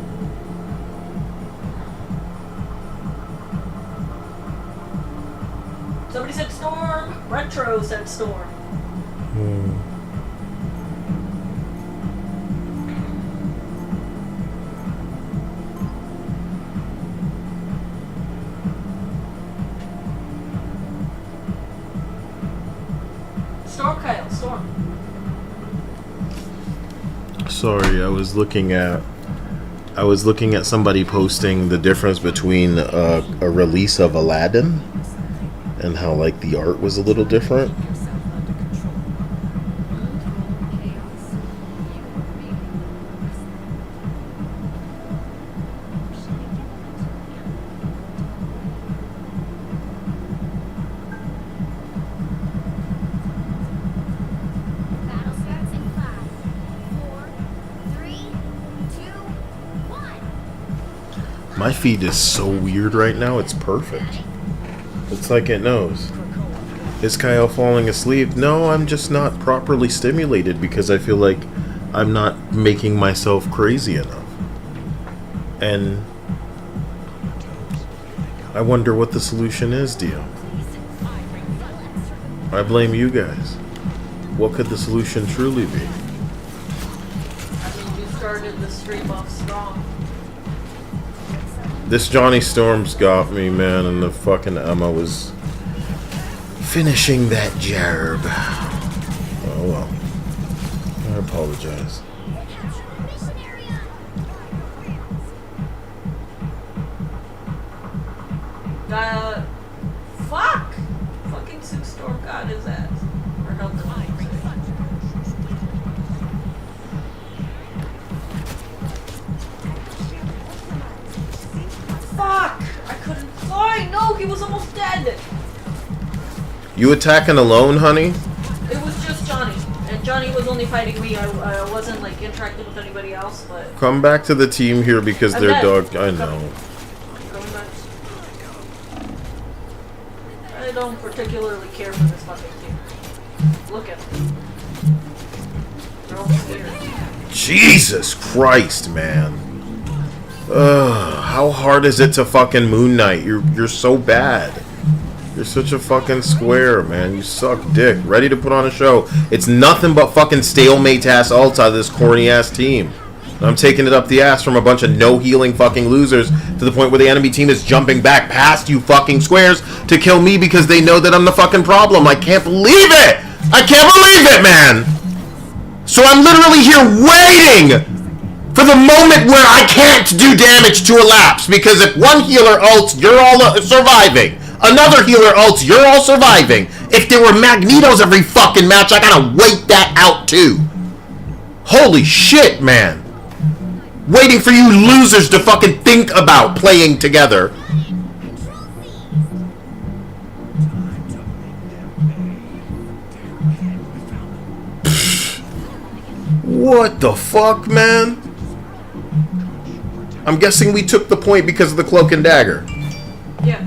Somebody said Storm. Retro said Storm. Storm, Kyle. Storm. Sorry, I was looking at somebody posting the difference between a release of Aladdin and how like the art was a little different. My feed is so weird right now, it's perfect. It's like it knows. Is Kyle falling asleep? No, I'm just not properly stimulated because I feel like I'm not making myself crazy enough. And I wonder what the solution is, Dio. I blame you guys. What could the solution truly be? I mean, you started the stream off strong. This Johnny Storm's got me, man, and the fucking Emma was finishing that job. Oh well. I apologize. Fuck! Fucking Six Storm got his ass. Or helped him. Fuck! I couldn't fly! No, he was almost dead! You attacking alone, honey? It was just Johnny. And Johnny was only fighting me. I wasn't like interacting with anybody else, but... Come back to the team here because I'm their dead. dog... I know. Coming back. I don't particularly care for this fucking team. Look at them. They're all weird. Jesus Christ, man. Ugh, how hard is it to fucking Moon Knight? You're so bad. You're such a fucking square, man. You suck dick. Ready to put on a show. It's nothing but fucking stalemate-ass ults out of this corny-ass team. I'm taking it up the ass from a bunch of no-healing fucking losers to the point where the enemy team is jumping back past you fucking squares to kill me because they know that I'm the fucking problem. I can't believe it! I can't believe it, man! So I'm literally here waiting for the moment where I can't do damage to a lapse, because if one healer ults, you're all surviving. Another healer ults, you're all surviving. If there were Magnetos every fucking match, I gotta wait that out too. Holy shit, man. Waiting for you losers to fucking think about playing together. What the fuck, man? I'm guessing we took the point because of the cloak and dagger. Yeah.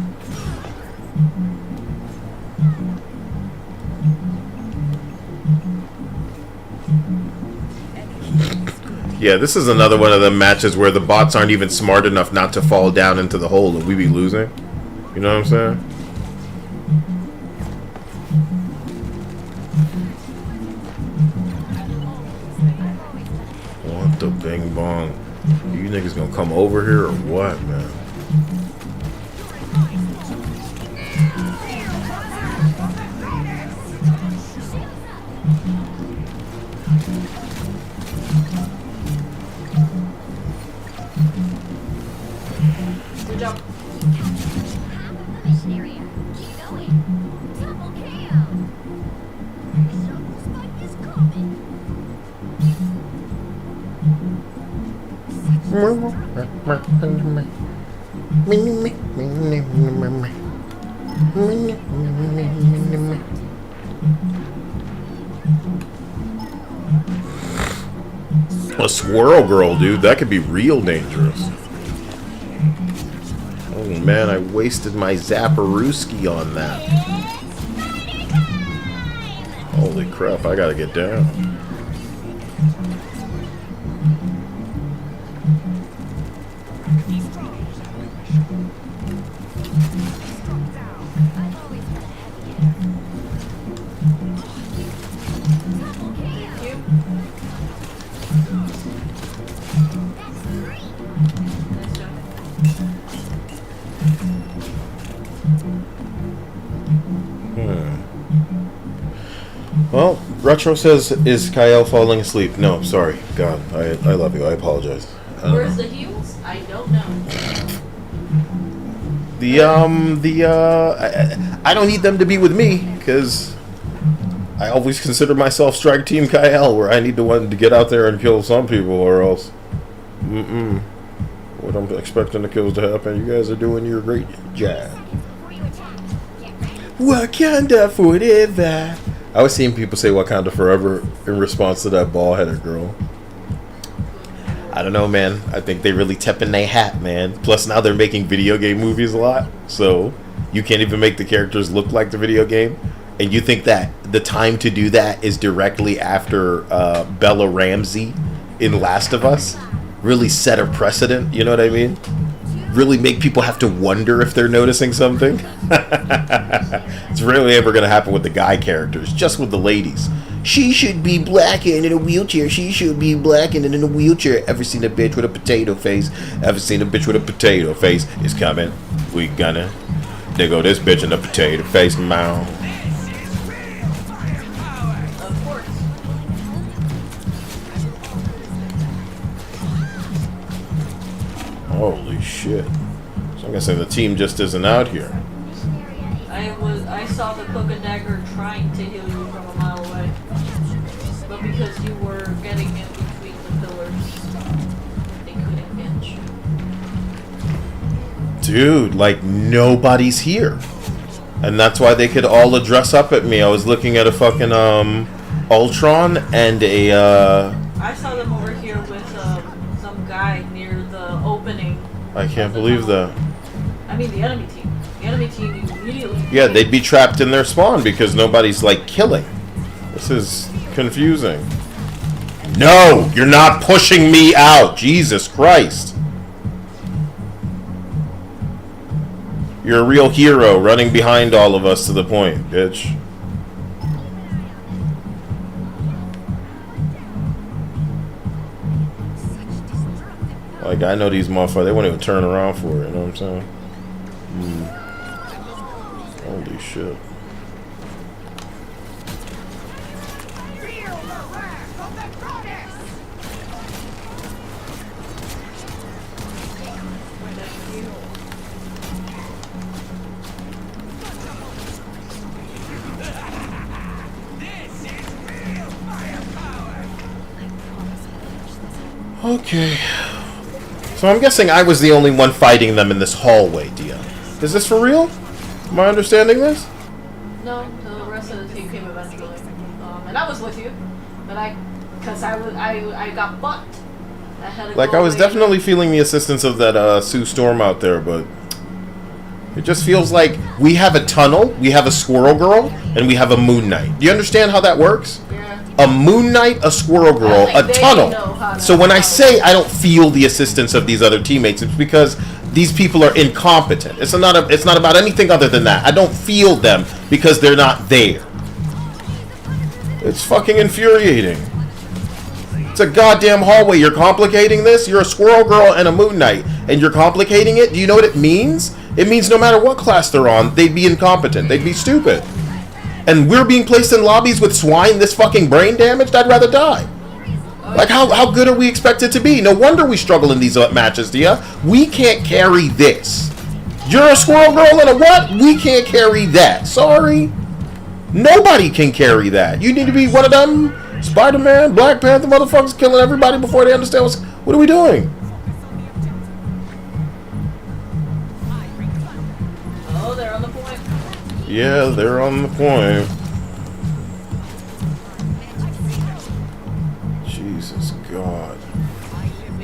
Yeah, this is another one of the matches where the bots aren't even smart enough not to fall down into the hole and we be losing. You know what I'm saying? What the bing bong? You niggas gonna come over here or what, man? Good job. A swirl girl, dude. That could be real dangerous. Oh man, I wasted my Zapparooski on that. Holy crap, I gotta get down. Well, Retro says, is Kyle falling asleep? No, sorry. God, I love you. I apologize. Where's the heels? I don't know. I don't need them to be with me, because I always consider myself Strike Team Kyle, where I need the one to get out there and kill some people, or else, what I'm expecting the kills to happen, you guys are doing your great job. Wakanda forever. I was seeing people say Wakanda forever in response to that bald-headed girl. I don't know, man. I think they really tipping their hat, man. Plus, now they're making video game movies a lot, so you can't even make the characters look like the video game. And you think that the time to do that is directly after Bella Ramsey in Last of Us? Really set a precedent, you know what I mean? Really make people have to wonder if they're noticing something. It's rarely ever going to happen with the guy characters, just with the ladies. She should be black and in a wheelchair. She should be black and in a wheelchair. Ever seen a bitch with a potato face? Ever seen a bitch with a potato face? It's coming. We gonna. There go this bitch in a potato face mouth. Of course. Holy shit. So I'm guessing the team just isn't out here. I saw the cloak and dagger trying to heal you from a mile away. But because you were getting in between the pillars, they couldn't get you. Dude, like nobody's here. And that's why they could all dress up at me. I was looking at a fucking Ultron and a I saw them over here with some guy near the opening. I can't believe that. I mean the enemy team. The enemy team immediately. Yeah, they'd be trapped in their spawn because nobody's like killing. This is confusing. No, you're not pushing me out. Jesus Christ. You're a real hero running behind all of us to the point, bitch. Like, I know these motherfuckers, they won't even turn around for it, you know what I'm saying? Holy shit. Okay. So I'm guessing I was the only one fighting them in this hallway, Dia. Is this for real? Am I understanding this? No, the rest of the team came eventually. And I was with you. But I got bucked. Like, I was definitely feeling the assistance of that Sue Storm out there, but it just feels like we have a tunnel, we have a Squirrel Girl, and we have a Moon Knight. Do you understand how that works? Yeah. A Moon Knight, a Squirrel Girl, Like, a tunnel. So when I say I don't feel the assistance of these other teammates, it's because these people are incompetent. It's not about anything other than that. I don't feel them because they're not there. It's fucking infuriating. It's a goddamn hallway. You're complicating this? You're a Squirrel Girl and a Moon Knight, and you're complicating it? Do you know what it means? It means no matter what class they're on, they'd be incompetent. They'd be stupid. And we're being placed in lobbies with swine this fucking brain damaged? I'd rather die. Like, how good are we expected to be? No wonder we struggle in these matches, Dia. We can't carry this. You're a Squirrel Girl and a what? We can't carry that. Sorry. Nobody can carry that. You need to be one of them Spider-Man, Black Panther motherfuckers killing everybody before they understand what are we doing? Oh, they're on the point. Yeah, they're on the point. Jesus God.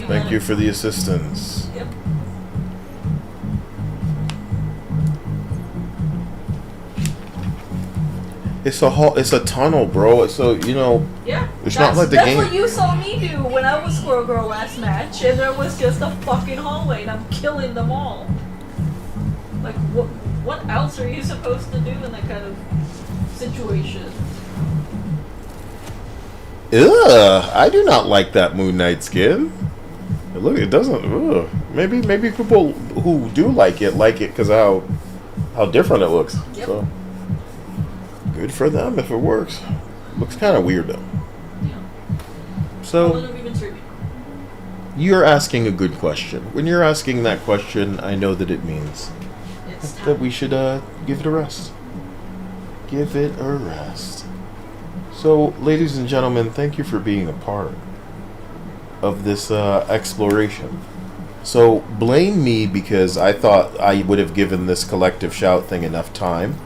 Thank you for the assistance. Yep. It's a tunnel, bro. It's so, you know. Yeah. It's not like the that's game. That's what you saw me do when I was Squirrel Girl last match, and there was just a fucking hallway, and I'm killing them all. Like, what else are you supposed to do in that kind of situation? Ugh, I do not like that Moon Knight skin. Look, it doesn't. Ugh. Maybe people who do like it because how different it looks. Yep. So good for them if it works. Looks kind of weird though. Yeah. So you're asking a good question. When you're asking that question, I know that it means that we should give it a rest. Give it a rest. So, ladies and gentlemen, thank you for being a part of this exploration. So, blame me because I thought I would have given this collective shout thing enough time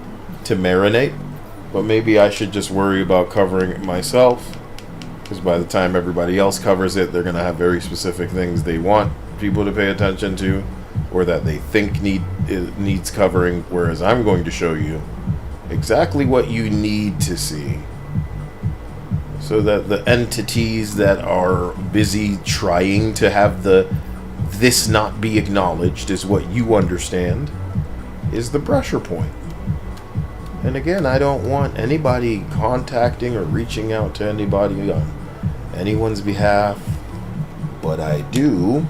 to marinate, but maybe I should just worry about covering it myself Because by the time everybody else covers it, they're going to have very specific things they want people to pay attention to, or that they think needs covering, whereas I'm going to show you exactly what you need to see, so that the entities that are busy trying to have this not be acknowledged is what you understand is the pressure point. And again, I don't want anybody contacting or reaching out to anybody on anyone's behalf, but I do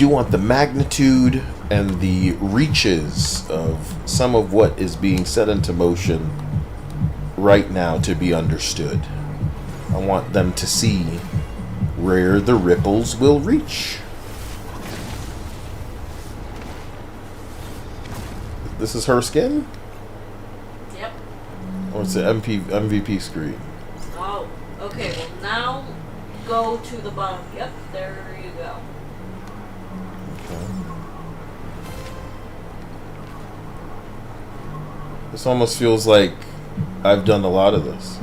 want the magnitude and the reaches of some of what is being set into motion right now to be understood. I want them to see where the ripples will reach. This is her skin? Yep. Or it's the MVP screen? Oh, okay. Well, now go to the bottom. Yep, there you go. Okay. This almost feels like I've done a lot of this.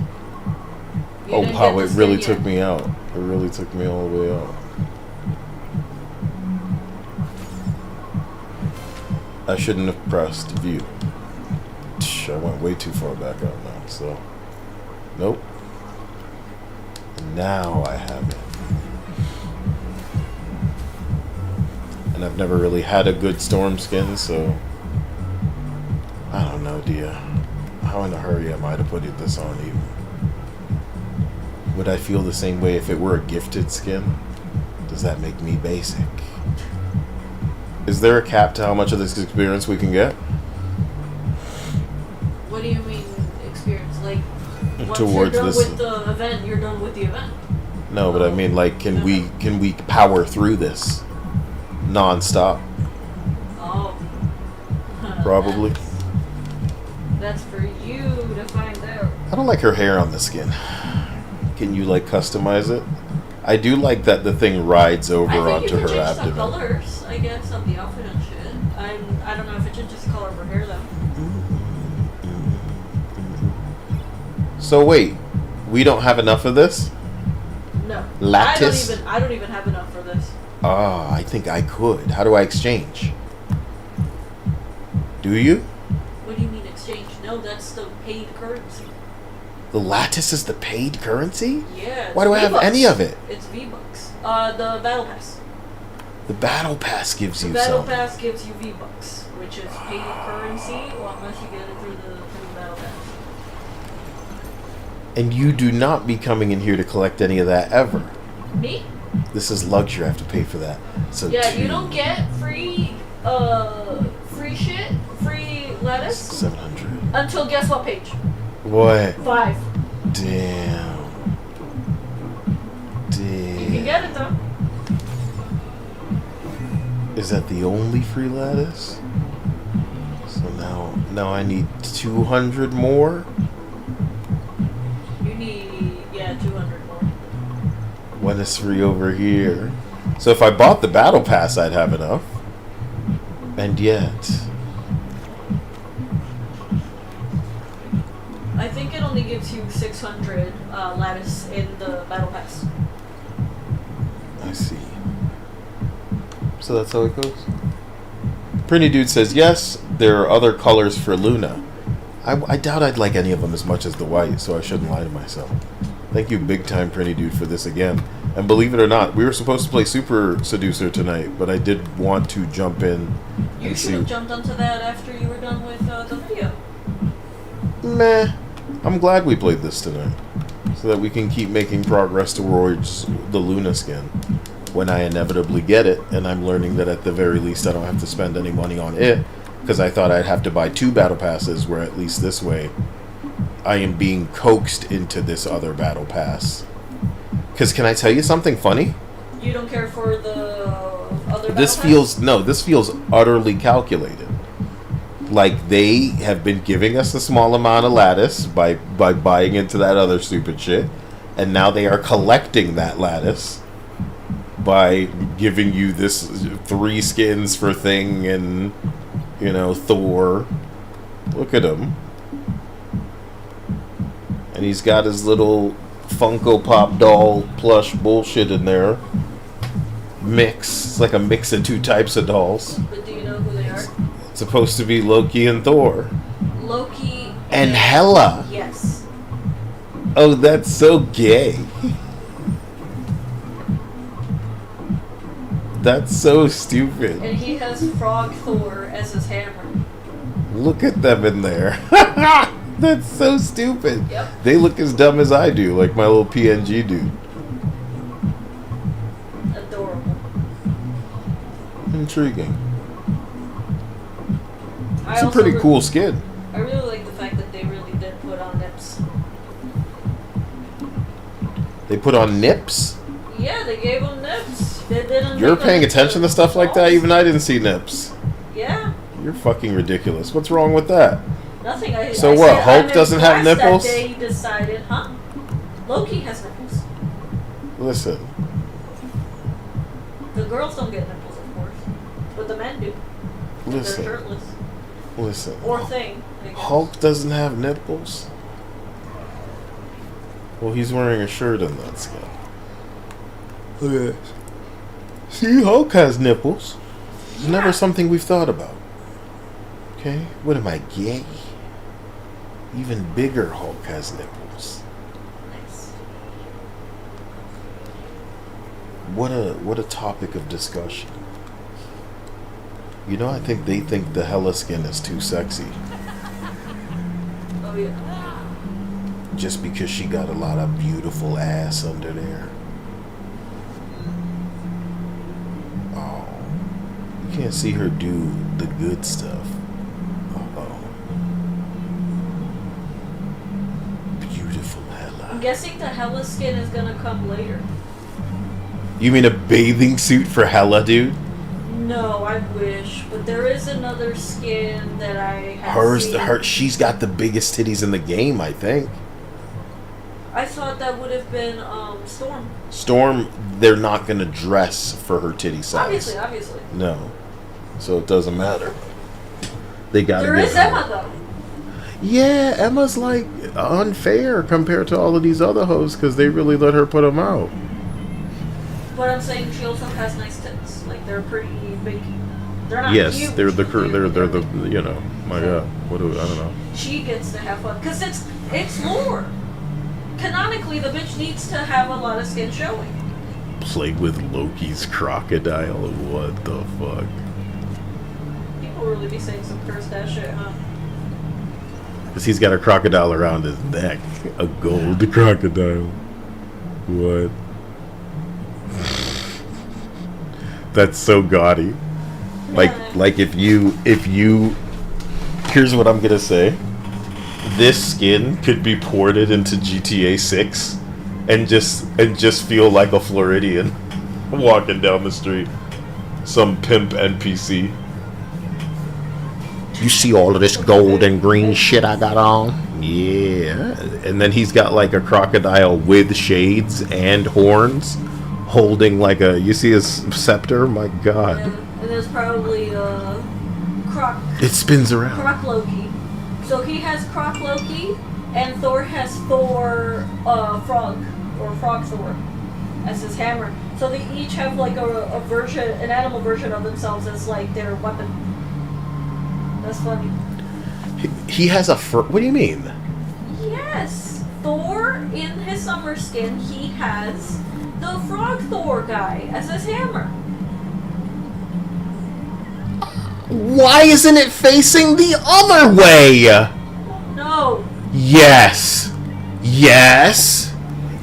Oh wow, it really took me out. It really took me all the way out. I shouldn't have pressed view. I went way too far back out now, so. Nope. Now I have it. And I've never really had a good storm skin, so. I don't know, Dia. How in a hurry am I to put this on even? Would I feel the same way if it were a gifted skin? Does that make me basic? Is there a cap to how much of this experience we can get? What do you mean experience? Like, once Towards you're done this with the event, you're done with the event. No, but I mean, like, can we power through this non-stop? Oh. Probably. That's for you to find out. I don't like her hair on the skin. Can you, like, customize it? I do like that the thing rides over onto her abdomen. I think you can change the colors, I guess, of the outfit and shit. I don't know if it changes the color of her hair, though. So wait, we don't have enough of this? No. Lattice? I don't even have enough for this. Ah, I think I could. How do I exchange? Do you? What do you mean exchange? No, that's the paid currency. The lattice is the paid currency? Yeah. Why do I have any of it? It's V-Bucks. The Battle Pass. The Battle Pass gives you The Battle something. Pass gives you V-Bucks, which is paid currency, well, unless you get it through the Battle Pass. And you do not be coming in here to collect any of that ever. Me? This is luxury. I have to pay for that. So yeah, you don't get free shit, free lettuce 700. until guess what page? What? 5. Damn. You can get it though. Is that the only free lettuce? So now I need 200 more. You need 200 more. One is free over here. So if I bought the battle pass, I'd have enough. And yet, I think it only gives you 600 lattice in the battle pass. I see. So that's how it goes. Pretty Dude says, yes, there are other colors for Luna. I doubt I'd like any of them as much as the white, so I shouldn't lie to myself. Thank you big time, Pretty Dude, for this again. And believe it or not, we were supposed to play Super Seducer tonight, but I did want to jump in You and should see. have jumped onto that after you were done with the video. Meh. I'm glad we played this tonight, so that we can keep making progress towards the Luna skin when I inevitably get it, and I'm learning that at the very least I don't have to spend any money on it, because I thought I'd have to buy 2 battle passes, where at least this way I am being coaxed into this other battle pass. Because can I tell you something funny? You don't care for the other This battle pass? this feels utterly calculated. Like they have been giving us a small amount of lattice by buying into that other stupid shit, and now they are collecting that lattice by giving you this 3 skins for Thing and, you know, Thor. Look at him. And he's got his little Funko Pop doll plush bullshit in there. Mix. It's like a mix of two types of dolls. But do you know who they are? It's supposed to be Loki and Thor. Loki And Hela. Yes. Oh, that's so gay. That's so stupid. And he has Frog Thor as his hammer. Look at them in there. That's so stupid. Yep. They look as dumb as I do, like my little PNG dude. Adorable. Intriguing. It's a pretty cool skin. I really like the fact that they really did put on nips. They put on nips? Yeah, they gave them nips. They didn't. You're make them paying attention to stuff like that? dolls. Even I didn't see nips. Yeah. You're fucking ridiculous. What's wrong with that? Nothing. So I what, said Hulk I'm doesn't have impressed nipples? That day you decided, huh? Loki has nipples. Listen. The girls don't get nipples, of course, but the men do. Listen. They're shirtless. Listen. Or thing. I guess. Hulk doesn't have nipples? Well, he's wearing a shirt in that skin. Look at this. See, Hulk has nipples. It's never something we've thought about. Okay? What am I, gay? Even bigger Hulk has nipples. Nice. What a topic of discussion. You know, I think they think the Hela skin is too sexy. Oh yeah. Just because she got a lot of beautiful ass under there. Oh. You can't see her do the good stuff. Uh-oh. Beautiful Hela. I'm guessing the Hela skin is gonna come later. You mean a bathing suit for Hela, dude? No, I wish, but there is another skin that I have seen. She's got the biggest titties in the game, I think. I thought that would have been Storm. Storm, they're not gonna dress for her titty size. Obviously. No. So it doesn't matter. They gotta There give is her- Emma though. Yeah, Emma's like unfair compared to all of these other hoes because they really let her put them out. But I'm saying she also has nice tits. Like they're pretty big. They're not Yes, huge, they're the but they're the you know, my God, what do I don't know. She gets to have fun because it's lore. Canonically, the bitch needs to have a lot of skin showing. Play with Loki's crocodile. What the fuck? People really be saying some cursed ass shit, huh? Because he's got a crocodile around his neck, a gold crocodile. What? That's so gaudy. Like if you here's what I'm gonna say. This skin could be ported into GTA 6 and just feel like a Floridian walking down the street. Some pimp NPC. You see all of this gold and green shit I got on? Yeah. And then he's got like a crocodile with shades and horns holding like a, you see his scepter? My God. And there's probably Croc. It spins around. Croc Loki. So he has Croc Loki, and Thor has Thor Frog, or Frog Thor, as his hammer. So they each have like a version, an animal version of themselves as like their weapon. That's funny. He has a what do you mean? Yes, Thor in his summer skin, he has the Frog Thor guy as his hammer. Why isn't it facing the other way? No. Yes. Yes.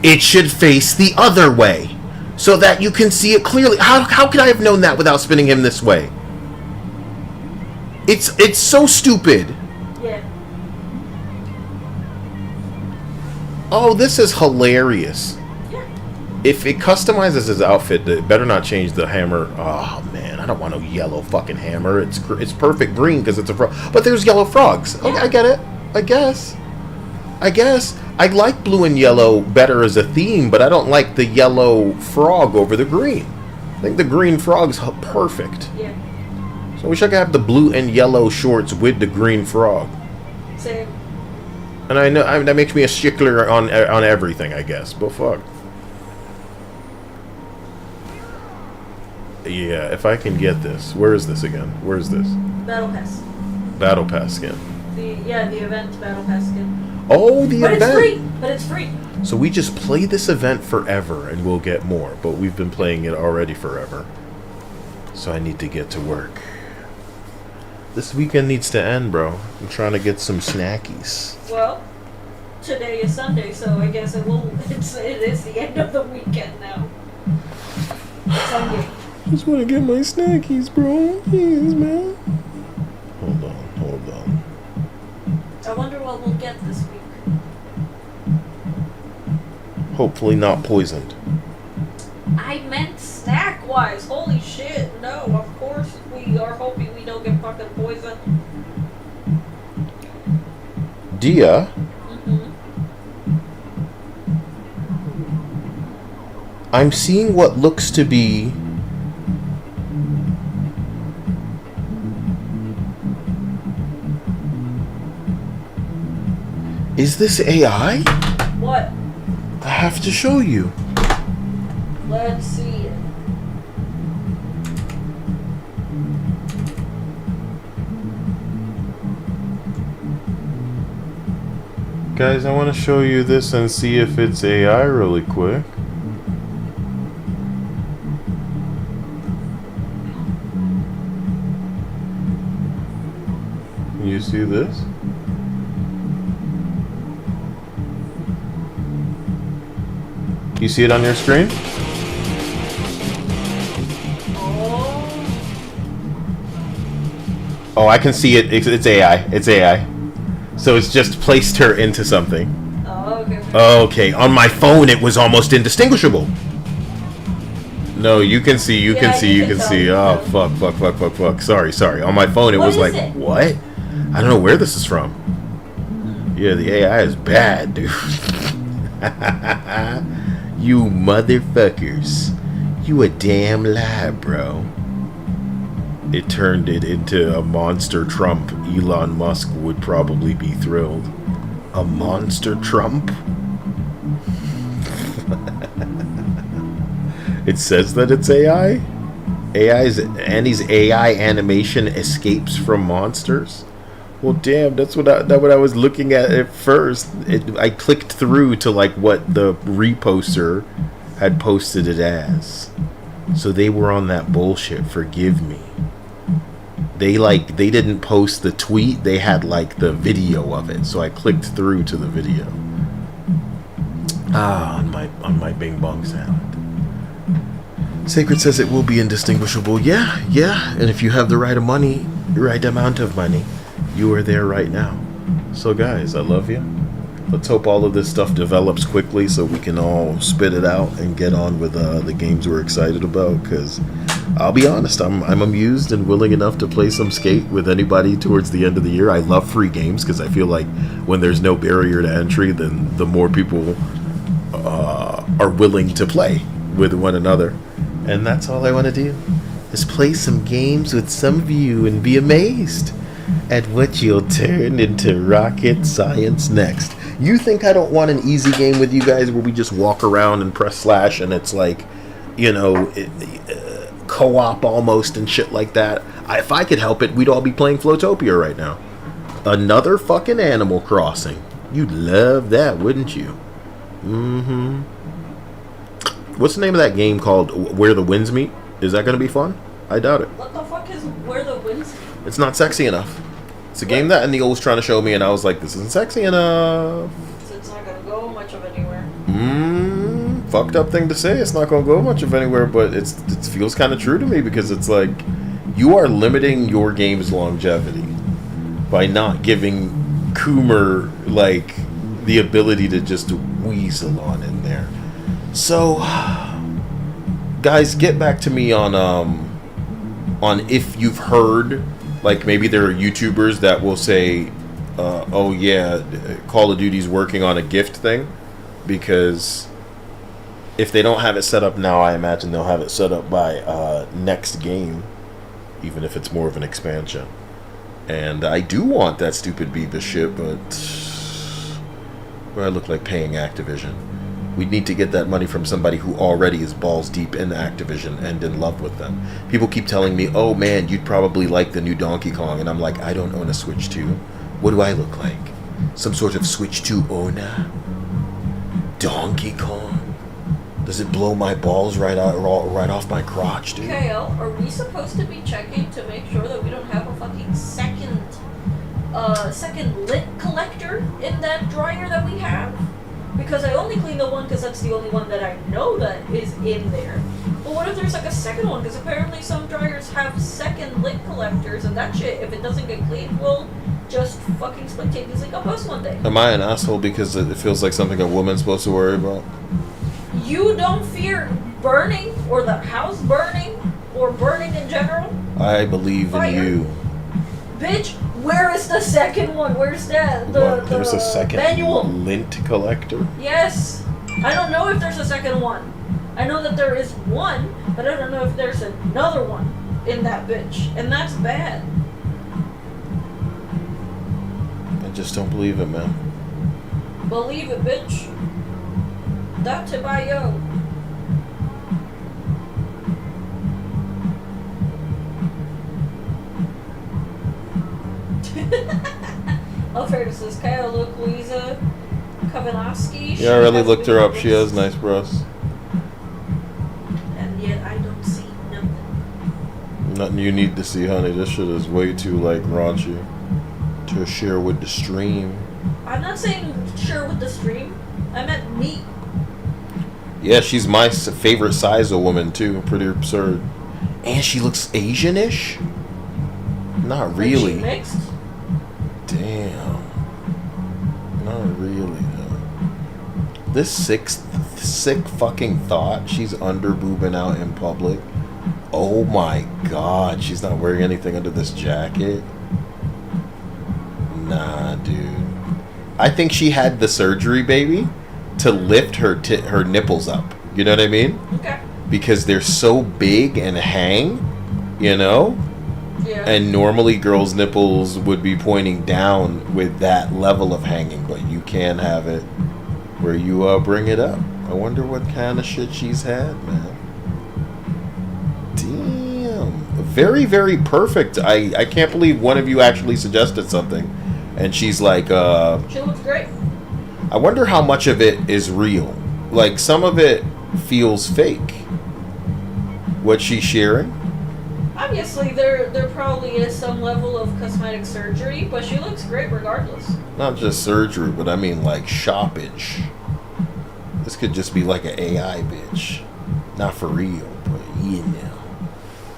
It should face the other way so that you can see it clearly. How could I have known that without spinning him this way? It's so stupid. Yeah. Oh, this is hilarious. Yeah. If it customizes his outfit, it better not change the hammer. Oh man, I don't want no yellow fucking hammer. It's perfect green because it's a frog. But there's yellow frogs. Okay, I get it. I guess. I like blue and yellow better as a theme, but I don't like the yellow frog over the green. I think the green frog's perfect. Yeah. So I wish I could have the blue and yellow shorts with the green frog. Same. And I know that makes me a stickler on everything, I guess. But fuck. Yeah, if I can get this. Where is this again? Where is this? Battle Pass. Battle Pass skin. The event Battle Pass skin. Oh, the event. But it's free. But it's free. So we just play this event forever and we'll get more. But we've been playing it already forever. So I need to get to work. This weekend needs to end, bro. I'm trying to get some snackies. Well, today is Sunday, so I guess it is the end of the weekend now. Sunday. Just want to get my snackies, bro. Please, man. Hold on. I wonder what we'll get this week. Hopefully not poisoned. I meant snack-wise. Holy shit. No, of course we are hoping we don't get fucking poisoned. Dia? I'm seeing what looks to be... Is this AI? What? I have to show you. Let's see it. Guys, I want to show you this and see if it's AI really quick. Can you see this? You see it on your screen? Oh, I can see it. It's AI. It's AI. So it's just placed her into something. Oh, okay. Okay, on my phone it was almost indistinguishable. No, you can see, you can see. Oh, fuck. Sorry. On my phone it was like, what? I don't know where this is from. Yeah, the AI is bad, dude. You motherfuckers. You a damn lie, bro. It turned it into a monster Trump. Elon Musk would probably be thrilled. A monster Trump? It says that it's AI? Annie's AI animation escapes from monsters? Well, damn, that's what I was looking at first. I clicked through to like what the reposter had posted it as. So they were on that bullshit. Forgive me. They didn't post the tweet. They had like the video of it. So I clicked through to the video. On my Bing Bong sound. Sacred says it will be indistinguishable. Yeah. And if you have the right amount of money, you are there right now. So guys, I love you. Let's hope all of this stuff develops quickly so we can all spit it out and get on with the games we're excited about. Because I'll be honest, I'm amused and willing enough to play some Skate with anybody towards the end of the year. I love free games because I feel like when there's no barrier to entry, then the more people are willing to play with one another. And that's all I want to do, is play some games with some of you and be amazed at what you'll turn into rocket science next. You think I don't want an easy game with you guys where we just walk around and press slash and it's like, you know, co-op almost and shit like that? If I could help it, we'd all be playing Floatopia right now. Another fucking Animal Crossing. You'd love that, wouldn't you? Mm-hmm. What's the name of that game called Where the Winds Meet? Is that going to be fun? I doubt it. What the fuck is Where the Winds Meet? It's not sexy enough. It's a game that Neil was trying to show me, and I was like, this isn't sexy enough. So it's not gonna go much of anywhere. Fucked up thing to say. It's not gonna go much of anywhere, but it feels kind of true to me because it's like you are limiting your game's longevity by not giving Coomer like the ability to just weasel on in there. So, guys, get back to me on if you've heard. Like, maybe there are YouTubers that will say, oh yeah, Call of Duty's working on a gift thing. Because if they don't have it set up now, I imagine they'll have it set up by next game. Even if it's more of an expansion. And I do want that stupid Beavis shit, but What do I look like paying Activision? We need to get that money from somebody who already is balls deep in Activision and in love with them. People keep telling me, oh man, you'd probably like the new Donkey Kong. And I'm like, I don't own a Switch 2. What do I look like? Some sort of Switch 2 owner? Donkey Kong? Does it blow my balls right off my crotch, dude? KL, are we supposed to be checking to make sure that we don't have a fucking second lit collector in that dryer that we have? Because I only clean the one because that's the only one that I know that is in there. But what if there's like a second one? Because apparently some dryers have second lit collectors, and that shit, if it doesn't get cleaned, will just fucking spontaneously go bust one day. Am I an asshole because it feels like something a woman's supposed to worry about? You don't fear burning, or the house burning, or burning in general? I believe Fire. in you. Bitch, where is the second one? Where's that? What, there's a second manual. lint collector? Yes. I don't know if there's a second one. I know that there is one, but I don't know if there's another one in that bitch. And that's bad. I just don't believe it, man. Believe it, bitch. That to buy yo. Alfredo says, Kyle, look, Louisa Kavanowski. Yeah, I really looked her up. She has nice breasts. And yet I don't see nothing. Nothing you need to see, honey. This shit is way too, like, raunchy to share with the stream. I'm not saying share with the stream. I meant me. Yeah, she's my favorite size of woman, too. Pretty absurd. And she looks Asian-ish? Not really. Like she mixed? Damn. Not really, though. This sick fucking thought, she's under-boobing out in public. Oh my god, she's not wearing anything under this jacket? Nah, dude. I think she had the surgery, baby, to lift her nipples up. You know what I mean? Okay. Because they're so big and hang, you know? Yeah. And normally girls' nipples would be pointing down with that level of hanging, but you can have it where you bring it up. I wonder what kind of shit she's had, man. Damn. Very, very perfect. I can't believe one of you actually suggested something. And she's like, she looks great. I wonder how much of it is real. Like, some of it feels fake. What she's sharing? Obviously, there probably is some level of cosmetic surgery, but she looks great regardless. Not just surgery, but I mean like shoppage. This could just be like an AI bitch. Not for real, but you know.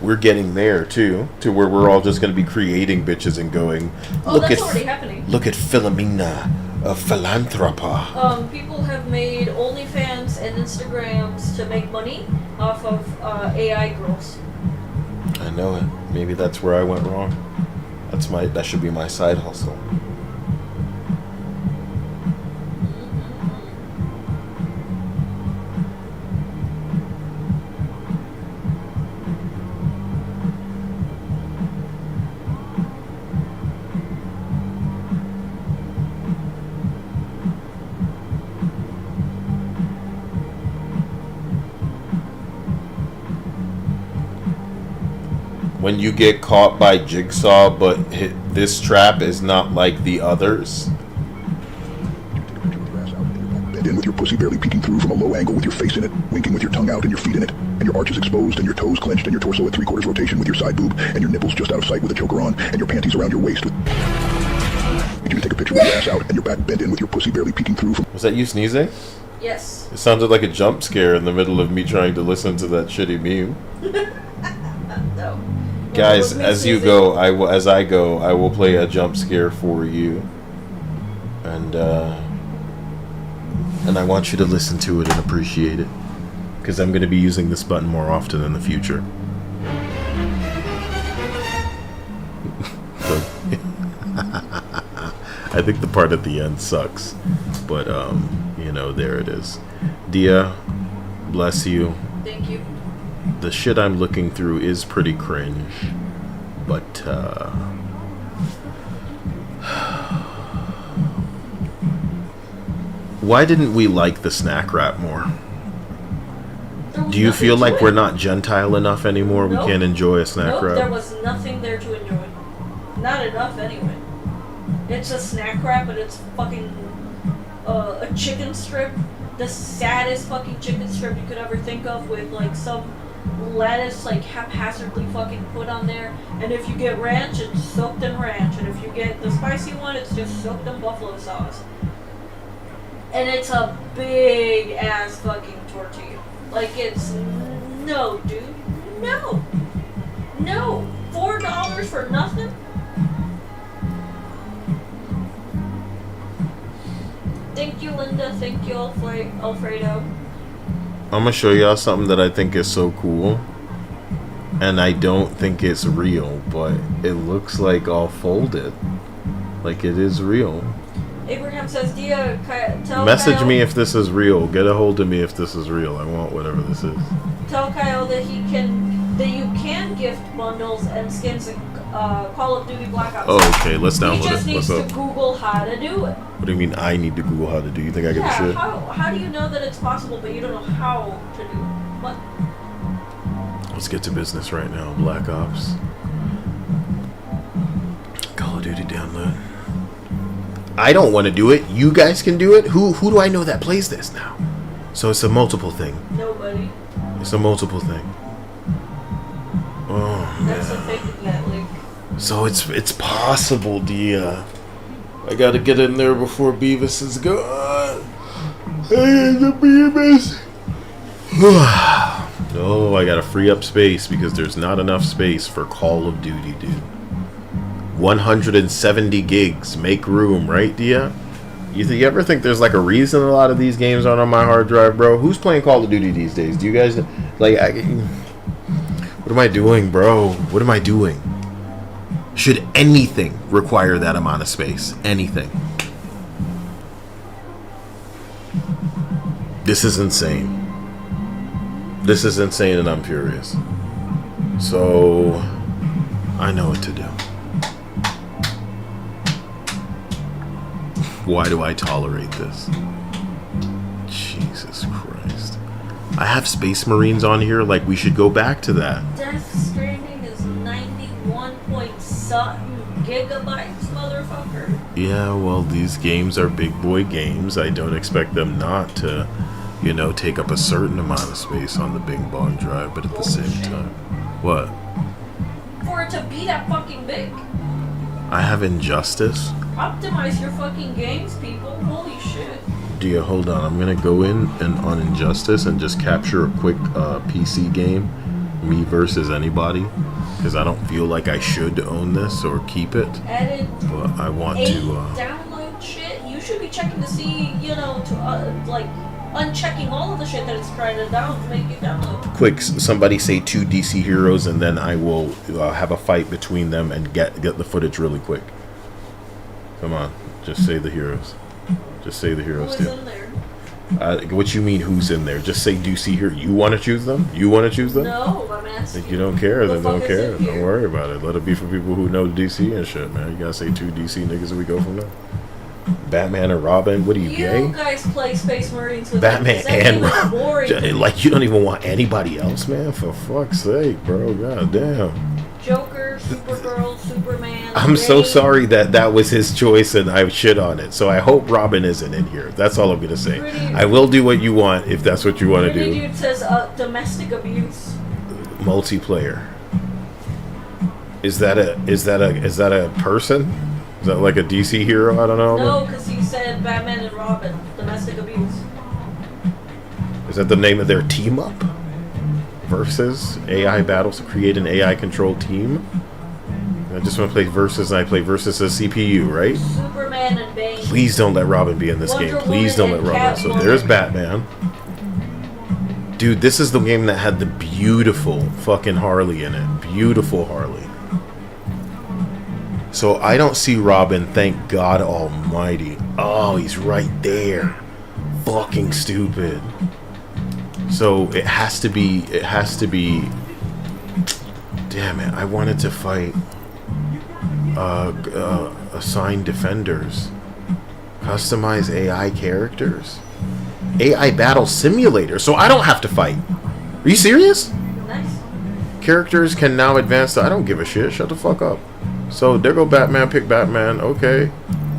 We're getting there too, to where we're all just going to be creating bitches and going, Oh, that's already happening. Look at Philomena, a philanthropa. People have made OnlyFans and Instagrams to make money off of AI girls. I know it. Maybe that's where I went wrong. That should be my side hustle. When you get caught by Jigsaw, but this trap is not like the others. Bend in with your pussy barely peeking through from a low angle with your face in it, winking with your tongue out and your feet in it, and your arches exposed and your toes clenched and your torso at 3/4 rotation with your side boob and your nipples just out of sight with a choker on and your panties around your waist with... Need you to take a picture with your ass out and your back bent in with your pussy barely peeking through from... Was that you sneezing? Yes. It sounded like a jump scare in the middle of me trying to listen to that shitty meme. No. Guys, as you go, I will play a jump scare for you, and I want you to listen to it and appreciate it, because I'm going to be using this button more often in the future. I think the part at the end sucks, but you know, there it is. Dia, bless you. Thank you. The shit I'm looking through is pretty cringe, but Why didn't we like the snack wrap more? Do you feel like we're not Gentile enough anymore? Nope. We can't enjoy a snack Nope, wrap? there was nothing there to enjoy. Not enough, anyway. It's a snack wrap, and it's fucking a chicken strip. The saddest fucking chicken strip you could ever think of, with like some lettuce like haphazardly fucking put on there. And if you get ranch, it's soaked in ranch. And if you get the spicy one, it's just soaked in buffalo sauce. And it's a big ass fucking tortilla. Like, it's no, dude. No. No. $4 for nothing? Thank you, Linda. Thank you, Alfredo. I'm gonna show y'all something that I think is so cool. And I don't think it's real, but it looks like all folded. Like it is real. Abraham says, Dia, tell Message Kyle, me if this is real. Get a hold of me if this is real. I want whatever this is. tell Kyle that you can gift bundles and skins in Call of Duty Black Ops. Oh, okay. Let's He download just it. needs What's to up? Google how to do it. What do you mean I need to Google how to do? You think I give a Yeah, shit? how do you know that it's possible, but you don't know how to do it? What? Let's get to business right now. Black Ops. Call of Duty download. I don't want to do it. You guys can do it. Who do I know that plays this now? So it's a multiple thing. Nobody. It's a multiple thing. Oh That's a man. fake net link. So it's possible, Dia. I gotta get in there before Beavis is gone. Hey, the Beavis. Oh, I gotta free up space because there's not enough space for Call of Duty, dude. 170 gigs. Make room, right, Dia? You ever think there's like a reason a lot of these games aren't on my hard drive, bro? Who's playing Call of Duty these days? Do you guys like? What am I doing, bro? What am I doing? Should anything require that amount of space? Anything? This is insane. This is insane, and I'm furious. So I know what to do. Why do I tolerate this? Jesus Christ. I have Space Marines on here, like we should go back to that. Death Stranding is 91 point something gigabytes, motherfucker. Yeah, well, these games are big boy games. I don't expect them not to, you know, take up a certain amount of space on the Bing Bong drive, but at the same time. What? For it to be that fucking big. I have Injustice. Optimize your fucking games, people. Holy shit. Dia, hold on. I'm gonna go in and on Injustice and just capture a quick PC game, me versus anybody, because I don't feel like I should own this or keep it. Added But I want 8 to. download shit. You should be checking to see, you know, to like unchecking all of the shit that it's trying to down to make it download. Quick, somebody say 2 DC heroes, and then I will have a fight between them and get the footage really quick. Come on, just say the heroes. Just say the heroes, Who is too. in there? What you mean, who's in there? Just say DC hero. You want to choose them? You want to choose them? No, I'm asking. If you don't care, then The don't fuck is care. in here? Don't worry about it. Let it be for people who know DC and shit, man. You gotta say 2 DC niggas and we go from there. Batman and Robin. What are you, gay? You guys play Space Marines with Batman me. and Robin. Boring. like you don't even want anybody else, man. For fuck's sake, bro. God damn. Joker, Supergirl, Superman. I'm so Bane. sorry that was his choice and I shit on it. So I hope Robin isn't in here. That's all I'm gonna say. Pretty- I will do what you want if that's what you want to Pretty do. Dude says domestic abuse. Multiplayer. Is that a person? Is that like a DC hero? I don't know. No, because he said Batman and Robin. Domestic abuse. Is that the name of their team up? Versus AI battles to create an AI controlled team? I just want to play Versus and I play Versus as CPU, right? Superman and Bane. Please don't let Robin be in this Wonder game. Please don't let Woman and Robin. So Catwoman. there's Batman. Dude, this is the game that had the beautiful fucking Harley in it. Beautiful Harley. So I don't see Robin, thank God almighty. Oh, he's right there. Fucking stupid. So it has to be, damn it, I wanted to fight assigned defenders. Customize AI characters? AI battle simulator, so I don't have to fight. Are you serious? Nice. Characters can now advance to... I don't give a shit. Shut the fuck up. So, there go Batman. Pick Batman. Okay.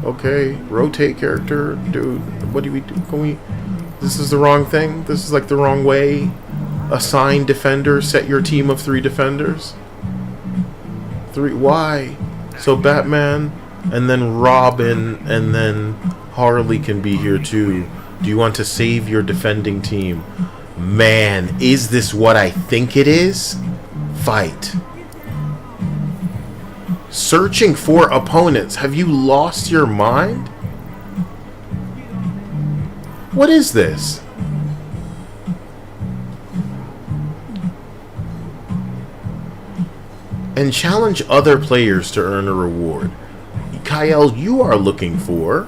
Okay. Rotate character. Dude, what do we do? Can we... This is the wrong thing? This is like the wrong way? Assign defender. Set your team of 3 defenders. 3... Why? So, Batman, and then Robin, and then Harley can be here too. Do you want to save your defending team? Man, is this what I think it is? Fight. Searching for opponents. Have you lost your mind? What is this? And challenge other players to earn a reward. Kyle, you are looking for...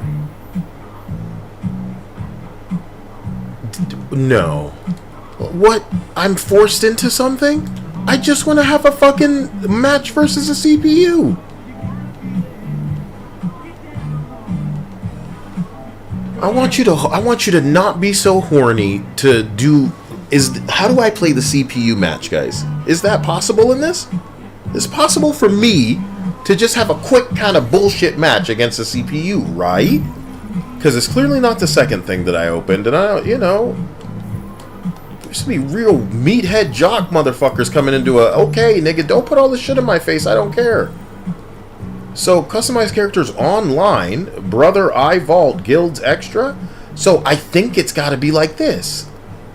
No. What? I'm forced into something? I just want to have a fucking match versus a CPU. I want you to not be so horny to do... How do I play the CPU match, guys? Is that possible in this? It's possible for me to just have a quick kind of bullshit match against a CPU, right? Because it's clearly not the second thing that I opened, and I don't, you know... There's gonna be real meathead jock motherfuckers coming into a... Okay, nigga, don't put all this shit in my face, I don't care. So, customize characters online, Brother I Vault, Guilds Extra. So, I think it's gotta be like this.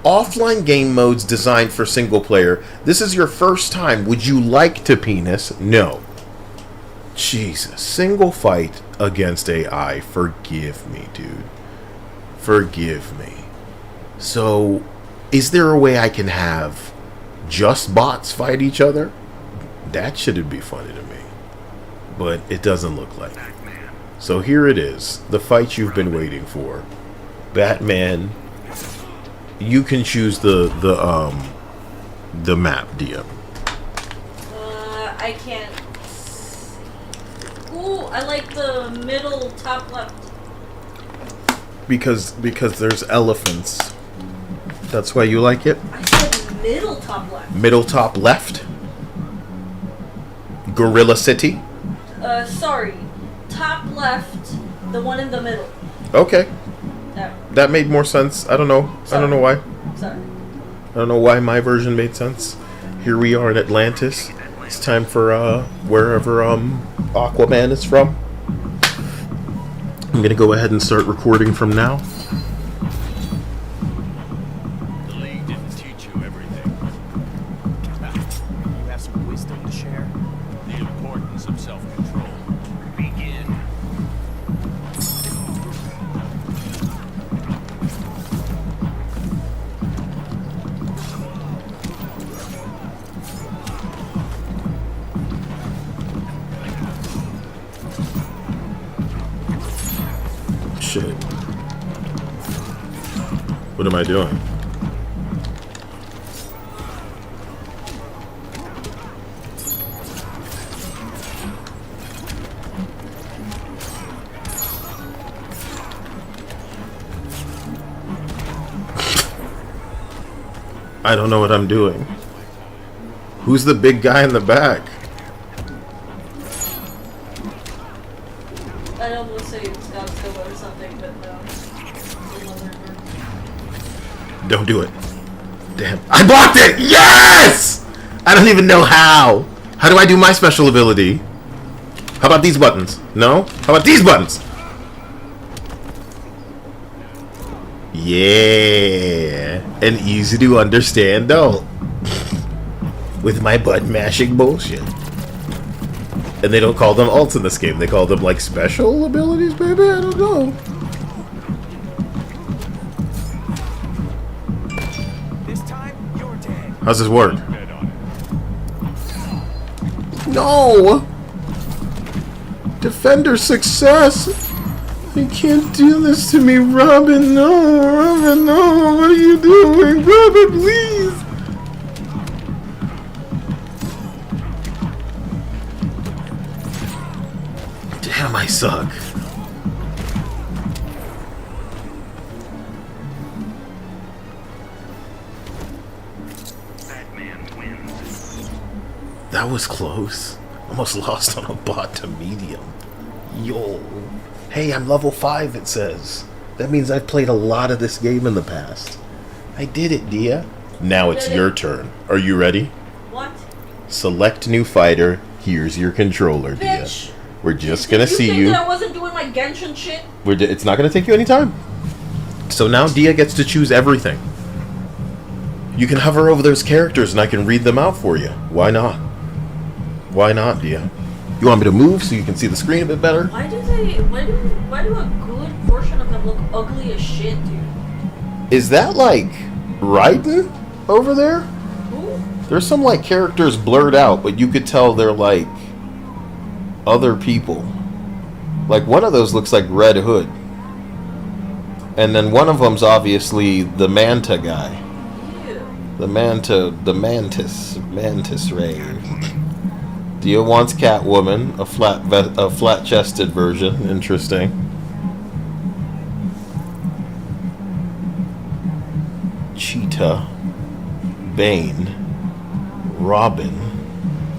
Offline game modes designed for single player. This is your first time. Would you like to penis? No. Jesus. Single fight against AI. Forgive me, dude. Forgive me. So, is there a way I can have just bots fight each other? That shouldn't be funny to me. But it doesn't look like it. So here it is. The fight you've been waiting for. Batman. You can choose the map, DM. I can't. Ooh, I like the middle top left. Because there's elephants. That's why you like it? I said middle top left. Middle top left? Gorilla City? Sorry. Top left, the one in the middle. Okay. That. That made more sense. I don't know. Sorry. I don't know why. Sorry. I don't know why my version made sense. Here we are in Atlantis. It's time for wherever Aquaman is from. I'm gonna go ahead and start recording from now. The League didn't teach you everything. You have some wisdom to share? The importance of self-control. Begin. Shit. What am I doing? I don't know what I'm doing. Who's the big guy in the back? I almost say it's Godzilla or something, but no. Don't do it. Damn. I blocked it! Yes! I don't even know how. How do I do my special ability? How about these buttons? No? How about these buttons? Yeah. An easy to understand though. With my button mashing bullshit. And they don't call them ults in this game. They call them like special abilities, baby? I don't know. This time, you're dead. How's this work? Bet on it. No! Defender success! You can't do this to me, Robin. No, Robin, no. What are you doing? Robin, please. Damn, I suck. That was close. Almost lost on a bot to medium. Yo. Hey, I'm level 5, it says. That means I've played a lot of this game in the past. I did it, Dia. Now it's your turn. Are you ready? What? Select new fighter. Here's your controller, Dia. Bitch. We're just gonna see think you. That I wasn't doing my Genshin shit? It's not gonna take you any time. So now Dia gets to choose everything. You can hover over those characters and I can read them out for you. Why not? Why not, Dia? You want me to move so you can see the screen a bit better? Why do a good portion of them look ugly as shit, dude? Is that like Raiden over there? Who? There's some like characters blurred out, but you could tell they're like other people. Like one of those looks like Red Hood. And then one of them's obviously the Manta guy. Ew. The Mantis Ray. Dia wants Catwoman, a flat-chested version. Interesting. Cheetah, Bane, Robin,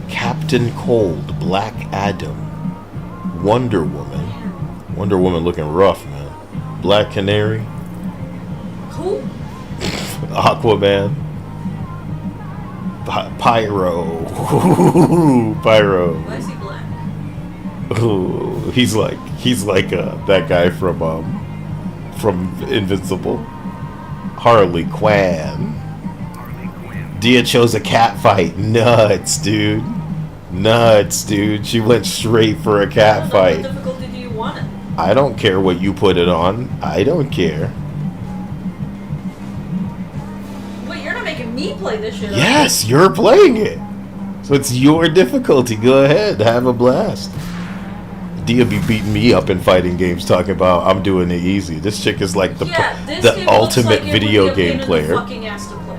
Captain Cold, Black Adam, Wonder Woman. Wonder Woman looking rough, man. Black Canary, Who? Aquaman, Pyro. Pyro. Why is he black? Ooh, he's like that guy from Invincible. Harley Quinn. Dia chose a cat fight. Nuts, dude. Nuts, dude. She went straight for a cat fight. What difficulty do you want it? I don't care what you put it on. I don't care. Wait, you're not making me play this shit. Yes, you're playing it. So it's your difficulty. Go ahead, have a blast. Dia be beating me up in fighting games talking about I'm doing it easy. This chick is like the ultimate video game player.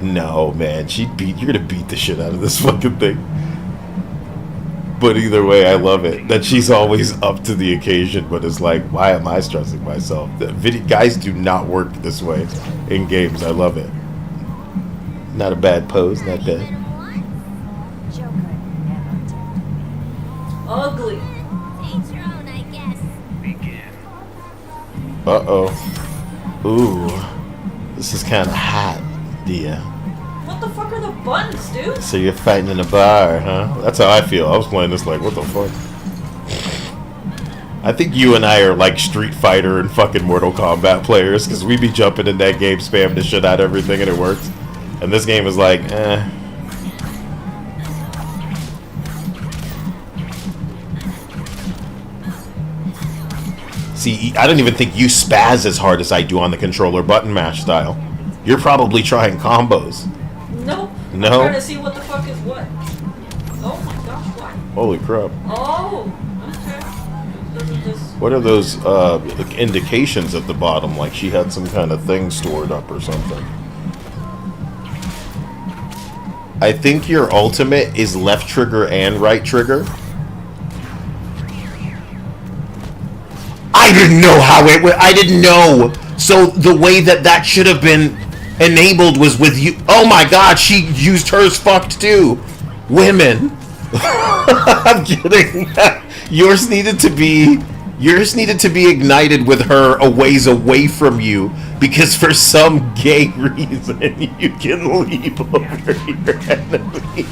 No, man, you're gonna beat the shit out of this fucking thing. But either way, I love it that she's always up to the occasion. But it's like, why am I stressing myself? Guys do not work this way in games. I love it. Not a bad pose, not bad. Ugly. Uh-oh. Ooh. This is kind of hot, Dia. What the fuck are the buttons, dude? So you're fighting in a bar, huh? That's how I feel. I was playing this like, what the fuck? I think you and I are like Street Fighter and fucking Mortal Kombat players, because we be jumping in that game, spamming the shit out of everything, and it works. And this game is like, eh. See, I don't even think you spaz as hard as I do on the controller button mash style. You're probably trying combos. Nope. No? I'm trying to see what the fuck is what. Oh my gosh, what? Holy crap. Oh, okay. What are those indications at the bottom? Like she had some kind of thing stored up or something. I think your ultimate is left trigger and right trigger. I didn't know how it went. I didn't know. So the way that should have been enabled was with you. Oh my god, she used hers fucked too. Women. I'm kidding. Yours needed to be ignited with her a ways away from you, because for some gay reason you can leap over your enemy.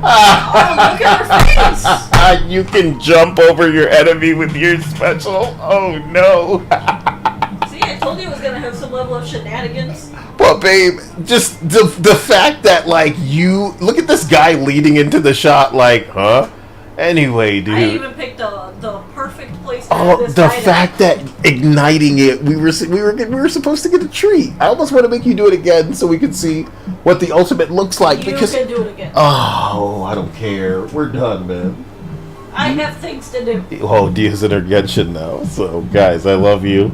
Oh, look at her face! You can jump over your enemy with your special. Oh no. See, I told you it was gonna have some level of shenanigans. Well, babe, just the fact that, like, you look at this guy leading into the shot, like, huh? Anyway, dude. I even picked the perfect place to have this the guy fact that igniting it, we were supposed to get a treat. I almost want to make you do it again so we can see what the ultimate looks like. You can do it again. Oh, I don't care. We're done, man. I have things to do. Oh, Dia's in her Genshin now. So, guys, I love you.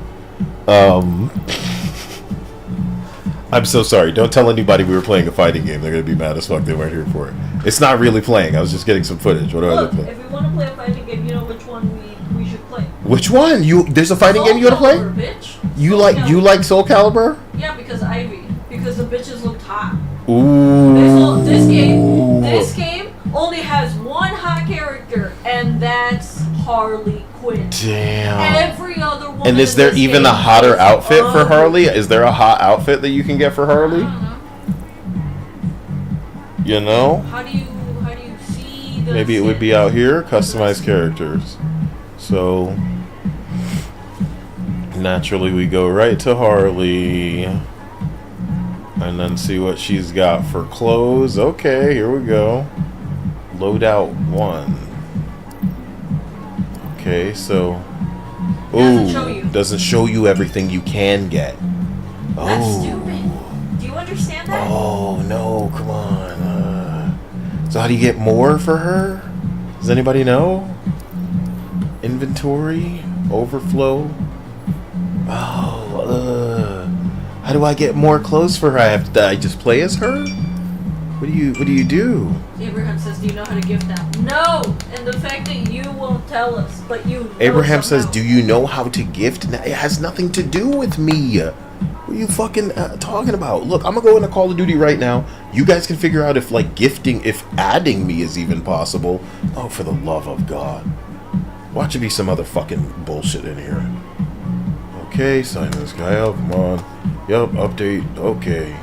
I'm so sorry. Don't tell anybody we were playing a fighting game. They're going to be mad as fuck they weren't here for it. It's not really playing. I was just getting some footage. What do I Look, play? if we want to play a fighting game, you know which one we should play. Which one? There's a fighting game you want to play? Bitch. You like Soul Calibur? Yeah, because Ivy. Because the bitches looked hot. Ooh. This game only has one hot character, and that's Harley Quinn. Damn. Every other woman. And is there even a hotter outfit for Harley? Is there a hot outfit that you can get for Harley? I don't know. You know? How do you see the Maybe it would be out here, customized characters. So naturally we go right to Harley and then see what she's got for clothes. Okay, here we go. Loadout 1. Okay, so doesn't show you everything you can get. That's Oh. stupid. Do you understand that? Oh no, come on. So how do you get more for her? Does anybody know? Inventory? Overflow? Oh, how do I get more clothes for her? I just play as her? What do you do? Abraham says, do you know how to gift now? No! And the fact that you won't tell us, but you know Abraham says, somehow. do you know how to gift? It has nothing to do with me. What are you fucking talking about? Look, I'm gonna go into Call of Duty right now. You guys can figure out if, like, gifting, if adding me is even possible. Oh, for the love of God. Watch it be some other fucking bullshit in here. Okay, sign this guy up. Come on. Yup, update. Okay.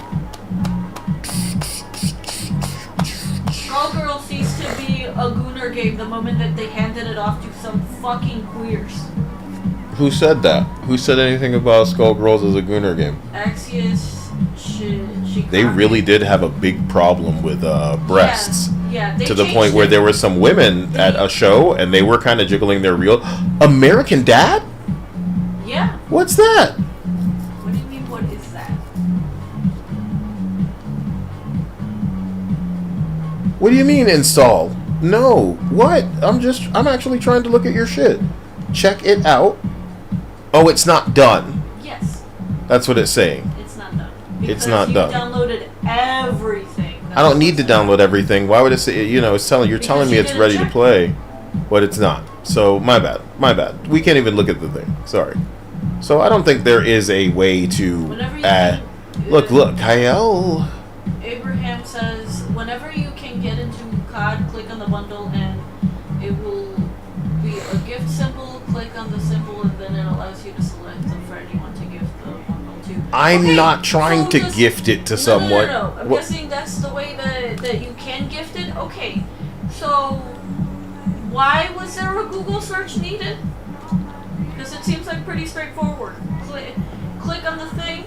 Skullgirl ceased to be a Gooner game the moment that they handed it off to some fucking queers. Who said that? Who said anything about Skullgirls as a Gooner game? Axios, They really did have a big problem with breasts. Yeah, they to the changed point where it. there were some women at a show and they were kind of jiggling their real American Dad? Yeah. What's that? What do you mean, what is that? What do you mean install? No. What? I'm actually trying to look at your shit. Check it out. Oh, it's not done. Yes. That's what it's saying. It's not done. It's not done. You downloaded everything. I don't need to download everything. Why would it say, it's telling me you it's didn't ready to check. play, but it's not. So my bad. We can't even look at the thing. Sorry. So I don't think there is a way to Whenever you add. Look, Kyle. Abraham says, whenever you can get into COD, click on the bundle and it will be a gift symbol. Click on the symbol and then it allows you to select the friend you want to gift the bundle to. I'm not trying to gift it to someone. No. I'm guessing that's the way that you can gift it. Okay, so why was there a Google search needed? Because it seems like pretty straightforward. Click on the thing.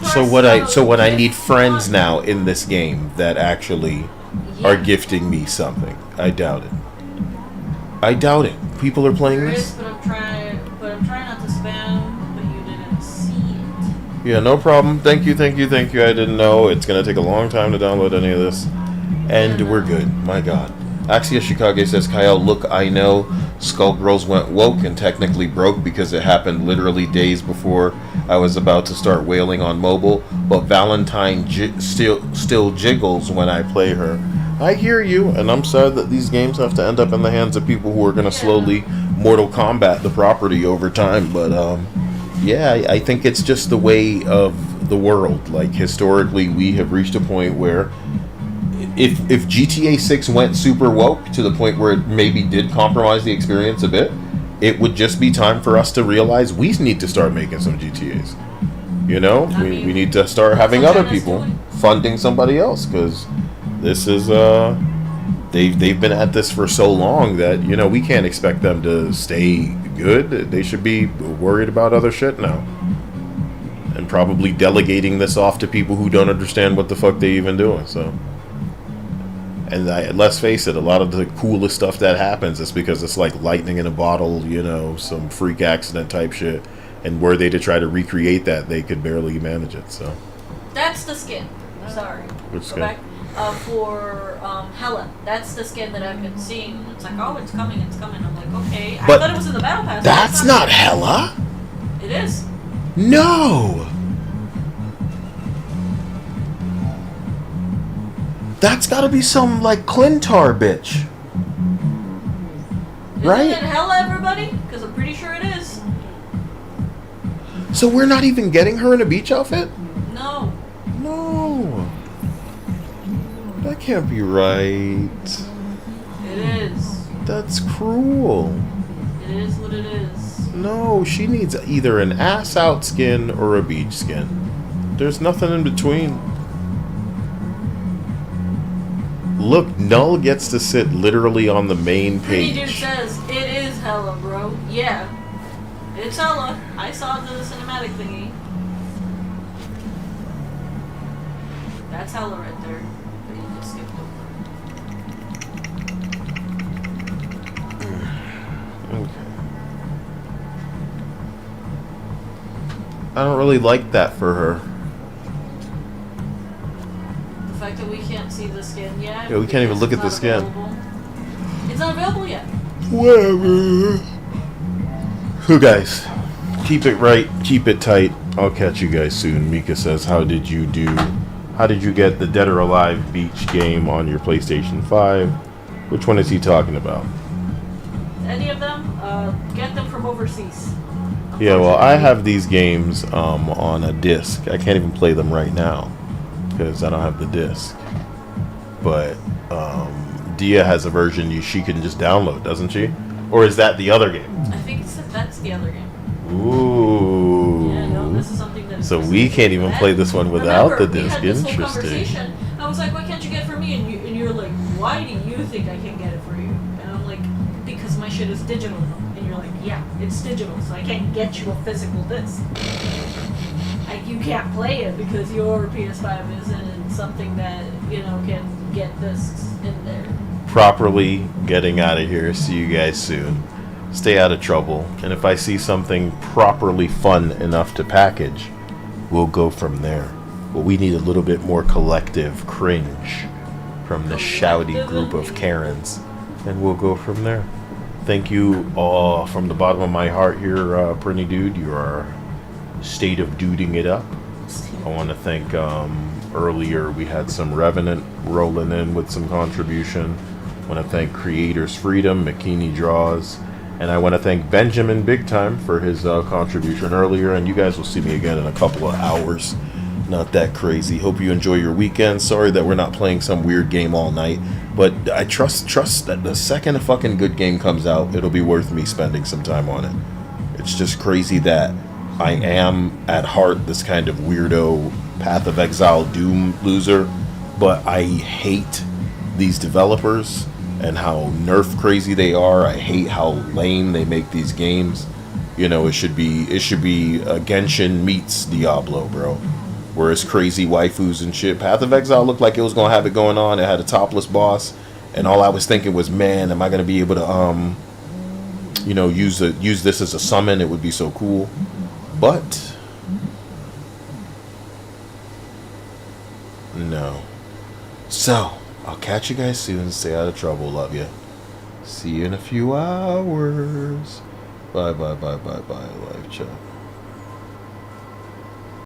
So what I need friends now in this game that actually are gifting me something. I doubt it. People are playing There this? is, but I'm trying not to spam, but you didn't see it. Yeah, no problem. Thank you. I didn't know. It's gonna take a long time to download any of this. And we're good. My God. Axia Shikage says, Kyle, look, I know Skullgirls went woke and technically broke because it happened literally days before I was about to start wailing on mobile, but Valentine still jiggles when I play her. I hear you, and I'm sad that these games have to end up in the hands of people who are going to slowly Mortal Kombat the property over time, but yeah, I think it's just the way of the world. Like, historically, we have reached a point where if GTA 6 went super woke to the point where it maybe did compromise the experience a bit, it would just be time for us to realize we need to start making some GTAs. We need to start having other people funding somebody else, because this is they've been at this for so long that we can't expect them to stay good. They should be worried about other shit now, and probably delegating this off to people who don't understand what the fuck they even doing. So. And let's face it, a lot of the coolest stuff that happens is because it's like lightning in a bottle, some freak accident type shit. And were they to try to recreate that, they could barely manage it. So That's the skin. Sorry. Which Go skin? back. For Hella. That's the skin that I've been seeing. It's like, oh, it's coming. I'm like, okay. I But thought it was in the battle pass. that's not Hella. It is. No. That's got to be some like Clintar bitch, right? Isn't it Hella, everybody? Because I'm pretty sure it is. So we're not even getting her in a beach outfit? No. No. That can't be right. It is. That's cruel. It is what it is. No, she needs either an ass out skin or a beach skin. There's nothing in between. Look, Null gets to sit literally on the main Pretty Dude page. says, it is hella, bro. Yeah. It's hella. I saw the cinematic thingy. That's hella right there. But you just skipped over. Okay. I don't really like that for her. The fact that we can't see the skin yet. Yeah, we can't even look at the because skin. it's not available yet. Whatever. So guys, keep it right, keep it tight. I'll catch you guys soon. Mika says, how did you get the Dead or Alive Beach game on your PlayStation 5? Which one is he talking about? Any of them, get them from overseas. Yeah, well, I have these games on a disc. I can't even play them right now because I don't have the disc. But Dia has a version she can just download, doesn't she? Or is that the other game? I think that's the other game. Ooh. Yeah, no, this is something that. So we can't even play this one without the disc. We had this whole Interesting. conversation. I was like, why can't you get it for me? And you're like, why do you think I can get it for you? And I'm like, because my shit is digital. And you're like, yeah, it's digital, so I can't get you a physical disc. Like, you can't play it because your PS5 isn't something that, can get discs in there. Properly getting out of here. See you guys soon. Stay out of trouble. And if I see something properly fun enough to package, we'll go from there. But we need a little bit more collective cringe from the shouty group of Karens. And we'll go from there. Thank you all from the bottom of my heart here, Pretty Dude. You are state of duding it up. I want to thank earlier we had some Revenant rolling in with some contribution. I want to thank Creators Freedom, McKinney Draws, and I want to thank Benjamin Big Time for his contribution earlier. And you guys will see me again in a couple of hours. Not that crazy. Hope you enjoy your weekend. Sorry that we're not playing some weird game all night, but I trust that the second a fucking good game comes out, it'll be worth me spending some time on it. It's just crazy that I am at heart this kind of weirdo Path of Exile Doom loser, but I hate these developers and how nerf crazy they are. I hate how lame they make these games. It should be Genshin meets Diablo, bro. Where it's crazy waifus and shit. Path of Exile looked like it was gonna have it going on. It had a topless boss, and all I was thinking was, man, am I gonna be able to use this as a summon? It would be so cool. But no. So I'll catch you guys soon. Stay out of trouble. Love you. See you in a few hours. Bye bye bye bye bye. Live chat.